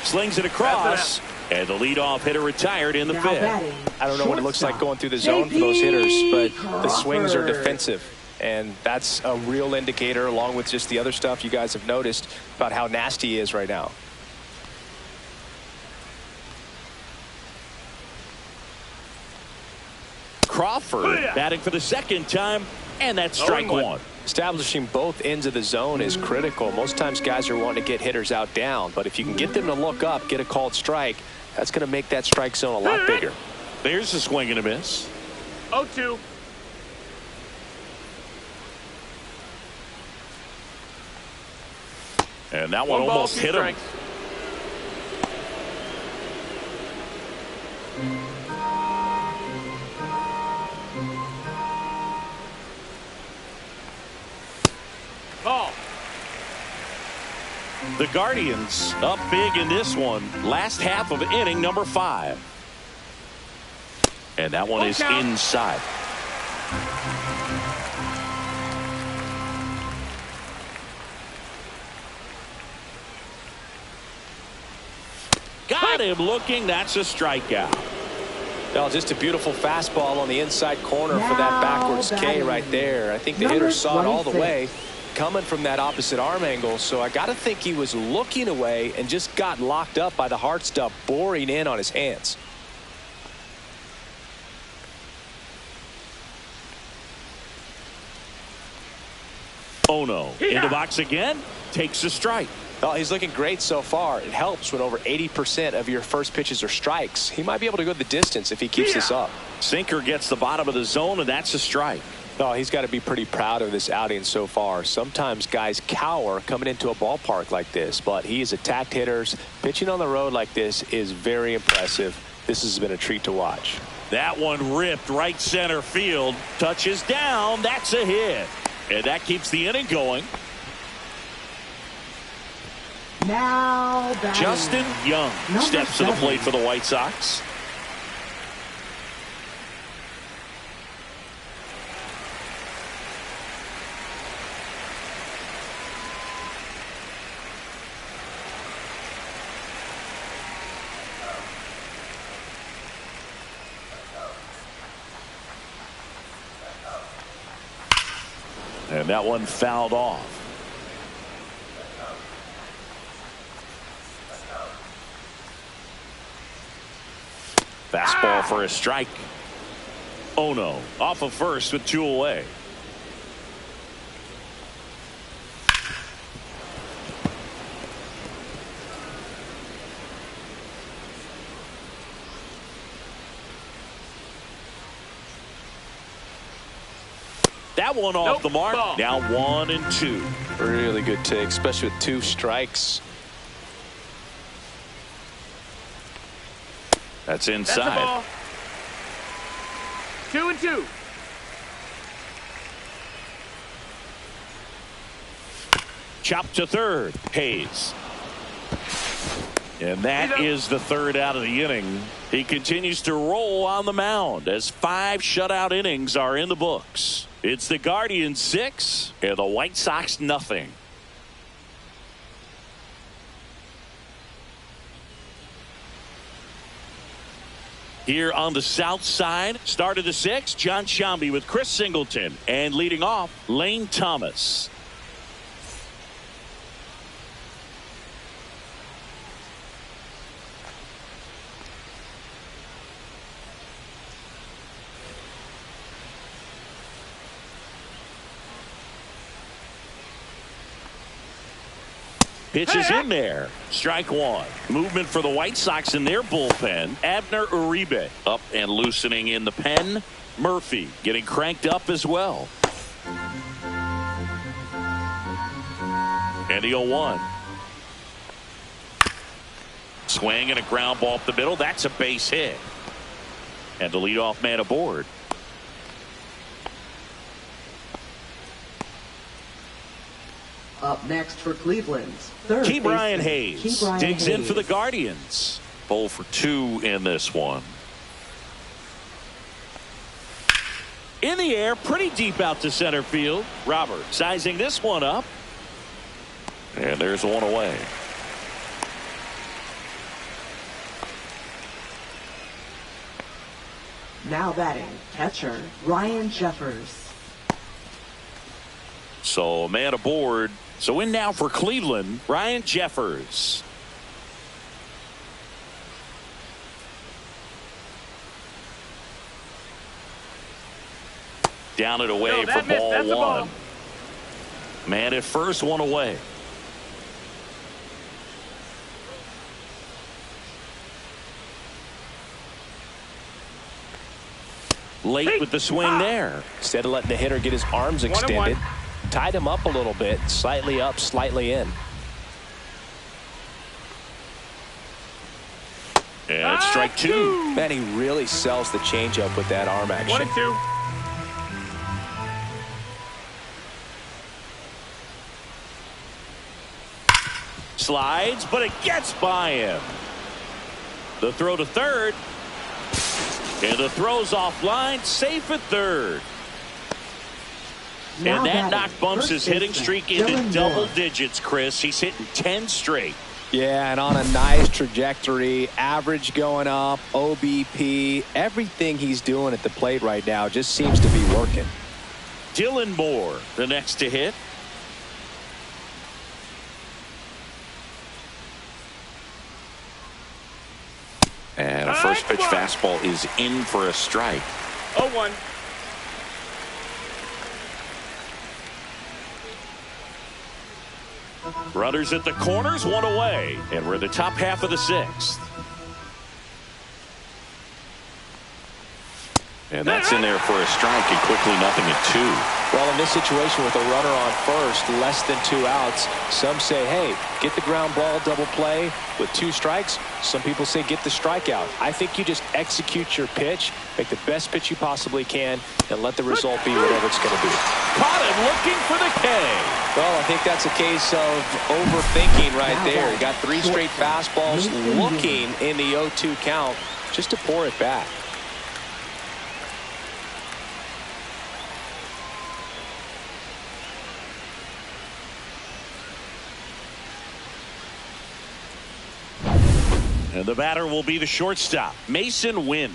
Slings it across. And the leadoff hitter retired in the 5th. I don't know what it looks like going through the zone for those hitters, but the swings are defensive. And that's a real indicator, along with just the other stuff you guys have noticed about how nasty he is right now. Crawford batting for the second time, and that's strike one. Establishing both ends of the zone is critical. Most times guys are wanting to get hitters out down, but if you can get them to look up, get a called strike, that's going to make that strike zone a lot bigger. There's a swing and a miss. 0-2. And that one almost hit him. Ball. The Guardians up big in this one. Last half of inning number 5. And that one is inside. Got him looking. That's a strikeout. Well, just a beautiful fastball on the inside corner for that backwards K right there. I think the hitter saw it all the way coming from that opposite arm angle. So I got to think he was looking away and just got locked up by the hard stuff boring in on his hands. Oh no. In the box again. Takes a strike. Well, he's looking great so far. It helps when over 80% of your first pitches are strikes. He might be able to go the distance if he keeps this up. Sinker gets the bottom of the zone, and that's a strike. Oh, he's got to be pretty proud of this outing so far. Sometimes guys cower coming into a ballpark like this, but he has attacked hitters. Pitching on the road like this is very impressive. This has been a treat to watch. That one ripped right center field. Touches down. That's a hit. And that keeps the inning going. Now batting. Justin Young steps to the plate for the White Sox. And that one fouled off. Fastball for a strike. Oh no. Off of first with 2 away. That one off the mark. Ball. Now 1-2. Really good take, especially with 2 strikes. That's inside. That's 2-2. Chop to third. Hayes. And that is the third out of the inning. He continues to roll on the mound as 5 shutout innings are in the books. It's the Guardians 6 and the White Sox nothing. Here on the south side, start of the 6th, John Sciambi with Chris Singleton, and leading off, Lane Thomas. Pitches in there. Strike 1. Movement for the White Sox in their bullpen. Abner Uribe up and loosening in the pen. Murphy getting cranked up as well. And the 0-1. Swing and a ground ball up the middle. That's a base hit. And the leadoff man aboard. Up next for Cleveland's third baseman, Brian Hayes digs in for the Guardians. 0 for 2 in this one. In the air, pretty deep out to center field. Robert sizing this one up. And there's one away. Now batting, catcher Ryan Jeffers. So a man aboard. So in now for Cleveland, Ryan Jeffers. Down and away for ball one. Man at first, one away. Late with the swing there. Instead of letting the hitter get his arms extended, tied him up a little bit, slightly up, slightly in. And strike two. Man, he really sells the changeup with that arm action. 1-2. Slides, but it gets by him. The throw to third. And the throw's offline, safe at third. Now and that knock batting, bumps his hitting baseman, streak into Dylan double Moore. digits, Chris. He's hitting 10 straight. Yeah, and on a nice trajectory, average going up, OBP, everything he's doing at the plate right now just seems to be working. Dylan Moore, the next to hit. And a first pitch fastball is in for a strike. 0-1. Runners at the corners, one away. And we're in the top half of the sixth. And that's in there for a strike, and quickly 0-2. Well, in this situation with a runner on first, less than 2 outs, some say, hey, get the ground ball, double play with 2 strikes. Some people say get the strikeout. I think you just execute your pitch, make the best pitch you possibly can, and let the result be whatever it's going to be. Caught him looking for the K. Well, I think that's a case of overthinking right there. He got 3 straight fastballs looking in the 0-2 count just to pour it back. And the batter will be the shortstop, Mason Wynn.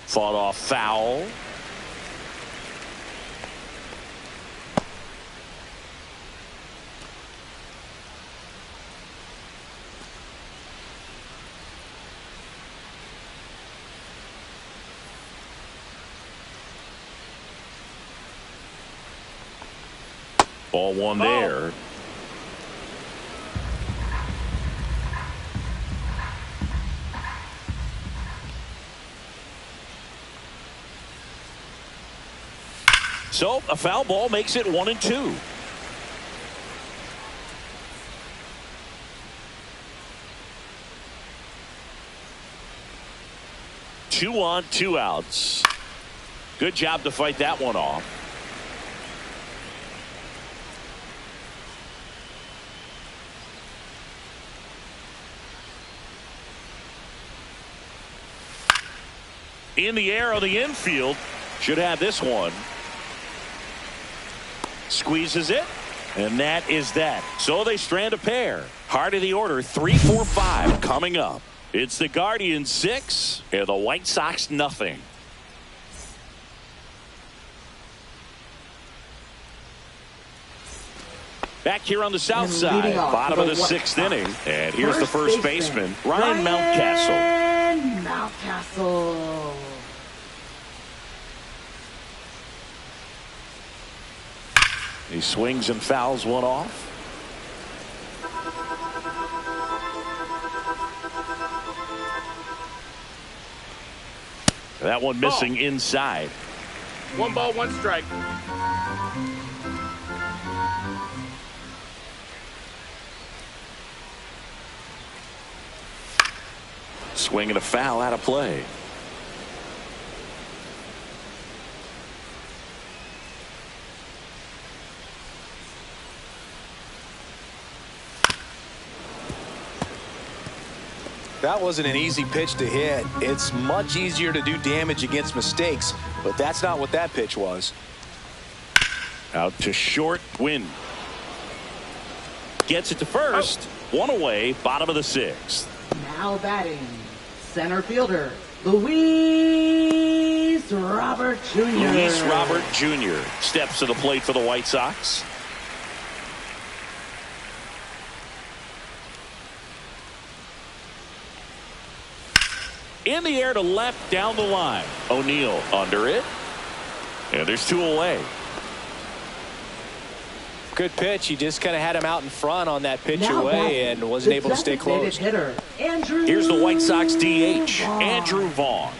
Fought off foul. Ball one there. So a foul ball makes it 1-2. Two on, 2 outs. Good job to fight that one off. In the air on the infield. Should have this one. Squeezes it. And that is that. So they strand a pair. Heart of the order, 3, 4, 5 coming up. It's the Guardians 6 and the White Sox nothing. Back here on the south side, bottom of the 6th inning. And here's the first baseman, Ryan Mountcastle. Mountcastle. He swings and fouls one off. That one missing inside. 1 ball, 1 strike. Swing and a foul out of play. That wasn't an easy pitch to hit. It's much easier to do damage against mistakes, but that's not what that pitch was. Out to short, Win. Gets it to first. One away, bottom of the 6th. Now batting, center fielder, Luis Robert Jr. Luis Robert Jr. steps to the plate for the White Sox. In the air to left down the line. O'Neill under it. And there's 2 away. Good pitch. He just kind of had him out in front on that pitch away and wasn't able to stay close. Hitter, here's the White Sox DH, Andrew Vaughn.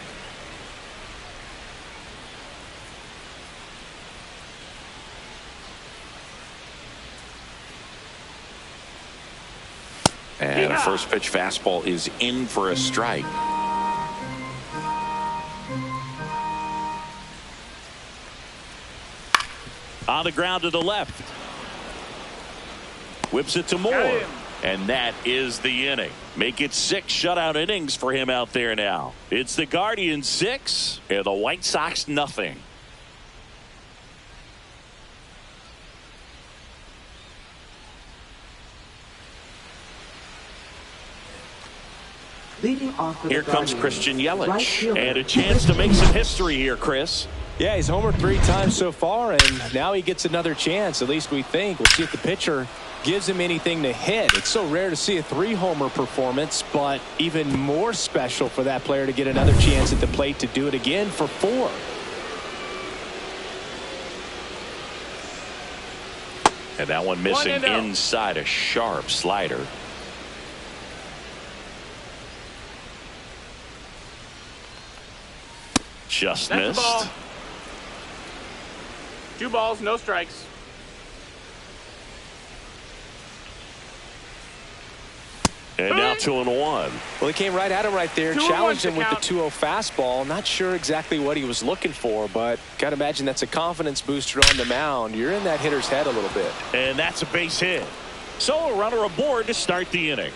And a first pitch fastball is in for a strike. On the ground to the left. Whips it to Moore. And that is the inning. Make it 6 shutout innings for him out there now. It's the Guardians 6 and the White Sox nothing. Leading off for Here the comes Guardians, Christian Yelich. right fielder. And a chance to make some history here, Chris. Yeah, he's homered 3 times so far, and now he gets another chance. At least we think. We'll see if the pitcher gives him anything to hit. It's so rare to see a 3-homer performance, but even more special for that player to get another chance at the plate to do it again for 4. And that one missing inside, a sharp slider. Just That's missed. the ball. 2 balls, no strikes. And now 2-1. Well, he came right at him right there, 2-1 challenged him with the count. 2-0 fastball. Not sure exactly what he was looking for, but got to imagine that's a confidence booster on the mound. You're in that hitter's head a little bit. And that's a base hit. So a runner aboard to start the inning.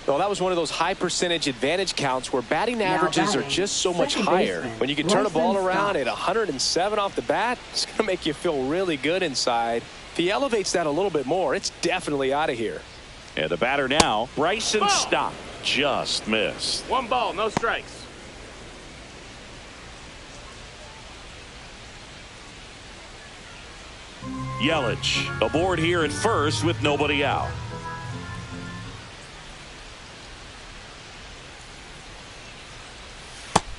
Well, that was one of those high percentage advantage counts where batting averages are just so much higher. When you can turn a ball around at 107 off the bat, it's going to make you feel really good inside. If he elevates that a little bit more, it's definitely out of here. And the batter now, Bryson Stott. Just missed. 1 ball, no strikes. Yelich aboard here at first with nobody out.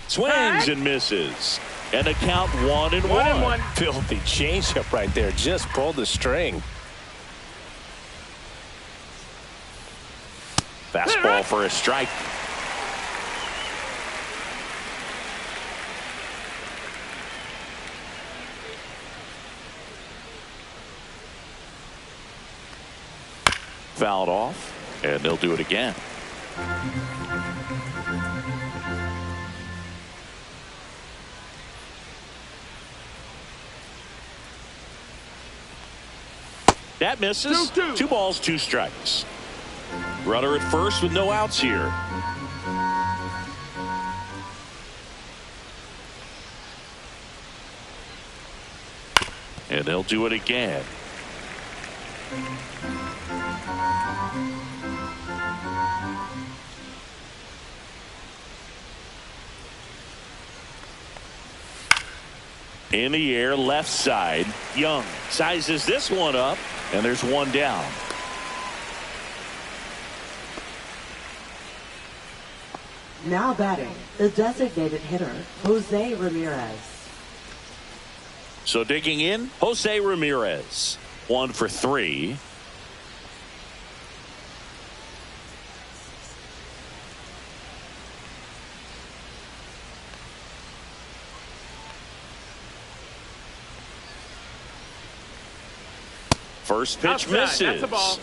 Swings and misses. And the count 1-1. Filthy changeup right there. Just pulled the string. Fastball for a strike. Fouled off, and they'll do it again. That misses. 2-2. 2 balls, 2 strikes. Runner at first with no outs here. And they'll do it again. In the air, left side. Young sizes this one up, and there's 1 down. Now batting, the designated hitter, Jose Ramirez. So digging in, Jose Ramirez. 1 for 3. First pitch Outside. misses. That's a ball.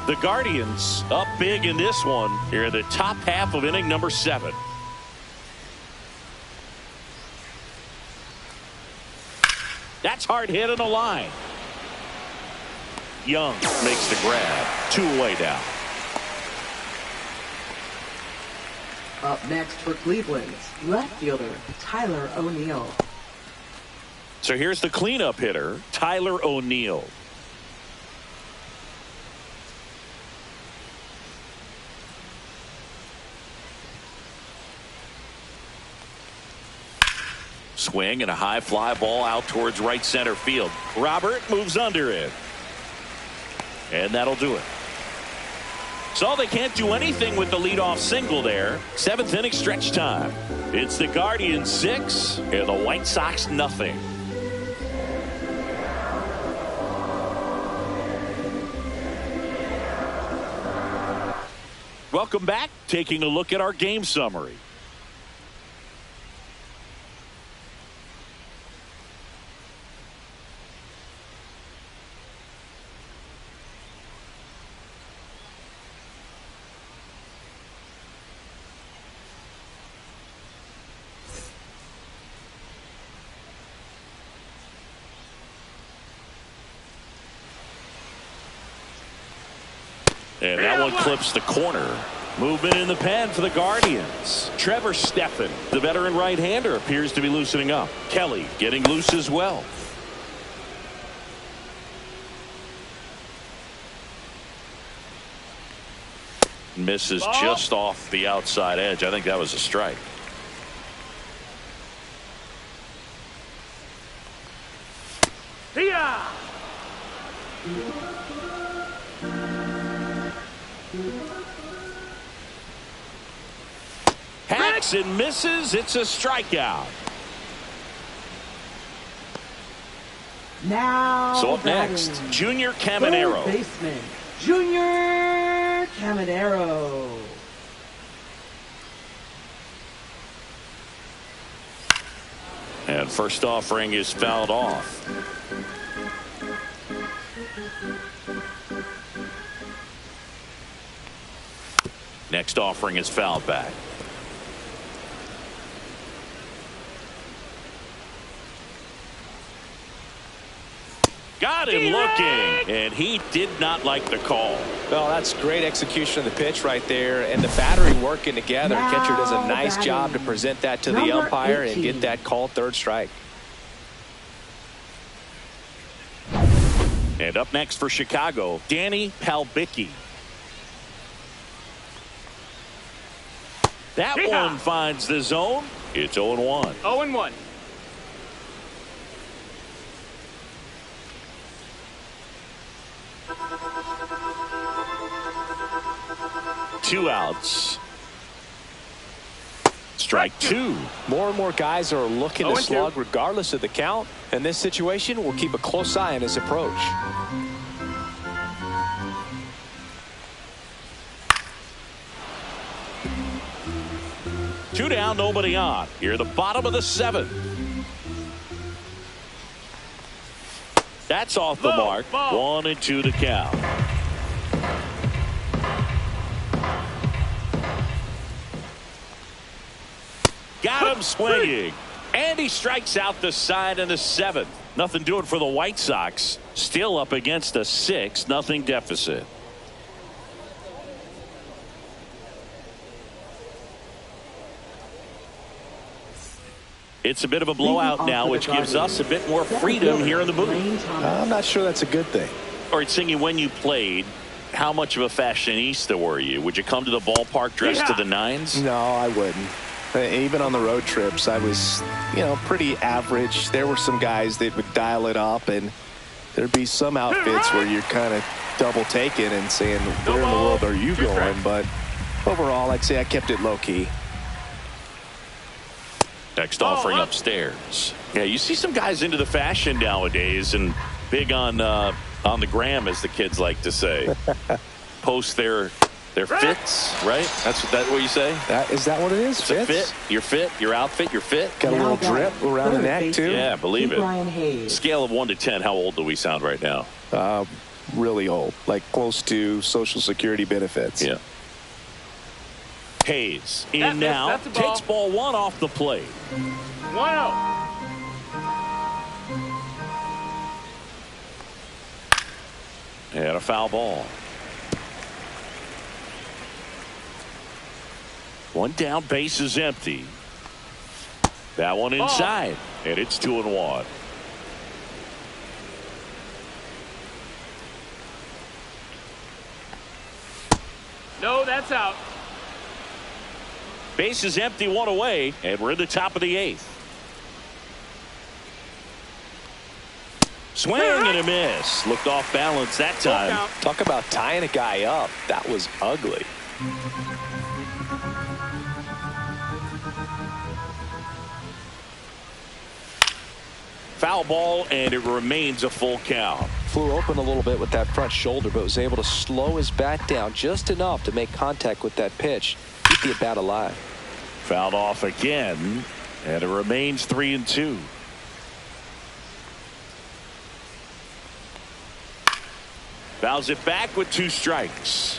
The Guardians up big in this one here in the top half of inning number 7. That's hard hit in the line. Young makes the grab. 2 away now. Up next for Cleveland, left fielder Tyler O'Neill. So here's the cleanup hitter, Tyler O'Neill. Swing and a high fly ball out towards right center field. Robert moves under it. And that'll do it. So they can't do anything with the leadoff single there. 7th inning stretch time. It's the Guardians 6 and the White Sox nothing. Welcome back. Taking a look at our game summary. And that one clips the corner. Movement in the pen for the Guardians. Trevor Stephan, the veteran right-hander, appears to be loosening up. Kelly getting loose as well. Misses just off the outside edge. I think that was a strike. Yeah. Hacks and misses. It's a strikeout. Now So up next, Junior Caminero. Third baseman, Junior Caminero. And first offering is fouled off. Next offering is fouled back. Got him looking, and he did not like the call. Well, that's great execution of the pitch right there, and the battery working together. Catcher does a nice job to present that to the umpire and get that called third strike. And up next for Chicago, Danny Palbicki. That one finds the zone. It's 0-1. 0-1. Two outs. Strike two. More and more guys are looking to slug regardless of the count. In this situation, we'll keep a close eye on his approach. Two down, nobody on. Here at the bottom of the 7th. That's off the mark. 1-2 to count. Got him swinging. And he strikes out the side in the 7th. Nothing doing for the White Sox. Still up against a 6-0 deficit. It's a bit of a blowout now, which gives us a bit more freedom here in the booth. I'm not sure that's a good thing. All right, Singy, when you played, how much of a fashionista were you? Would you come to the ballpark dressed to the nines? No, I wouldn't. Even on the road trips, I was, pretty average. There were some guys that would dial it up, and there'd be some outfits where you're kind of double taking and saying, where in the world are you going? But overall, I'd say I kept it low key. Next offering upstairs. Yeah, you see some guys into the fashion nowadays and big on the gram, as the kids like to say. Post their fits, right? That's what you say? Is that what it is? It's a fit. Your fit, your outfit, your fit. Got a little drip around the neck, too. Yeah, believe it. Scale of 1 to 10, how old do we sound right now? Really old, like close to Social Security benefits. Yeah. Hayes in now, takes ball 1 off the plate. 1-0. And a foul ball. One down, base is empty. That one inside, and it's 2-1. No, that's out. Base is empty, 1 away, and we're in the top of the 8th. Swing and a miss. Looked off balance that time. Talk about tying a guy up. That was ugly. Foul ball, and it remains a full count. Flew open a little bit with that front shoulder, but was able to slow his bat down just enough to make contact with that pitch. Keep the at-bat alive. Fouled off again, and it remains 3-2. Fouls it back with 2 strikes.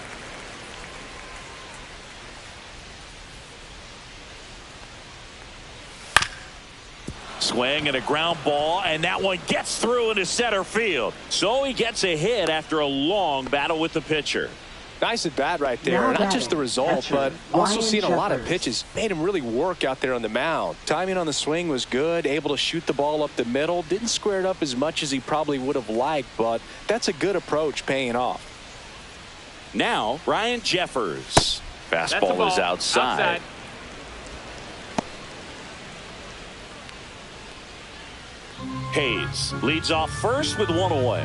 Swing and a ground ball, and that one gets through into center field. So he gets a hit after a long battle with the pitcher. Nice at bat right there. Not just the result, but also seeing a lot of pitches. Made him really work out there on the mound. Timing on the swing was good. Able to shoot the ball up the middle. Didn't square it up as much as he probably would have liked, but that's a good approach, paying off. Now, Ryan Jeffers. Fastball is outside. Hayes leads off first with 1 away.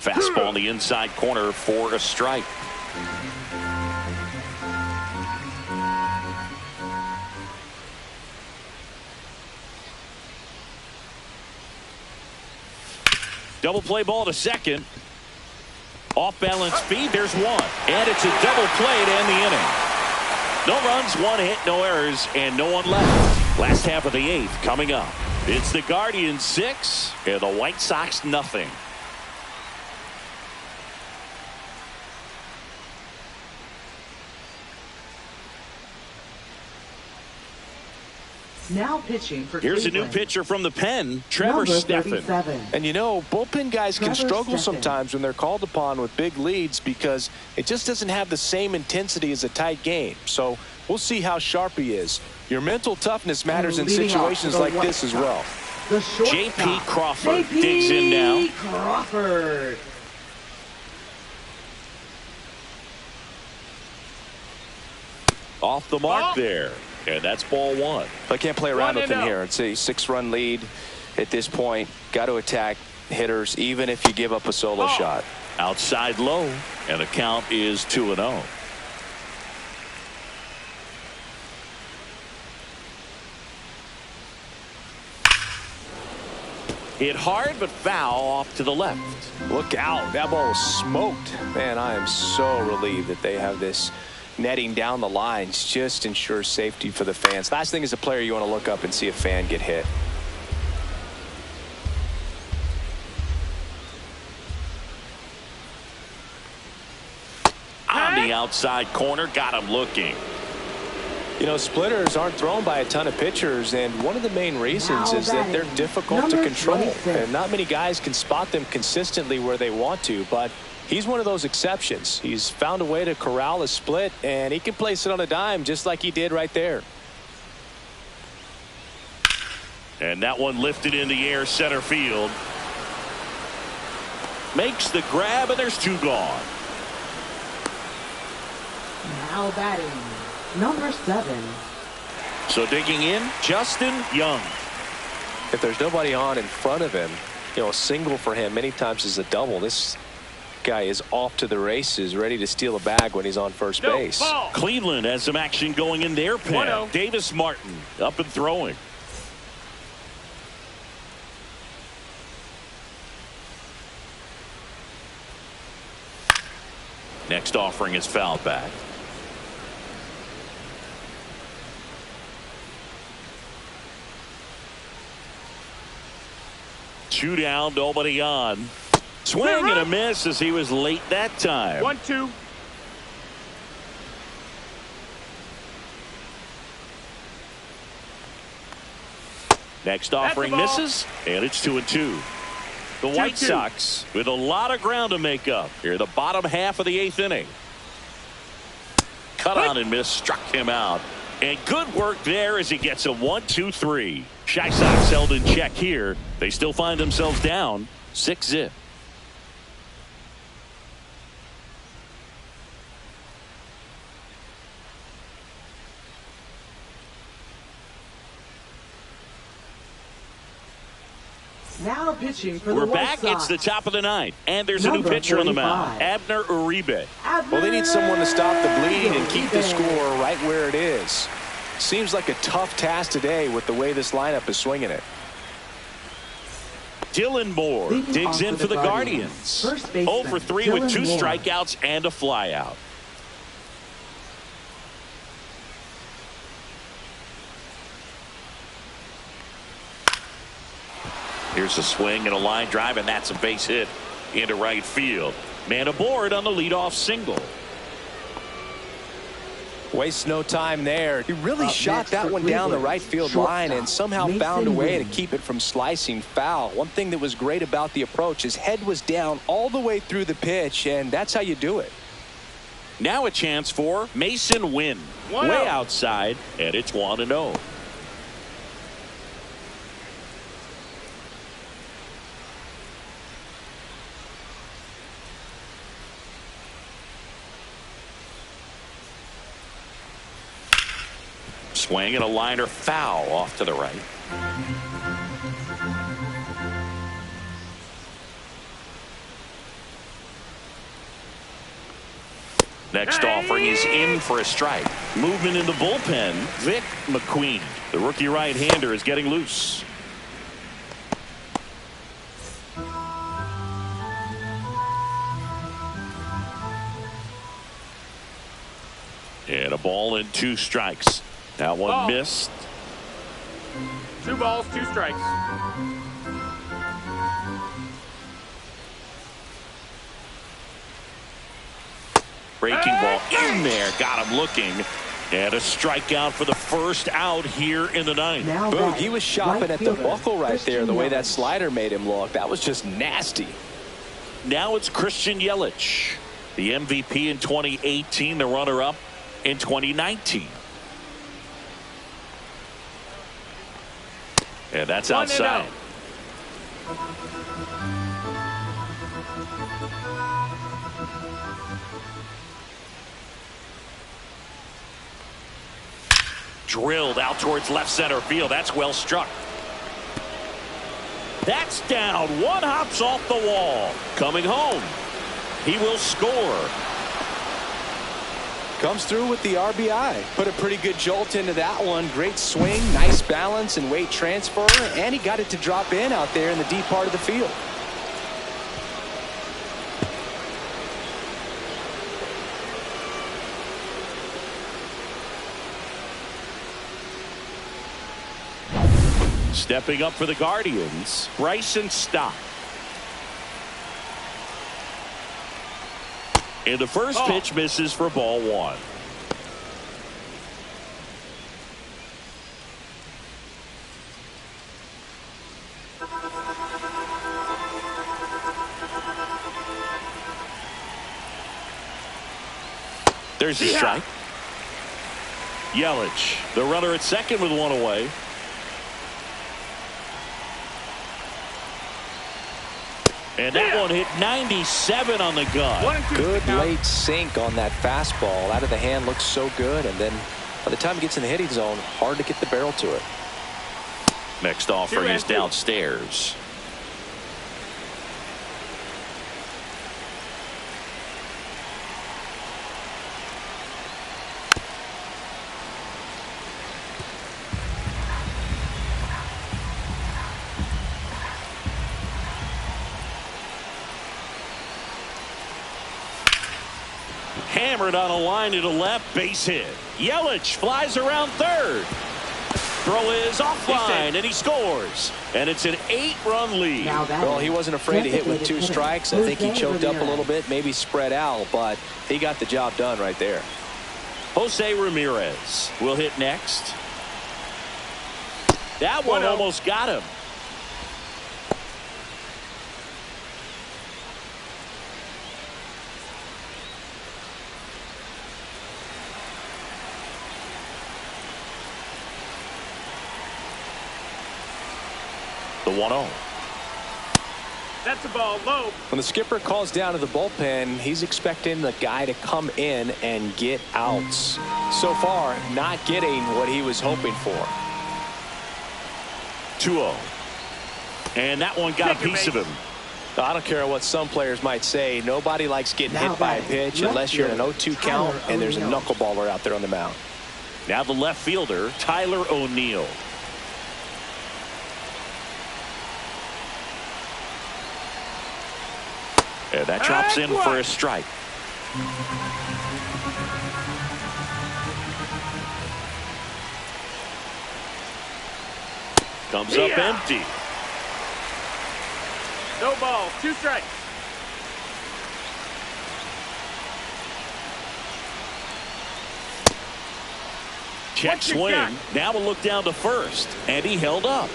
Fastball in the inside corner for a strike. Double play ball to second. Off balance feed. There's one. And it's a double play to end the inning. No runs, 1 hit, no errors, and no one left. Last half of the 8th coming up. It's the Guardians 6 and the White Sox nothing. Now pitching for Here's Cleveland. a new pitcher from the pen, Trevor Stephan. And you know, bullpen guys can struggle sometimes when they're called upon with big leads because it just doesn't have the same intensity as a tight game. So we'll see how sharp he is. Your mental toughness matters in situations like this as well. J.P. Crawford digs in now. Crawford. Off the mark there. And that's ball 1. I can't play around with him here. It's a 6-run lead at this point. Got to attack hitters even if you give up a solo shot. Outside low, and the count is 2-0. Hit hard but foul off to the left. Look out. That ball was smoked. Man, I am so relieved that they have this netting down the lines. Just ensures safety for the fans. Last thing as a player, you want to look up and see a fan get hit. On the outside corner, got him looking. You know, splitters aren't thrown by a ton of pitchers, and one of the main reasons is that they're difficult to control. And not many guys can spot them consistently where they want to, but he's one of those exceptions. He's found a way to corral a split, and he can place it on a dime just like he did right there. And that one lifted in the air center field. Makes the grab, and there's 2 gone. Now batting, number 7. So digging in, Justin Young. If there's nobody on in front of him, you know, a single for him many times is a double. This guy is off to the races, ready to steal a bag when he's on first base. Cleveland has some action going in their pen. Davis Martin up and throwing. Next offering is fouled back. Two down, nobody on. Swing and a miss as he was late that time. 1-2. Next offering misses, and it's 2-2. The White Sox with a lot of ground to make up here, the bottom half of the 8th inning. Cut on and miss, struck him out. And good work there as he gets a 1-2-3. Chi Sox held in check here. They still find themselves down 6-0. Now pitching for the We're White back. Sox. It's the top of the ninth, and there's a new Number pitcher on the mound, 45. Abner Uribe. Well, they need someone to stop the bleed and keep the Uribe. score right where it is. Seems like a tough task today with the way this lineup is swinging it. Dylan Moore Leading digs off in for the Guardians. First baseman, 0 for 3 with Dylan 2 Moore. strikeouts and a flyout. Here's a swing and a line drive, and that's a base hit into right field. Man aboard on the leadoff single. Wastes no time there. He really Up shot next that for one down the Cleveland, right field shortstop, line and somehow Mason found a way to Wynn. keep it from slicing foul. One thing that was great about the approach, his head was down all the way through the pitch, and that's how you do it. Now a chance for Mason Wynn. 1-0. Way outside, and it's 1-0. Swing and a liner foul off to the right. Next offering is in for a strike. Movement in the bullpen. Vic McQueen, the rookie right-hander, is getting loose. And a ball and 2 strikes. That one Ball. missed. 2 balls, 2 strikes. Breaking ball in there. Got him looking. And a strikeout for the first out here in the ninth. Now Boog, batting, he was shopping right at the fielder, buckle right there, the way that Christian slider made him look. That was just nasty. Now it's Christian Yelich, the MVP in 2018, the runner-up in 2019. And that's 1-0. outside. Drilled out towards left center field. That's well struck. That's down. One hops off the wall. Coming home. He will score. Comes through with the RBI. Put a pretty good jolt into that one. Great swing, nice balance and weight transfer, and he got it to drop in out there in the deep part of the field. Stepping up for the Guardians, Bryson Stott. And the first pitch misses for ball 1. There's a strike. Yelich, the runner at second with 1 away. And that one hit 97 on the gun. 1 and 2. Good late sink on that fastball. Out of the hand, looks so good, and then by the time it gets in the hitting zone, hard to get the barrel to it. Next offering 2 and is 2. downstairs. Hammered on a line to the left, base hit. Yelich flies around third. Throw is offline, and he scores. And it's an 8-run lead. Now batting, Well, he wasn't afraid to hit with 2 designated strikes. I hitter, think he Jose choked up a Ramirez. little bit, maybe spread out, but he got the job done right there. Jose Ramirez will hit next. That one 1-0. almost got him. The 1-0. That's a ball low. When the skipper calls down to the bullpen, he's expecting the guy to come in and get outs. So far, not getting what he was hoping for. 2-0. And that one got a piece of him. I don't care what some players might say. Nobody likes getting hit by a pitch unless you're in an 0-2 count and there's a knuckleballer out there on the mound. Now the left fielder, Tyler O'Neill. And that drops in for a strike. Comes up empty. No balls, 2 strikes. Check swing. Now we'll look down to first. And he held up.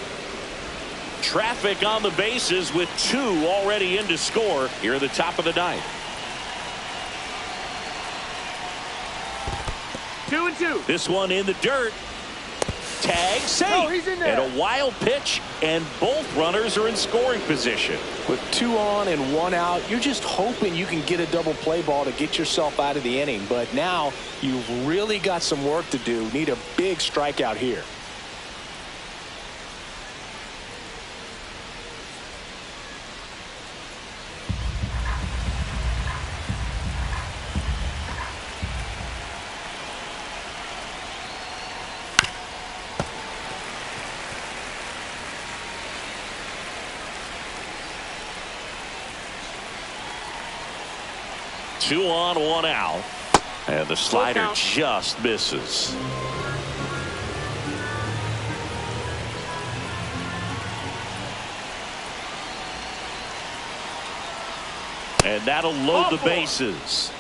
Traffic on the bases with 2 already in to score here at the top of the 9th. 2-2. This one in the dirt. Tag, safe. Oh, he's in there. And a wild pitch, and both runners are in scoring position. With 2 on and 1 out, you're just hoping you can get a double play ball to get yourself out of the inning. But now you've really got some work to do. Need a big strikeout here. Two on, 1 out. And the slider just misses. And that'll load the bases.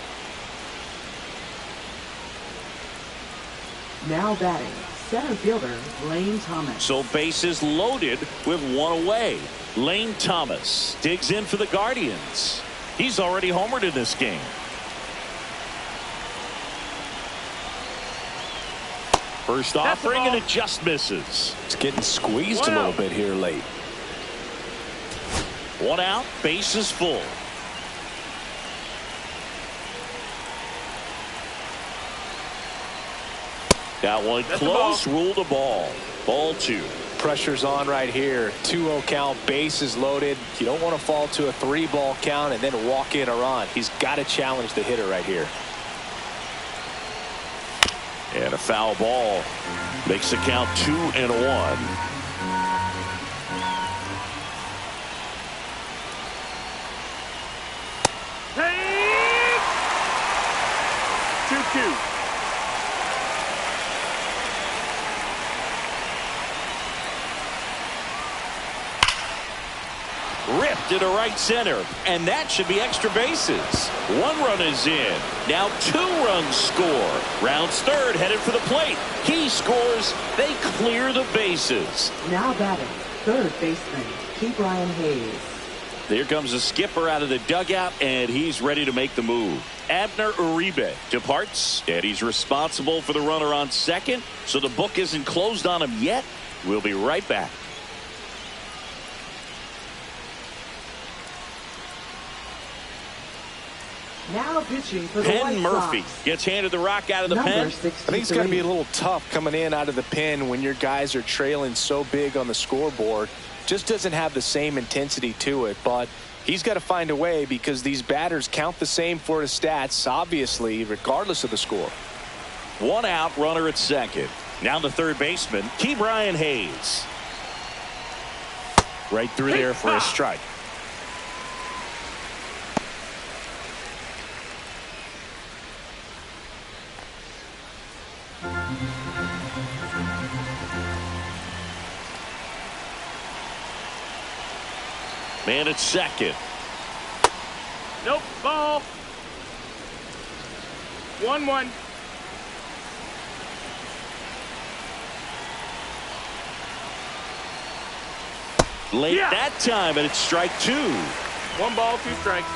Now batting, center fielder Lane Thomas. So bases loaded with 1 away. Lane Thomas digs in for the Guardians. He's already homered in this game. First offering, and it just misses. It's getting squeezed a little bit here late. 1 out, bases full. That one close, ruled a ball. Ball 2. Pressure's on right here. 2-0 count, bases loaded. You don't want to fall to a 3-ball count and then walk in a run. He's got to challenge the hitter right here. And a foul ball makes the count 2-1. Hey! 2-2. Ripped into right center, and that should be extra bases. 1 run is in. Now 2 runs score. Rounds third, headed for the plate. He scores. They clear the bases. Now batting, third baseman Brian Hayes. There comes the skipper out of the dugout, and he's ready to make the move. Abner Uribe departs, and he's responsible for the runner on second, so the book isn't closed on him yet. We'll be right back. Now pitching for the White Penn Murphy Sox. gets handed the rock out of the Number pen. 63. I think it's going to be a little tough coming in out of the pen when your guys are trailing so big on the scoreboard. Just doesn't have the same intensity to it, but he's got to find a way because these batters count the same for his stats, obviously, regardless of the score. 1 out, runner at second. Now the third baseman, Brian Hayes. Right through there for a strike. Man at second. Nope, ball. 1-1. Late that time, and it's strike 2. 1 ball, 2 strikes.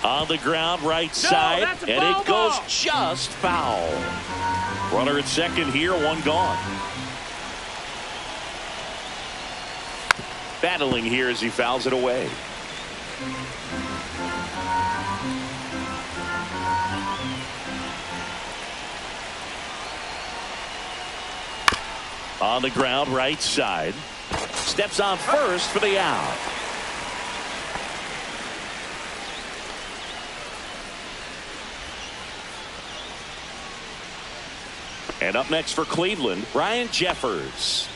On the ground, right side, and it goes just foul. Runner at second here, 1 gone. Battling here as he fouls it away. On the ground, right side. Steps on first for the out. And up next for Cleveland, Ryan Jeffers.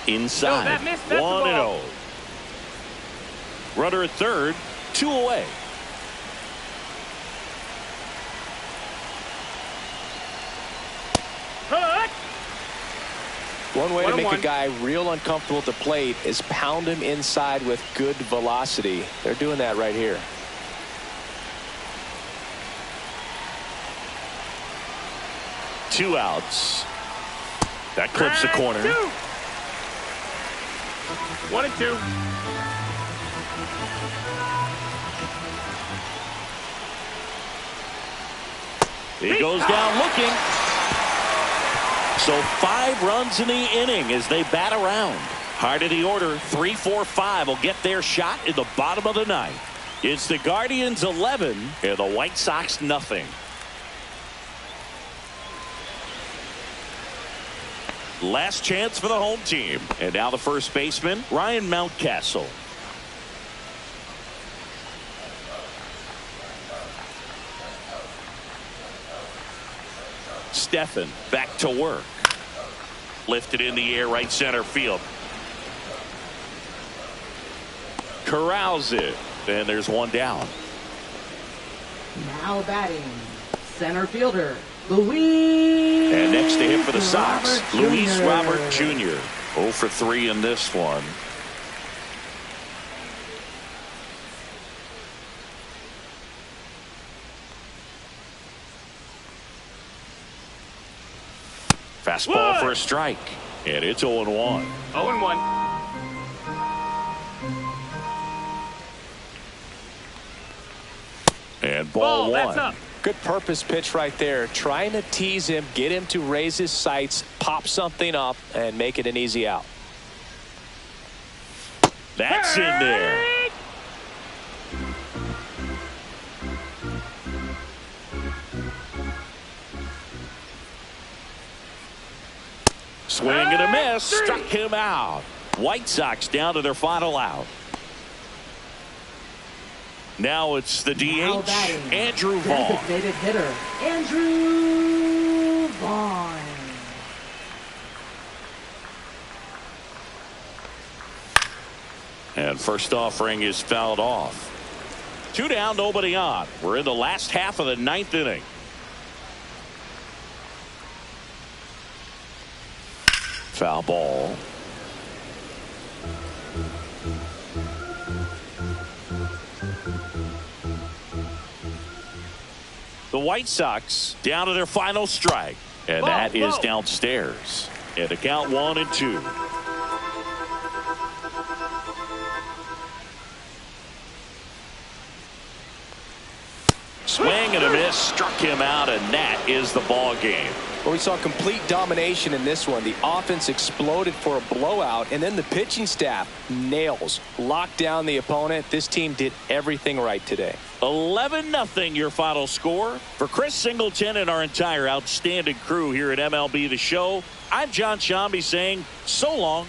Inside, No, that missed. That's 1-0. Runner at third, 2 away. Cut. One way to make a 1-1. guy real uncomfortable at the plate is pound him inside with good velocity. They're doing that right here. Two outs. That clips the corner. 1-2. He goes down looking. So 5 runs in the inning as they bat around. Heart of the order, 3, 4, 5 will get their shot in the bottom of the ninth. It's the Guardians 11 and the White Sox nothing. Last chance for the home team. And now the first baseman, Ryan Mountcastle. Stephan back to work. Lifted in the air, right center field. Corrals it. And there's one down. Now batting, center fielder, Luis. And next to him for the Sox, Robert Luis Jr. Robert Jr. 0 for 3 in this one. Fastball for a strike. And it's 0-1. 0-1. And ball That's one. up. Good purpose pitch right there. Trying to tease him, get him to raise his sights, pop something up, and make it an easy out. That's in there. Swing and a miss. Struck him out. White Sox down to their final out. Now it's the Now DH, batting, Andrew Vaughn. designated hitter, Andrew Vaughn. And first offering is fouled off. 2 down, nobody on. We're in the last half of the 9th inning. Foul ball. The White Sox down to their final strike. And that is downstairs. And the count 1-2. Swing and a miss, struck him out, and that is the ball game. Well, we saw complete domination in this one. The offense exploded for a blowout, and then the pitching staff nails, locked down the opponent. This team did everything right today. 11-0 your final score. For Chris Singleton and our entire outstanding crew here at MLB The Show, I'm John Shambi saying so long.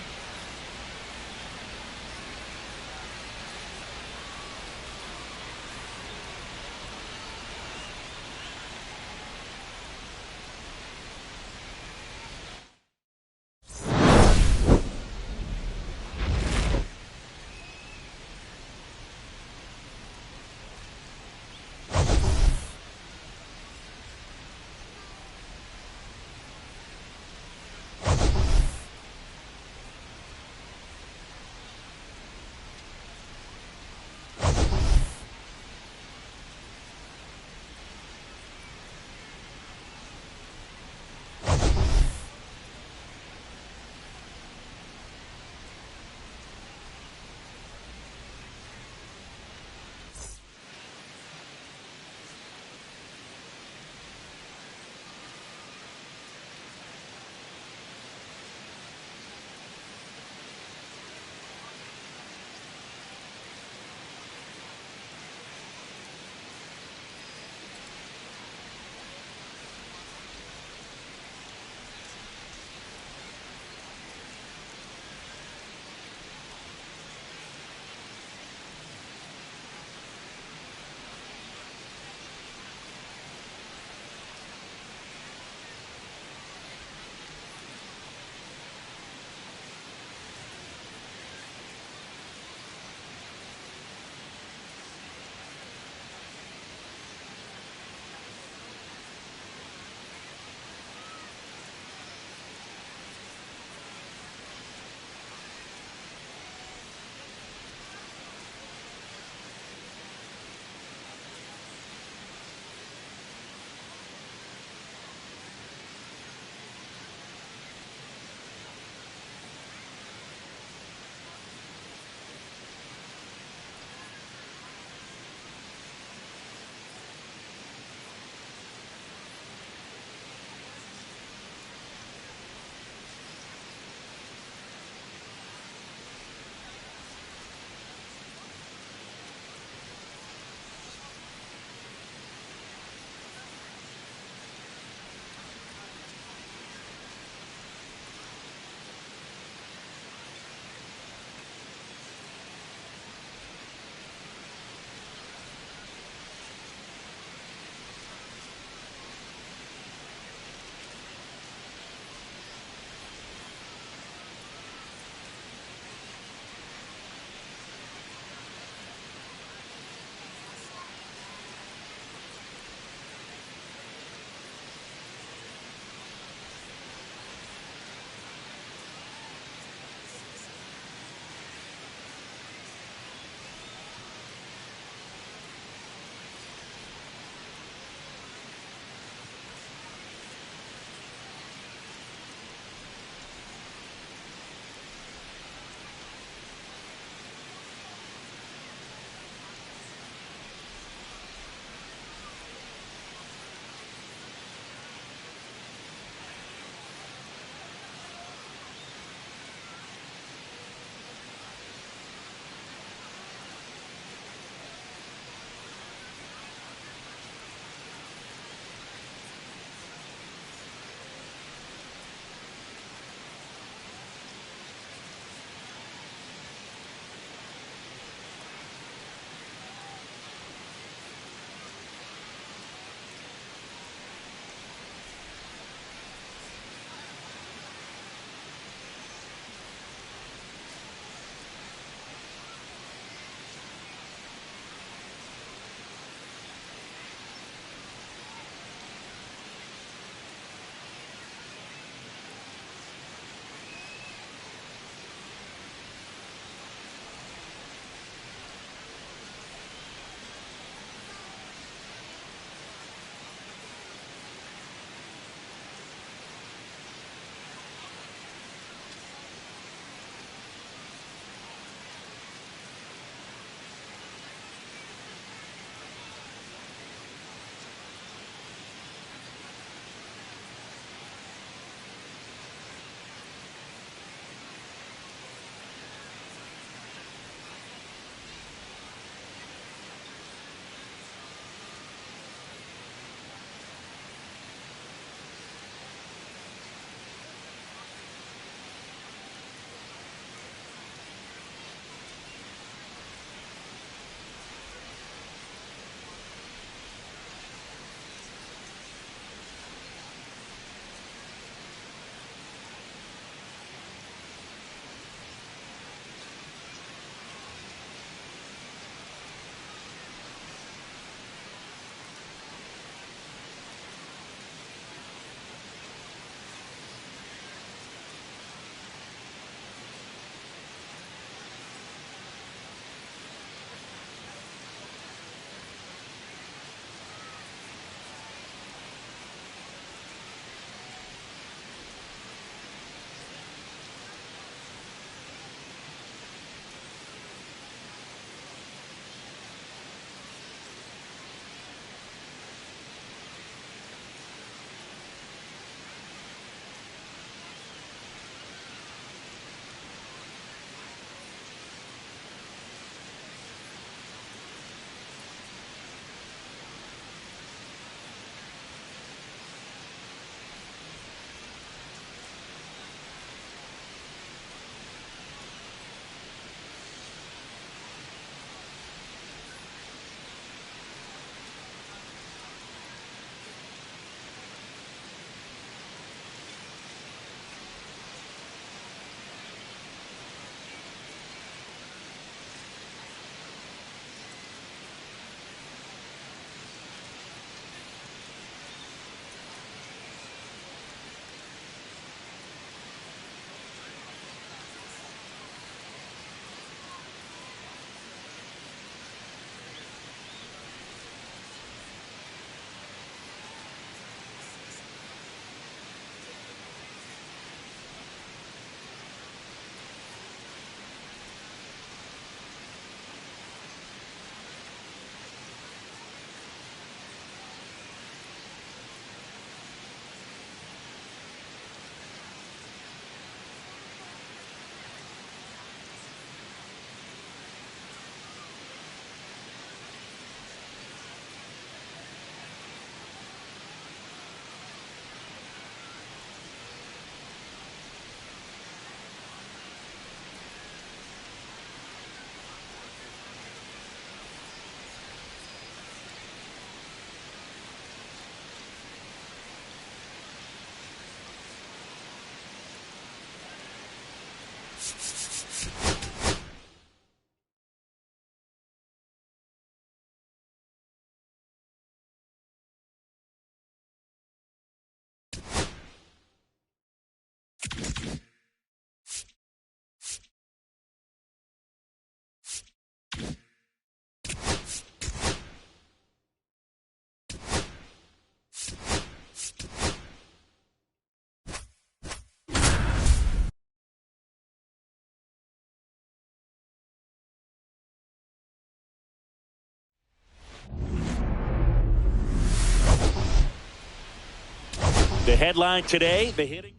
The headline today, the hitting.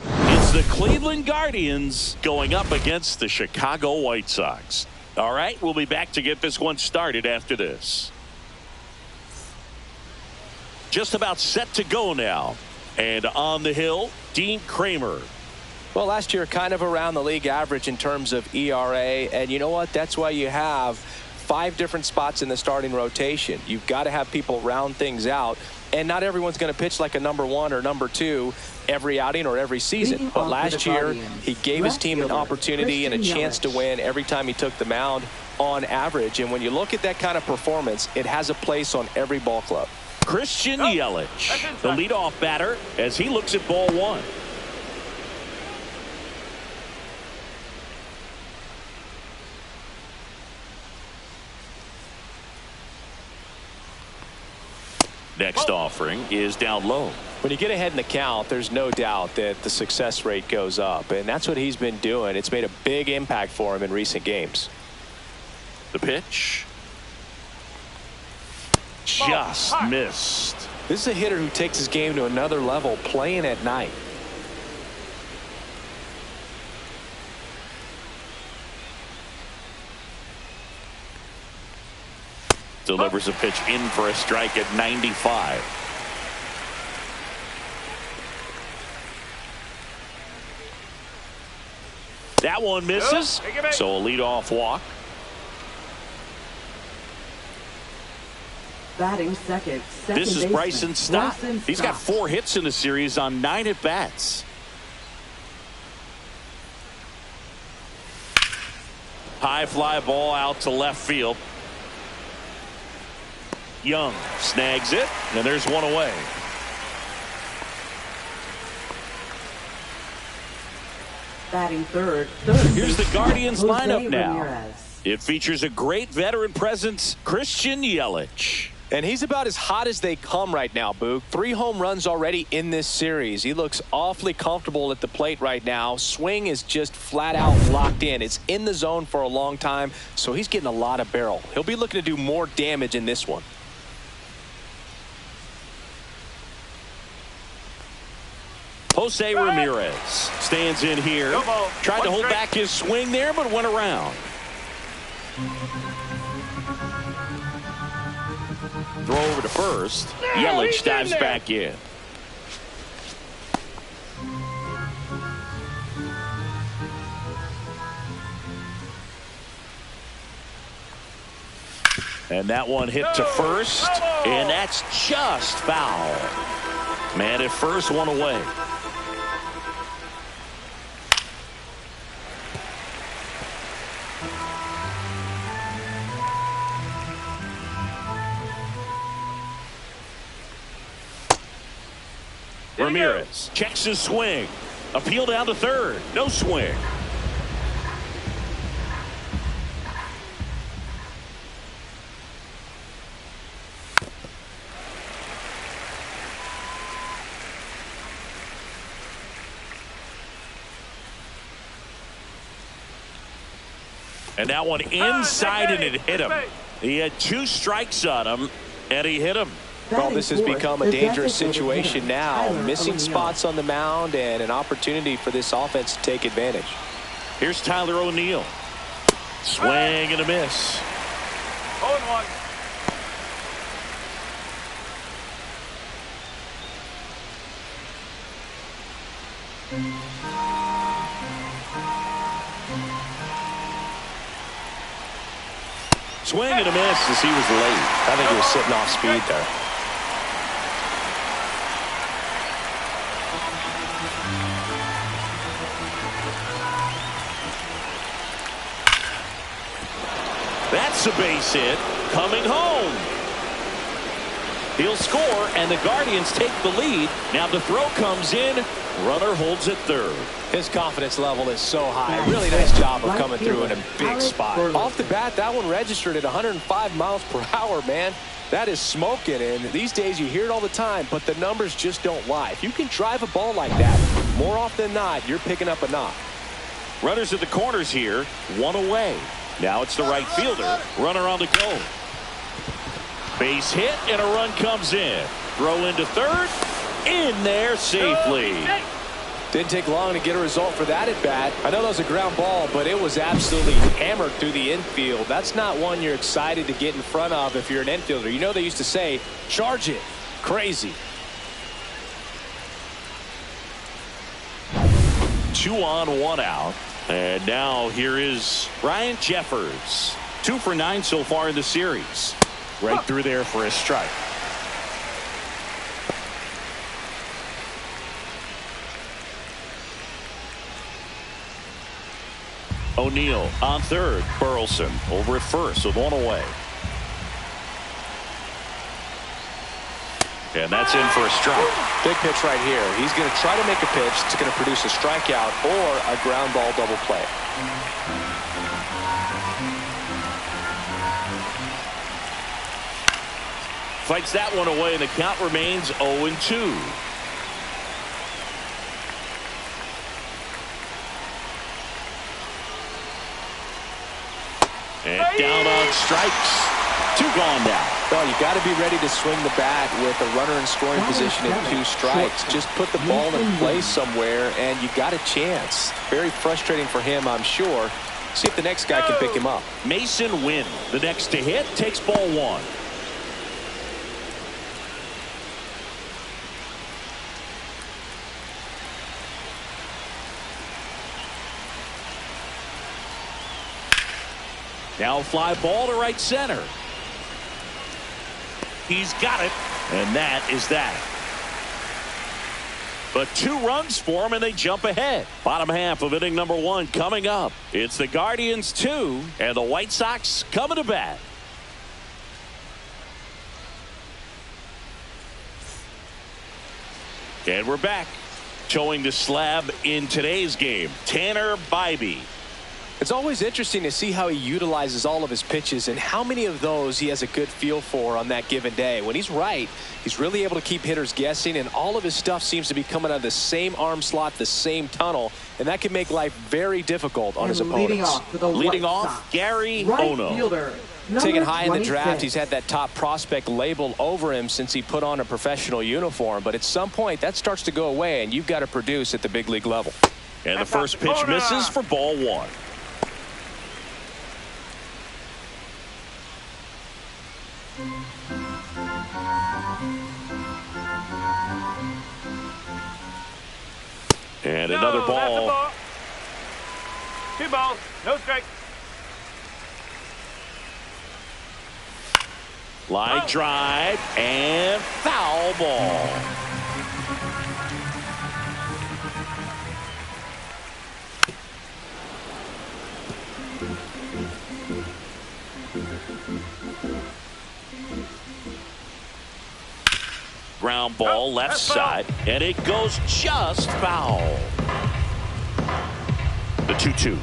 It's the Cleveland Guardians going up against the Chicago White Sox. All right, we'll be back to get this one started after this. Just about set to go now. And on the hill, Dean Kramer. Well, last year kind of around the league average in terms of ERA. And you know what? That's why you have 5 different spots in the starting rotation. You've got to have people round things out. And not everyone's going to pitch like a number 1 or number 2 every outing or every season. But last year, he gave his team an opportunity and a chance to win every time he took the mound on average. And when you look at that kind of performance, it has a place on every ball club. Christian Yelich, the leadoff batter, as he looks at ball 1. Next offering is down low. When you get ahead in the count, there's no doubt that the success rate goes up, and that's what he's been doing. It's made a big impact for him in recent games. The pitch. Just missed. This is a hitter who takes his game to another level playing at night. Delivers a pitch in for a strike at 95. That one misses. So a leadoff walk. Batting second. This is Bryson Stott. He's got 4 hits in the series on 9 at-bats. High fly ball out to left field. Young snags it, and there's one away. Batting third. Here's the Guardians lineup now. It features a great veteran presence, Christian Yelich. And he's about as hot as they come right now, Boog. 3 home runs already in this series. He looks awfully comfortable at the plate right now. Swing is just flat out locked in. It's in the zone for a long time, so he's getting a lot of barrel. He'll be looking to do more damage in this one. Jose Ramirez stands in here. Tried to hold back his swing there, but went around. Throw over to first. Yelich dives back in. And that one hit to first, and that's just foul. Man at first, one away. Ramirez checks his swing. Appeal down to third. No swing. And that one inside, and it hit him. He had 2 strikes on him, and he hit him. Well, this has become a dangerous situation now. Missing spots on the mound and an opportunity for this offense to take advantage. Here's Tyler O'Neill. Swing and a miss. 0-1. Swing and a miss as he was late. I think he was sitting off speed there. Gets a base hit. Coming home. He'll score, and the Guardians take the lead. Now the throw comes in. Runner holds at third. His confidence level is so high. Really nice job of coming through in a big spot. Off the bat, that one registered at 105 miles per hour, man. That is smoking, and these days you hear it all the time, but the numbers just don't lie. If you can drive a ball like that, more often than not, you're picking up a knock. Runners at the corners here, one away. Now it's the right fielder. Runner on the go. Base hit, and a run comes in. Throw into third. In there safely. Didn't take long to get a result for that at bat. I know that was a ground ball, but it was absolutely hammered through the infield. That's not one you're excited to get in front of if you're an infielder. You know they used to say, charge it. Crazy. 2 on, 1 out. And now here is Ryan Jeffers. 2 for 9 so far in the series. Right through there for a strike. O'Neill on third. Burleson over at first with 1 away. And that's in for a strike. Big pitch right here. He's going to try to make a pitch that's going to produce a strikeout or a ground ball double play. Fights that one away, and the count remains 0-2. And down on strikes. 2 gone now. Well, you got to be ready to swing the bat with a runner in scoring position and 2 strikes. Just put the ball in play somewhere, and you got a chance. Very frustrating for him, I'm sure. See if the next guy can pick him up. Mason Wynn, the next to hit, takes ball 1. Now fly ball to right center. He's got it, and that is that. But 2 runs for him, and they jump ahead. Bottom half of inning number 1 coming up. It's the Guardians 2, and the White Sox coming to bat. And we're back. Showing the slab in today's game, Tanner Bybee. It's always interesting to see how he utilizes all of his pitches and how many of those he has a good feel for on that given day. When he's right, he's really able to keep hitters guessing, and all of his stuff seems to be coming out of the same arm slot, the same tunnel, and that can make life very difficult on his opponents. Leading off, Gary Ono. Taken high in the draft, he's had that top prospect label over him since he put on a professional uniform, but at some point that starts to go away, and you've got to produce at the big league level. And the first pitch misses for ball 1. And another ball. 2 balls, no strike. Line drive and foul ball. Ground ball left side, and it goes just foul. The 2-2.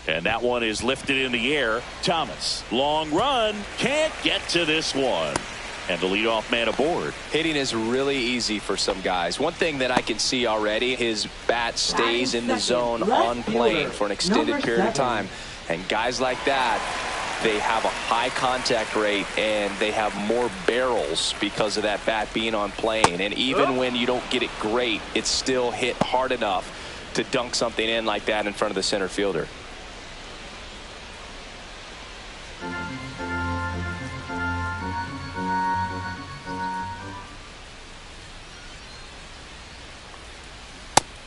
And that one is lifted in the air. Thomas, long run, can't get to this one. And the leadoff man aboard. Hitting is really easy for some guys. One thing that I can see already, his bat stays in the zone on plane for an extended period of time. And guys like that, they have a high contact rate and they have more barrels because of that bat being on plane. And even when you don't get it great, it's still hit hard enough to dunk something in like that in front of the center fielder.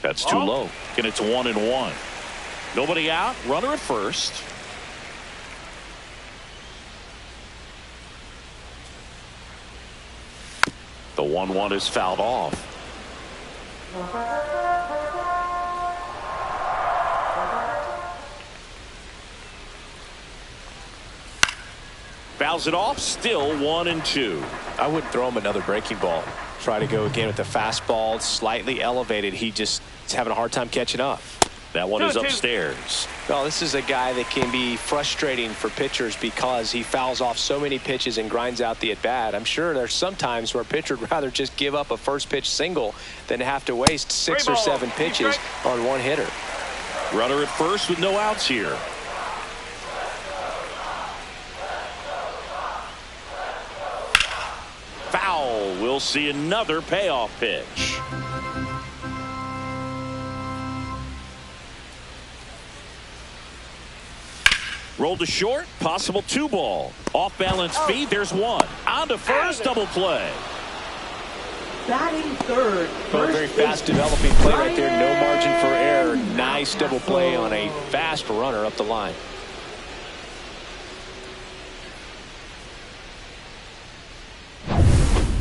That's too low, and it's 1-1. Nobody out, runner at first. The 1-1 is fouled off. Fouls it off, still 1-2. I wouldn't throw him another breaking ball. Try to go again with the fastball, slightly elevated. He just is having a hard time catching up. That one is upstairs. Well, this is a guy that can be frustrating for pitchers because he fouls off so many pitches and grinds out the at-bat. I'm sure there's some times where a pitcher would rather just give up a first pitch single than have to waste 6 or 7 pitches on one hitter. Runner at first with no outs here. Foul. We'll see another payoff pitch. Rolled to short, possible 2-ball. Off balance feet, there's one. On to first, double play. Batting third. Well, a very fast developing play right there. No margin for error. Nice double play on a fast runner up the line.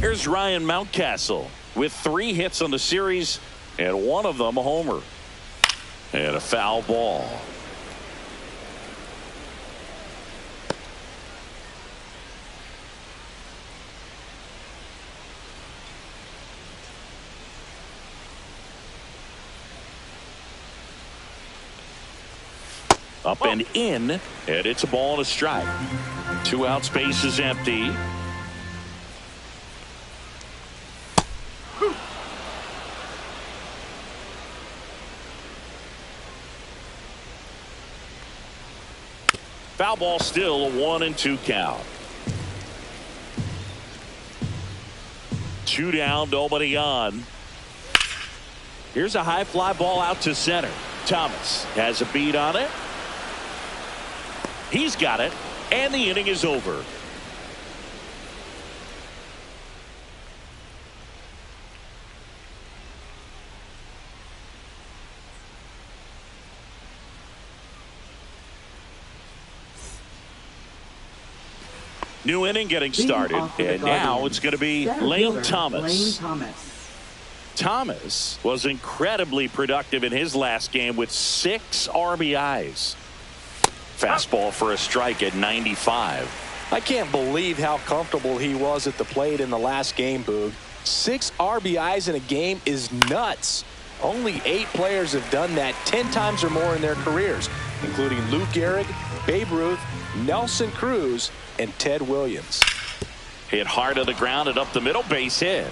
Here's Ryan Mountcastle with 3 hits on the series and one of them a homer. And a foul ball. Up and in, and it's a ball and a strike. 2 outs, base is empty. Foul ball, still a 1-2 count. 2 down, nobody on. Here's a high fly ball out to center. Thomas has a beat on it. He's got it, and the inning is over. New inning getting started, and now it's going to be Lane Thomas. Thomas was incredibly productive in his last game with 6 RBIs. Fastball for a strike at 95. I can't believe how comfortable he was at the plate in the last game, Boog. 6 RBIs in a game is nuts. Only 8 players have done that 10 times or more in their careers, including Lou Gehrig, Babe Ruth, Nelson Cruz, and Ted Williams. Hit hard to the ground and up the middle, base hit.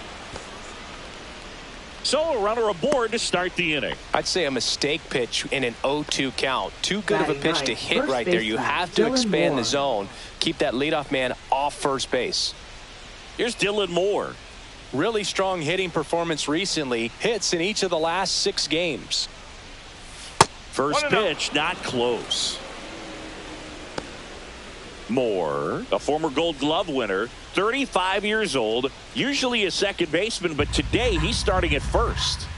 So a runner aboard to start the inning. I'd say a mistake pitch in an 0-2 count. Too good of a pitch to hit right there. You have to expand the zone. Keep that leadoff man off first base. Here's Dylan Moore. Really strong hitting performance recently. Hits in each of the last 6 games. First pitch, not close. Moore, a former Gold Glove winner, 35 years old, usually a second baseman, but today he's starting at first.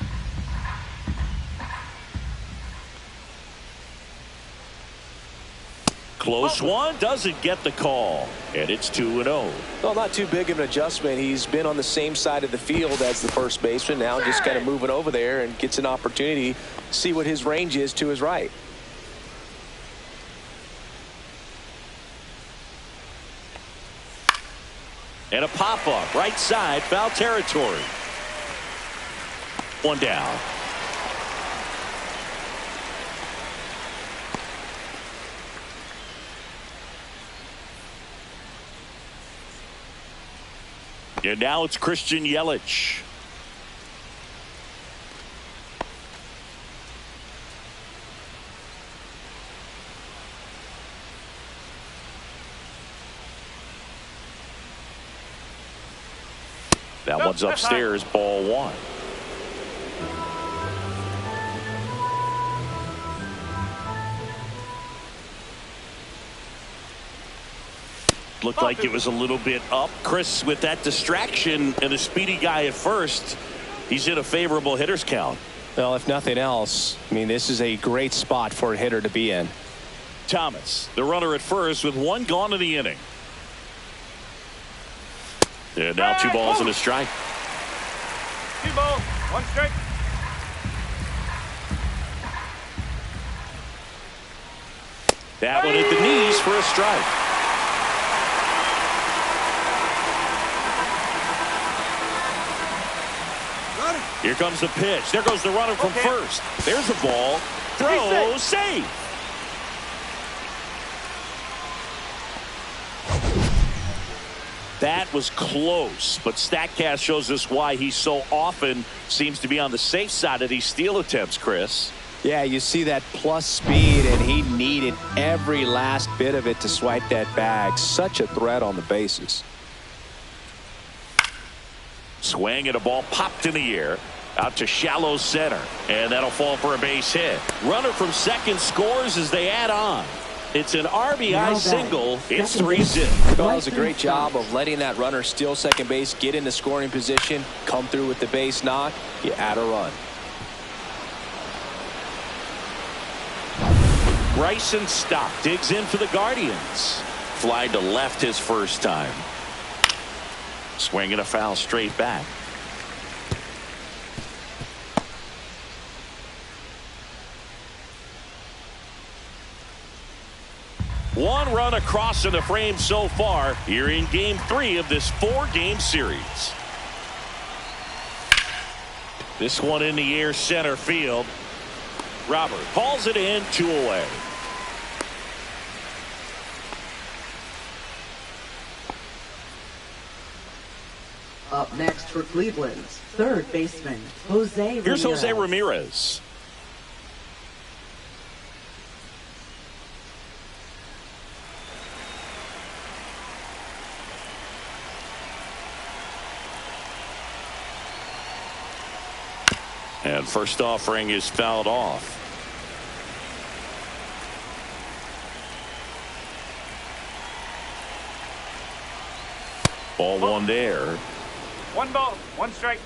Close one, doesn't get the call, and it's 2-0. Well, not too big of an adjustment. He's been on the same side of the field as the first baseman, now just kind of moving over there and gets an opportunity to see what his range is to his right. And a pop-up, right side, foul territory. 1 down. And now it's Christian Yelich. That one's upstairs, ball 1. Looked like it was a little bit up. Chris, with that distraction and a speedy guy at first, he's in a favorable hitter's count. Well, if nothing else, I mean, this is a great spot for a hitter to be in. Thomas, the runner at first with 1 gone in the inning. And now 2 balls and a strike. 2 balls, 1 strike. That one at the knees for a strike. Here comes the pitch. There goes the runner from first. There's the ball. Throw, save. That was close, but StatCast shows us why he so often seems to be on the safe side of these steal attempts, Chris. Yeah, you see that plus speed, and he needed every last bit of it to swipe that bag. Such a threat on the bases. Swing and a ball popped in the air. Out to shallow center, and that'll fall for a base hit. Runner from second scores as they add on. It's an RBI single. It's 3-zip. Well, does a great job of letting that runner steal second base, get into scoring position, come through with the base knock. You add a run. Bryson Stott digs in for the Guardians. Fly to left his first time. Swing and a foul straight back. One run across in the frame so far here in game 3 of this 4-game series. This one in the air center field. Robert hauls it in, 2 away. Up next for Cleveland's third baseman, Jose Ramirez. Here's Jose Ramirez. And first offering is fouled off. Ball one there. 1 ball, 1 strike.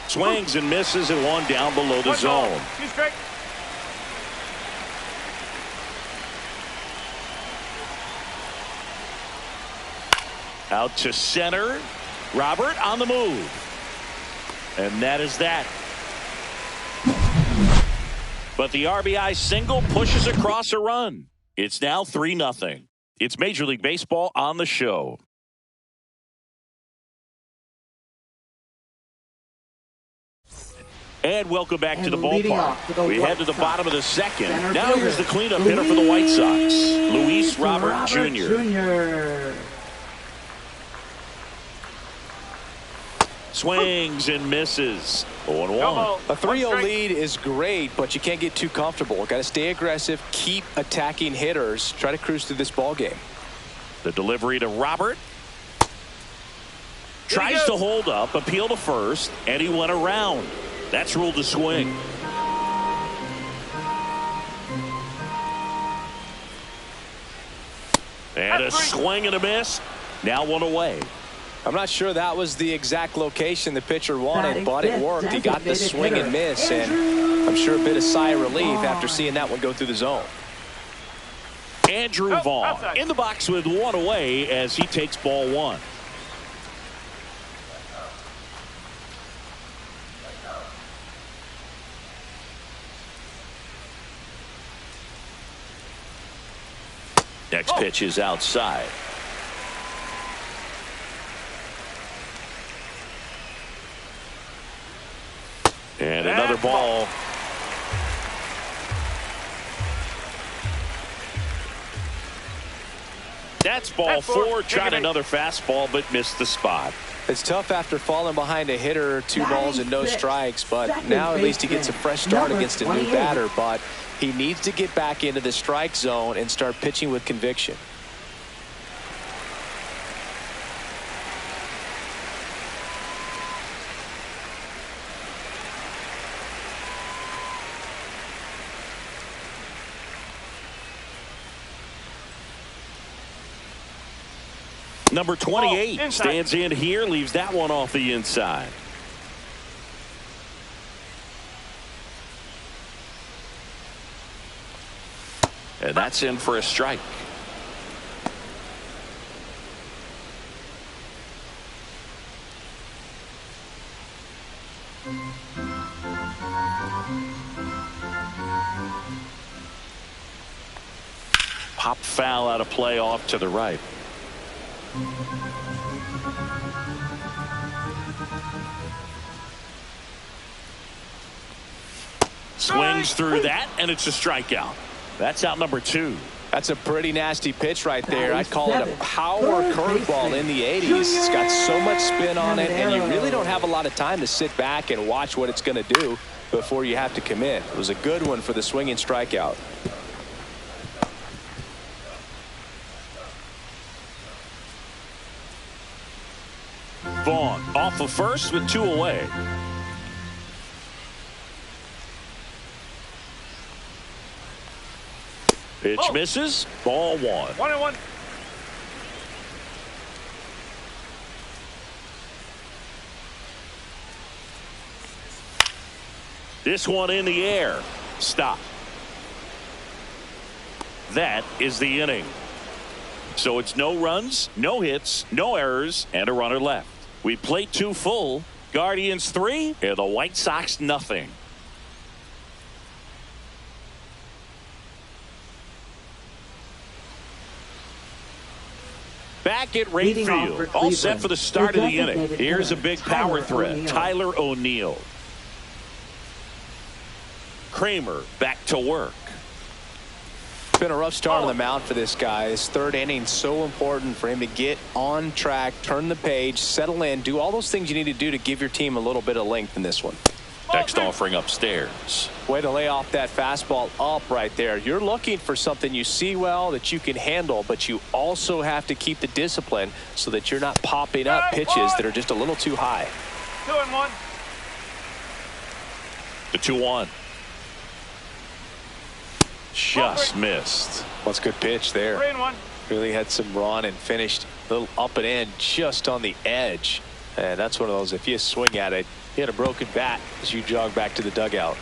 Swings and misses and one down below the 1 ball, zone. 2 strike. Out to center. Robert on the move. And that is that. But the RBI single pushes across a run. It's now 3-0. It's Major League Baseball on the show. And welcome back to the ballpark. We head to the bottom of the second. Now here's the cleanup hitter for the White Sox, Luis Robert Jr. Swings and misses. 0-1. A 3-0 lead is great, but you can't get too comfortable. Got to stay aggressive, keep attacking hitters, try to cruise through this ball game. The delivery to Robert. Tries to hold up, appeal to first, and he went around. That's ruled a swing. And a swing and a miss. Now 1 away. I'm not sure that was the exact location the pitcher wanted, but it worked. He got the swing and miss, and I'm sure a bit of sigh of relief after seeing that one go through the zone. Andrew Vaughn in the box with 1 away as he takes ball 1. Next pitch is outside. And another ball. That's ball 4. Tried another fastball, but missed the spot. It's tough after falling behind a hitter, 2 balls and no strikes, but now at least he gets a fresh start against a new batter. But he needs to get back into the strike zone and start pitching with conviction. Number 28 stands in here, leaves that one off the inside. And that's in for a strike. Pop foul out of play off to the right. Swings through that, and it's a strikeout. That's out number 2. That's a pretty nasty pitch right there. I'd call it a power curveball in the 80s. It's got so much spin on it, and you really don't have a lot of time to sit back and watch what it's going to do before you have to commit. It was a good one for the swinging strikeout. Vaughn off of first with 2 away. Pitch misses. Ball 1. 1-1. This one in the air. Stop. That is the inning. So it's no runs, no hits, no errors, and a runner left. We played 2 full. Guardians 3 and the White Sox nothing. Back at right field, all set for the start of the inning. Here's a big power threat, Tyler O'Neill. Kramer back to work. It's been a rough start on the mound for this guy. His 3rd inning, so important for him to get on track, turn the page, settle in, do all those things you need to do to give your team a little bit of length in this one. Next offering upstairs. Way to lay off that fastball up right there. You're looking for something you see well that you can handle, but you also have to keep the discipline so that you're not popping up pitches that are just a little too high. 2-1. The 2-1. Just missed. What's a good pitch there? 3-1. Really had some run and finished a little up and in just on the edge. And that's one of those, if you swing at it, you had a broken bat as you jog back to the dugout.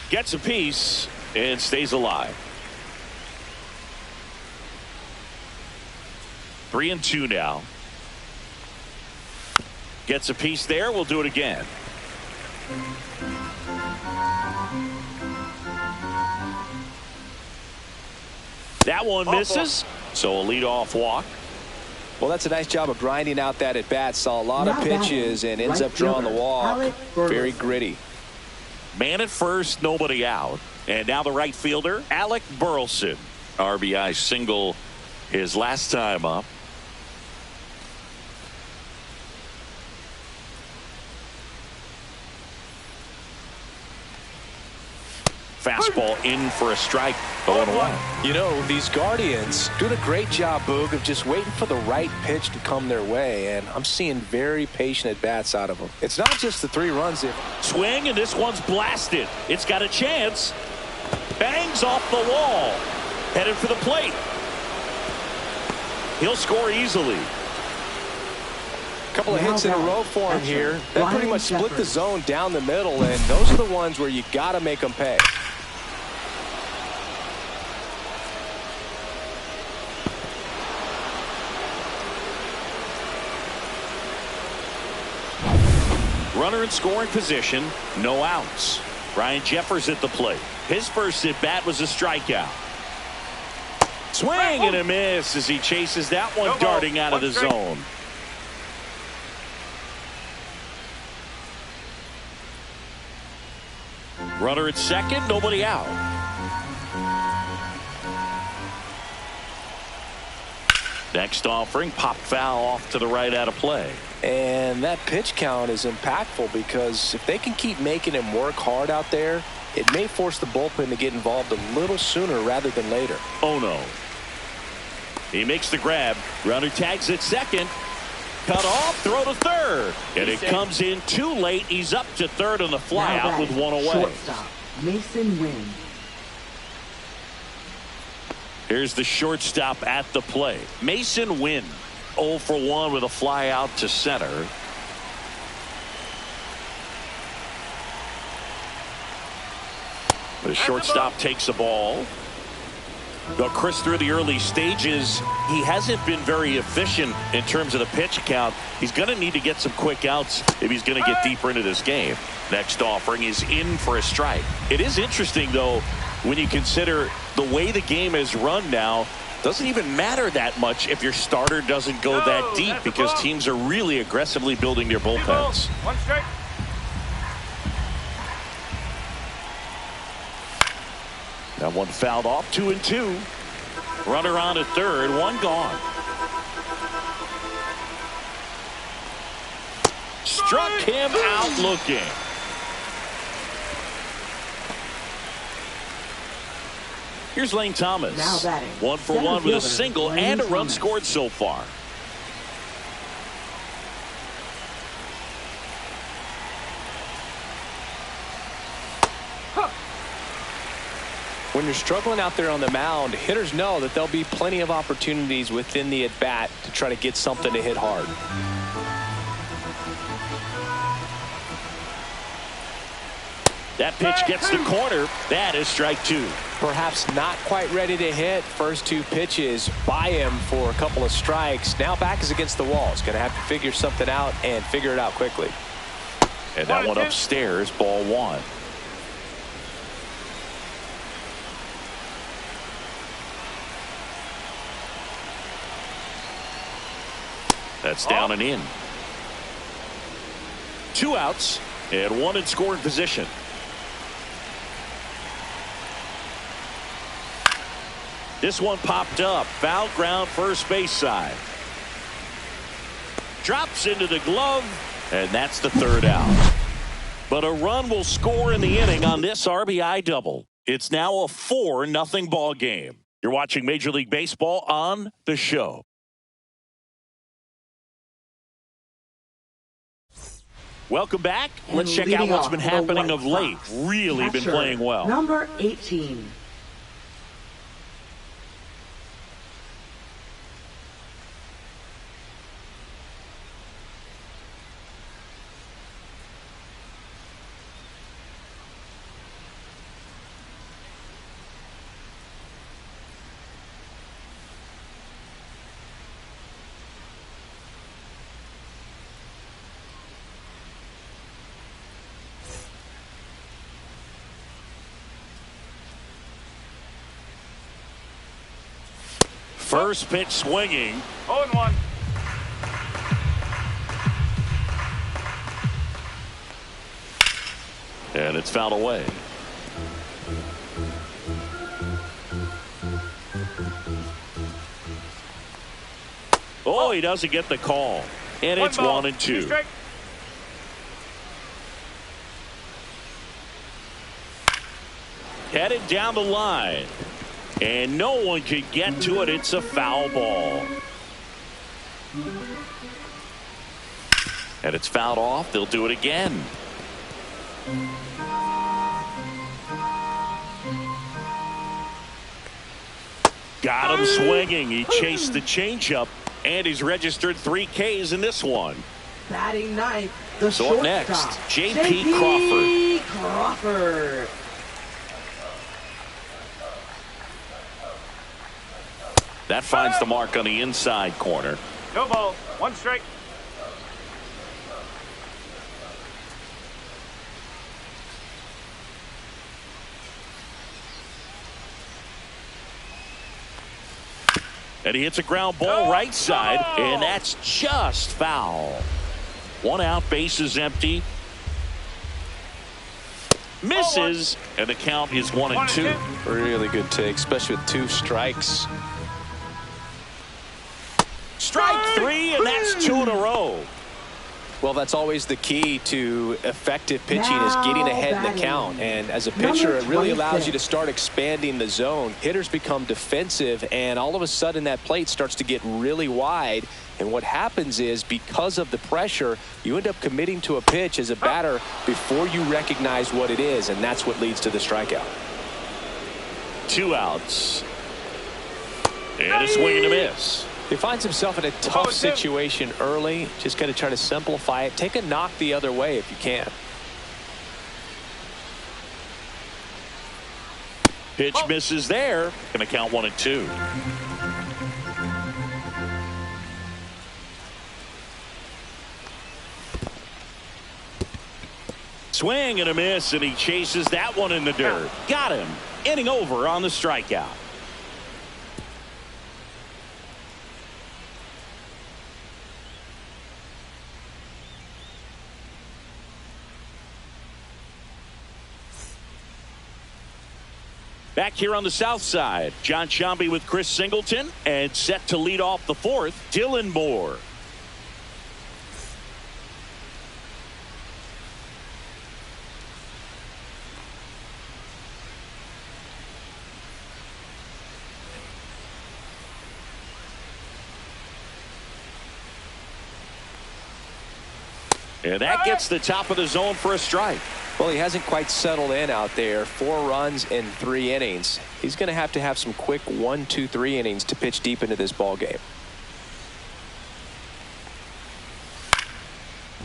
Gets a piece and stays alive. 3-2 now. Gets a piece there. We'll do it again. That one misses. So a leadoff walk. Well, that's a nice job of grinding out that at bat. Saw a lot of pitches and ends up drawing the walk. Very gritty. Man at first, nobody out. And now the right fielder, Alec Burleson. RBI single his last time up. Fastball in for a strike. 0-1. You know, these Guardians doing a great job, Boog, of just waiting for the right pitch to come their way, and I'm seeing very patient at-bats out of them. It's not just the 3 runs. Swing, and this one's blasted. It's got a chance. Bangs off the wall. Headed for the plate. He'll score easily. Couple of hits in a row for him here. That pretty much split the zone down the middle, and those are the ones where you got to make them pay. Runner in scoring position, no outs. Ryan Jeffers at the plate. His first at bat was a strikeout. Swing and a miss as he chases that one darting out of the zone. Runner at second, nobody out. Next offering, pop foul off to the right out of play. And that pitch count is impactful because if they can keep making him work hard out there, it may force the bullpen to get involved a little sooner rather than later. Oh no. He makes the grab. Runner tags at second. Cut off, throw to third. And it comes in too late. He's up to third on the fly out with 1 away. Shortstop, Mason Wynn. Here's the shortstop at the plate. Mason Wynn. 0 for 1 with a fly out to center. The shortstop takes the ball. Well, Chris, through the early stages, he hasn't been very efficient in terms of the pitch count. He's going to need to get some quick outs if he's going to get deeper into this game. Next offering is in for a strike. It is interesting, though, when you consider the way the game is run now. Doesn't even matter that much if your starter doesn't go that deep, because teams are really aggressively building their bullpens. One strike. That one fouled off. 2-2. Runner on at third. One gone. Struck him out looking. Here's Lane Thomas. Now batting. 1 for 1 with a single and a run scored so far. When you're struggling out there on the mound, hitters know that there'll be plenty of opportunities within the at-bat to try to get something to hit hard. That pitch gets the corner. That is strike 2. Perhaps not quite ready to hit. First 2 pitches by him for a couple of strikes. Now back is against the wall. He's going to have to figure something out and figure it out quickly. And that one upstairs, ball 1. That's down and in. 2 outs and 1 in scoring position. This one popped up. Foul ground, first base side. Drops into the glove, and that's the 3rd out. But a run will score in the inning on this RBI double. It's now a 4-0 ball game. You're watching Major League Baseball on The Show. Welcome back. Let's check out what's been happening of late. Really been playing well. Number 18. First pitch swinging. 0-1. And it's fouled away. Oh, he doesn't get the call. And it's 1-2. Headed down the line. And no one could get to it. It's a foul ball. And it's fouled off. They'll do it again. Got him swinging. He chased the changeup, and he's registered 3 Ks in this one. Batting ninth, the so up next, J.P. Crawford. That finds the mark on the inside corner. No ball, 1 strike. And he hits a ground ball right side, and that's just foul. 1 out, base is empty. Misses, and the count is 1-2. Really good take, especially with 2 strikes. Strike 3, and that's 2 in a row. Well, that's always the key to effective pitching, is getting ahead in the count. And as a pitcher, it really allows you to start expanding the zone. Hitters become defensive, and all of a sudden that plate starts to get really wide. And what happens is, because of the pressure, you end up committing to a pitch as a batter before you recognize what it is, and that's what leads to the strikeout. 2 outs. And a swing and a miss. He finds himself in a tough situation early. Just got to try to simplify it. Take a knock the other way if you can. Pitch misses there. Going to count 1-2. Swing and a miss, and he chases that one in the dirt. Got him. Inning over on the strikeout. Back here on the south side, John Sciambi with Chris Singleton, and set to lead off the fourth, Dylan Moore. And that gets the top of the zone for a strike. Well, he hasn't quite settled in out there. 4 runs in 3 innings. He's going to have some quick 1, 2, 3 innings to pitch deep into this ball game.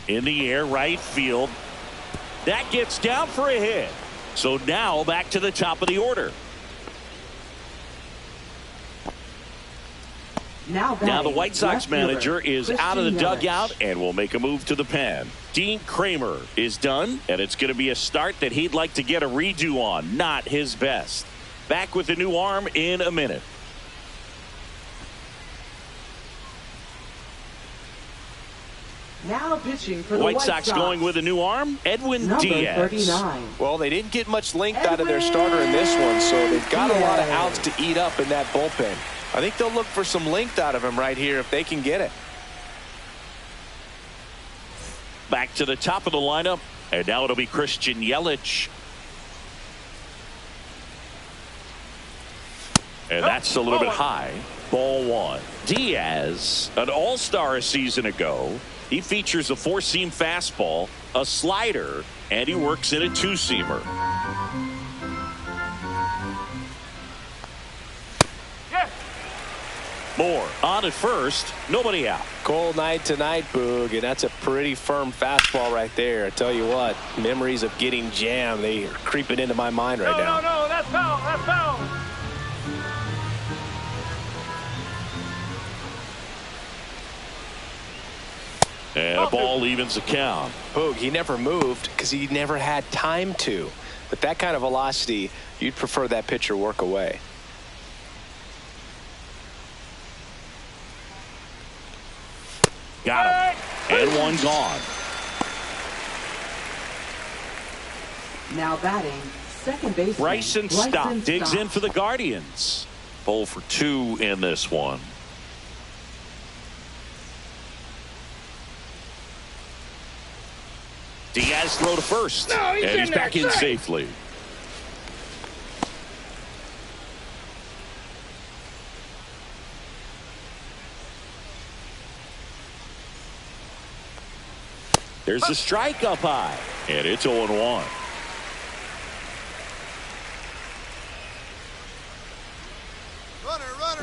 In the air, right field. That gets down for a hit. So now back to the top of the order. Now the White Sox manager is out of the dugout and will make a move to the pen. Dean Kramer is done, and it's going to be a start that he'd like to get a redo on. Not his best. Back with the new arm in a minute. Now pitching for the White Sox going with a new arm, Edwin Number Diaz. 39. Well, they didn't get much length out of their starter in this one, so they've got a lot of outs to eat up in that bullpen. I think they'll look for some length out of him right here if they can get it. Back to the top of the lineup, and now it'll be Christian Yelich. And that's a little bit high. Ball 1. Diaz, an all-star a season ago. He features a 4-seam fastball, a slider, and he works in a 2-seamer. Moore on at first, nobody out. Cold night tonight, Boog, and that's a pretty firm fastball right there. I tell you what, memories of getting jammed, they are creeping into my mind right now. No, that's foul, that's foul. And a ball evens the count. Boog, he never moved because he never had time to. With that kind of velocity, you'd prefer that pitcher work away. Got him. And one gone. Now batting, second baseman Bryson Stott digs in for the Guardians. 0 for 2 in this one. Diaz throw to first. And he's back in safely. There's a strike up high. And it's 0-1.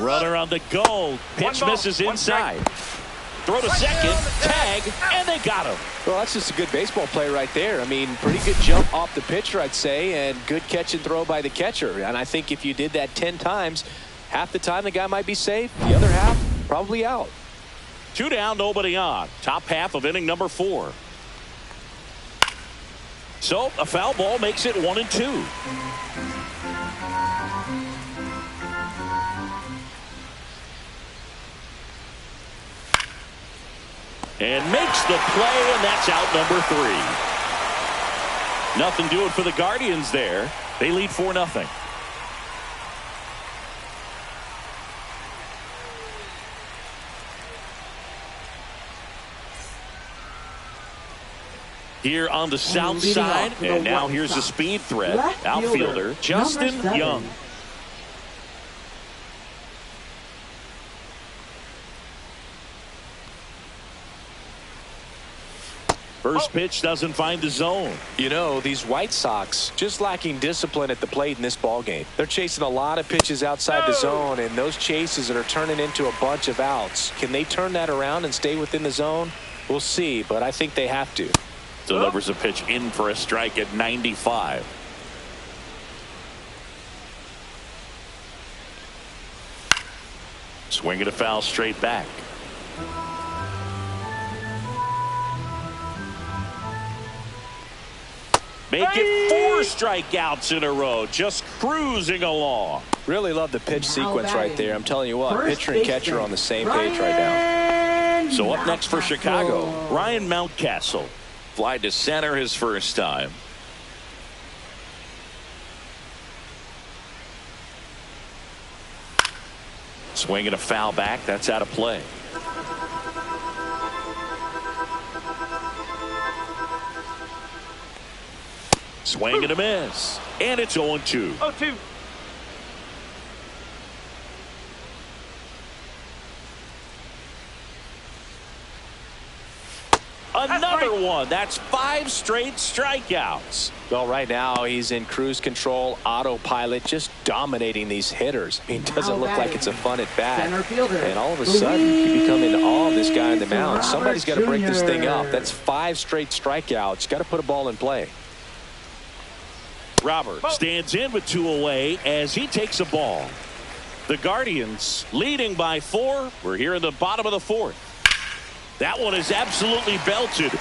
Runner on the goal. Pitch misses inside. Throw to second. Tag. And they got him. Well, that's just a good baseball play right there. I mean, pretty good jump off the pitcher, I'd say, and good catch and throw by the catcher. And I think if you did that 10 times, half the time the guy might be safe. The other half, probably out. 2 down, nobody on. Top half of inning number 4. So a foul ball makes it 1-2. And makes the play, and that's out number 3. Nothing doing for the Guardians there. They lead 4-0. Here on the south side, and now here's a speed threat. Outfielder Justin Young. First pitch doesn't find the zone. You know, these White Sox just lacking discipline at the plate in this ball game. They're chasing a lot of pitches outside the zone, and those chases that are turning into a bunch of outs. Can they turn that around and stay within the zone? We'll see, but I think they have to. Delivers a pitch in for a strike at 95. Swing and a foul straight back. Make it 4 strikeouts in a row. Just cruising along. Really love the pitch sequence right there. I'm telling you what, pitcher and catcher on the same page right now. So up next for Chicago, Ryan Mountcastle. Fly to center his first time. Swing and a foul back. That's out of play. Swing and a miss. And it's 0-2. 0-2. Another one. That's 5 straight strikeouts. Well, right now he's in cruise control, autopilot, just dominating these hitters. I mean, it doesn't look like it's a fun at bat. And all of a sudden, you become in awe of this guy on the mound. Somebody's got to break this thing up. That's 5 straight strikeouts. Got to put a ball in play. Robert stands in with 2 away as he takes a ball. The Guardians leading by 4. We're here in the bottom of the 4th. That one is absolutely belted.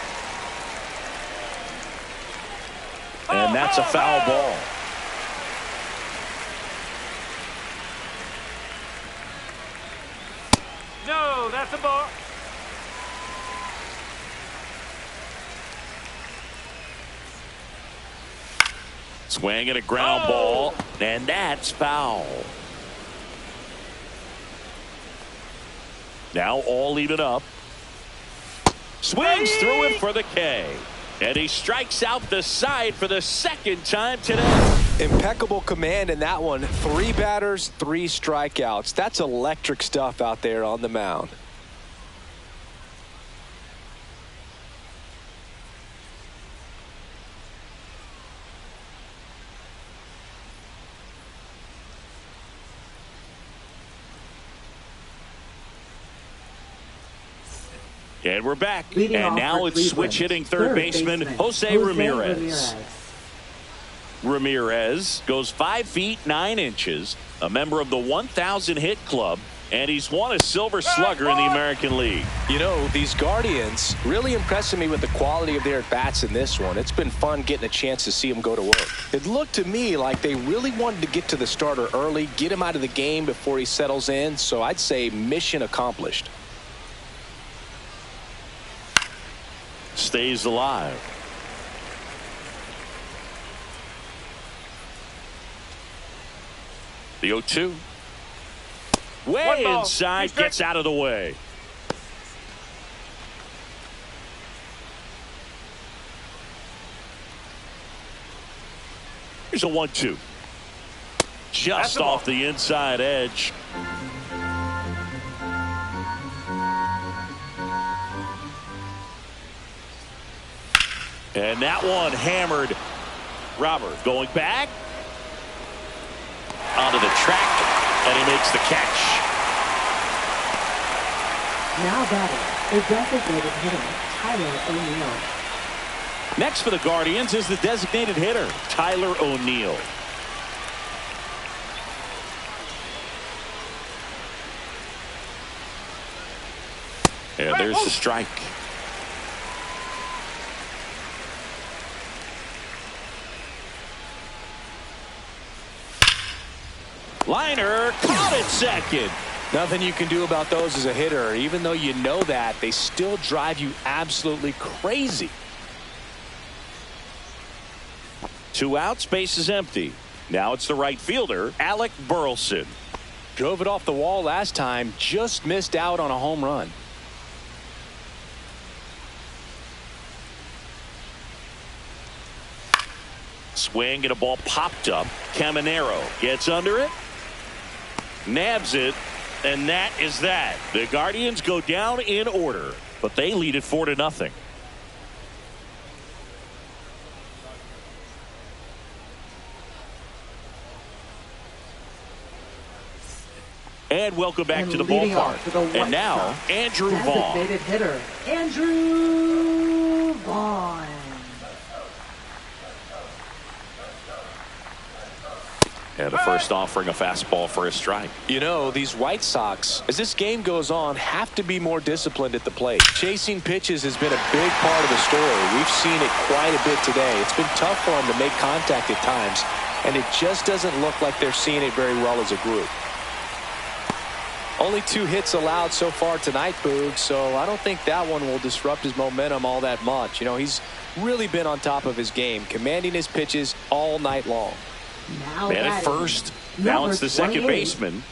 And that's a foul ball. No, that's a ball. Swing and a ground ball. And that's foul. Now all even up. Swings through him for the K. And he strikes out the side for the 2nd time today. Impeccable command in that one. 3 batters, 3 strikeouts. That's electric stuff out there on the mound. And we're back. And now it's switch hitting third baseman Jose Ramirez. Ramirez goes 5 feet 9 inches, a member of the 1,000 hit club, and he's won a Silver Slugger in the American League. You know, these Guardians really impressing me with the quality of their at-bats in this one. It's been fun getting a chance to see them go to work. It looked to me like they really wanted to get to the starter early, get him out of the game before he settles in, so I'd say mission accomplished. Stays alive. The 0-2. Way inside, gets out of the way. Here's a 1-2. Just off the inside edge. And that one hammered. Robert going back onto the track, and he makes the catch. Now batting, the designated hitter, Tyler O'Neill. Next for the Guardians is the designated hitter, Tyler O'Neill. And there's the strike. Liner caught at second. Nothing you can do about those as a hitter. Even though you know that, they still drive you absolutely crazy. 2 outs, base is empty. Now it's the right fielder, Alec Burleson. Drove it off the wall last time, just missed out on a home run. Swing and a ball popped up. Caminero gets under it. Nabs it, and that is that. The Guardians go down in order, but they lead it 4-0. And welcome back to the ballpark. And now, Andrew Vaughn. Designated hitter, Andrew Vaughn. And the first offering a fastball for a strike. You know, these White Sox, as this game goes on, have to be more disciplined at the plate. Chasing pitches has been a big part of the story. We've seen it quite a bit today. It's been tough for them to make contact at times, and it just doesn't look like they're seeing it very well as a group. Only 2 hits allowed so far tonight, Boog, so I don't think that one will disrupt his momentum all that much. You know, he's really been on top of his game, commanding his pitches all night long. Man at first. Now it's the second baseman.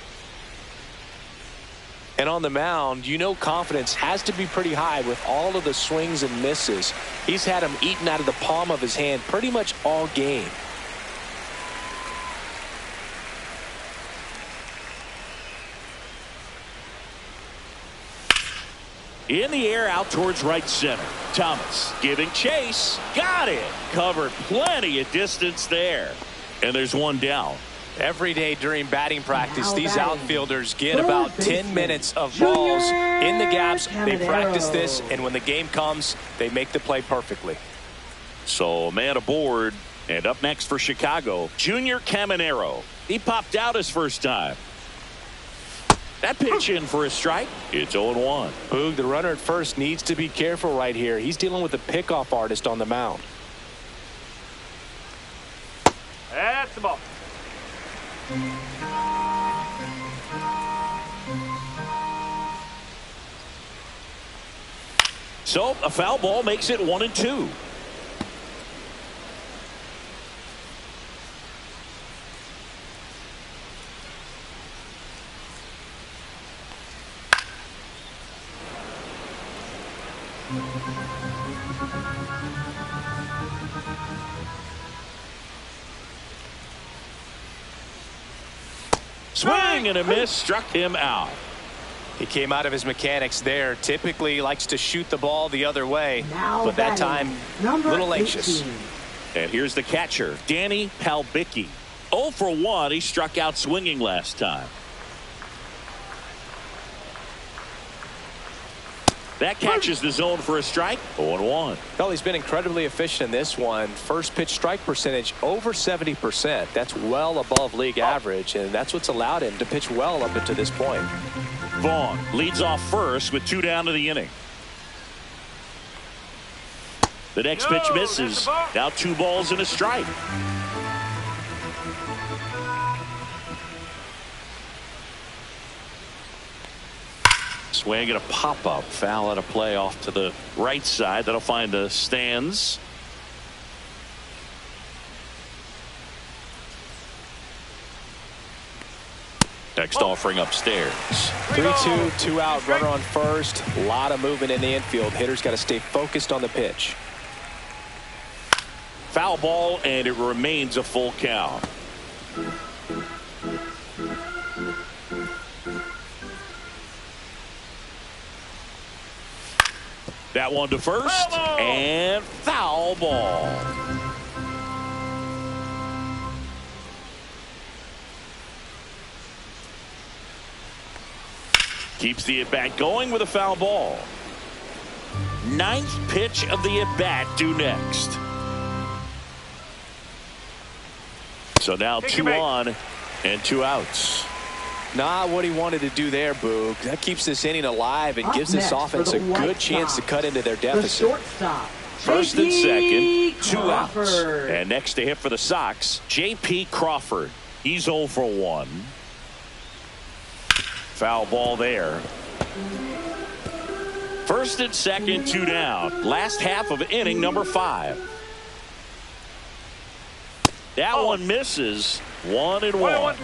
And on the mound, you know confidence has to be pretty high with all of the swings and misses. He's had them eaten out of the palm of his hand pretty much all game. In the air out towards right center. Thomas giving chase. Got it. Covered plenty of distance there. And there's one down. Every day during batting practice, these outfielders get about 10 minutes of balls in the gaps. They practice this, and when the game comes, they make the play perfectly. So, man aboard. And up next for Chicago, Junior Caminero. He popped out his first time. That pitch in for a strike. It's 0-1. Boog, the runner at first needs to be careful right here. He's dealing with a pickoff artist on the mound. That's the ball. So a foul ball makes it 1-2. Swing and a miss, struck him out. He came out of his mechanics there. Typically likes to shoot the ball the other way, but that time a little anxious. And here's the catcher, Danny Palbicki. 0 for 1. He struck out swinging last time. That catches the zone for a strike. 0-1. Well, he's been incredibly efficient in this one. First pitch strike percentage over 70%. That's well above league average, and that's what's allowed him to pitch well up until this point. Vaughn leads off first with 2 down to the inning. The next pitch misses. Now 2 balls and a strike. Swing and a pop-up. Foul out of play off to the right side. That'll find the stands. Next offering upstairs. 3-2, 2 out, runner on first. A lot of movement in the infield. Hitters got to stay focused on the pitch. Foul ball, and it remains a full count. That one to first, and foul ball. Keeps the at-bat going with a foul ball. 9th pitch of the at-bat due next. So now 2 on and 2 outs. Not what he wanted to do there, Boog. That keeps this inning alive and gives this offense a good chance to cut into their deficit. First and second, 2 outs. And next to hit for the Sox, J.P. Crawford. He's 0 for 1. Foul ball there. First and second, 2 down. Last half of inning number 5. That one misses. 1-1.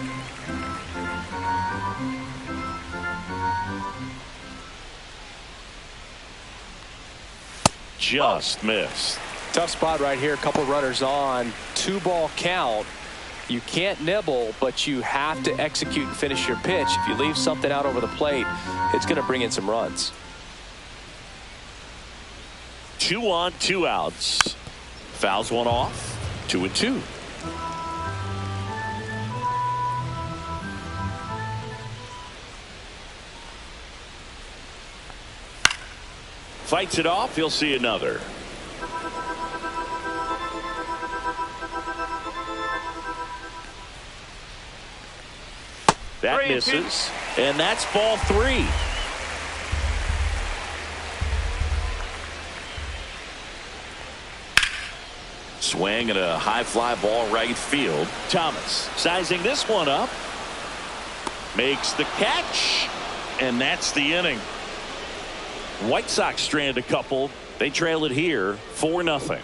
Just missed. Tough spot right here. A couple runners on. 2-ball count. You can't nibble, but you have to execute and finish your pitch. If you leave something out over the plate, it's going to bring in some runs. 2 on, 2 outs. Fouls one off. 2-2. Fights it off. He'll see another. That misses. And that's ball 3. Swing and a high fly ball right field. Thomas sizing this one up. Makes the catch. And that's the inning. White Sox strand a couple. They trail it here 4-0.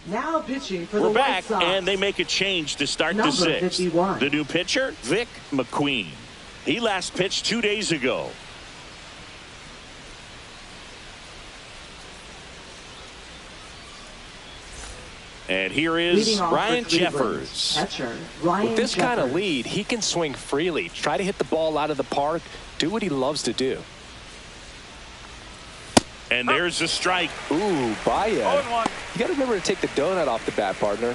Now pitching for the We're White back, Sox. and they make a change to start Number the 6th. 51. The new pitcher, Vic McQueen. He last pitched 2 days ago. And here is Ryan Jeffers. Catcher, Ryan With this kind of Jeffers. lead, he can swing freely, try to hit the ball out of the park, do what he loves to do. And there's a strike. Ooh, Baez. 0-1. You got to remember to take the donut off the bat, partner.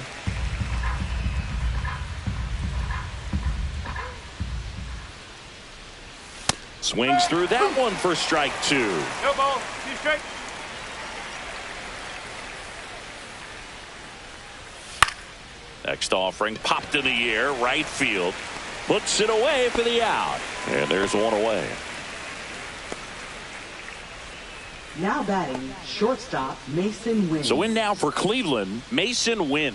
Swings through that one for strike 2. No ball. 2 straight. Next offering popped in the air, right field. Puts it away for the out. And there's one away. Now batting, shortstop Mason Wynn. So in now for Cleveland, Mason Wynn.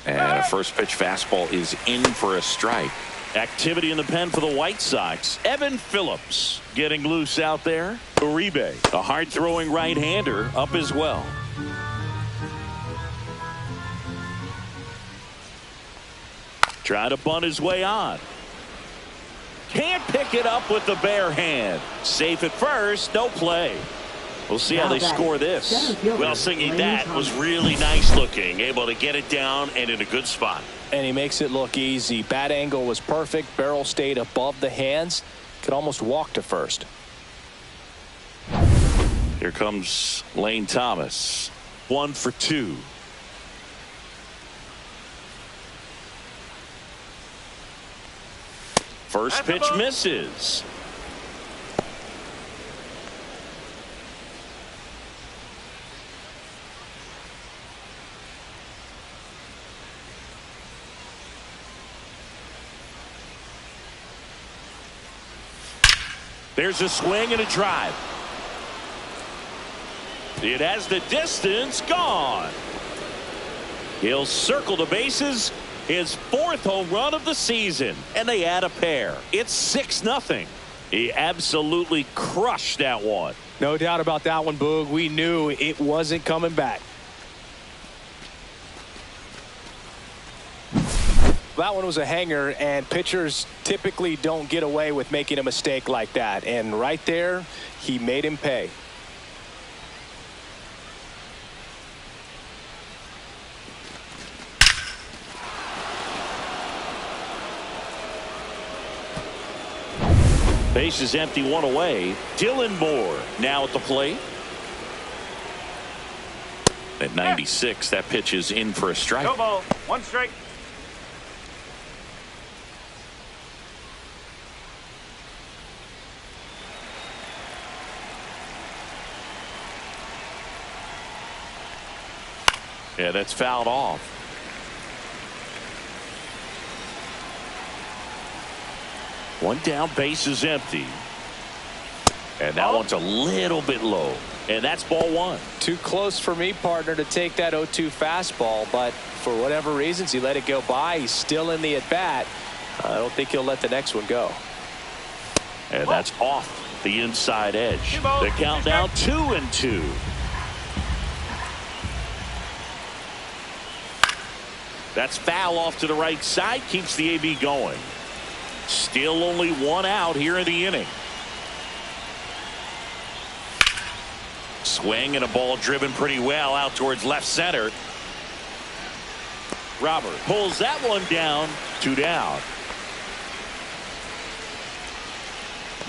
And a first pitch fastball is in for a strike. Activity in the pen for the White Sox. Evan Phillips getting loose out there. Uribe, a hard-throwing right-hander, up as well. Trying to bunt his way on. Can't pick it up with the bare hand. Safe at first, no play. We'll see how they score this. Well, Singy, that was really nice looking. Able to get it down and in a good spot. And he makes it look easy. Bat angle was perfect. Barrel stayed above the hands. Could almost walk to first. Here comes Lane Thomas. 1 for 2. First pitch misses. There's a swing and a drive. It has the distance, gone. He'll circle the bases. His 4th home run of the season, and they add a pair. It's 6-0. He absolutely crushed that one. No doubt about that one, Boog. We knew it wasn't coming back. That one was a hanger, and pitchers typically don't get away with making a mistake like that. And right there, he made him pay. Base is empty, 1 away. Dylan Moore now at the plate. At 96, that pitch is in for a strike. No ball. 1 strike. Yeah, that's fouled off. One down, base is empty. And that one's a little bit low. And that's ball 1. Too close for me, partner, to take that 0-2 fastball, but for whatever reasons, he let it go by. He's still in the at-bat. I don't think he'll let the next one go. And that's off the inside edge. The count now 2-2. That's foul off to the right side. Keeps the AB going. Still only 1 out here in the inning. Swing and a ball driven pretty well out towards left center. Robert pulls that one down. 2 down.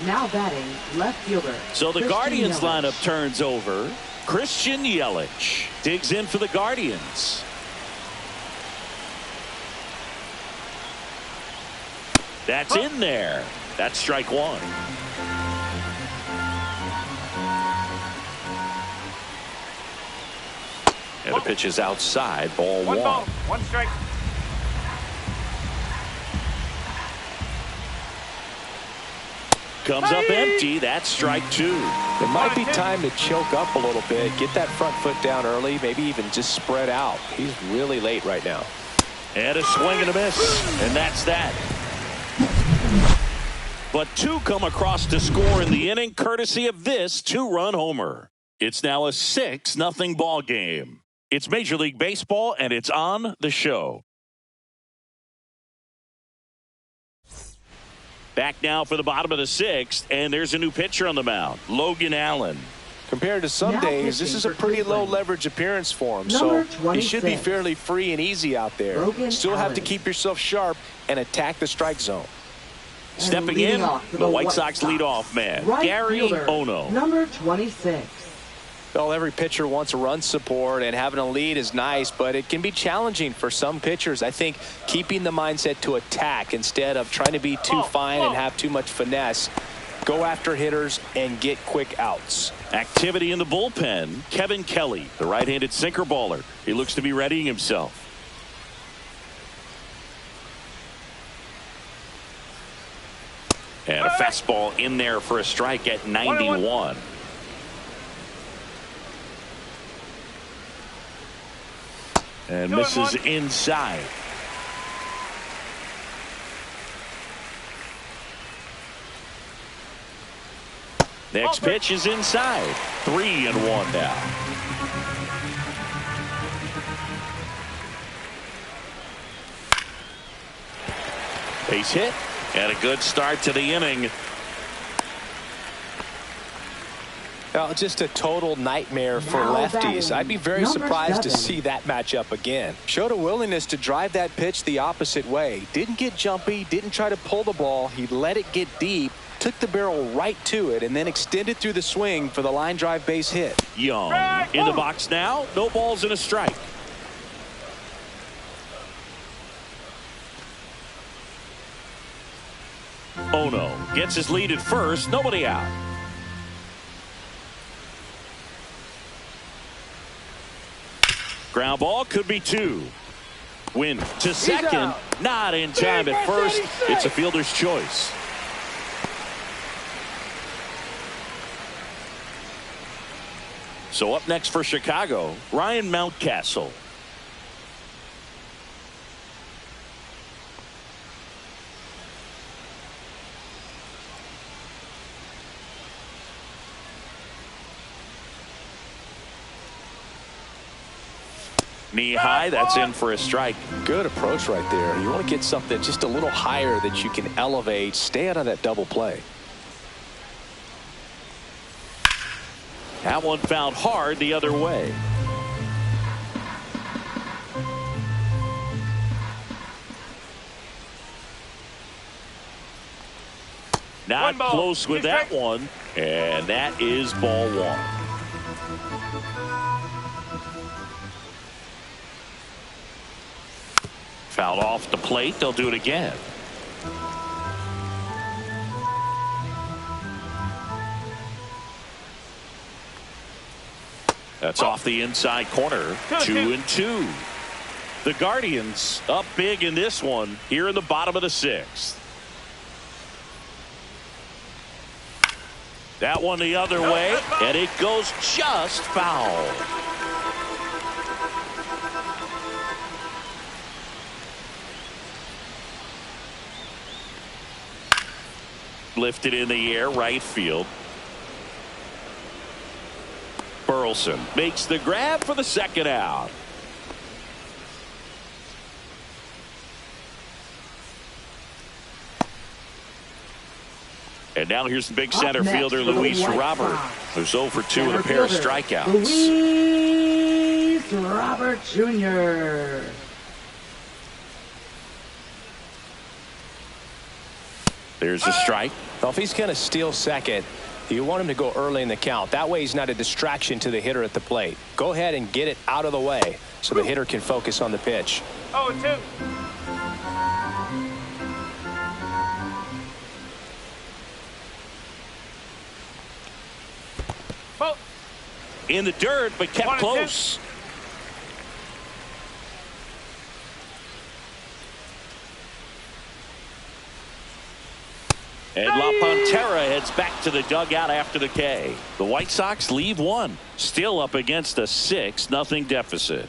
Now batting, left fielder. So the Christian Guardians Yelich. lineup turns over. Christian Yelich digs in for the Guardians. That's in there. That's strike one. And the pitch is outside, ball one. One ball, one strike. Comes up empty. That's strike two. It might be time to choke up a little bit, get that front foot down early, maybe even just spread out. He's really late right now. And a swing and a miss. And that's that. But two come across to score in the inning, courtesy of this two-run homer. It's now a 6-0 ball game. It's Major League Baseball, and it's on the show. Back now for the bottom of the 6th, and there's a new pitcher on the mound, Logan Allen. Compared to some days, this is a pretty low leverage appearance for him, so he should be fairly free and easy out there. Still have to keep yourself sharp and attack the strike zone. Stepping in, the White Sox leadoff man, Gary Ono. Number 26. Well, every pitcher wants run support, and having a lead is nice, but it can be challenging for some pitchers. I think keeping the mindset to attack instead of trying to be too fine and have too much finesse. Go after hitters and get quick outs. Activity in the bullpen. Kevin Kelly, the right-handed sinker baller. He looks to be readying himself. And a fastball in there for a strike at 91. And misses inside. Next pitch is inside. 3-1 now. Base hit and a good start to the inning. Well, just a total nightmare for lefties. I'd be very surprised to see that matchup again. Showed a willingness to drive that pitch the opposite way. Didn't get jumpy, didn't try to pull the ball. He let it get deep, took the barrel right to it, and then extended through the swing for the line drive base hit. Young in the box now. No balls and a strike. Ono gets his lead at first. Nobody out. Ground ball could be two. Win to second. Not in time at first. It's a fielder's choice. So up next for Chicago, Ryan Mountcastle. Knee high, that's in for a strike. Good approach right there. You want to get something just a little higher that you can elevate. Stay out of that double play. That one fouled hard the other way. Not close with that one, and that is ball one. Fouled off the plate. They'll do it again. That's off the inside corner. 2-2. The Guardians up big in this one here in the bottom of the 6th. That one the other way, and it goes just foul. Lifted in the air, right field. Burleson makes the grab for the second out. And now here's the big center fielder, Luis Robert, who's 0 for 2 with a pair of strikeouts. Luis Robert Jr. There's a strike. Well, if he's going to steal second, you want him to go early in the count. That way he's not a distraction to the hitter at the plate. Go ahead and get it out of the way so the hitter can focus on the pitch. 0-2. in the dirt, but kept close. And La Pantera heads back to the dugout after the K. The White Sox leave one. Still up against a 6-0 deficit.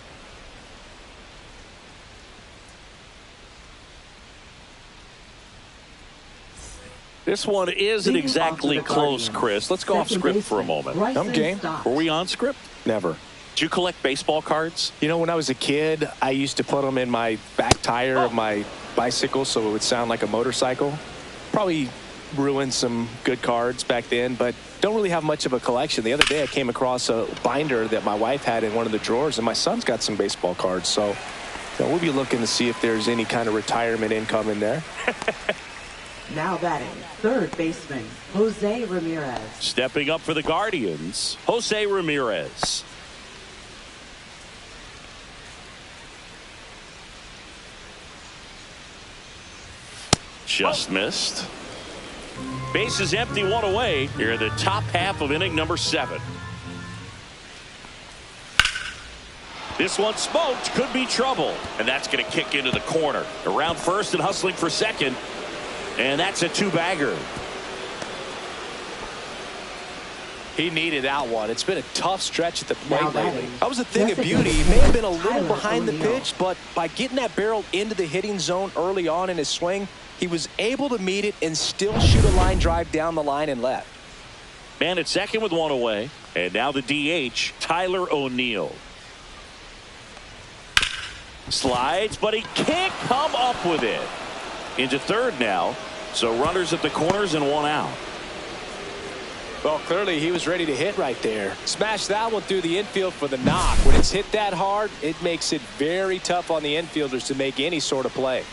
This one isn't exactly close, Chris. Let's go off script for a moment. I'm game. Were we on script? Never. Did you collect baseball cards? You know, when I was a kid, I used to put them in my back tire of my bicycle so it would sound like a motorcycle. Probably ruined some good cards back then, but don't really have much of a collection. The other day I came across a binder that my wife had in one of the drawers, and my son's got some baseball cards. So we'll be looking to see if there's any kind of retirement income in there. Now batting, third baseman, Jose Ramirez. Stepping up for the Guardians, Jose Ramirez. Just missed. Base is empty, one away. Here in the top half of inning number 7. This one smoked, could be trouble. And that's going to kick into the corner. Around first and hustling for second. And that's a 2-bagger. He needed that one. It's been a tough stretch at the plate lately. That was a thing of beauty. He may have been a little behind the pitch, but by getting that barrel into the hitting zone early on in his swing, he was able to meet it and still shoot a line drive down the line and left. Man at second with one away. And now the DH, Tyler O'Neill. Slides, but he can't come up with it. Into third now. So runners at the corners and one out. Well, clearly he was ready to hit right there. Smash that one through the infield for the knock. When it's hit that hard, it makes it very tough on the infielders to make any sort of play.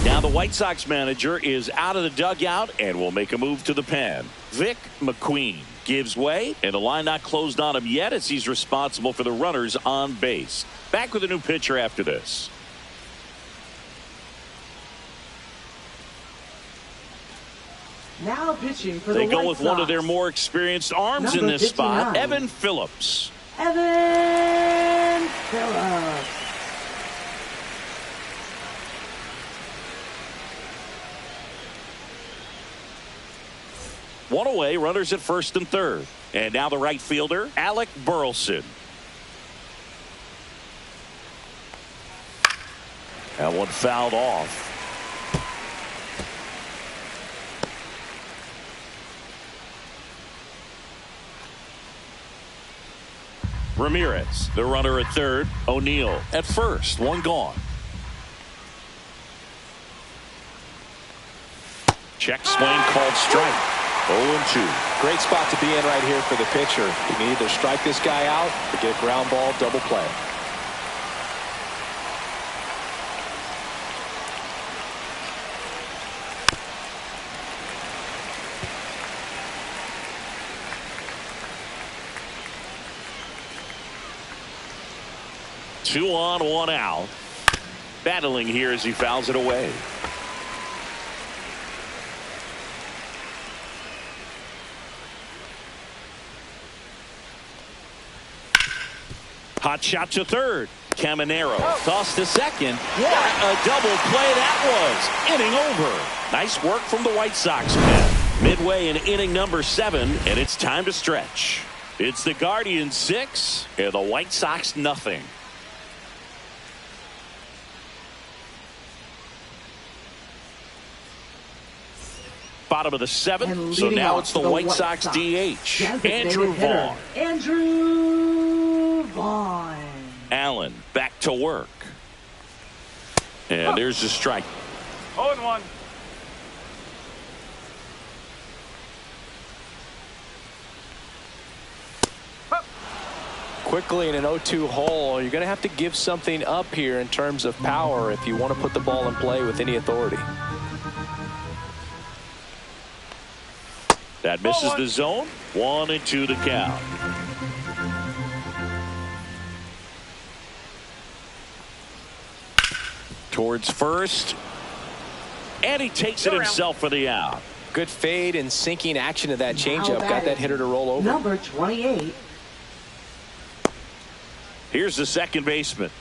Now the White Sox manager is out of the dugout and will make a move to the pen. Vic McQueen gives way, and the line not closed on him yet as he's responsible for the runners on base. Back with a new pitcher after this. Now pitching for the They go White with Sox. one of their more experienced arms in this spot, Evan Phillips. Evan Phillips. One away, runners at first and third. And now the right fielder, Alec Burleson. That one fouled off. Ramirez, the runner at third. O'Neill at first. One gone. Check swing called strike. 0-2. Great spot to be in right here for the pitcher. You can either strike this guy out or get ground ball, double play. Two on, one out. Battling here as he fouls it away. Hot shot to third. Caminero tossed to second. What a double play that was. Inning over. Nice work from the White Sox men. Midway in inning number 7, and it's time to stretch. It's the Guardians 6 and the White Sox nothing. Bottom of the 7th, so now it's the White Sox DH, Andrew Vaughn. Andrew Vaughn. Allen back to work. And there's the strike. 0-1. Quickly in an 0-2 hole, you're going to have to give something up here in terms of power if you want to put the ball in play with any authority. That misses the zone. 1-2 the count. Towards first. And he takes it himself for the out. Good fade and sinking action to that changeup. Got that hitter to roll over. Number 28. Here's the second baseman.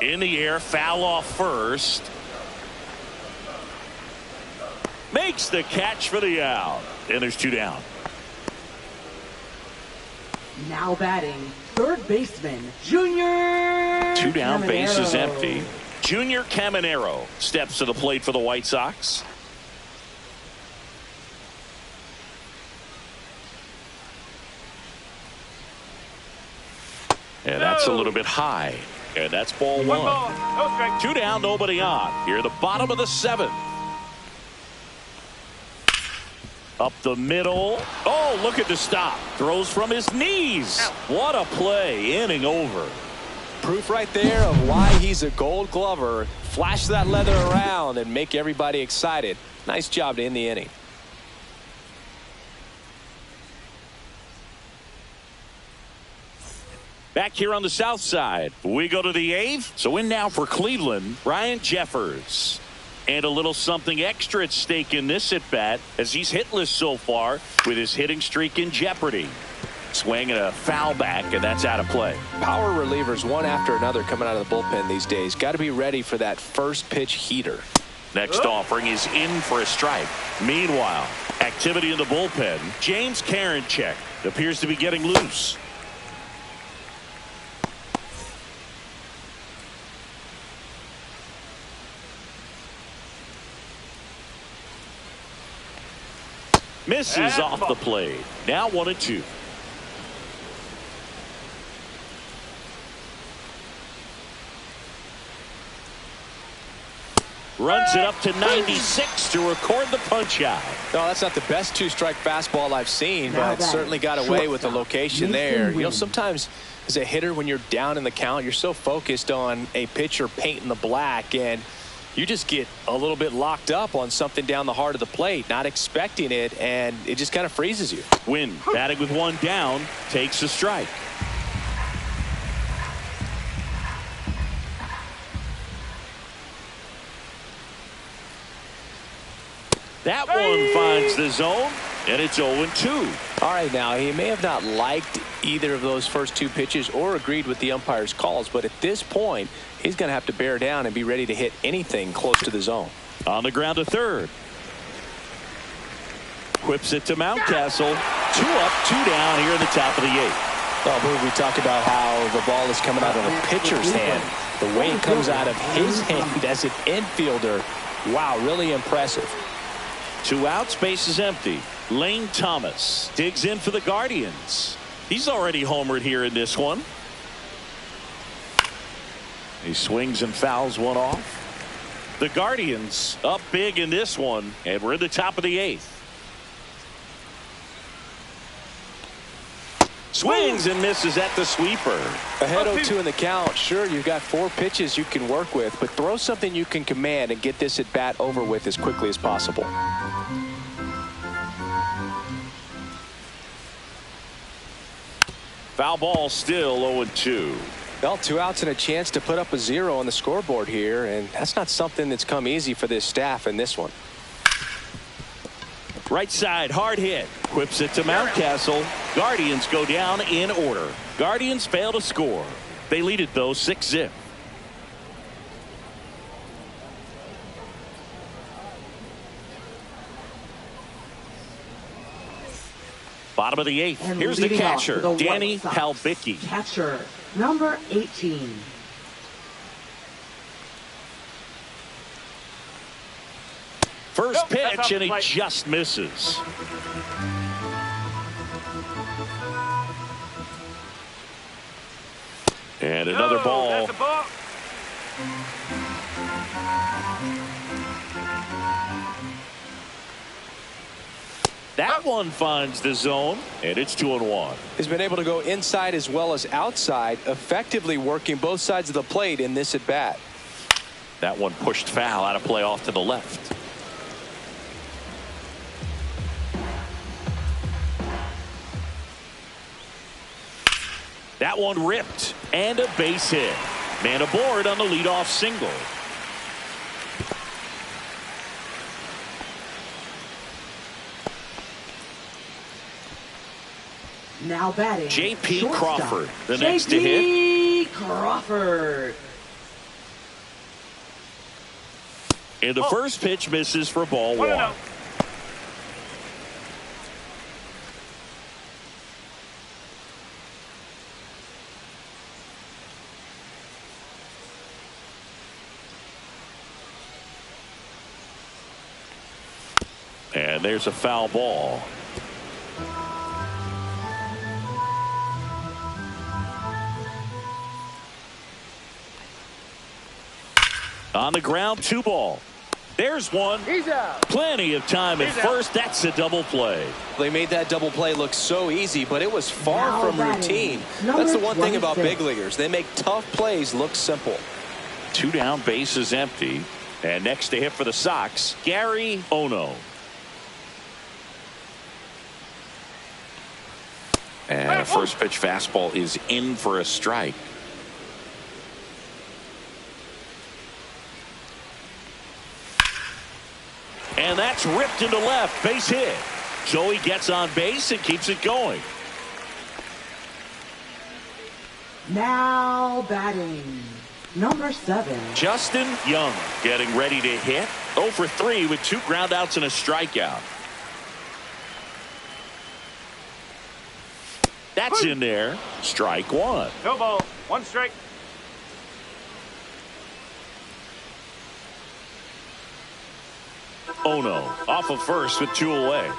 In the air, foul off first. Makes the catch for the out. And there's 2 down. Now batting, third baseman, Junior 2 down, Caminero. base is empty. Junior Caminero steps to the plate for the White Sox. And that's a little bit high. And that's ball 1. Ball, no strike. 2 down, nobody on. Here, the bottom of the 7th. Up the middle. Oh, look at the stop. Throws from his knees. What a play. Inning over. Proof right there of why he's a Gold Glover. Flash that leather around and make everybody excited. Nice job to end the inning. Back here on the south side, we go to the 8th. So in now for Cleveland, Ryan Jeffers. And a little something extra at stake in this at bat as he's hitless so far with his hitting streak in jeopardy. Swing and a foul back, and that's out of play. Power relievers one after another coming out of the bullpen these days. Got to be ready for that first pitch heater. Next offering is in for a strike. Meanwhile, activity in the bullpen. James Karinchak appears to be getting loose. Misses off the plate. Now 1-2. Runs it up to 96 to record the punch out. No, that's not the best 2-strike fastball I've seen, but certainly got away with the location there. You know, sometimes as a hitter, when you're down in the count, you're so focused on a pitcher painting the black, and you just get a little bit locked up on something down the heart of the plate, not expecting it, and it just kind of freezes you. Wynn, batting with 1 down, takes a strike. That one finds the zone, and it's 0-2. All right, now, he may have not liked either of those first 2 pitches or agreed with the umpire's calls, but at this point, he's going to have to bear down and be ready to hit anything close to the zone. On the ground to third. Whips it to Mountcastle. 2 up, 2 down here in the top of the 8th. Well, we talked about how the ball is coming out of the pitcher's hand. The way it comes out of his hand as an infielder, wow, really impressive. 2 outs, base is empty. Lane Thomas digs in for the Guardians. He's already homered here in this one. He swings and fouls one off. The Guardians up big in this one, and we're in the top of the 8th. Swings and misses at the sweeper. Ahead 0-2 in the count. Sure, you've got 4 pitches you can work with, but throw something you can command and get this at bat over with as quickly as possible. Foul ball, still 0-2. Well, 2 outs and a chance to put up a 0 on the scoreboard here, and that's not something that's come easy for this staff in this one. Right side, hard hit. Whips it to Mountcastle. Guardians go down in order. Guardians fail to score. They lead it, though, 6-0. Bottom of the 8th. And Here's the leading off catcher, for the Danny White Sox, Halbicki. Catcher, number 18. First pitch, that's and he off the just misses. And another ball. That's a ball. That one finds the zone, and it's 2-1. He's been able to go inside as well as outside, effectively working both sides of the plate in this at bat. That one pushed foul out of play off to the left. That one ripped. And a base hit. Man aboard on the leadoff single. Now batting, J.P. shortstop, Crawford, the next to hit. J.P. Crawford. And the first pitch misses for ball one. And there's a foul ball. On the ground, 2 ball. There's one. He's out. Plenty of time at first. That's a double play. They made that double play look so easy, but it was far Now from batting, routine. number That's the one thing about 26. big leaguers. They make tough plays look simple. 2 down, base is empty. And next to hit for the Sox, Gary Ono. And a first pitch fastball is in for a strike. And that's ripped into left. Base hit. So he gets on base and keeps it going. Now batting, number 7. Justin Young getting ready to hit. 0 for 3 with 2 groundouts and a strikeout. That's in there. Strike 1. No ball. 1 strike. Ono off of first with 2 away.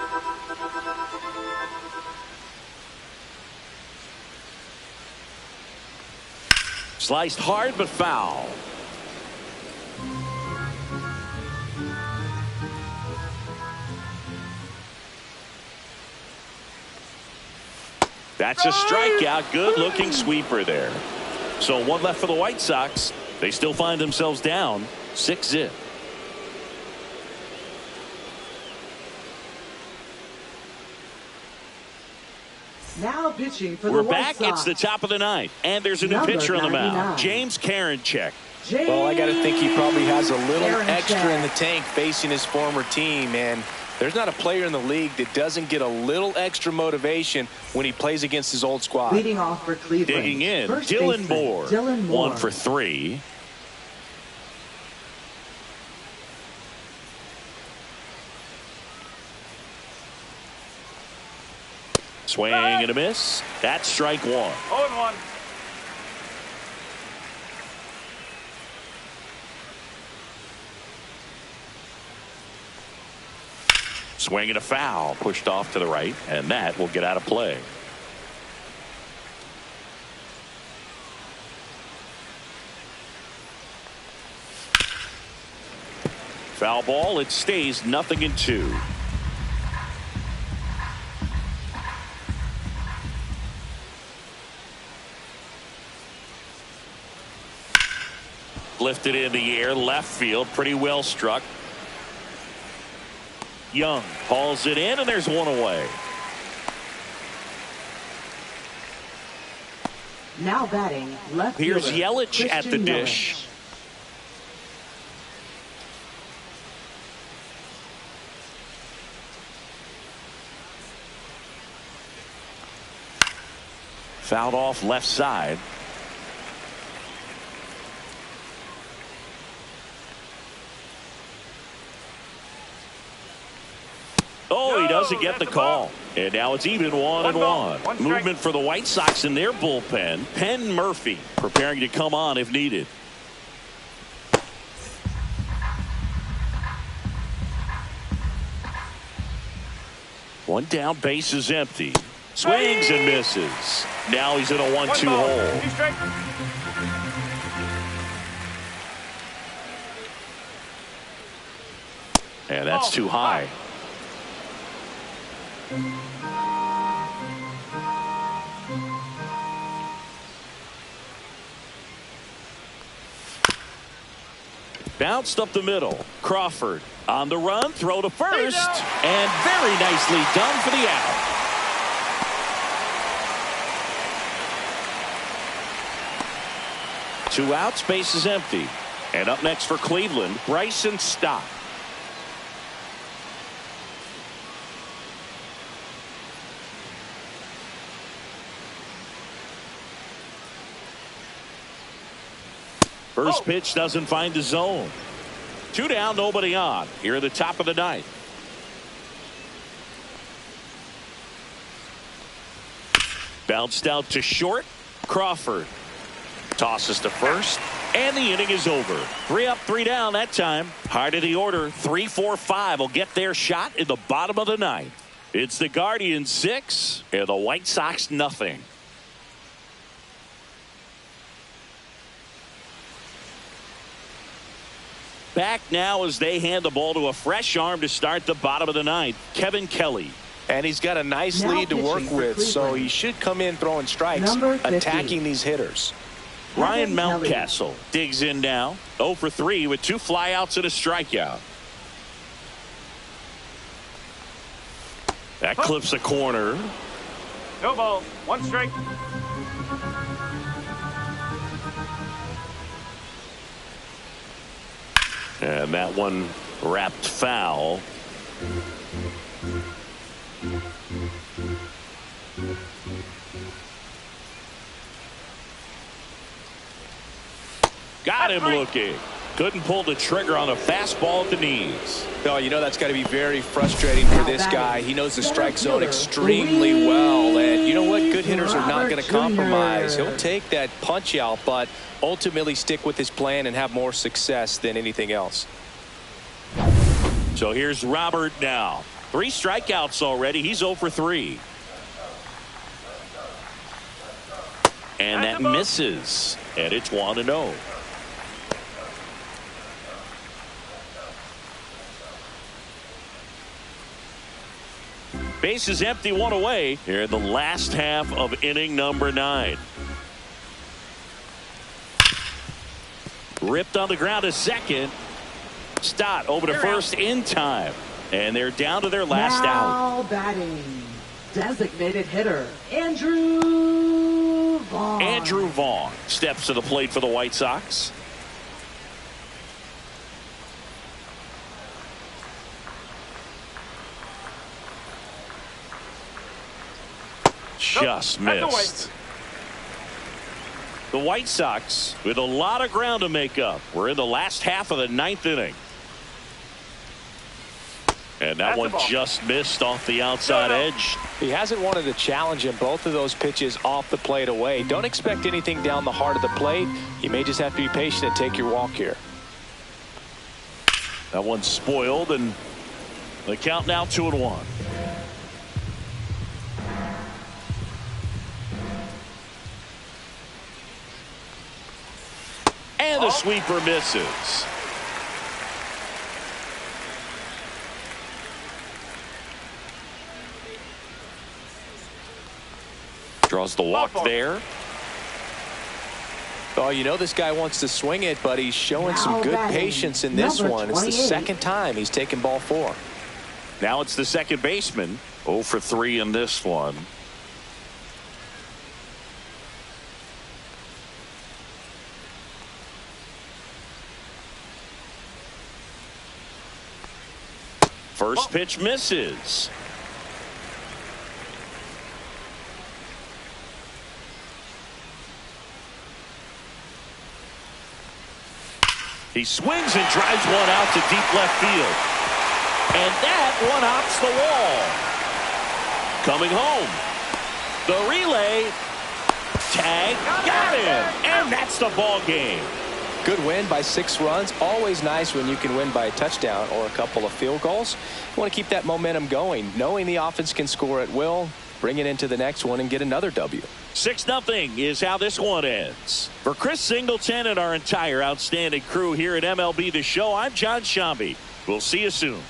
Sliced hard but foul. That's a strikeout. Good looking sweeper there. So 1 left for the White Sox. They still find themselves down 6-0. Now pitching for We're the White back. Sox. It's the top of the 9th, and there's a new Number pitcher on the 99. mound. James Karinchak. Well, I got to think he probably has a little Aaron extra Jack. in the tank facing his former team. And there's not a player in the league that doesn't get a little extra motivation when he plays against his old squad. Leading off for Cleveland. Digging in, First Dylan baseman, Moore. Dylan Moore. 1 for 3. Swing and a miss. That's strike 1. 0-1. Swing and a foul. Pushed off to the right, and that will get out of play. Foul ball. It stays 0-2. Lifted in the air, left field, pretty well struck. Young hauls it in, and there's 1 away. Now batting, left Here's fielder, Yelich at the Christian dish. Yelich. Fouled off left side. Oh, he doesn't get the call. And now it's even 1-1. One strike. Movement for the White Sox in their bullpen. Penn Murphy preparing to come on if needed. One down, base is empty. Swings and misses. Now he's in a 1-2 hole. 2 strike. And that's too high. Bounced up the middle. Crawford on the run, throw to first, and very nicely done for the out. 2 outs, base is empty. And up next for Cleveland, Bryson Stott. First pitch doesn't find the zone. 2 down, nobody on. Here at the top of the ninth. Bounced out to short. Crawford tosses to first, and the inning is over. 3 up, 3 down that time. Heart of the order, 3, 4, 5 will get their shot in the bottom of the ninth. It's the Guardians 6 and the White Sox nothing. Back now as they hand the ball to a fresh arm to start the bottom of the ninth, Kevin Kelly. And he's got a nice lead to work with, so he should come in throwing strikes, attacking these hitters. Ryan Mountcastle digs in now. 0 for 3 with 2 flyouts and a strikeout. That clips a corner. No ball. 1 strike. And that one wrapped foul. Got him looking. Couldn't pull the trigger on a fastball at the knees. Oh, you know that's got to be very frustrating for this guy. He knows the strike zone extremely well. And you know what? Good hitters are not going to compromise. He'll take that punch out, but ultimately stick with his plan and have more success than anything else. So here's Robert now. 3 strikeouts already. He's 0 for 3. And that misses. And it's 1-0. Base is empty, 1 away here in the last half of inning number 9. Ripped on the ground to second. Stott over to first in time. And they're down to their last out. Now batting, designated hitter, Andrew Vaughn. Andrew Vaughn steps to the plate for the White Sox. Just missed. The White Sox with a lot of ground to make up. We're in the last half of the 9th inning. And that one just missed off the outside edge. He hasn't wanted a challenge in both of those pitches off the plate away. Don't expect anything down the heart of the plate. You may just have to be patient and take your walk here. That one's spoiled, and the count now 2-1. And the sweeper misses. Draws the walk there. Oh, you know this guy wants to swing it, but he's showing some good patience in this one. It's the second time he's taken ball 4. Now it's the second baseman. 0 for 3 in this one. First pitch misses. He swings and drives one out to deep left field. And that one hops the wall. Coming home. The relay. Tag. Got him. And that's the ball game. Good win by 6 runs. Always nice when you can win by a touchdown or a couple of field goals. You want to keep that momentum going, knowing the offense can score at will, bring it into the next one and get another W. 6-0 is how this one ends. For Chris Singleton and our entire outstanding crew here at MLB The Show, I'm John Shambi. We'll see you soon.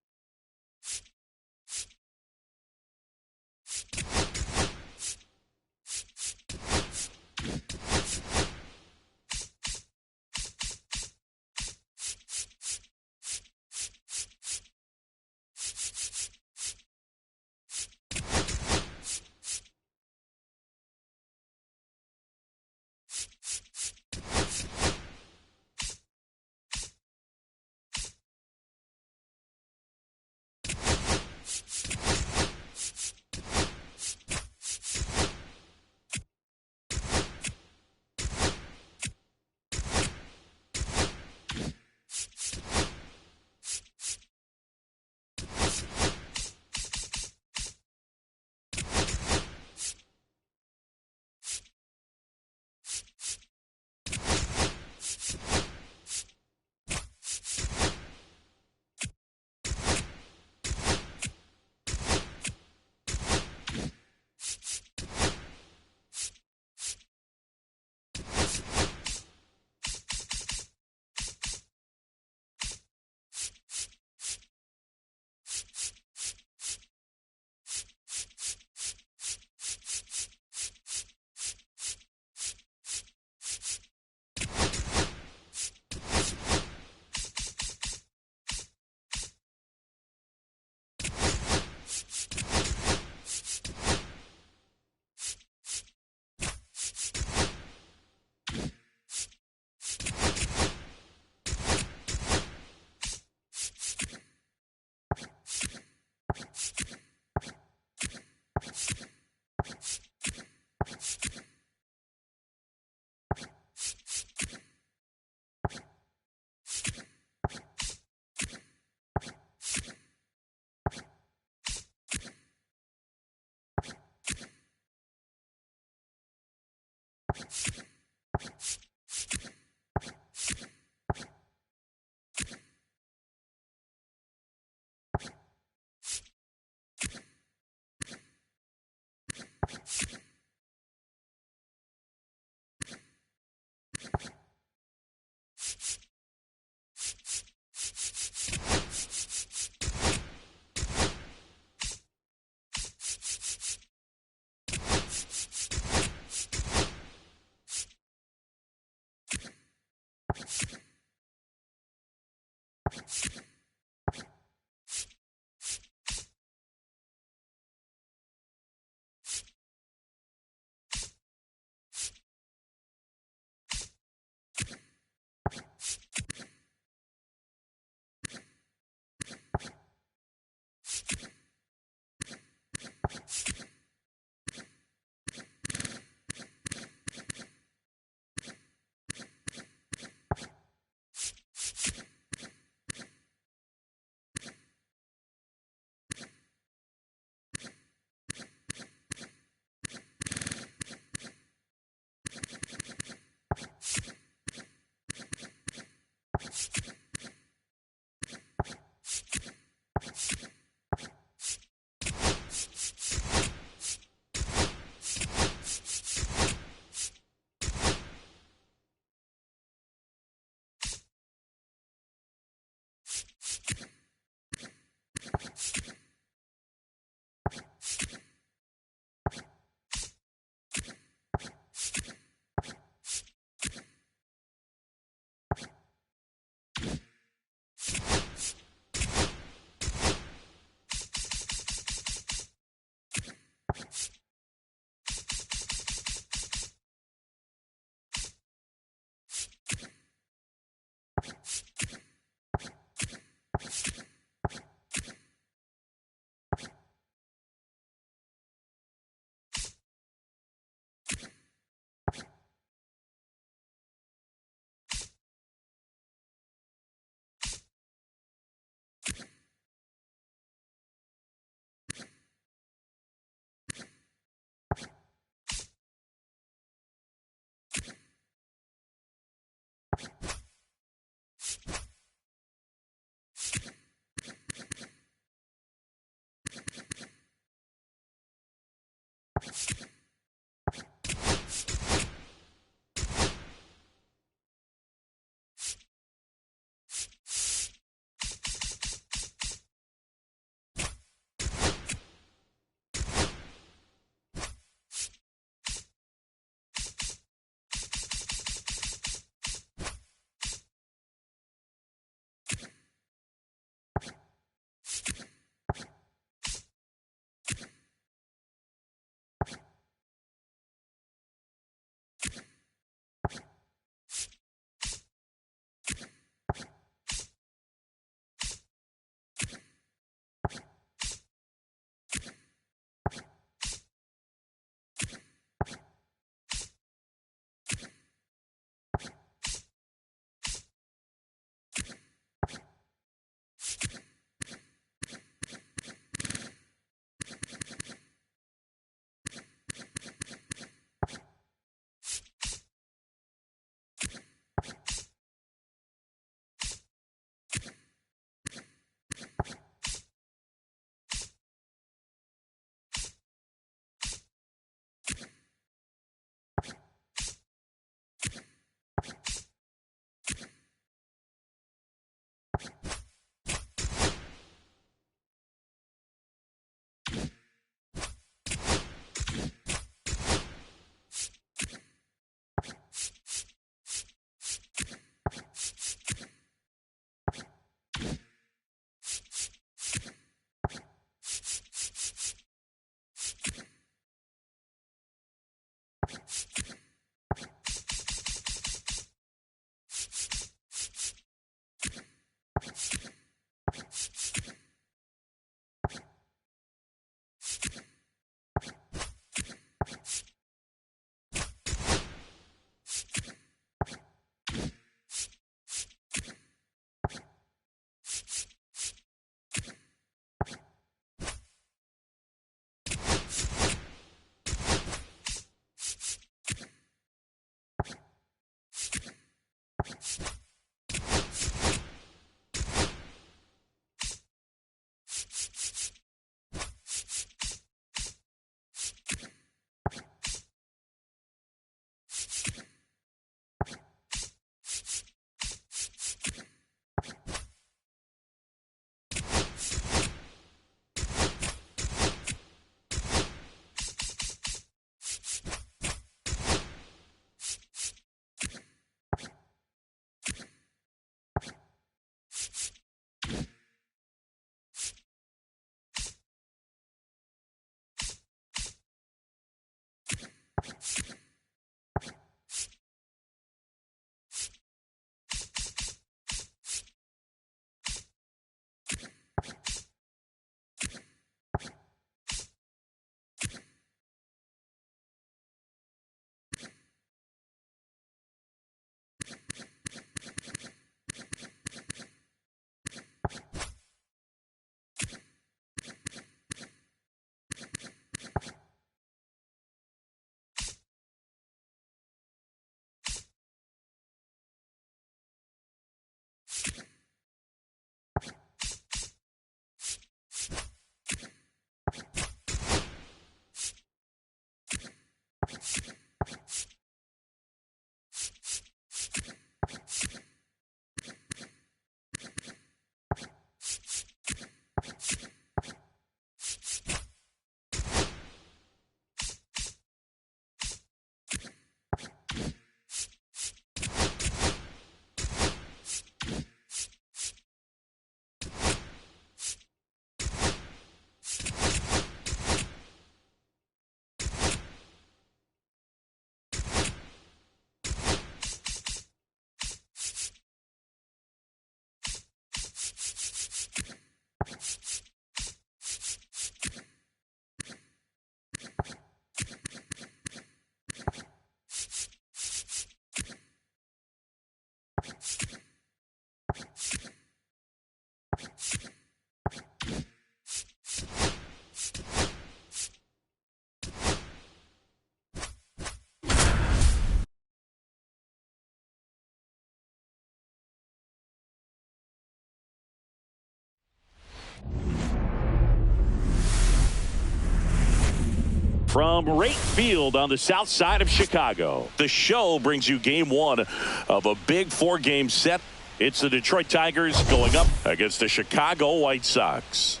From Rate Field on the south side of Chicago, the show brings you game one of a big four-game set. It's the Detroit Tigers going up against the Chicago White Sox.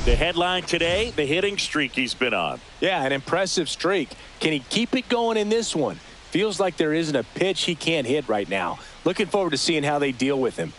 The headline today, the hitting streak he's been on. Yeah, an impressive streak. Can he keep it going in this one? Feels like there isn't a pitch he can't hit right now. Looking forward to seeing how they deal with him.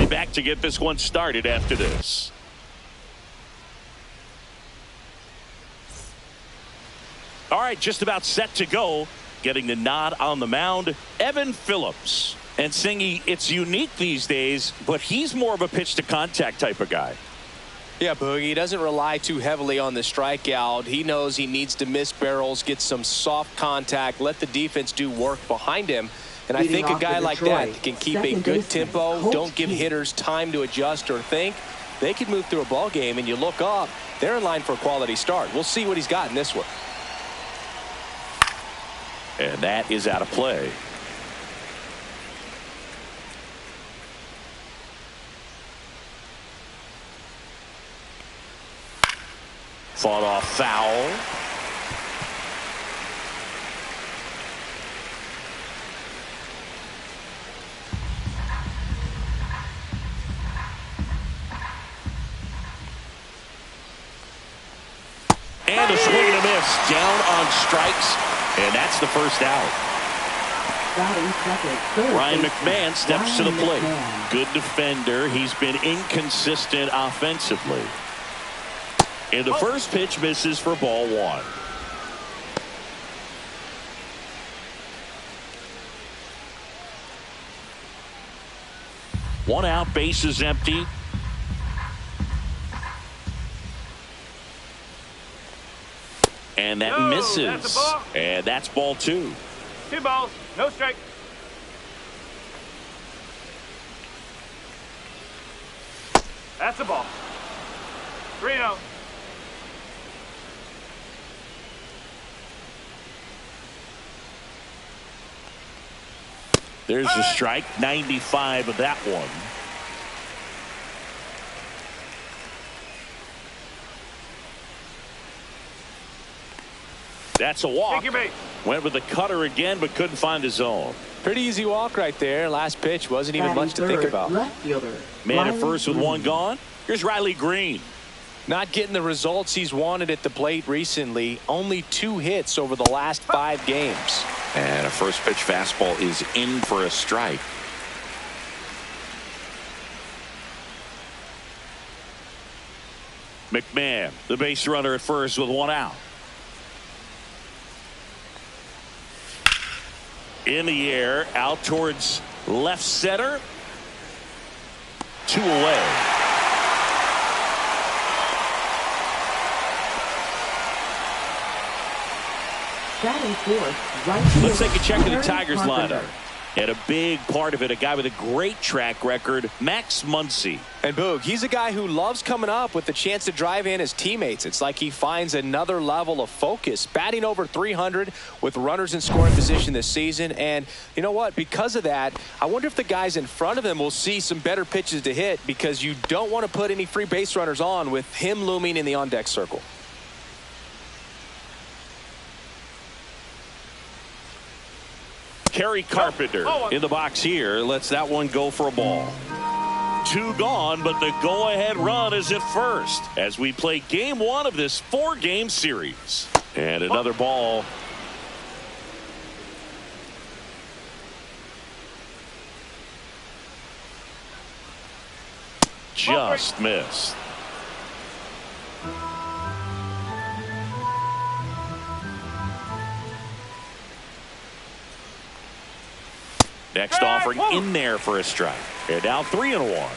be back to get this one started after this. All right, just about set to go. Getting the nod on the mound, Evan Phillips. And Singy, it's unique these days, but he's more of a pitch-to-contact type of guy. Yeah, Boogie, he doesn't rely too heavily on the strikeout. He knows he needs to miss barrels, get some soft contact, let the defense do work behind him. And I think a guy like that can keep a good tempo, don't give hitters time to adjust or think. They can move through a ball game, and you look up, they're in line for a quality start. We'll see what he's got in this one. And that is out of play. Fought off foul. And a swing and a miss. Down on strikes. And that's the first out. Ryan McMahon steps to the plate. Good defender. He's been inconsistent offensively. And the first pitch misses for ball one. One out, base is empty. And that misses. And that's ball two. 2 balls, no strike. That's a ball. 3-0. There's a strike. 95 of that one. That's a walk. Went with the cutter again, but couldn't find his zone. Pretty easy walk right there. Last pitch wasn't even much to think about. Man at first with one gone. Here's Riley Green. Not getting the results he's wanted at the plate recently. Only 2 hits over the last 5 games. And a first pitch fastball is in for a strike. McMahon, the base runner at first with 1 out. In the air, out towards left center. 2 away. Let's take a check of the Tigers lineup. And a big part of it, a guy with a great track record, Max Muncy. And Boog, he's a guy who loves coming up with the chance to drive in his teammates. It's like he finds another level of focus. Batting over 300 with runners in scoring position this season. And you know what? Because of that, I wonder if the guys in front of him will see some better pitches to hit, because you don't want to put any free base runners on with him looming in the on-deck circle. Kerry Carpenter in the box here. Lets that one go for a ball. 2 gone, but the go-ahead run is at first as we play game 1 of this 4-game series. And another ball. Just missed. Next offering in there for a strike. And now 3-1.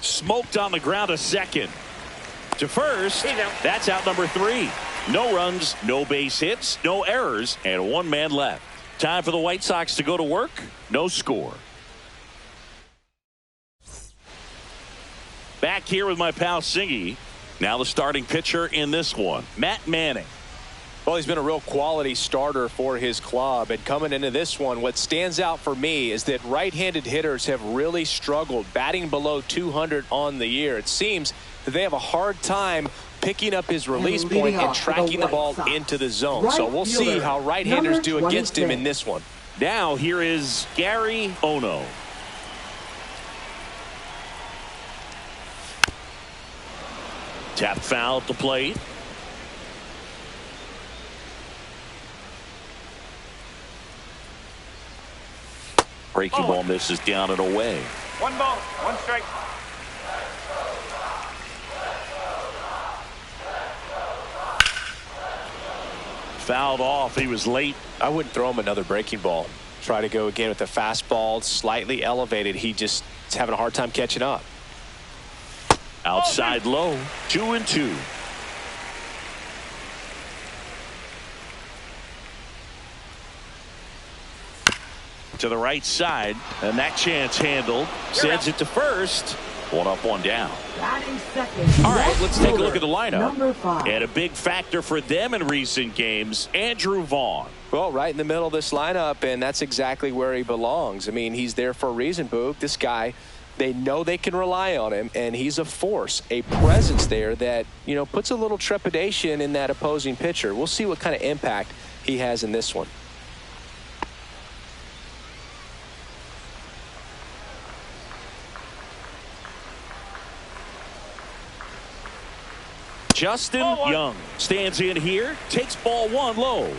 Smoked on the ground to second. To first. That's out number 3. No runs, no base hits, no errors, and 1 man left. Time for the White Sox to go to work. No score. Back here with my pal Singy. Now the starting pitcher in this one, Matt Manning. Well, he's been a real quality starter for his club. And coming into this one, what stands out for me is that right-handed hitters have really struggled, batting below 200 on the year. It seems that they have a hard time picking up his release point and tracking the ball into the zone. So we'll see how right-handers do against him in this one. Now here is Gary Ono. Tap foul at the plate. Breaking ball misses down and away. 1 ball, 1 strike. Fouled off. He was late. I wouldn't throw him another breaking ball. Try to go again with the fastball, slightly elevated. He just is having a hard time catching up. Outside low. 2-2. To the right side, and that chance handled. Sends it to first. 1 up, 1 down. Batting second. All right, let's take a look at the lineup. Number 5. And a big factor for them in recent games, Andrew Vaughn. Well, right in the middle of this lineup, and that's exactly where he belongs. I mean, he's there for a reason, Boog. This guy, they know they can rely on him, and he's a force, a presence there that, you know, puts a little trepidation in that opposing pitcher. We'll see what kind of impact he has in this one. Justin Young stands in here, takes ball 1 low.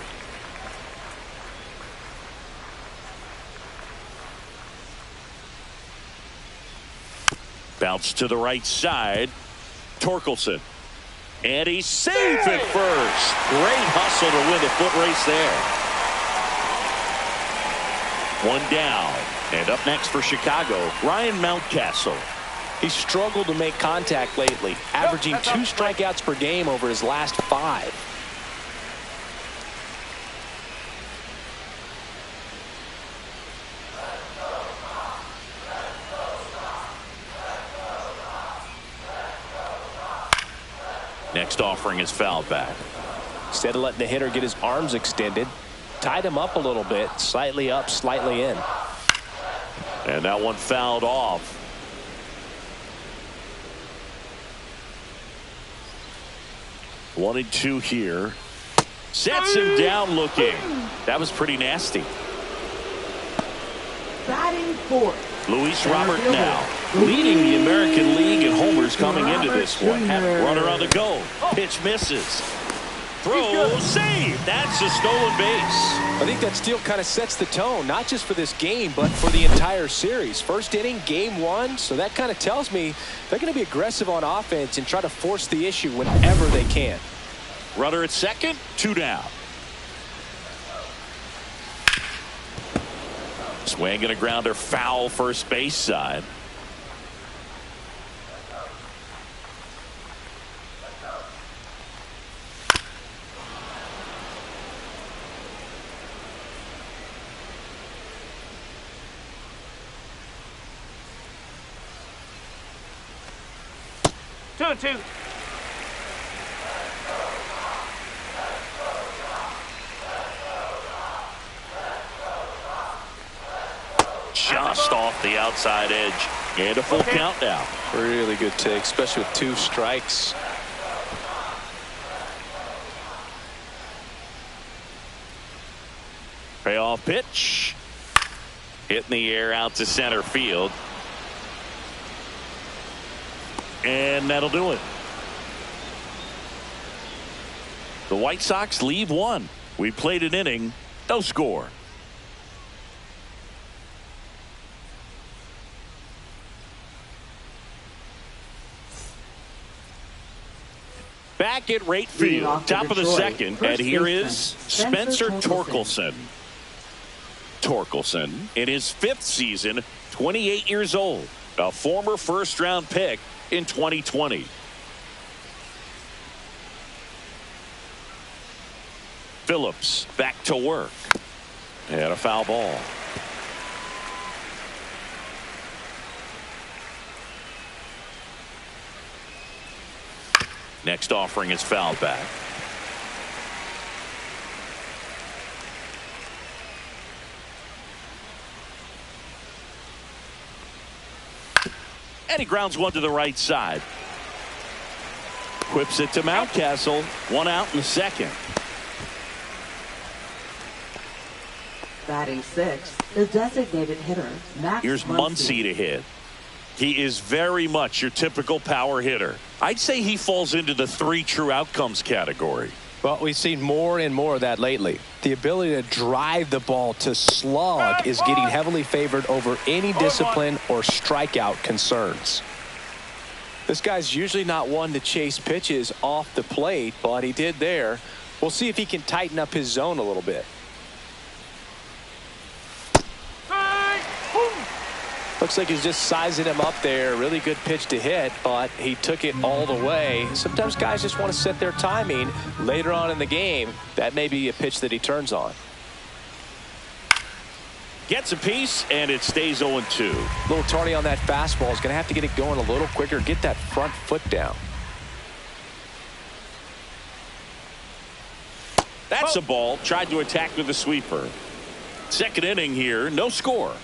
Bounce to the right side. Torkelson. And he's safe at first. Great hustle to win the foot race there. 1 down. And up next for Chicago, Ryan Mountcastle. He struggled to make contact lately, averaging 2 strikeouts per game over his last 5. Next offering is fouled back. Instead of letting the hitter get his arms extended, tied him up a little bit, slightly up, slightly in. And that one fouled off. 1-2 here. Sets him down looking. That was pretty nasty. Batting 4th. Luis Robert now leading the American League in homers coming into this one. Runner on the go. Pitch misses. Throw, save. That's a stolen base. I think that steal kind of sets the tone, not just for this game, but for the entire series. First inning, game 1. So that kind of tells me they're going to be aggressive on offense and try to force the issue whenever they can. Runner at second, 2 down. Swing and a grounder foul first base side. Two and two. Just off the outside edge. And a full count now. Really good take, especially with 2 strikes. Payoff pitch. Hit in the air out to center field. And that'll do it. The White Sox leave 1. We played an inning. No score. Back at right field, top of the second, and here is Spencer Torkelson. Torkelson, in his 5th season, 28 years old, a former first-round pick in 2020. Phillips back to work. And a foul ball. Next offering is fouled back. And he grounds one to the right side. Whips it to Mountcastle. 1 out in the second. Batting 6th, the designated hitter, Max Here's Muncy to hit. He is very much your typical power hitter. I'd say he falls into the 3 true outcomes category. Well, we've seen more and more of that lately. The ability to drive the ball to slug is getting heavily favored over any discipline or strikeout concerns. This guy's usually not one to chase pitches off the plate, but he did there. We'll see if he can tighten up his zone a little bit. Looks like he's just sizing him up there. Really good pitch to hit, but he took it all the way. Sometimes guys just want to set their timing later on in the game. That may be a pitch that he turns on. Gets a piece, and it stays 0-2. A little tardy on that fastball. He's going to have to get it going a little quicker. Get that front foot down. That's a ball. Tried to attack with a sweeper. Second inning here. No score.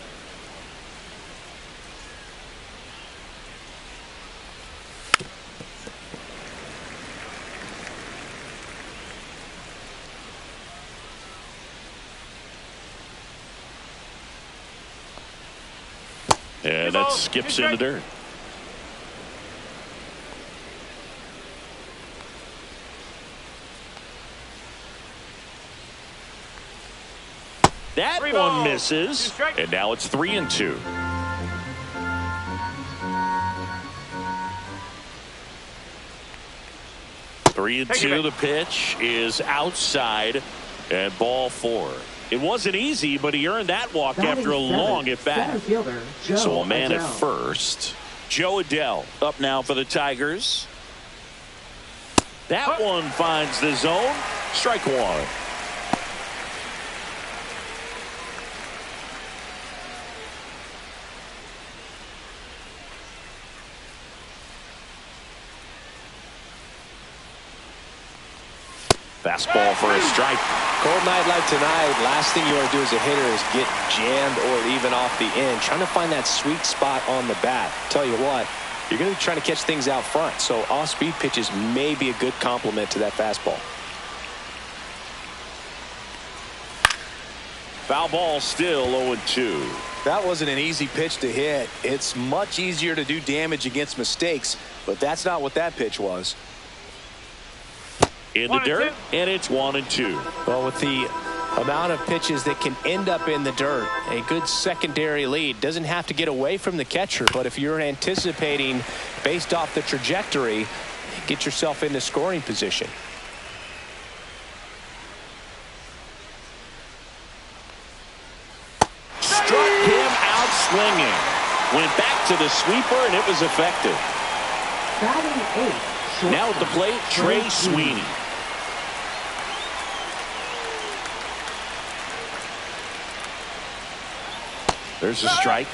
And that skips in the dirt. That one misses. And now it's 3-2. Three and two. The pitch is outside and ball 4. It wasn't easy, but he earned that walk after a long at bat. So a man at first. Joe Adell up now for the Tigers. That one finds the zone. Strike one. Fastball for a strike. Cold night like tonight, last thing you want to do as a hitter is get jammed or even off the end. Trying to find that sweet spot on the bat. Tell you what, you're going to be trying to catch things out front, so off-speed pitches may be a good complement to that fastball. Foul ball, still 0-2. That wasn't an easy pitch to hit. It's much easier to do damage against mistakes, but that's not what that pitch was. In the dirt, and it's 1-2. Well, with the amount of pitches that can end up in the dirt, a good secondary lead doesn't have to get away from the catcher, but if you're anticipating based off the trajectory, get yourself into scoring position. Struck him out swinging. Went back to the sweeper, and it was effective. Batting 8. Now at the plate, Trey Sweeney. There's a strike.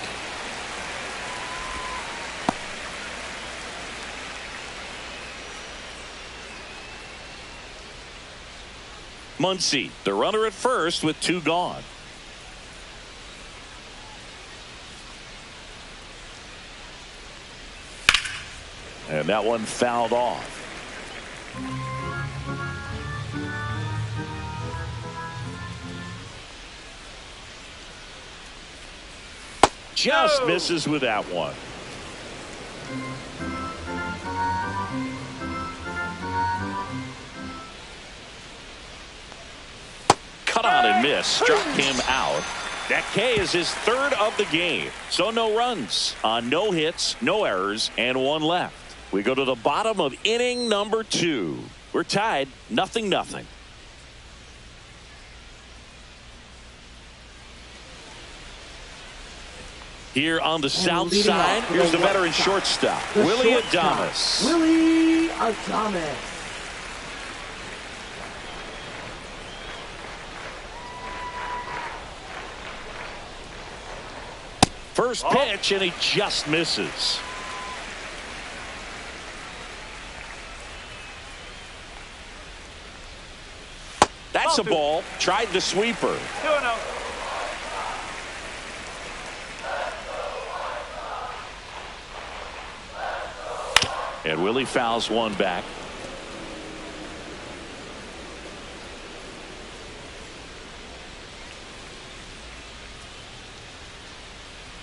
Muncy, the runner at first with 2 gone. And that one fouled off. Just misses with that one. Cut on and miss. Struck him out. That K is his 3rd of the game. So no runs on no hits, no errors, and 1 left. We go to the bottom of inning number 2. We're tied 0-0. Here on the south side, here's the veteran shortstop, Willie Adames. Willie Adames. First pitch, and he just misses. That's a ball. Tried the sweeper. 2-0. And Willie fouls one back.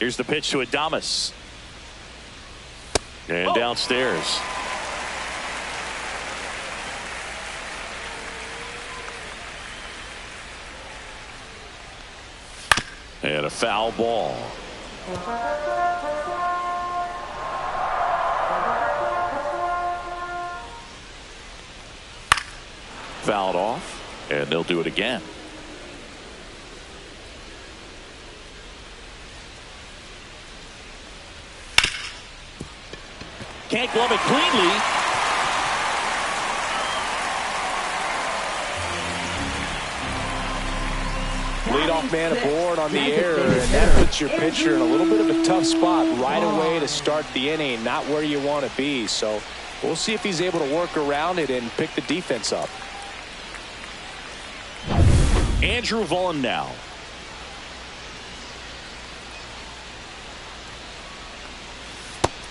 Here's the pitch to Adames. And downstairs. And a foul ball. Fouled off, and they'll do it again. Can't glove it cleanly. Leadoff man aboard on the air, and that puts your pitcher in a little bit of a tough spot right away to start the inning, not where you want to be. So we'll see if he's able to work around it and pick the defense up. Andrew Vaughn now.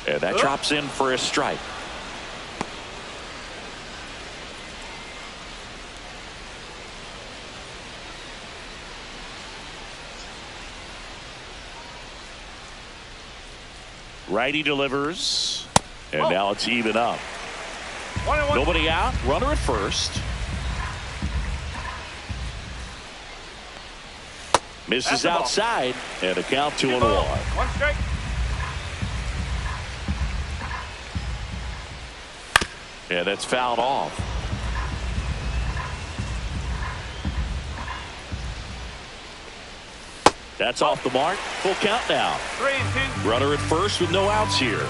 And that drops in for a strike. Righty delivers. And now it's even up. 1-1. Nobody out. Runner at first. Misses outside. And a count 2-1. 1 strike. And that's fouled off. That's off the mark. Full count now. 3-2. Runner at first with no outs here.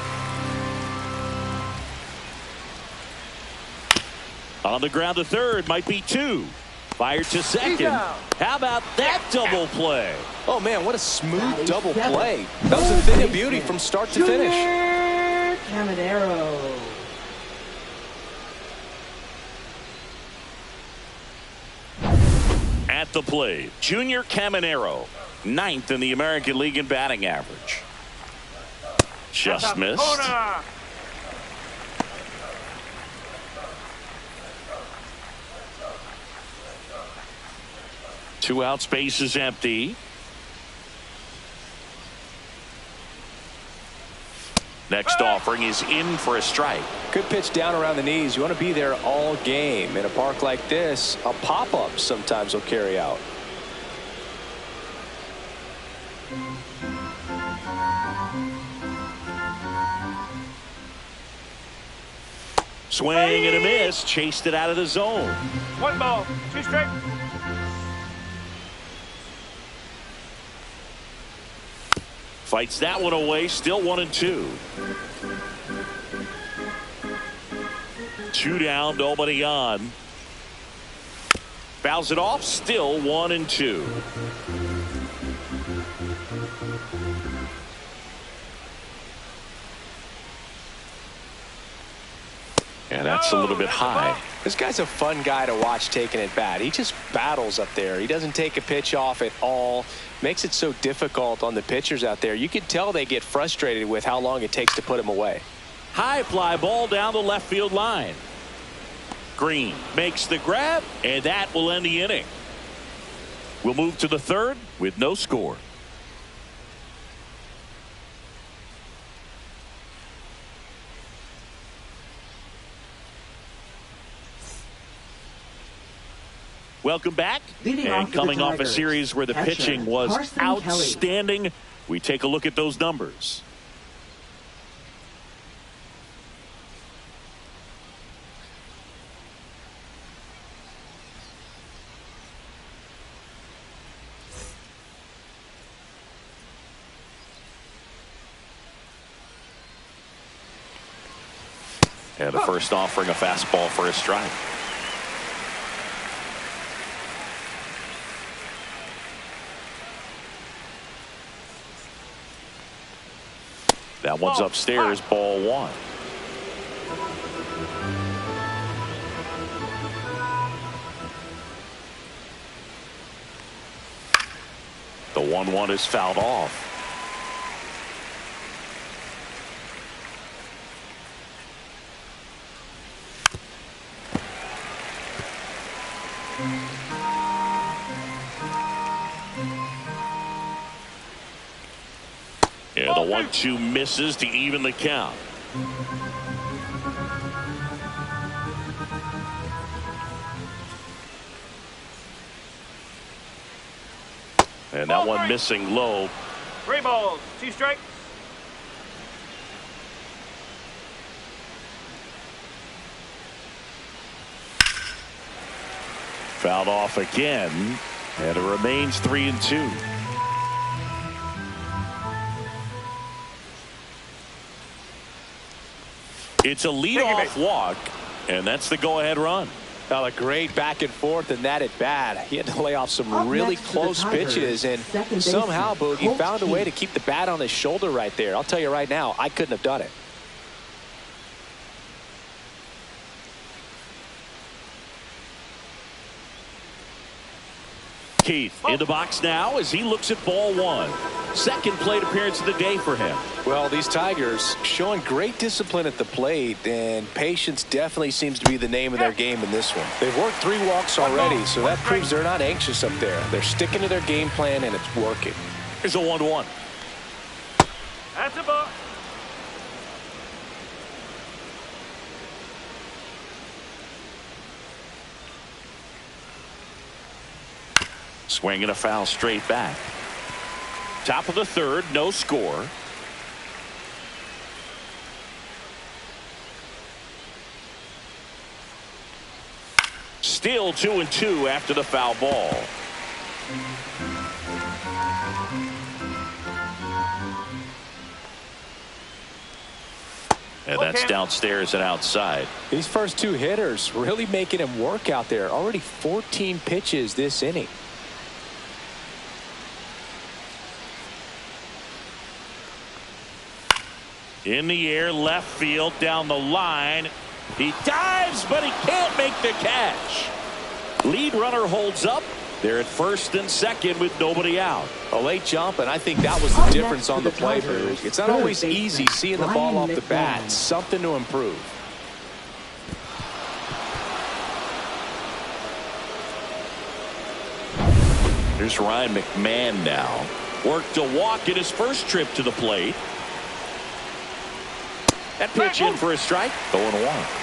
On the ground to third. Might be 2. Fired to second. How about that double play? Oh, man, what a smooth double play. That was a thing of beauty from start to finish. Caminero. At the plate, Junior Caminero, 9th in the American League in batting average. Just missed. Corner. Two out, space is empty. Next offering is in for a strike. Good pitch down around the knees. You want to be there all game. In a park like this, a pop-up sometimes will carry out. Swing and a miss. Chased it out of the zone. 1 ball, 2 strikes. Fights that one away. Still 1-2. 2 down, nobody on. Fouls it off. Still 1-2. And that's a little bit high. This guy's a fun guy to watch taking at bat. He just battles up there. He doesn't take a pitch off at all. Makes it so difficult on the pitchers out there. You can tell they get frustrated with how long it takes to put him away. High fly ball down the left field line. Green makes the grab, and that will end the inning. We'll move to the third with no score. Welcome back. And coming off a series where the pitching was outstanding, we take a look at those numbers. And the first offering, a fastball for a strike. That one's upstairs, ball 1. The 1-1 is fouled off. Yeah, the 1-2 misses to even the count. And that one missing low. 3 balls, 2 strikes. Fouled off again, and it remains 3-2. It's a leadoff walk, and that's the go-ahead run. Well, a great back and forth in that at bat. He had to lay off some really close pitches, and somehow Boogie found a way to keep the bat on his shoulder right there. I'll tell you right now, I couldn't have done it. Keith in the box now as he looks at ball 1. Second plate appearance of the day for him. Well, these Tigers showing great discipline at the plate, and patience definitely seems to be the name of their game in this one. They've worked 3 walks already, so that proves they're not anxious up there. They're sticking to their game plan, and it's working. Here's a 1-1. That's a ball. Swing and a foul straight back. Top of the 3rd, no score. Still 2-2 after the foul ball. And that's downstairs and outside. These first 2 hitters really making him work out there. Already 14 pitches this inning. In the air, left field, down the line. He dives, but he can't make the catch. Lead runner holds up. They're at first and second with nobody out. A late jump, and I think that was the difference on the play. It's not always easy seeing the ball off the bat. Something to improve. Here's Ryan McMahon now. Worked a walk in his first trip to the plate. That pitch in for a strike. 0-1.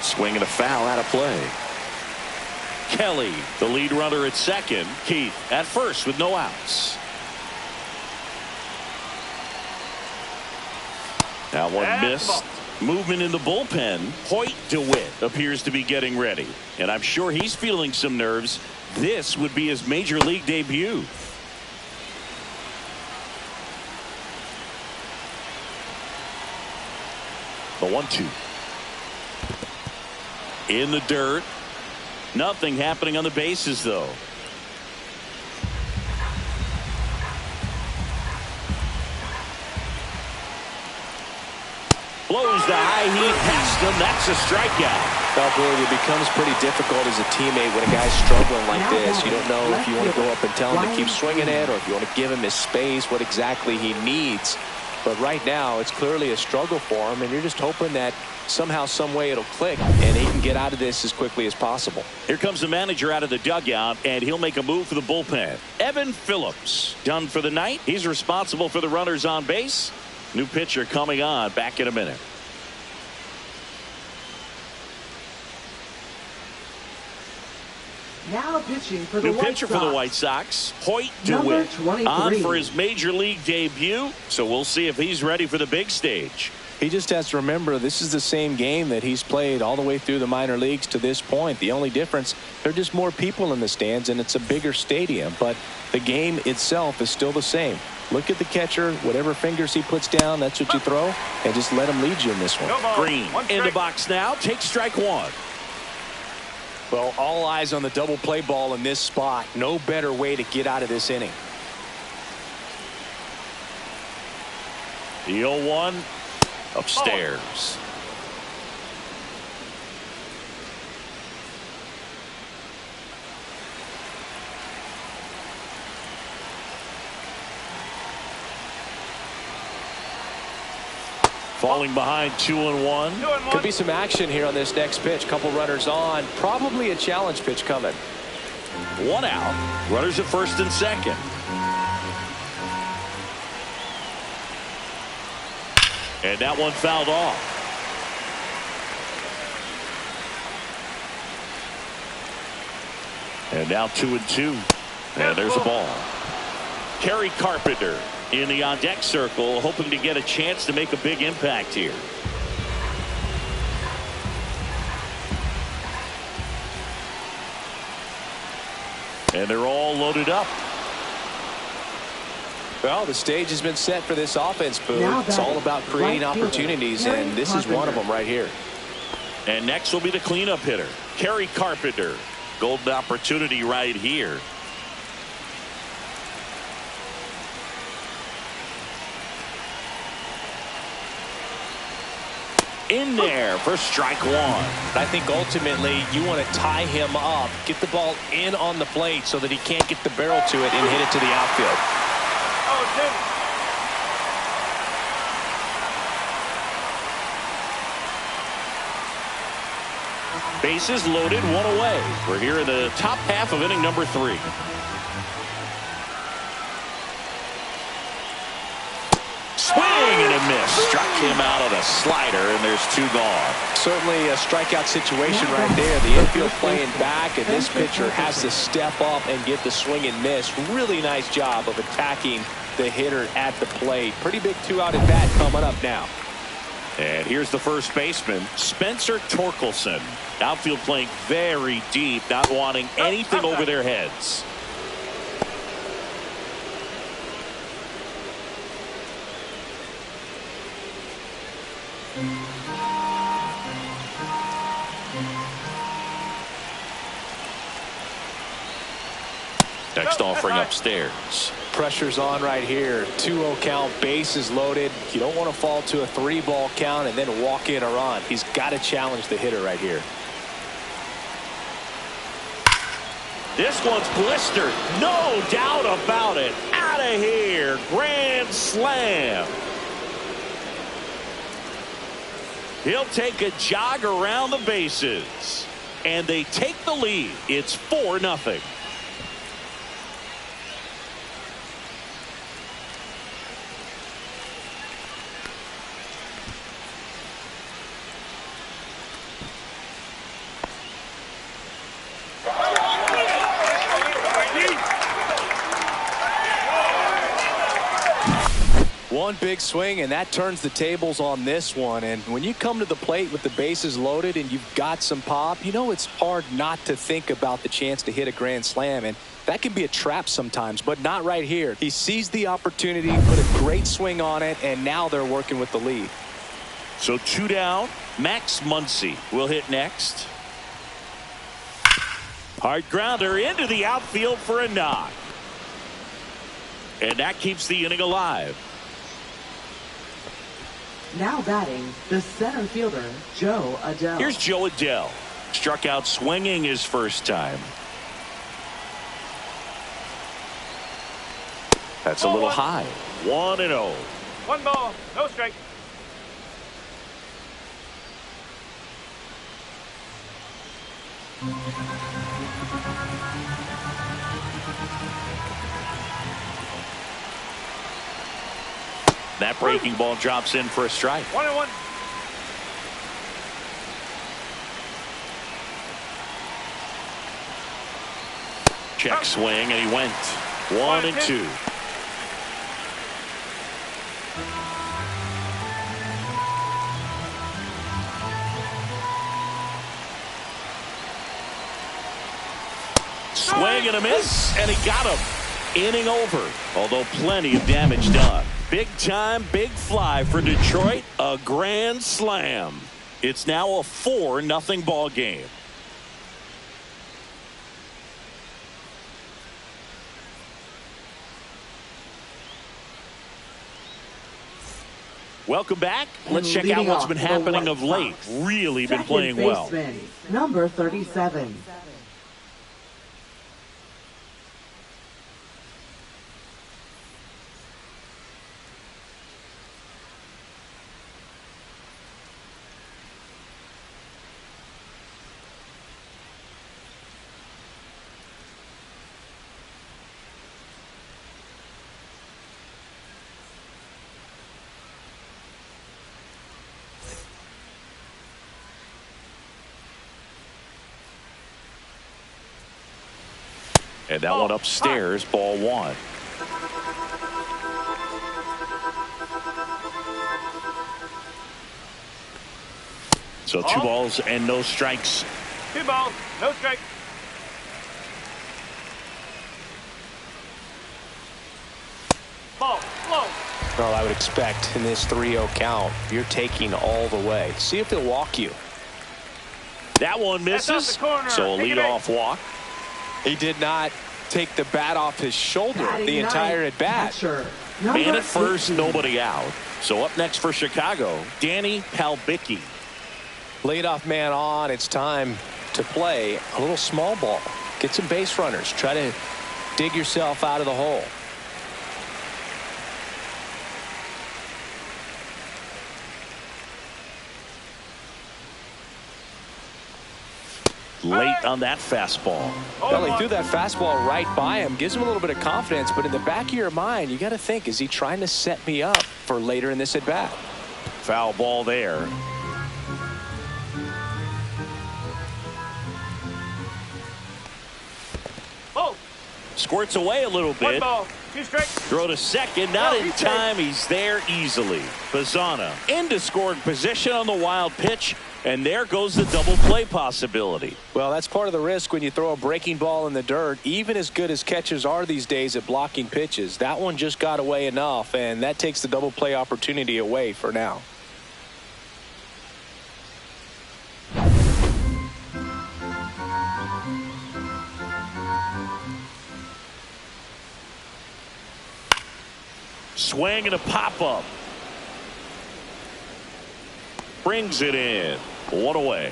Swing and a foul out of play. Kelly, the lead runner at second. Keith at first with no outs. That one missed. Movement in the bullpen. Hoyt DeWitt appears to be getting ready, and I'm sure he's feeling some nerves. This would be his major league debut. The 1-2. In the dirt. Nothing happening on the bases, though. Blows the high heat past him. That's a strikeout. Well, Billy, it becomes pretty difficult as a teammate when a guy's struggling like this. You don't know if you want to go up and tell him to keep swinging it, or if you want to give him his space, what exactly he needs. But right now, it's clearly a struggle for him, and you're just hoping that somehow, some way it'll click, and he can get out of this as quickly as possible. Here comes the manager out of the dugout, and he'll make a move for the bullpen. Evan Phillips done for the night. He's responsible for the runners on base. New pitcher coming on. Back in a minute. Now pitching for the New White pitcher Sox. for the White Sox, Hoyt Number DeWitt, 23. on for his major league debut. So we'll see if he's ready for the big stage. He just has to remember this is the same game that he's played all the way through the minor leagues to this point. The only difference, there are just more people in the stands, and it's a bigger stadium. But the game itself is still the same. Look at the catcher. Whatever fingers he puts down, that's what you throw, and just let him lead you in this one. Green in the box now. Takes strike 1. Well, all eyes on the double play ball in this spot. No better way to get out of this inning. The 0-1 upstairs. Falling behind 2-1. Could be some action here on this next pitch. Couple runners on. Probably a challenge pitch coming. 1 out. Runners at first and second. And that one fouled off. And now 2-2. And there's a ball. Kerry Carpenter in the on-deck circle, hoping to get a chance to make a big impact here. And they're all loaded up. Well, the stage has been set for this offense, Boo. It's all about creating opportunities, and this is one of them right here. And next will be the cleanup hitter, Kerry Carpenter. Golden opportunity right here. In there for strike one. I think ultimately you want to tie him up, get the ball in on the plate so that he can't get the barrel to it and hit it to the outfield. Bases loaded, one away. We're here in the top half of inning number 3. Swing and a miss. Struck him out on a slider, and there's 2 gone. Certainly a strikeout situation right there. The infield playing back, and this pitcher has to step up and get the swing and miss. Really nice job of attacking the hitter at the plate. Pretty big 2-out at bat coming up now. And here's the first baseman, Spencer Torkelson. Outfield playing very deep, not wanting anything over their heads. Next offering upstairs. Pressure's on right here. 2-0 count, bases loaded. You don't want to fall to a 3-ball count and then walk in a run. He's got to challenge the hitter right here. This one's blistered. No doubt about it. Out of here. Grand slam. He'll take a jog around the bases. And they take the lead. It's 4-0. One big swing, and that turns the tables on this one. And when you come to the plate with the bases loaded and you've got some pop, you know it's hard not to think about the chance to hit a grand slam. And that can be a trap sometimes, but not right here. He seized the opportunity, put a great swing on it, and now they're working with the lead. So 2 down. Max Muncy will hit next. Hard grounder into the outfield for a knock. And that keeps the inning alive. Now batting, the center fielder, Joe Adell. Here's Joe Adell. Struck out swinging his first time. That's a little high. 1-0. 1 ball, no strike. That breaking ball drops in for a strike. 1-1. Check swing, and he went 1-2. Swing and a miss, and he got him. Inning over, although plenty of damage done. Big time, big fly for Detroit. A grand slam. It's now a 4-0 ball game. Welcome back. Let's check out what's been happening of late. Really been playing well. Number 37. And that one upstairs, ball one. So 2 balls and no strikes. 2 balls, no strikes. Ball, low. Well, I would expect in this 3-0 count, you're taking all the way. See if they'll walk you. That one misses. So a leadoff walk. He did not take the bat off his shoulder the entire at bat. Man at first, nobody out. So up next for Chicago, Danny Palbicki. Leadoff man on. It's time to play a little small ball. Get some base runners. Try to dig yourself out of the hole. Late on that fastball. Well, he threw that fastball right by him. Gives him a little bit of confidence, but in the back of your mind, you got to think, is he trying to set me up for later in this at bat? Foul ball there. Squirts away a little bit. 1 ball, 2 strikes. Throw to second, not in time. He's there easily. Bazzana into scoring position on the wild pitch, and there goes the double play possibility. Well, that's part of the risk when you throw a breaking ball in the dirt. Even as good as catchers are these days at blocking pitches, that one just got away enough, and that takes the double play opportunity away for now. Swing and a pop-up. Brings it in. 1 away.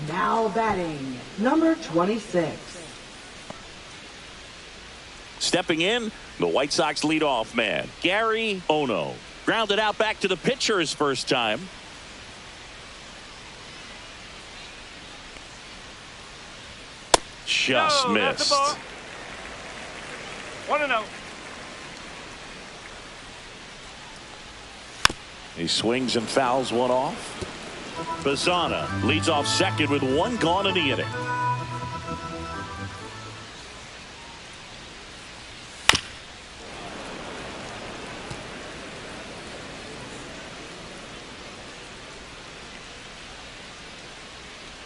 Now batting, number 26. Stepping in, the White Sox leadoff man, Gary Ono. Grounded out back to the pitcher his first time. Just missed. 1-0. He swings and fouls one off. Bazzana leads off second with 1 gone in the inning.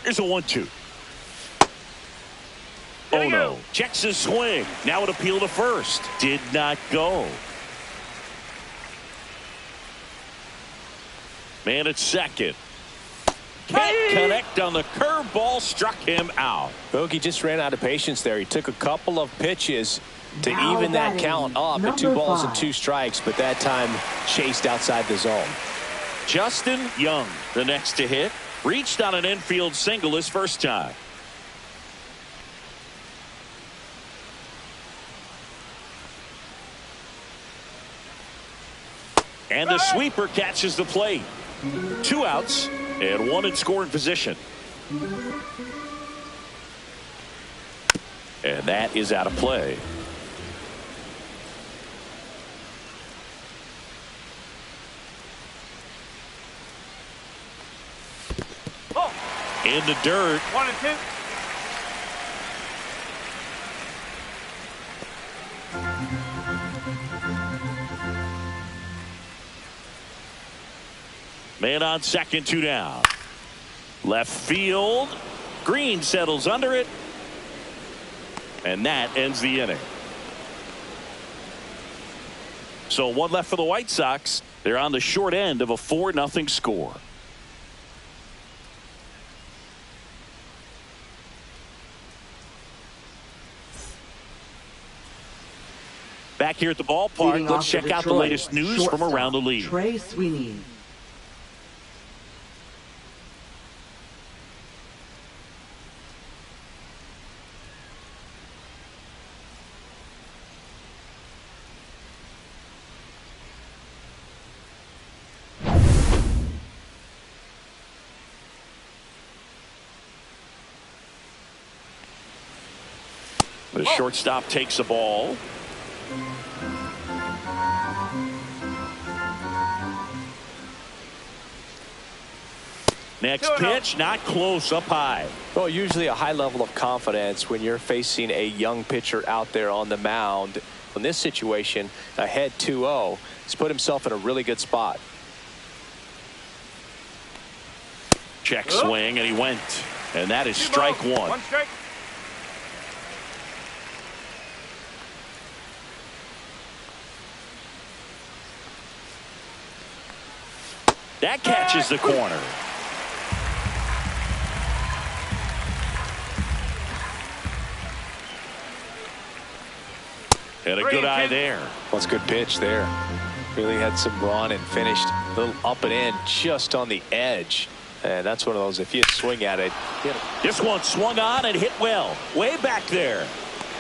Here's a 1-2. Oh no. Checks his swing. Now an appeal to first. Did not go. Man at second. Can't connect on the curveball. Struck him out. Bogey just ran out of patience there. He took a couple of pitches to Now even that batting, count up at 2 balls and 5. 2 strikes, but that time chased outside the zone. Justin Young, the next to hit. Reached on an infield single his first time. And the sweeper catches the plate. 2 outs and 1 in scoring position. And that is out of play. In the dirt. 1 and 2. Man on second, 2 down. Left field. Green settles under it. And that ends the inning. So 1 left for the White Sox. They're on the short end of a 4-0 score. Back here at the ballpark, let's check out the latest news from around the league. Trey Sweeney. The shortstop takes the ball. Next pitch, not close, up high. Well, usually a high level of confidence when you're facing a young pitcher out there on the mound. In this situation, ahead 2-0, he's put himself in a really good spot. Check swing, and he went. And that is strike one. One strike. That catches the corner. And a good eye there. Well, it's a good pitch there. Really had some run and finished a little up and in just on the edge. And that's one of those, if you swing at it. This one swung on and hit well. Way back there.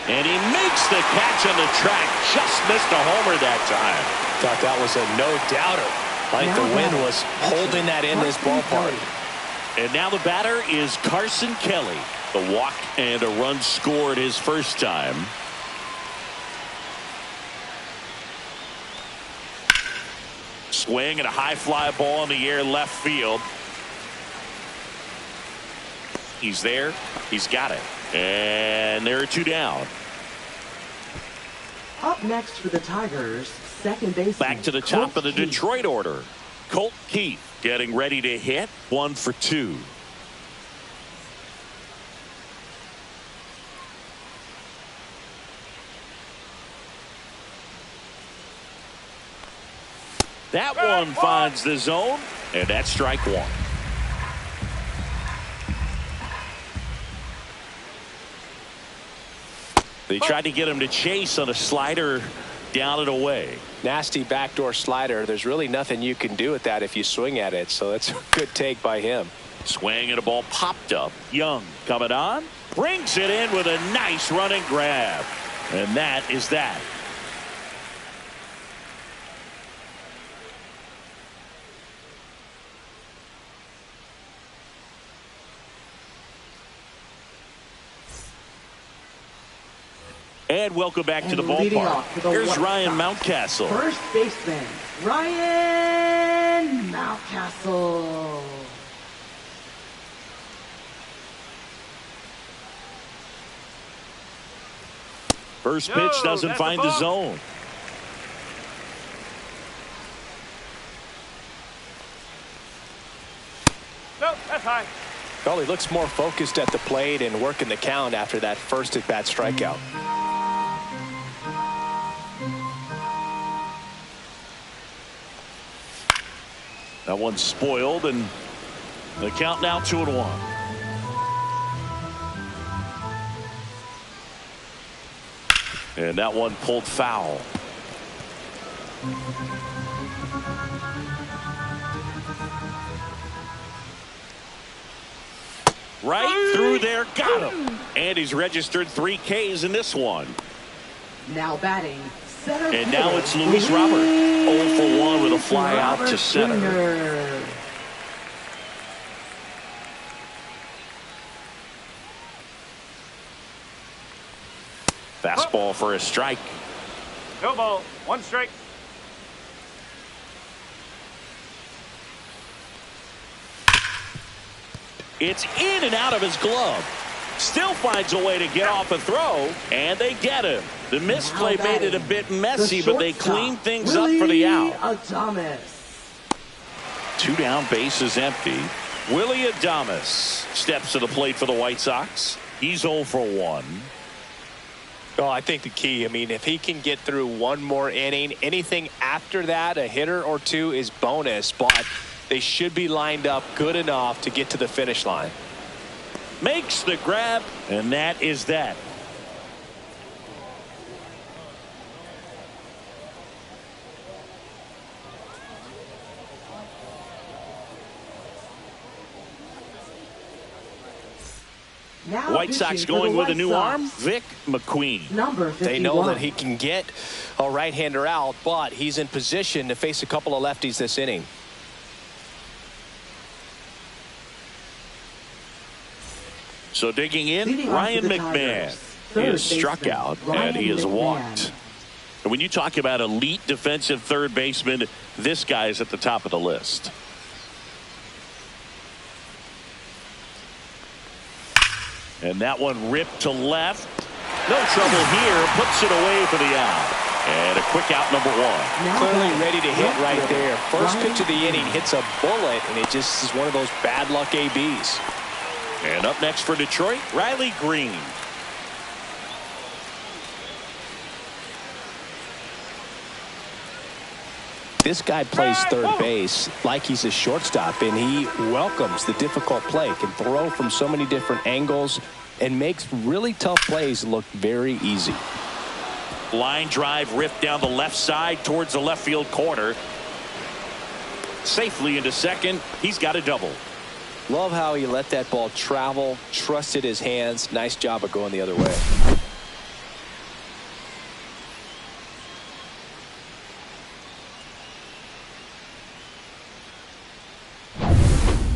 And he makes the catch on the track. Just missed a homer that time. Thought that was a no-doubter. Like the wind was holding that in this ballpark. And now the batter is Carson Kelly. The walk and a run scored his first time. Swing and a high fly ball in the air left field. He's there. He's got it. And there are two down. Up next for the Tigers, second baseman. Back to the top of the Detroit order. Colt Keith getting ready to hit. 1 for 2. That one finds the zone, and that's strike one. They tried to get him to chase on a slider down and away. Nasty backdoor slider. There's really nothing you can do with that if you swing at it. So that's a good take by him. Swing and a ball popped up. Young coming on. Brings it in with a nice running grab. And that is that. And welcome back to the ballpark. Here's Ryan Mountcastle. First baseman, Ryan Mountcastle. First pitch doesn't find the zone. No, that's high. Well, he looks more focused at the plate and working the count after that first at-bat strikeout. That one's spoiled, and the count now 2-1. And that one pulled foul. Right through there, got him. And he's registered 3 Ks in this one. Now batting, center. And now it's Luis Robert. 0 for 1 with a fly out to center. Fastball for a strike. No ball. 1 strike. It's in and out of his glove. Still finds a way to get off a throw, and they get him. The misplay made it a bit messy, but they clean things up for the out. Adames. 2 down, bases empty. Willie Adames steps to the plate for the White Sox. He's 0 for 1. Oh, I think the key, I mean, if he can get through one more inning, anything after that, a hitter or two is bonus, but they should be lined up good enough to get to the finish line. Makes the grab, and that is that. Now White Sox going with a new arm, Vic McQueen. Number 51. They know that he can get a right-hander out, but he's in position to face a couple of lefties this inning. So digging in, Ryan McMahon. He is struck out, and he is walked. And when you talk about elite defensive third baseman, this guy is at the top of the list. And that one ripped to left. No trouble here. Puts it away for the out. And a quick out, number one. Clearly ready to hit right there. First pitch of the inning hits a bullet, and it just is one of those bad luck ABs. And up next for Detroit, Riley Green. This guy plays third base like he's a shortstop, and he welcomes the difficult play, can throw from so many different angles, and makes really tough plays look very easy. Line drive ripped down the left side towards the left field corner. Safely into second. He's got a double. Love how he let that ball travel, trusted his hands. Nice job of going the other way.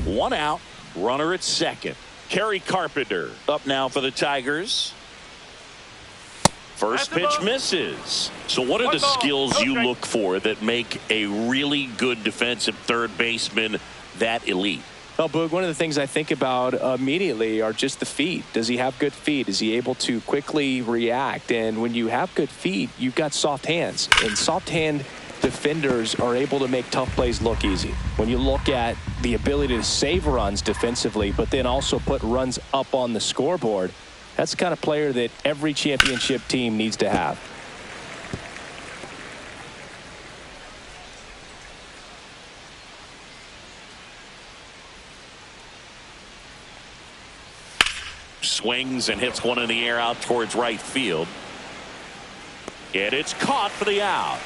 One out, runner at second. Kerry Carpenter up now for the Tigers. First pitch misses. So what are the skills you look for that make a really good defensive third baseman that elite? Well, Boog, one of the things I think about immediately are just the feet. Does he have good feet? Is he able to quickly react? And when you have good feet, you've got soft hands. And soft hand defenders are able to make tough plays look easy. When you look at the ability to save runs defensively, but then also put runs up on the scoreboard, that's the kind of player that every championship team needs to have. Swings and hits one in the air out towards right field. And it's caught for the out.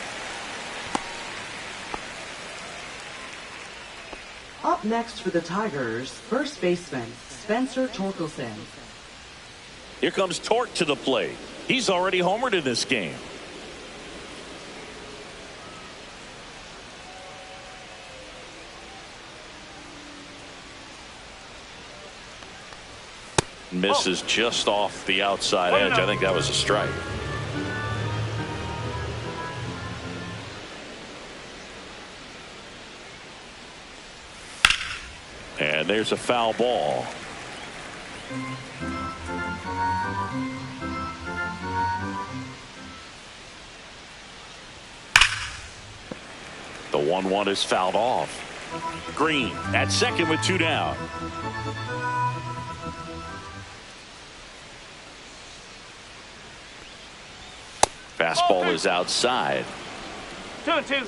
Up next for the Tigers, first baseman Spencer Torkelson. Here comes Torque to the plate. He's already homered in this game. Misses just off the outside edge. I think that was a strike. And there's a foul ball. The 1-1 is fouled off. Green at second with two down. Fastball is outside. 2-2.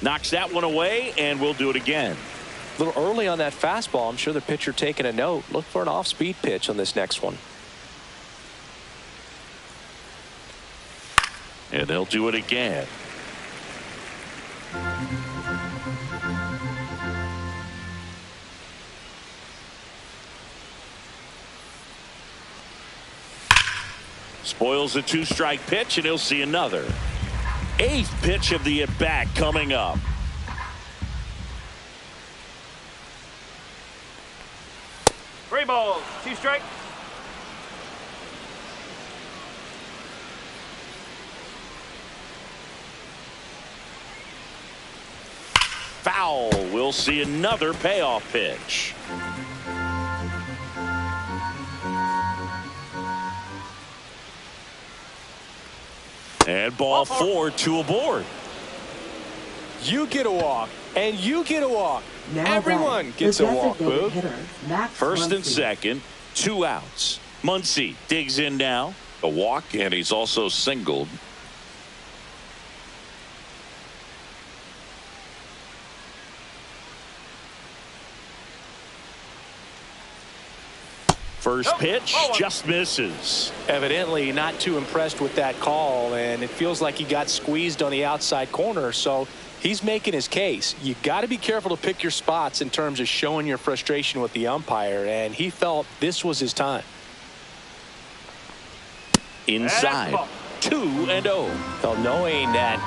Knocks that one away, and we'll do it again. A little early on that fastball. I'm sure the pitcher taking a note. Look for an off-speed pitch on this next one. And they'll do it again. Spoils a two-strike pitch, and he'll see another. Eighth pitch of the at-bat coming up. Three balls, two strikes. Foul. We'll see another payoff pitch. And ball four, two aboard. You get a walk, and you get a walk. Now everyone that, gets a walk, designated Boog. hitter, Max First and Muncy. second, two outs. Muncy digs in now. A walk, and he's also singled. First pitch just misses. Evidently not too impressed with that call, and it feels like he got squeezed on the outside corner, so he's making his case. You got to be careful to pick your spots in terms of showing your frustration with the umpire, and he felt this was his time. Inside, 2-0. Well, knowing that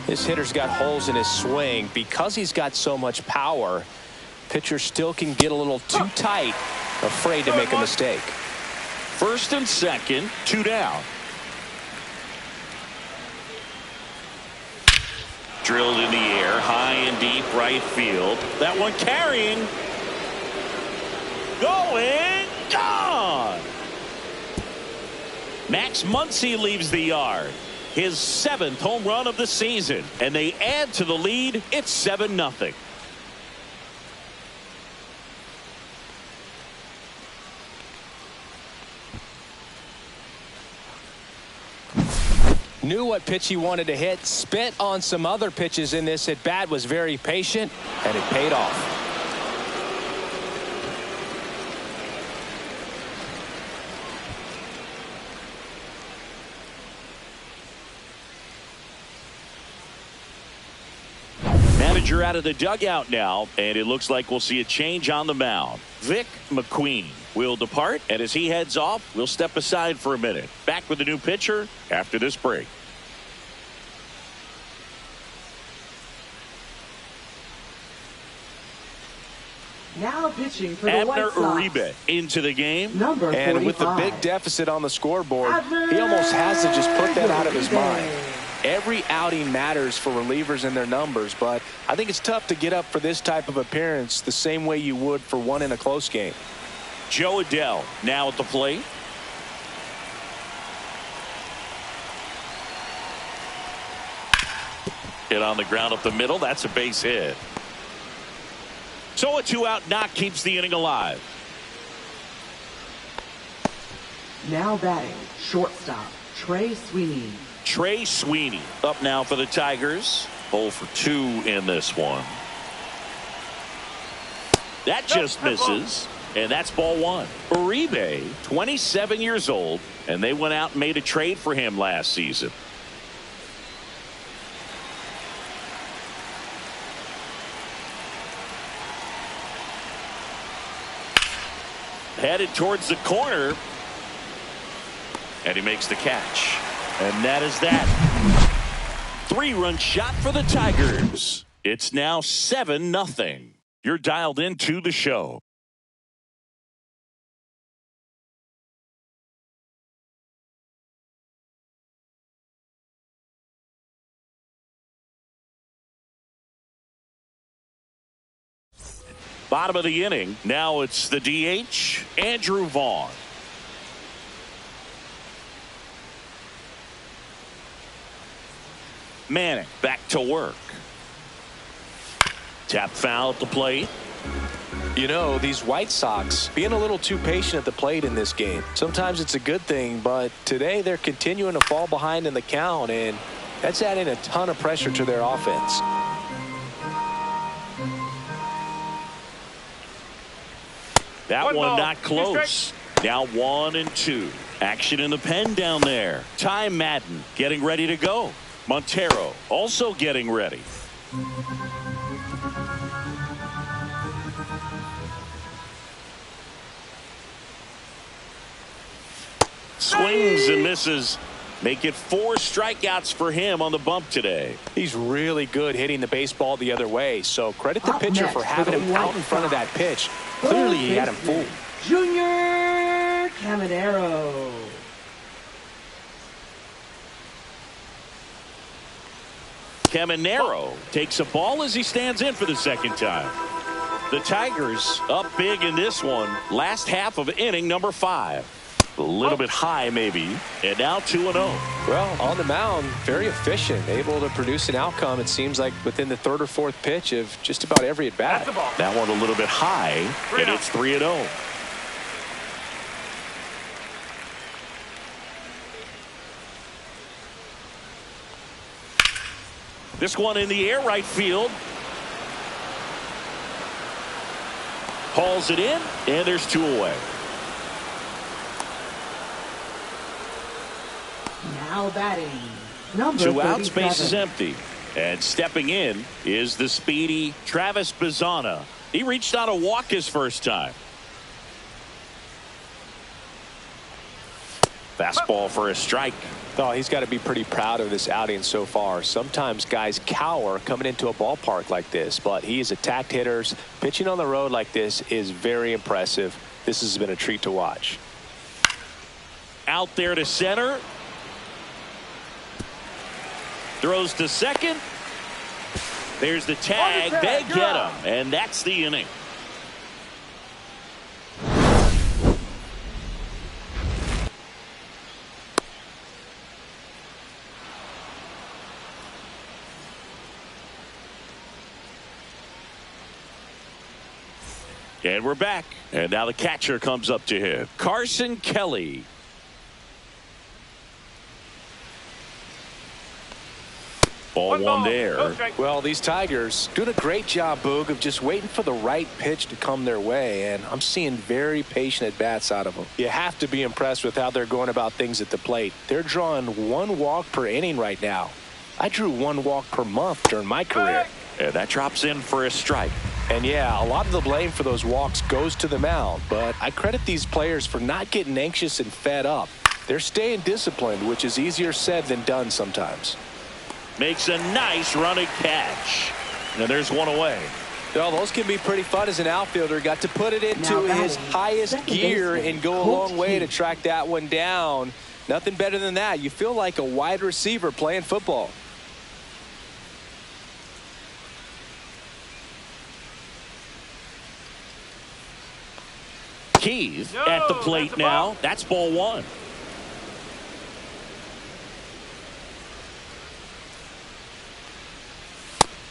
his hitter's got holes in his swing, because he's got so much power, pitcher still can get a little too tight, afraid to make a mistake. First and second, two down. drilled in the air, high and deep right field. That one carrying. Going. Gone. Max Muncy leaves the yard. His 7th home run of the season. And they add to the lead. It's 7-0. Knew what pitch he wanted to hit, spit on some other pitches in this at bat, was very patient, and it paid off. Manager out of the dugout now, and it looks like we'll see a change on the mound. Vic McQueen will depart, and as he heads off, we'll step aside for a minute. Back with the new pitcher after this break. Now pitching for the White Abner Sox. Uribe into the game. Number 45. And with the big deficit on the scoreboard, he almost has to just put that out of his mind. Every outing matters for relievers and their numbers, but I think it's tough to get up for this type of appearance the same way you would for one in a close game. Joe Adell now at the plate. Hit on the ground up the middle. That's a base hit. So a 2-out knock keeps the inning alive. Now batting, shortstop, Trey Sweeney. Trey Sweeney up now for the Tigers. 0 for 2 in this one. That just misses. And that's ball 1. Uribe, 27 years old, and they went out and made a trade for him last season. Headed towards the corner, and he makes the catch. And that is that. 3-run shot for the Tigers. It's now 7-0. You're dialed into the show. Bottom of the inning. Now it's the DH, Andrew Vaughn. Manning back to work. Tap foul at the plate. You know, these White Sox being a little too patient at the plate in this game. Sometimes it's a good thing, but today they're continuing to fall behind in the count, and that's adding a ton of pressure to their offense. That one not close. Now 1-2. Action in the pen down there. Ty Madden getting ready to go. Montero also getting ready. Swings and misses. Make it 4 strikeouts for him on the bump today. He's really good hitting the baseball the other way, so credit the pitcher for having him out in front of that pitch. Clearly he had him fooled. Junior Caminero. Caminero takes a ball as he stands in for the second time. The Tigers up big in this one. Last half of inning number 5. A little bit high maybe. And now 2-0. Well, on the mound, very efficient, able to produce an outcome, it seems like, within the 3rd or 4th pitch of just about every at bat. That one a little bit high, and it's 3-0. This one in the air right field. Hauls it in, and there's 2 away. Now batting, number 2 outs, 37. base is empty. And stepping in is the speedy Travis Bazzana. He reached on a walk his first time. Fastball for a strike. Oh, he's got to be pretty proud of this outing so far. Sometimes guys cower coming into a ballpark like this, but he's attacked hitters. Pitching on the road like this is very impressive. This has been a treat to watch. Out there to center. Throws to second. There's the tag. They get him, and that's the inning. And we're back. And now the catcher comes up to him. Carson Kelly. Ball one there. Well, these Tigers doing a great job, Boog, of just waiting for the right pitch to come their way. And I'm seeing very patient at-bats out of them. You have to be impressed with how they're going about things at the plate. They're drawing 1 walk per inning right now. I drew 1 walk per month during my career. And that drops in for a strike. And yeah, a lot of the blame for those walks goes to the mound, but I credit these players for not getting anxious and fed up. They're staying disciplined, which is easier said than done sometimes. Makes a nice running catch. And there's one away. Well, those can be pretty fun as an outfielder. Got to put it into his highest gear and go a long way to track that one down. Nothing better than that. You feel like a wide receiver playing football. Keys at the plate now. That's ball 1.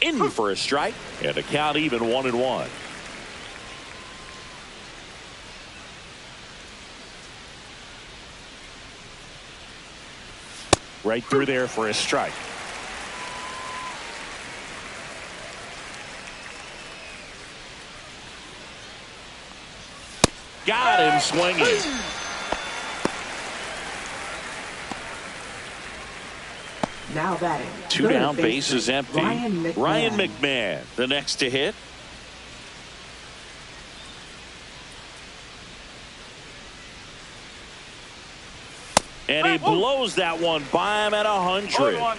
In for a strike, and the count even 1-1. Right through there for a strike. Got him swinging. Now batting. 2 down, base is empty. Ryan McMahon, the next to hit. And he blows that one by him at 100.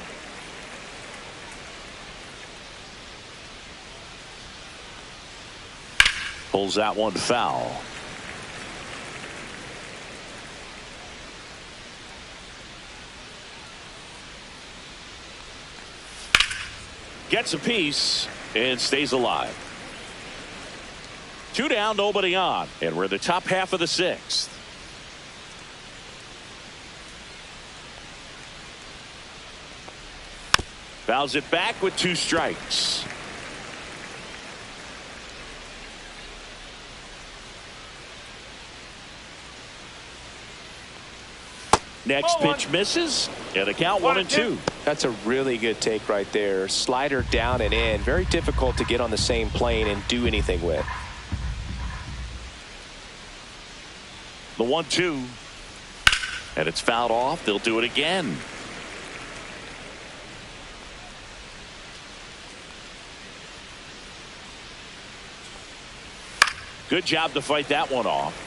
Pulls that one foul. Gets a piece and stays alive. 2 down, nobody on, and we're in the top half of the 6th. Fouls it back with 2 strikes. Next pitch misses, and the count 1-2. That's a really good take right there. Slider down and in. Very difficult to get on the same plane and do anything with. The 1-2. And it's fouled off. They'll do it again. Good job to fight that one off.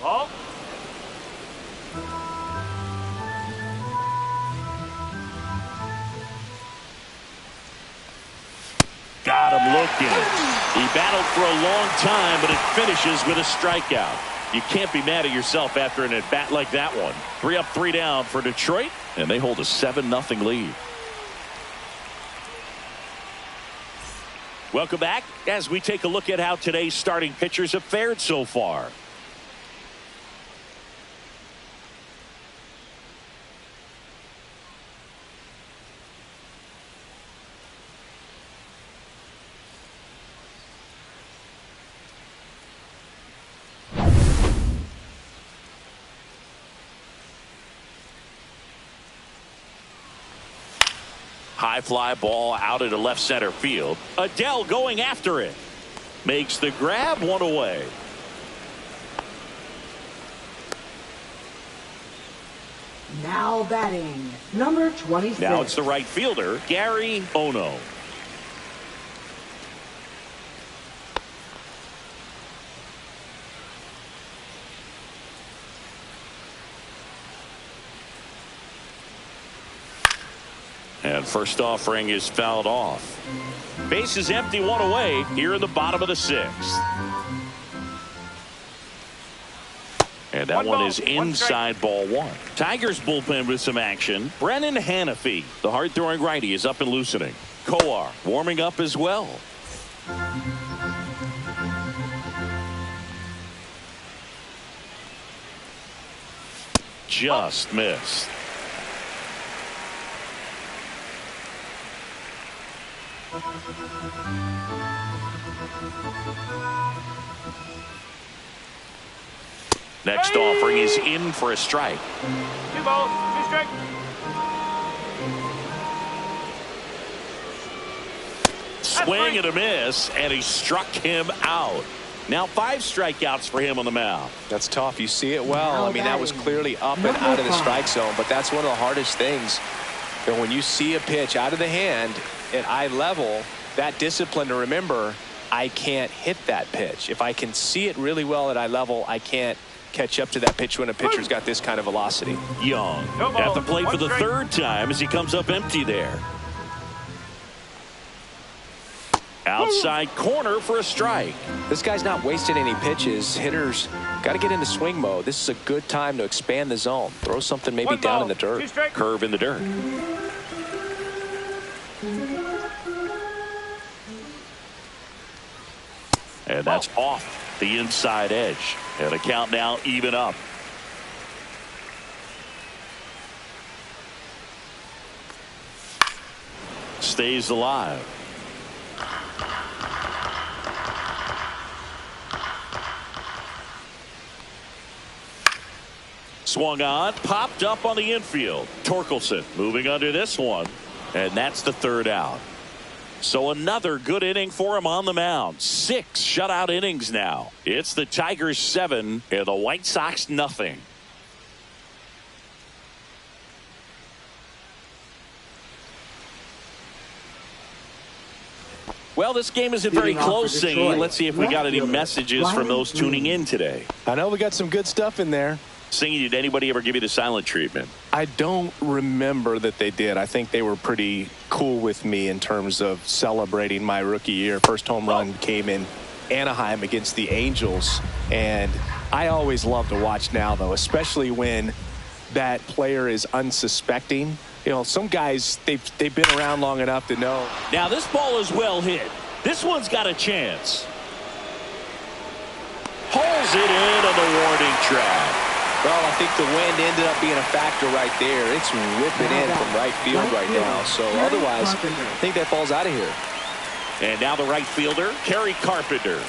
Ball. Got him looking. He battled for a long time, but it finishes with a strikeout. You can't be mad at yourself after an at-bat like that one. 3 up, 3 down for Detroit, and they hold a 7-0 lead. Welcome back as we take a look at how today's starting pitchers have fared so far. High fly ball out into left center field. Adele going after it. Makes the grab, 1 away. Now batting, number 26. Now it's the right fielder, Gary Ono. And first offering is fouled off. Base is empty, 1 away here in the bottom of the 6th. And that one is inside ball one. Tigers bullpen with some action. Brennan Hanafy, the hard-throwing righty, is up and loosening. Coar warming up as well. Just missed. Next offering is in for a strike. 2 balls, 2 strikes. Swing and a miss, and he struck him out. Now 5 strikeouts for him on the mound. That's tough. You see it well. I mean, that was clearly up and out of the strike zone, but that's one of the hardest things. You know, when you see a pitch out of the hand at eye level, that discipline to remember, I can't hit that pitch. If I can see it really well at eye level, I can't catch up to that pitch when a pitcher's got this kind of velocity. Young at the plate for the 3rd time as he comes up empty there. Outside corner for a strike. This guy's not wasting any pitches. Hitters got to get into swing mode. This is a good time to expand the zone. Throw something maybe down in the dirt. Curve in the dirt. And that's off the inside edge. And a count now even up. Stays alive. Swung on, popped up on the infield. Torkelson moving under this one, and that's the 3rd out. So another good inning for him on the mound. 6 shutout innings now. It's the Tigers 7 and the White Sox nothing. Well, this game isn't very close, Singy. Let's see if we got any messages from those tuning in today. I know we got some good stuff in there. Singy, did anybody ever give you the silent treatment? I don't remember that they did. I think they were pretty cool with me in terms of celebrating my rookie year. First home run came in Anaheim against the Angels, and I always love to watch now, though, especially when that player is unsuspecting. You know, some guys, they've been around long enough to know. Now this ball is well hit. This one's got a chance. Pulls it in on the warning track. Well, I think the wind ended up being a factor right there. It's ripping in from right field right now. So otherwise, I think that ball's out of here. And now the right fielder, Kerry Carpenter.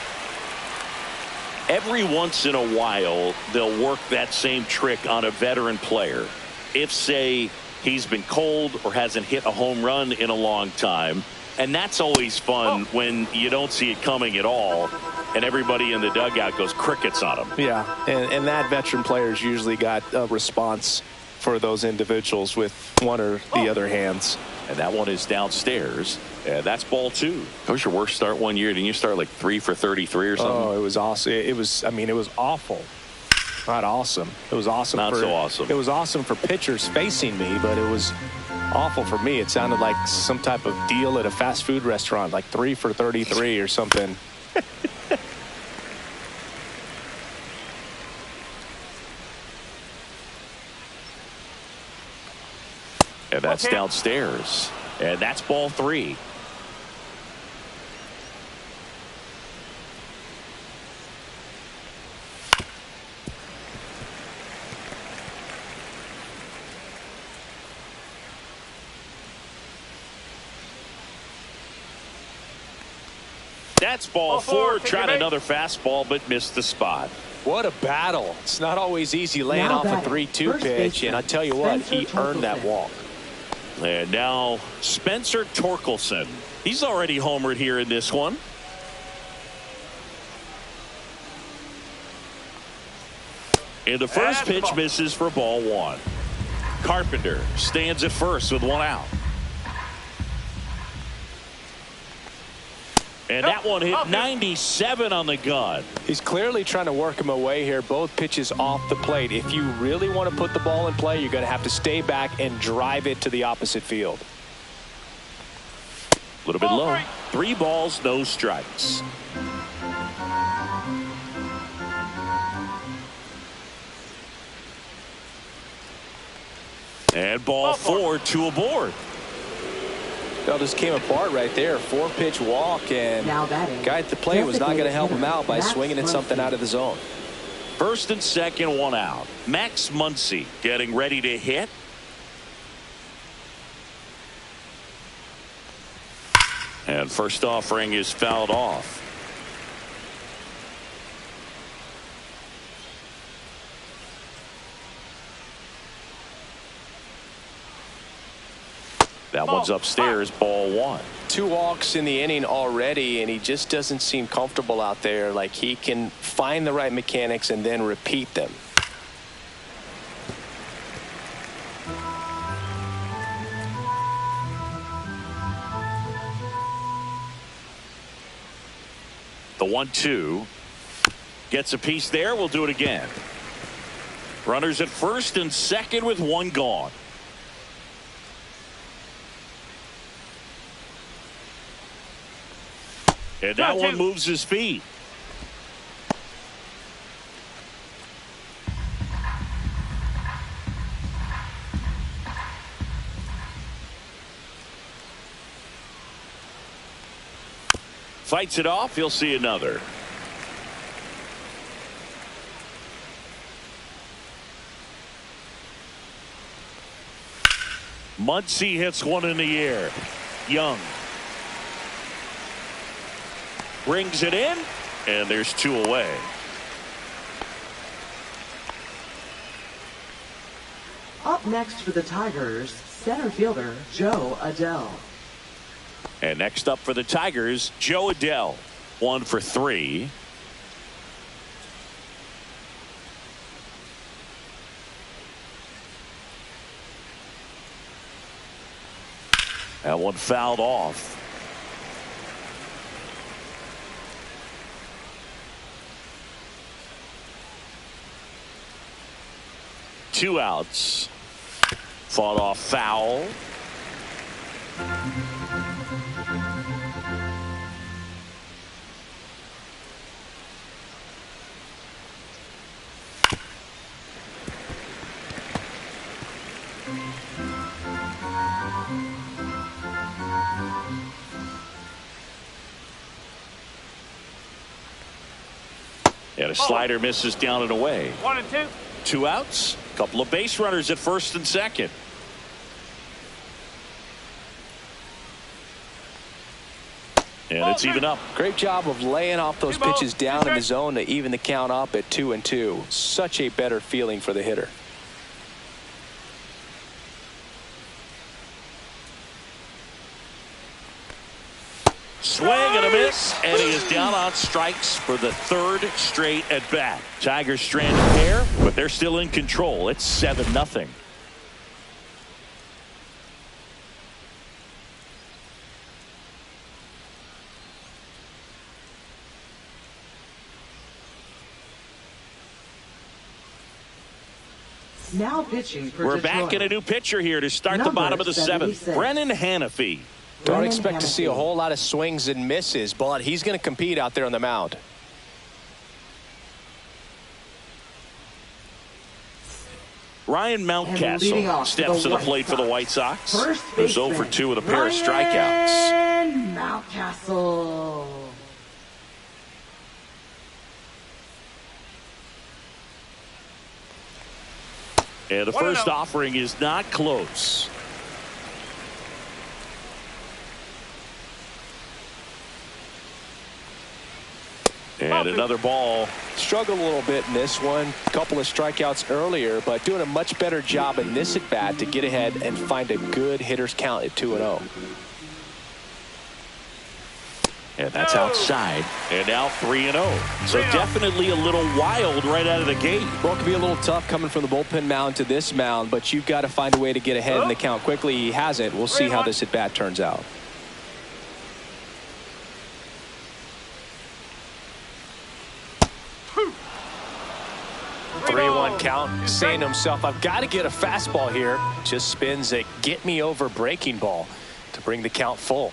Every once in a while, they'll work that same trick on a veteran player. If, say, he's been cold or hasn't hit a home run in a long time. And that's always fun when you don't see it coming at all. And everybody in the dugout goes crickets on him. Yeah, and that veteran player's usually got a response for those individuals with one or the other hands. And that one is downstairs. And that's ball 2. That was your worst start one year. Didn't you start like 3 for 33 or something? Oh, it was awesome. It was awful. Not awesome. It was awesome. Not so awesome. It was awesome for pitchers facing me, but it was awful for me. It sounded like some type of deal at a fast food restaurant, like 3 for 33 or something. And that's downstairs. And that's ball 3. That's ball 4. Tried another fastball, but missed the spot. What a battle. It's not always easy laying off a 3-2 pitch, and I tell you what, he earned that walk. And now Spencer Torkelson. He's already homered here in this one. And the first pitch misses for ball 1. Carpenter stands at first with 1 out. And that one hit 97 on the gun. He's clearly trying to work him away here. Both pitches off the plate. If you really want to put the ball in play, you're going to have to stay back and drive it to the opposite field. A little bit low. 3 balls, no strikes. And ball 4, 2 aboard. Well, just came apart right there. 4-pitch walk, and guy at the plate was not going to help him out by swinging at something out of the zone. First and second, 1 out. Max Muncy getting ready to hit. And first offering is fouled off. That one's upstairs, ball 1. 2 walks in the inning already, and he just doesn't seem comfortable out there. Like he can find the right mechanics and then repeat them. The 1-2 gets a piece there. We'll do it again. Runners at first and second with 1 gone. And that one moves his feet. Fights it off. He'll see another. Muncy hits one in the air. Young brings it in, and there's 2 away. Up next for the Tigers, center fielder Joe Adell. And next up for the Tigers, Joe Adell. 1 for 3. That one fouled off. Two outs. Fought off foul. And a slider misses down and away. 1 and 2. 2 outs. Couple of base runners at first and second. And it's even up. Great job of laying off those pitches down in the zone to even the count up at 2-2. Such a better feeling for the hitter. Swing and a miss, and he is down on strikes for the 3rd straight at bat. Tigers stranded there, but they're still in control. It's 7-0. Now pitching for We're Detroit. back in a new pitcher here to start the bottom of the 7th. Brennan Hanafy. Don't expect to see a whole lot of swings and misses, but he's going to compete out there on the mound. Ryan Mountcastle steps to the plate for the White Sox. Who's 0 for 2 with a pair of strikeouts. Ryan Mountcastle. And the first offering is not close. And another ball. Struggled a little bit in this one. A couple of strikeouts earlier, but doing a much better job in this at bat to get ahead and find a good hitter's count at 2-0. And that's outside. And now 3-0. So definitely a little wild right out of the gate. Well, it can be a little tough coming from the bullpen mound to this mound, but you've got to find a way to get ahead in the count quickly. He hasn't. We'll see how this at bat turns out. 3-1 count, saying to himself, I've got to get a fastball here. Just spins a get me over breaking ball to bring the count full.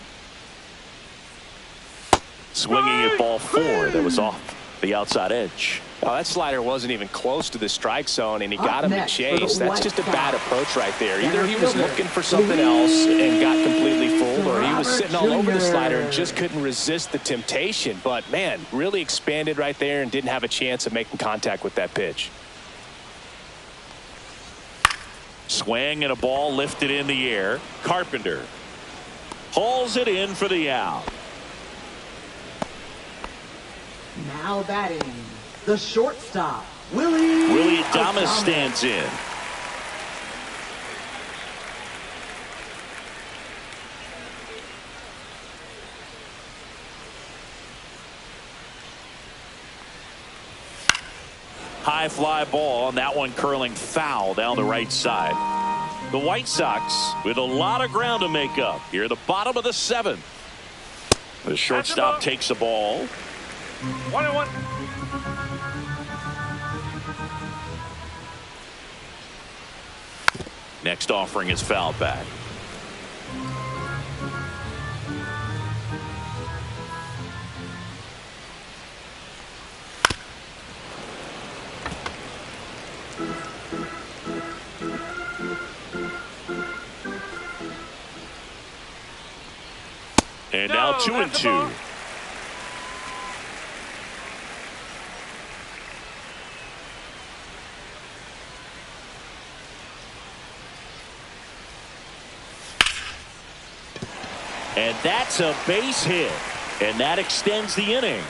Swinging at ball 4 that was off the outside edge. Oh, that slider wasn't even close to the strike zone, and he Up got him in next for chase. the That's White just a bad Sox. approach right there. Either Center he was fielder, looking for something else and got completely fooled, or he was Robert sitting all over the slider and Jr. just couldn't resist the temptation. But, man, really expanded right there and didn't have a chance of making contact with that pitch. Swing and a ball lifted in the air. Carpenter hauls it in for the out. Now batting, the shortstop, Willie Adames stands in. High fly ball, and that one curling foul down the right side. The White Sox with a lot of ground to make up here at the bottom of the 7th. The shortstop takes the ball. 1-1. Next offering is fouled back. And now 2-2. And that's a base hit, and that extends the inning.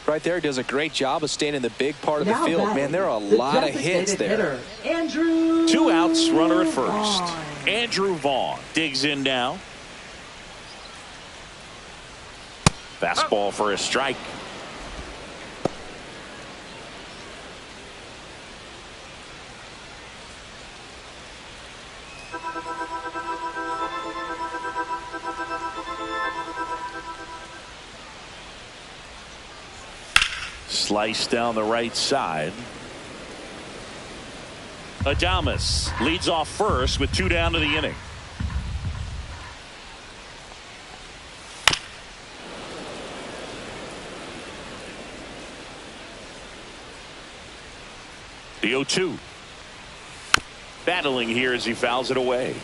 Right there, does a great job of staying in the big part of the Now field. batting, Man, there are a the lot of hits designated there. hitter, Andrew 2 outs, runner at first. Vaughn. Andrew Vaughn digs in now. Fastball for a strike. Slice down the right side. Adames leads off first with 2 down to the inning. The 0-2. Battling here as he fouls it away.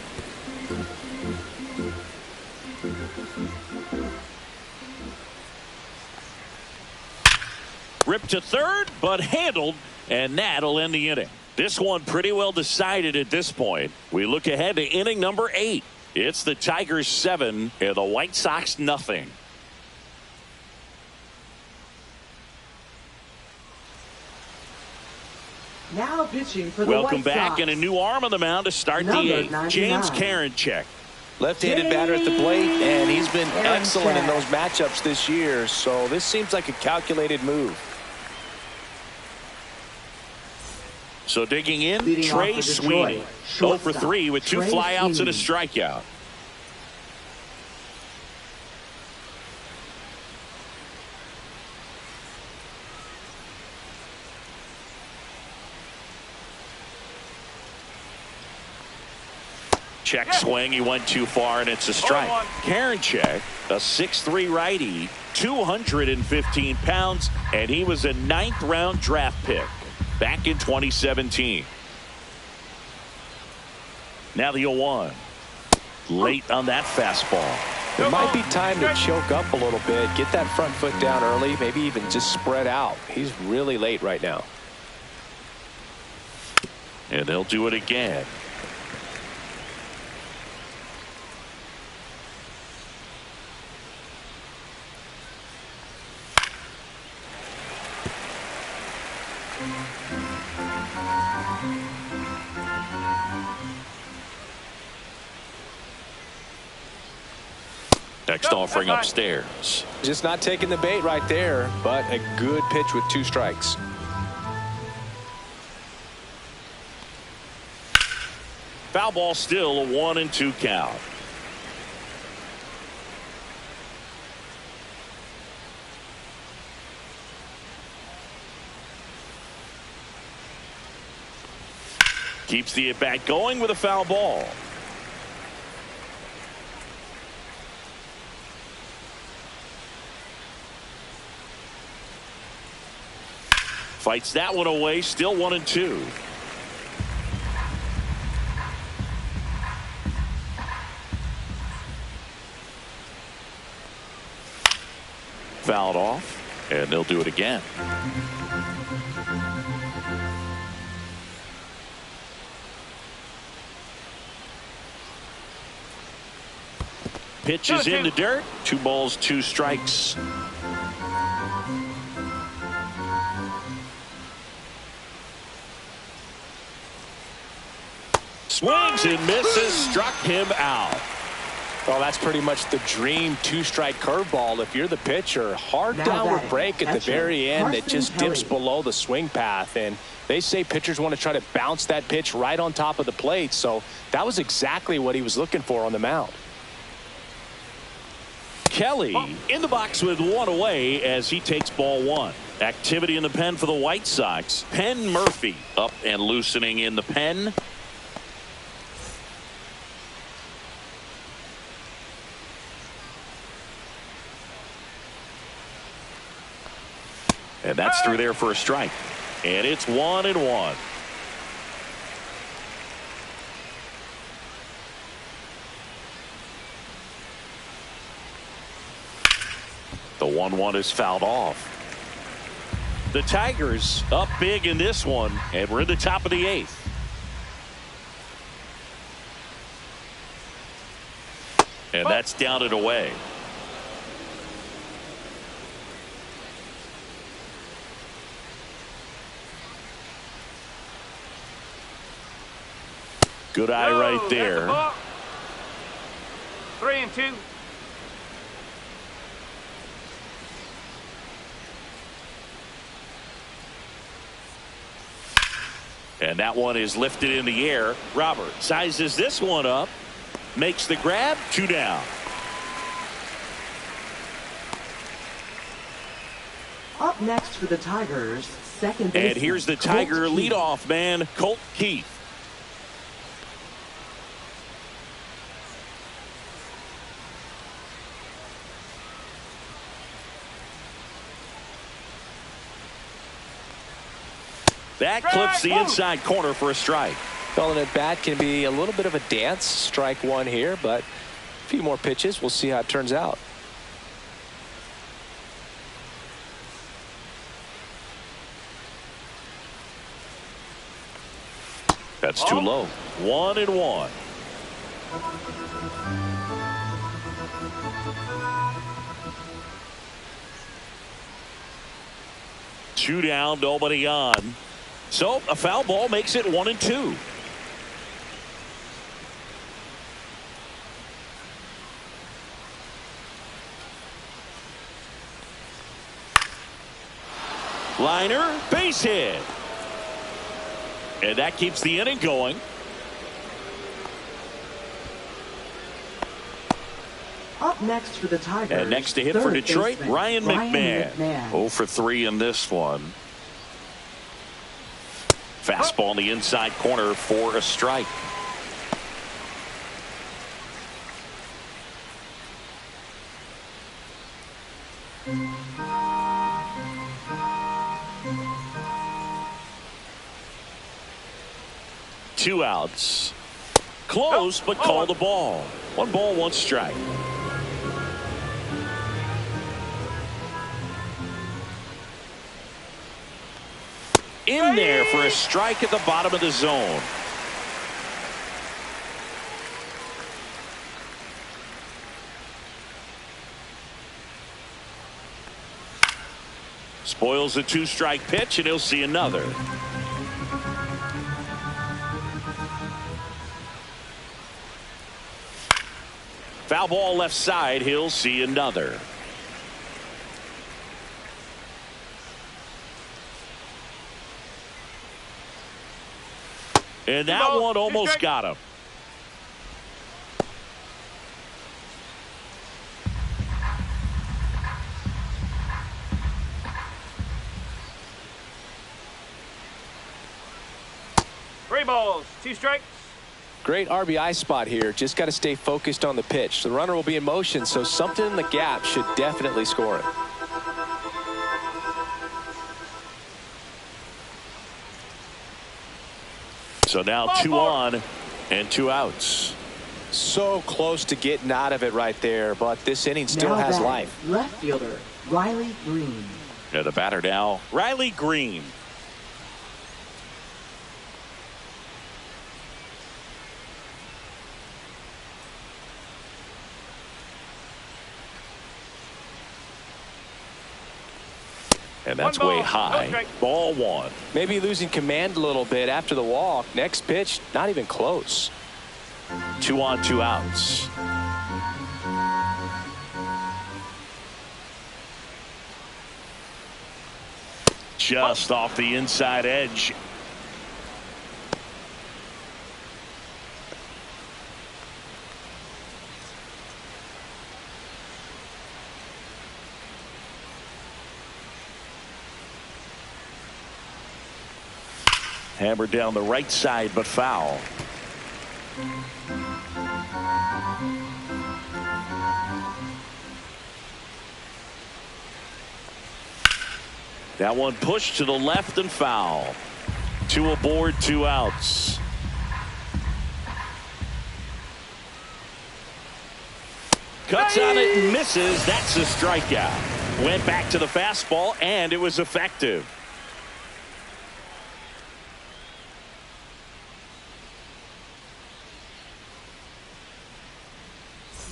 Ripped to third, but handled, and that'll end the inning. This one pretty well decided at this point. We look ahead to inning number 8. It's the Tigers 7 and the White Sox nothing. Now pitching for the Welcome White back, Sox. and a new arm on the mound to start Number the 8th. 99. James Karinchak. Left-handed batter at the plate, and he's been Karinchak. excellent in those matchups this year. So this seems like a calculated move. So digging in, Leading off Trey for Sweeney. Detroit, 0 for shortstop, 3 with 2 Trey flyouts and a Sweeney. strikeout. Check swing, he went too far, and it's a strike. Karinchak, a 6'3" righty, 215 pounds, and he was a 9th round draft pick back in 2017. Now the 0-1. Late on that fastball. It might be time to choke up a little bit, get that front foot down early, maybe even just spread out. He's really late right now. And they'll do it again. Next offering upstairs. Just not taking the bait right there, but a good pitch with 2 strikes. Foul ball, still a 1-2 count. Keeps the at-bat going with a foul ball. Fights that one away. Still 1-2. Fouled off, and they'll do it again. Pitch is in the dirt. 2 balls, 2 strikes. Swings and misses. Struck him out. Well, that's pretty much the dream 2-strike curveball. If you're the pitcher, hard downward break at the very end that just dips below the swing path. And they say pitchers want to try to bounce that pitch right on top of the plate. So that was exactly what he was looking for on the mound. Kelly in the box with 1 away as he takes ball 1. Activity in the pen for the White Sox. Penn Murphy up and loosening in the pen. And that's through there for a strike. And it's 1-1. The 1-1 is fouled off. The Tigers up big in this one, and we're in the top of the 8th. And that's down and away. Good eye right there. 3-2. And that one is lifted in the air. Robert sizes this one up. Makes the grab. 2 down. Up next for the Tigers, second baseman. And here's the Tiger leadoff man, Colt Keith. That clips the inside corner for a strike. Well, an at bat can be a little bit of a dance. Strike 1 here, but a few more pitches. We'll see how it turns out. That's too low. 1-1. Two down, nobody on. So a foul ball makes it 1-2. Liner, base hit. And that keeps the inning going. Up next for the Tigers. And next to hit for Detroit, baseman, Ryan McMahon. 0 for 3 in this one. Fastball in the inside corner for a strike. Two outs. Close, but called a ball. 1 ball, 1 strike. In there for a strike at the bottom of the zone. Spoils the 2-strike pitch, and he'll see another. Foul ball left side, he'll see another. And that one almost got him. Three balls, 2 strikes. Great RBI spot here. Just got to stay focused on the pitch. The runner will be in motion, so something in the gap should definitely score it. So now 2 on and 2 outs. So close to getting out of it right there, but this inning still has life. Left fielder Riley Green. The batter now, Riley Green. And that's way high. Ball 1. Maybe losing command a little bit after the walk. Next pitch, not even close. 2 on, 2 outs. Just off the inside edge. Hammered down the right side, but foul. That one pushed to the left and foul. 2 aboard, 2 outs. Cuts on it and misses. That's a strikeout. Went back to the fastball, and it was effective.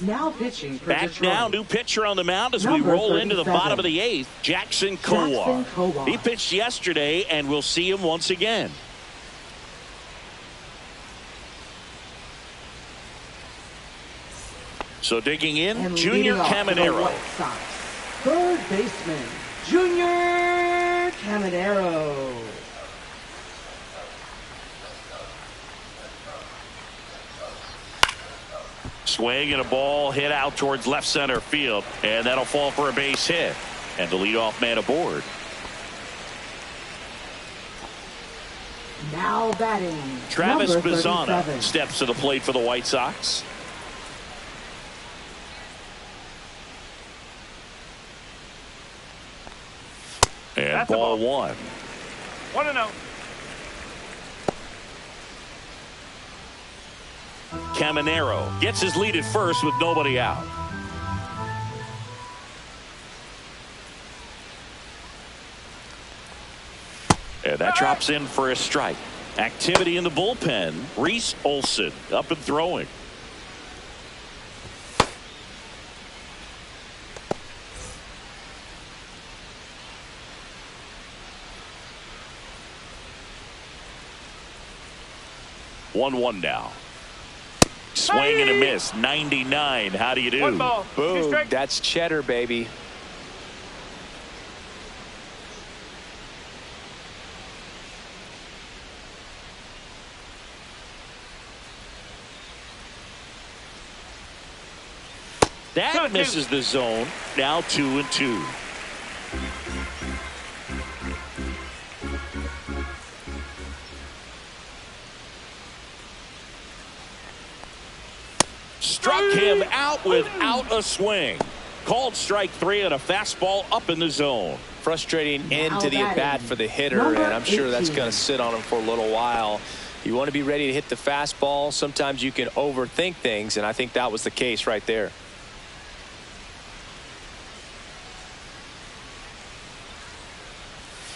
Now pitching for Back Detroit. now, new pitcher on the mound as Number we roll into the 37. bottom of the 8th. Jackson Kowar. He pitched yesterday, and we'll see him once again. So digging in, And Junior leading off for the Caminero. White Sox, third baseman Junior Caminero. Swing and a ball hit out towards left center field, and that'll fall for a base hit. And the leadoff man aboard. Now batting, Travis number Bazzana 37. steps to the plate for the White Sox. And That's a ball ball. 1. 1-0. Caminero gets his lead at first with nobody out. And that drops in for a strike. Activity in the bullpen. Reese Olson up and throwing. One now. Swing and a miss. 99. How do you do? 1 ball, 2 Boom. strikes. That's cheddar, baby. That misses the zone. Now 2-2. Struck him out without a swing. Called strike 3 on a fastball up in the zone. Frustrating end to the at-bat for the hitter, Number and I'm sure that's 18. going to sit on him for a little while. You want to be ready to hit the fastball. Sometimes you can overthink things, and I think that was the case right there.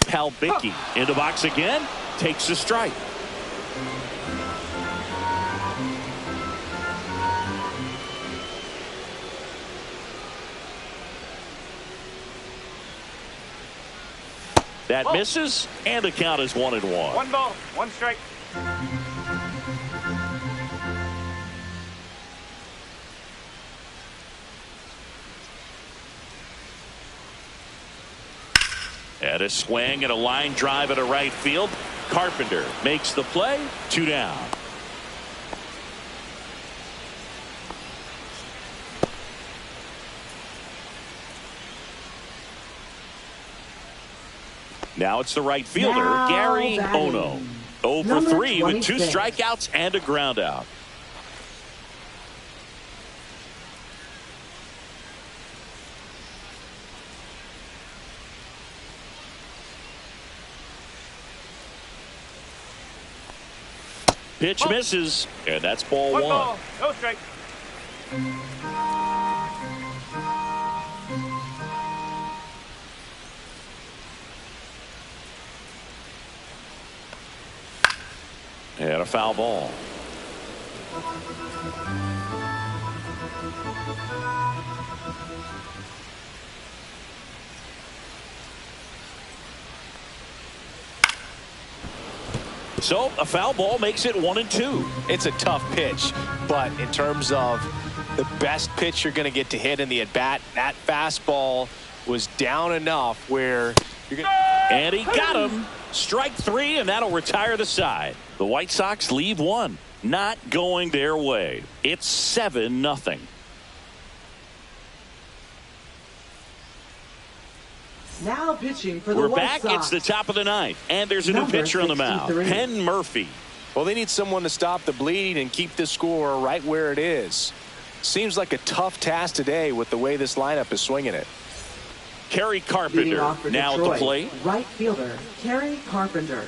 Palbicki in the box again. Takes a strike. That misses, and the count is 1-1. 1 ball, 1 strike. And a swing and a line drive at a right field. Carpenter makes the play. 2 down. Now it's the right fielder, Now Gary batting, Ono. 0 for number 3 with 2 26. strikeouts and a ground out. Pitch misses, and that's ball One one. ball, no strike. And a foul ball. So a foul ball makes it 1-2. It's a tough pitch, but in terms of the best pitch you're going to get to hit in the at-bat, that fastball was down enough where you're going to... And he got him. Strike three, and that'll retire the side. The White Sox leave one. Not going their way. It's 7-0. Now pitching for the We're White back. Sox. It's the top of the ninth, and there's a new Number pitcher on the mound. 63. Penn Murphy. Well, they need someone to stop the bleeding and keep the score right where it is. Seems like a tough task today with the way this lineup is swinging it. Kerry Leading Carpenter off for now at Detroit, the plate. right fielder Kerry Carpenter.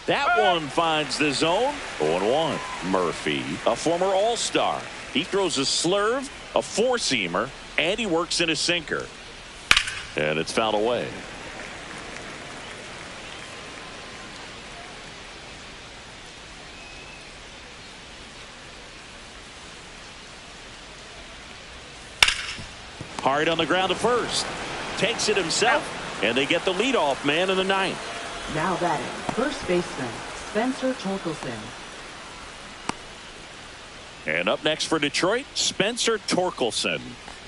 That one finds the zone. 0-1. Murphy, a former All-Star. He throws a slurve, a four-seamer, and he works in a sinker. And it's fouled away. Hard on the ground to first. Takes it himself, and they get the leadoff man in the ninth. Now batting, first baseman Spencer Torkelson. And up next for Detroit, Spencer Torkelson,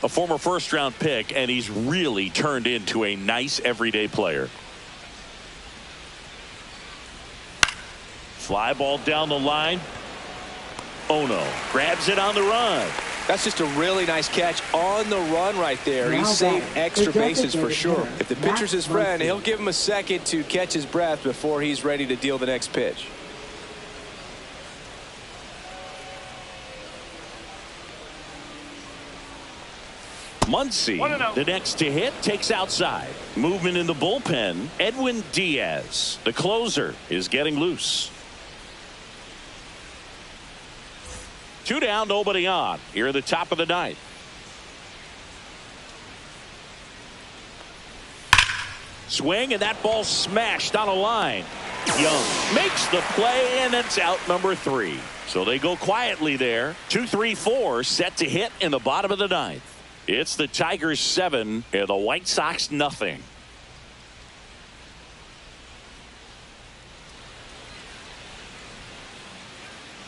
a former first-round pick, and he's really turned into a nice everyday player. Fly ball down the line. Ono grabs it on the run. That's just a really nice catch on the run right there. Now He saved batting, extra the bases for designated sure. hitter, If the pitcher's his Matt friend, Muncy. he'll give him a second to catch his breath before he's ready to deal the next pitch. Muncy, 1-0. the next to hit, takes outside. Movement in the bullpen. Edwin Diaz, the closer, is getting loose. 2 down, nobody on. Here at the top of the ninth. Swing, and that ball smashed on a line. Young makes the play, and it's out number 3. So they go quietly there. 2-3-4 set to hit in the bottom of the ninth. It's the Tigers 7 and the White Sox nothing.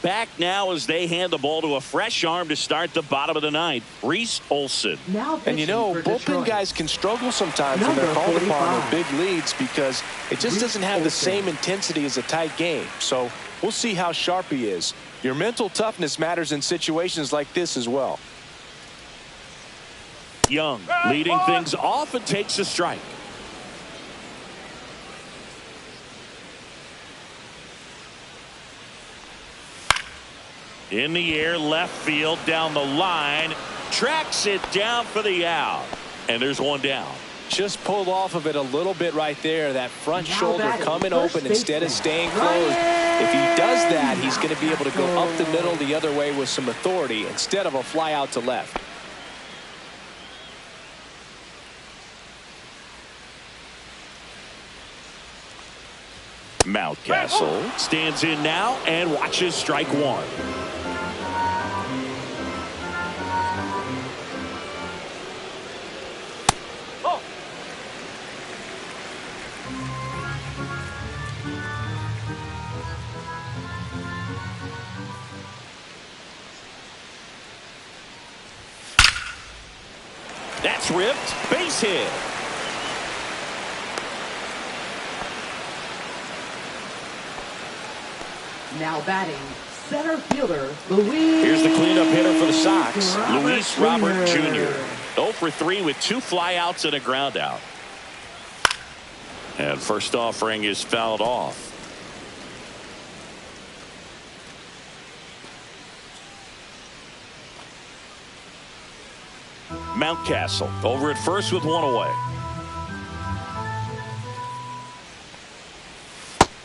Back now as they hand the ball to a fresh arm to start the bottom of the ninth. Reese Olson. Now And you know, pitching for bullpen Detroit. guys can struggle sometimes when they're Number called upon 45. with big leads because it just Reese doesn't have the Olson. same intensity as a tight game. So we'll see how sharp he is. Your mental toughness matters in situations like this as well. Young leading things off and takes a strike. In the air, left field, down the line, tracks it down for the out, and there's one down. Just pulled off of it a little bit right there. That front Now shoulder batting, coming first open instead of baseman, staying closed. If he does that, he's going to be able to go up the Ryan. middle the other way with some authority instead of a fly out to left. Mountcastle stands in now and watches strike one. That's ripped. Base hit. Now batting, center fielder Luis. Here's the cleanup hitter for the Sox, Luis Robert Jr. Jr. 0 for 3 with 2 flyouts and a ground out. And first offering is fouled off. Mountcastle over at first with one away.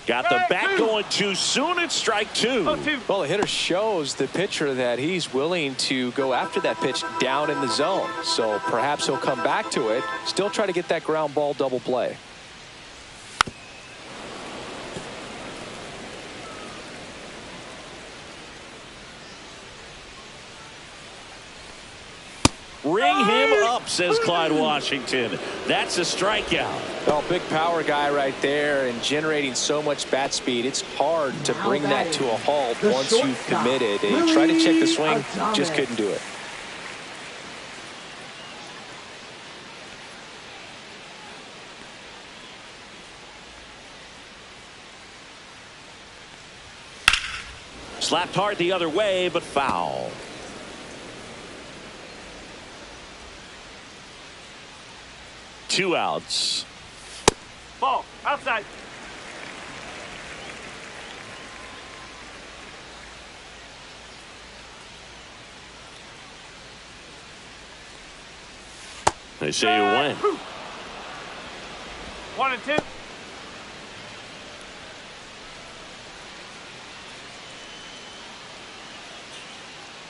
Got the bat going too soon. It's strike two. Well, the hitter shows the pitcher that he's willing to go after that pitch down in the zone. So perhaps he'll come back to it. Still try to get that ground ball double play. Ring him up, says Clyde Washington. That's a strikeout. Well, big power guy right there and generating so much bat speed. It's hard to bring that to a halt once you've committed. And he tried to check the swing, just couldn't do it. Slapped hard the other way, but foul. Two outs. Ball outside. They say you win. 1-2.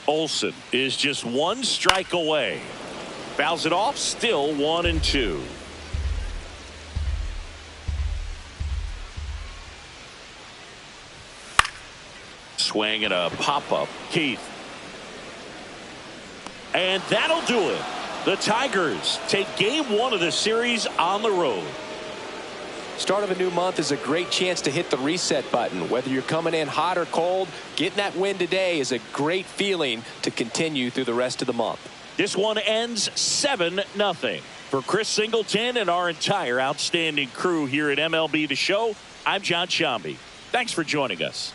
Olsen is just one strike away. Fouls it off, still 1-2. Swing and a pop-up. Keith. And that'll do it. The Tigers take game one of the series on the road. Start of a new month is a great chance to hit the reset button. Whether you're coming in hot or cold, getting that win today is a great feeling to continue through the rest of the month. This one ends 7-0. For Chris Singleton and our entire outstanding crew here at MLB The Show, I'm John Shambi. Thanks for joining us.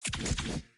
it.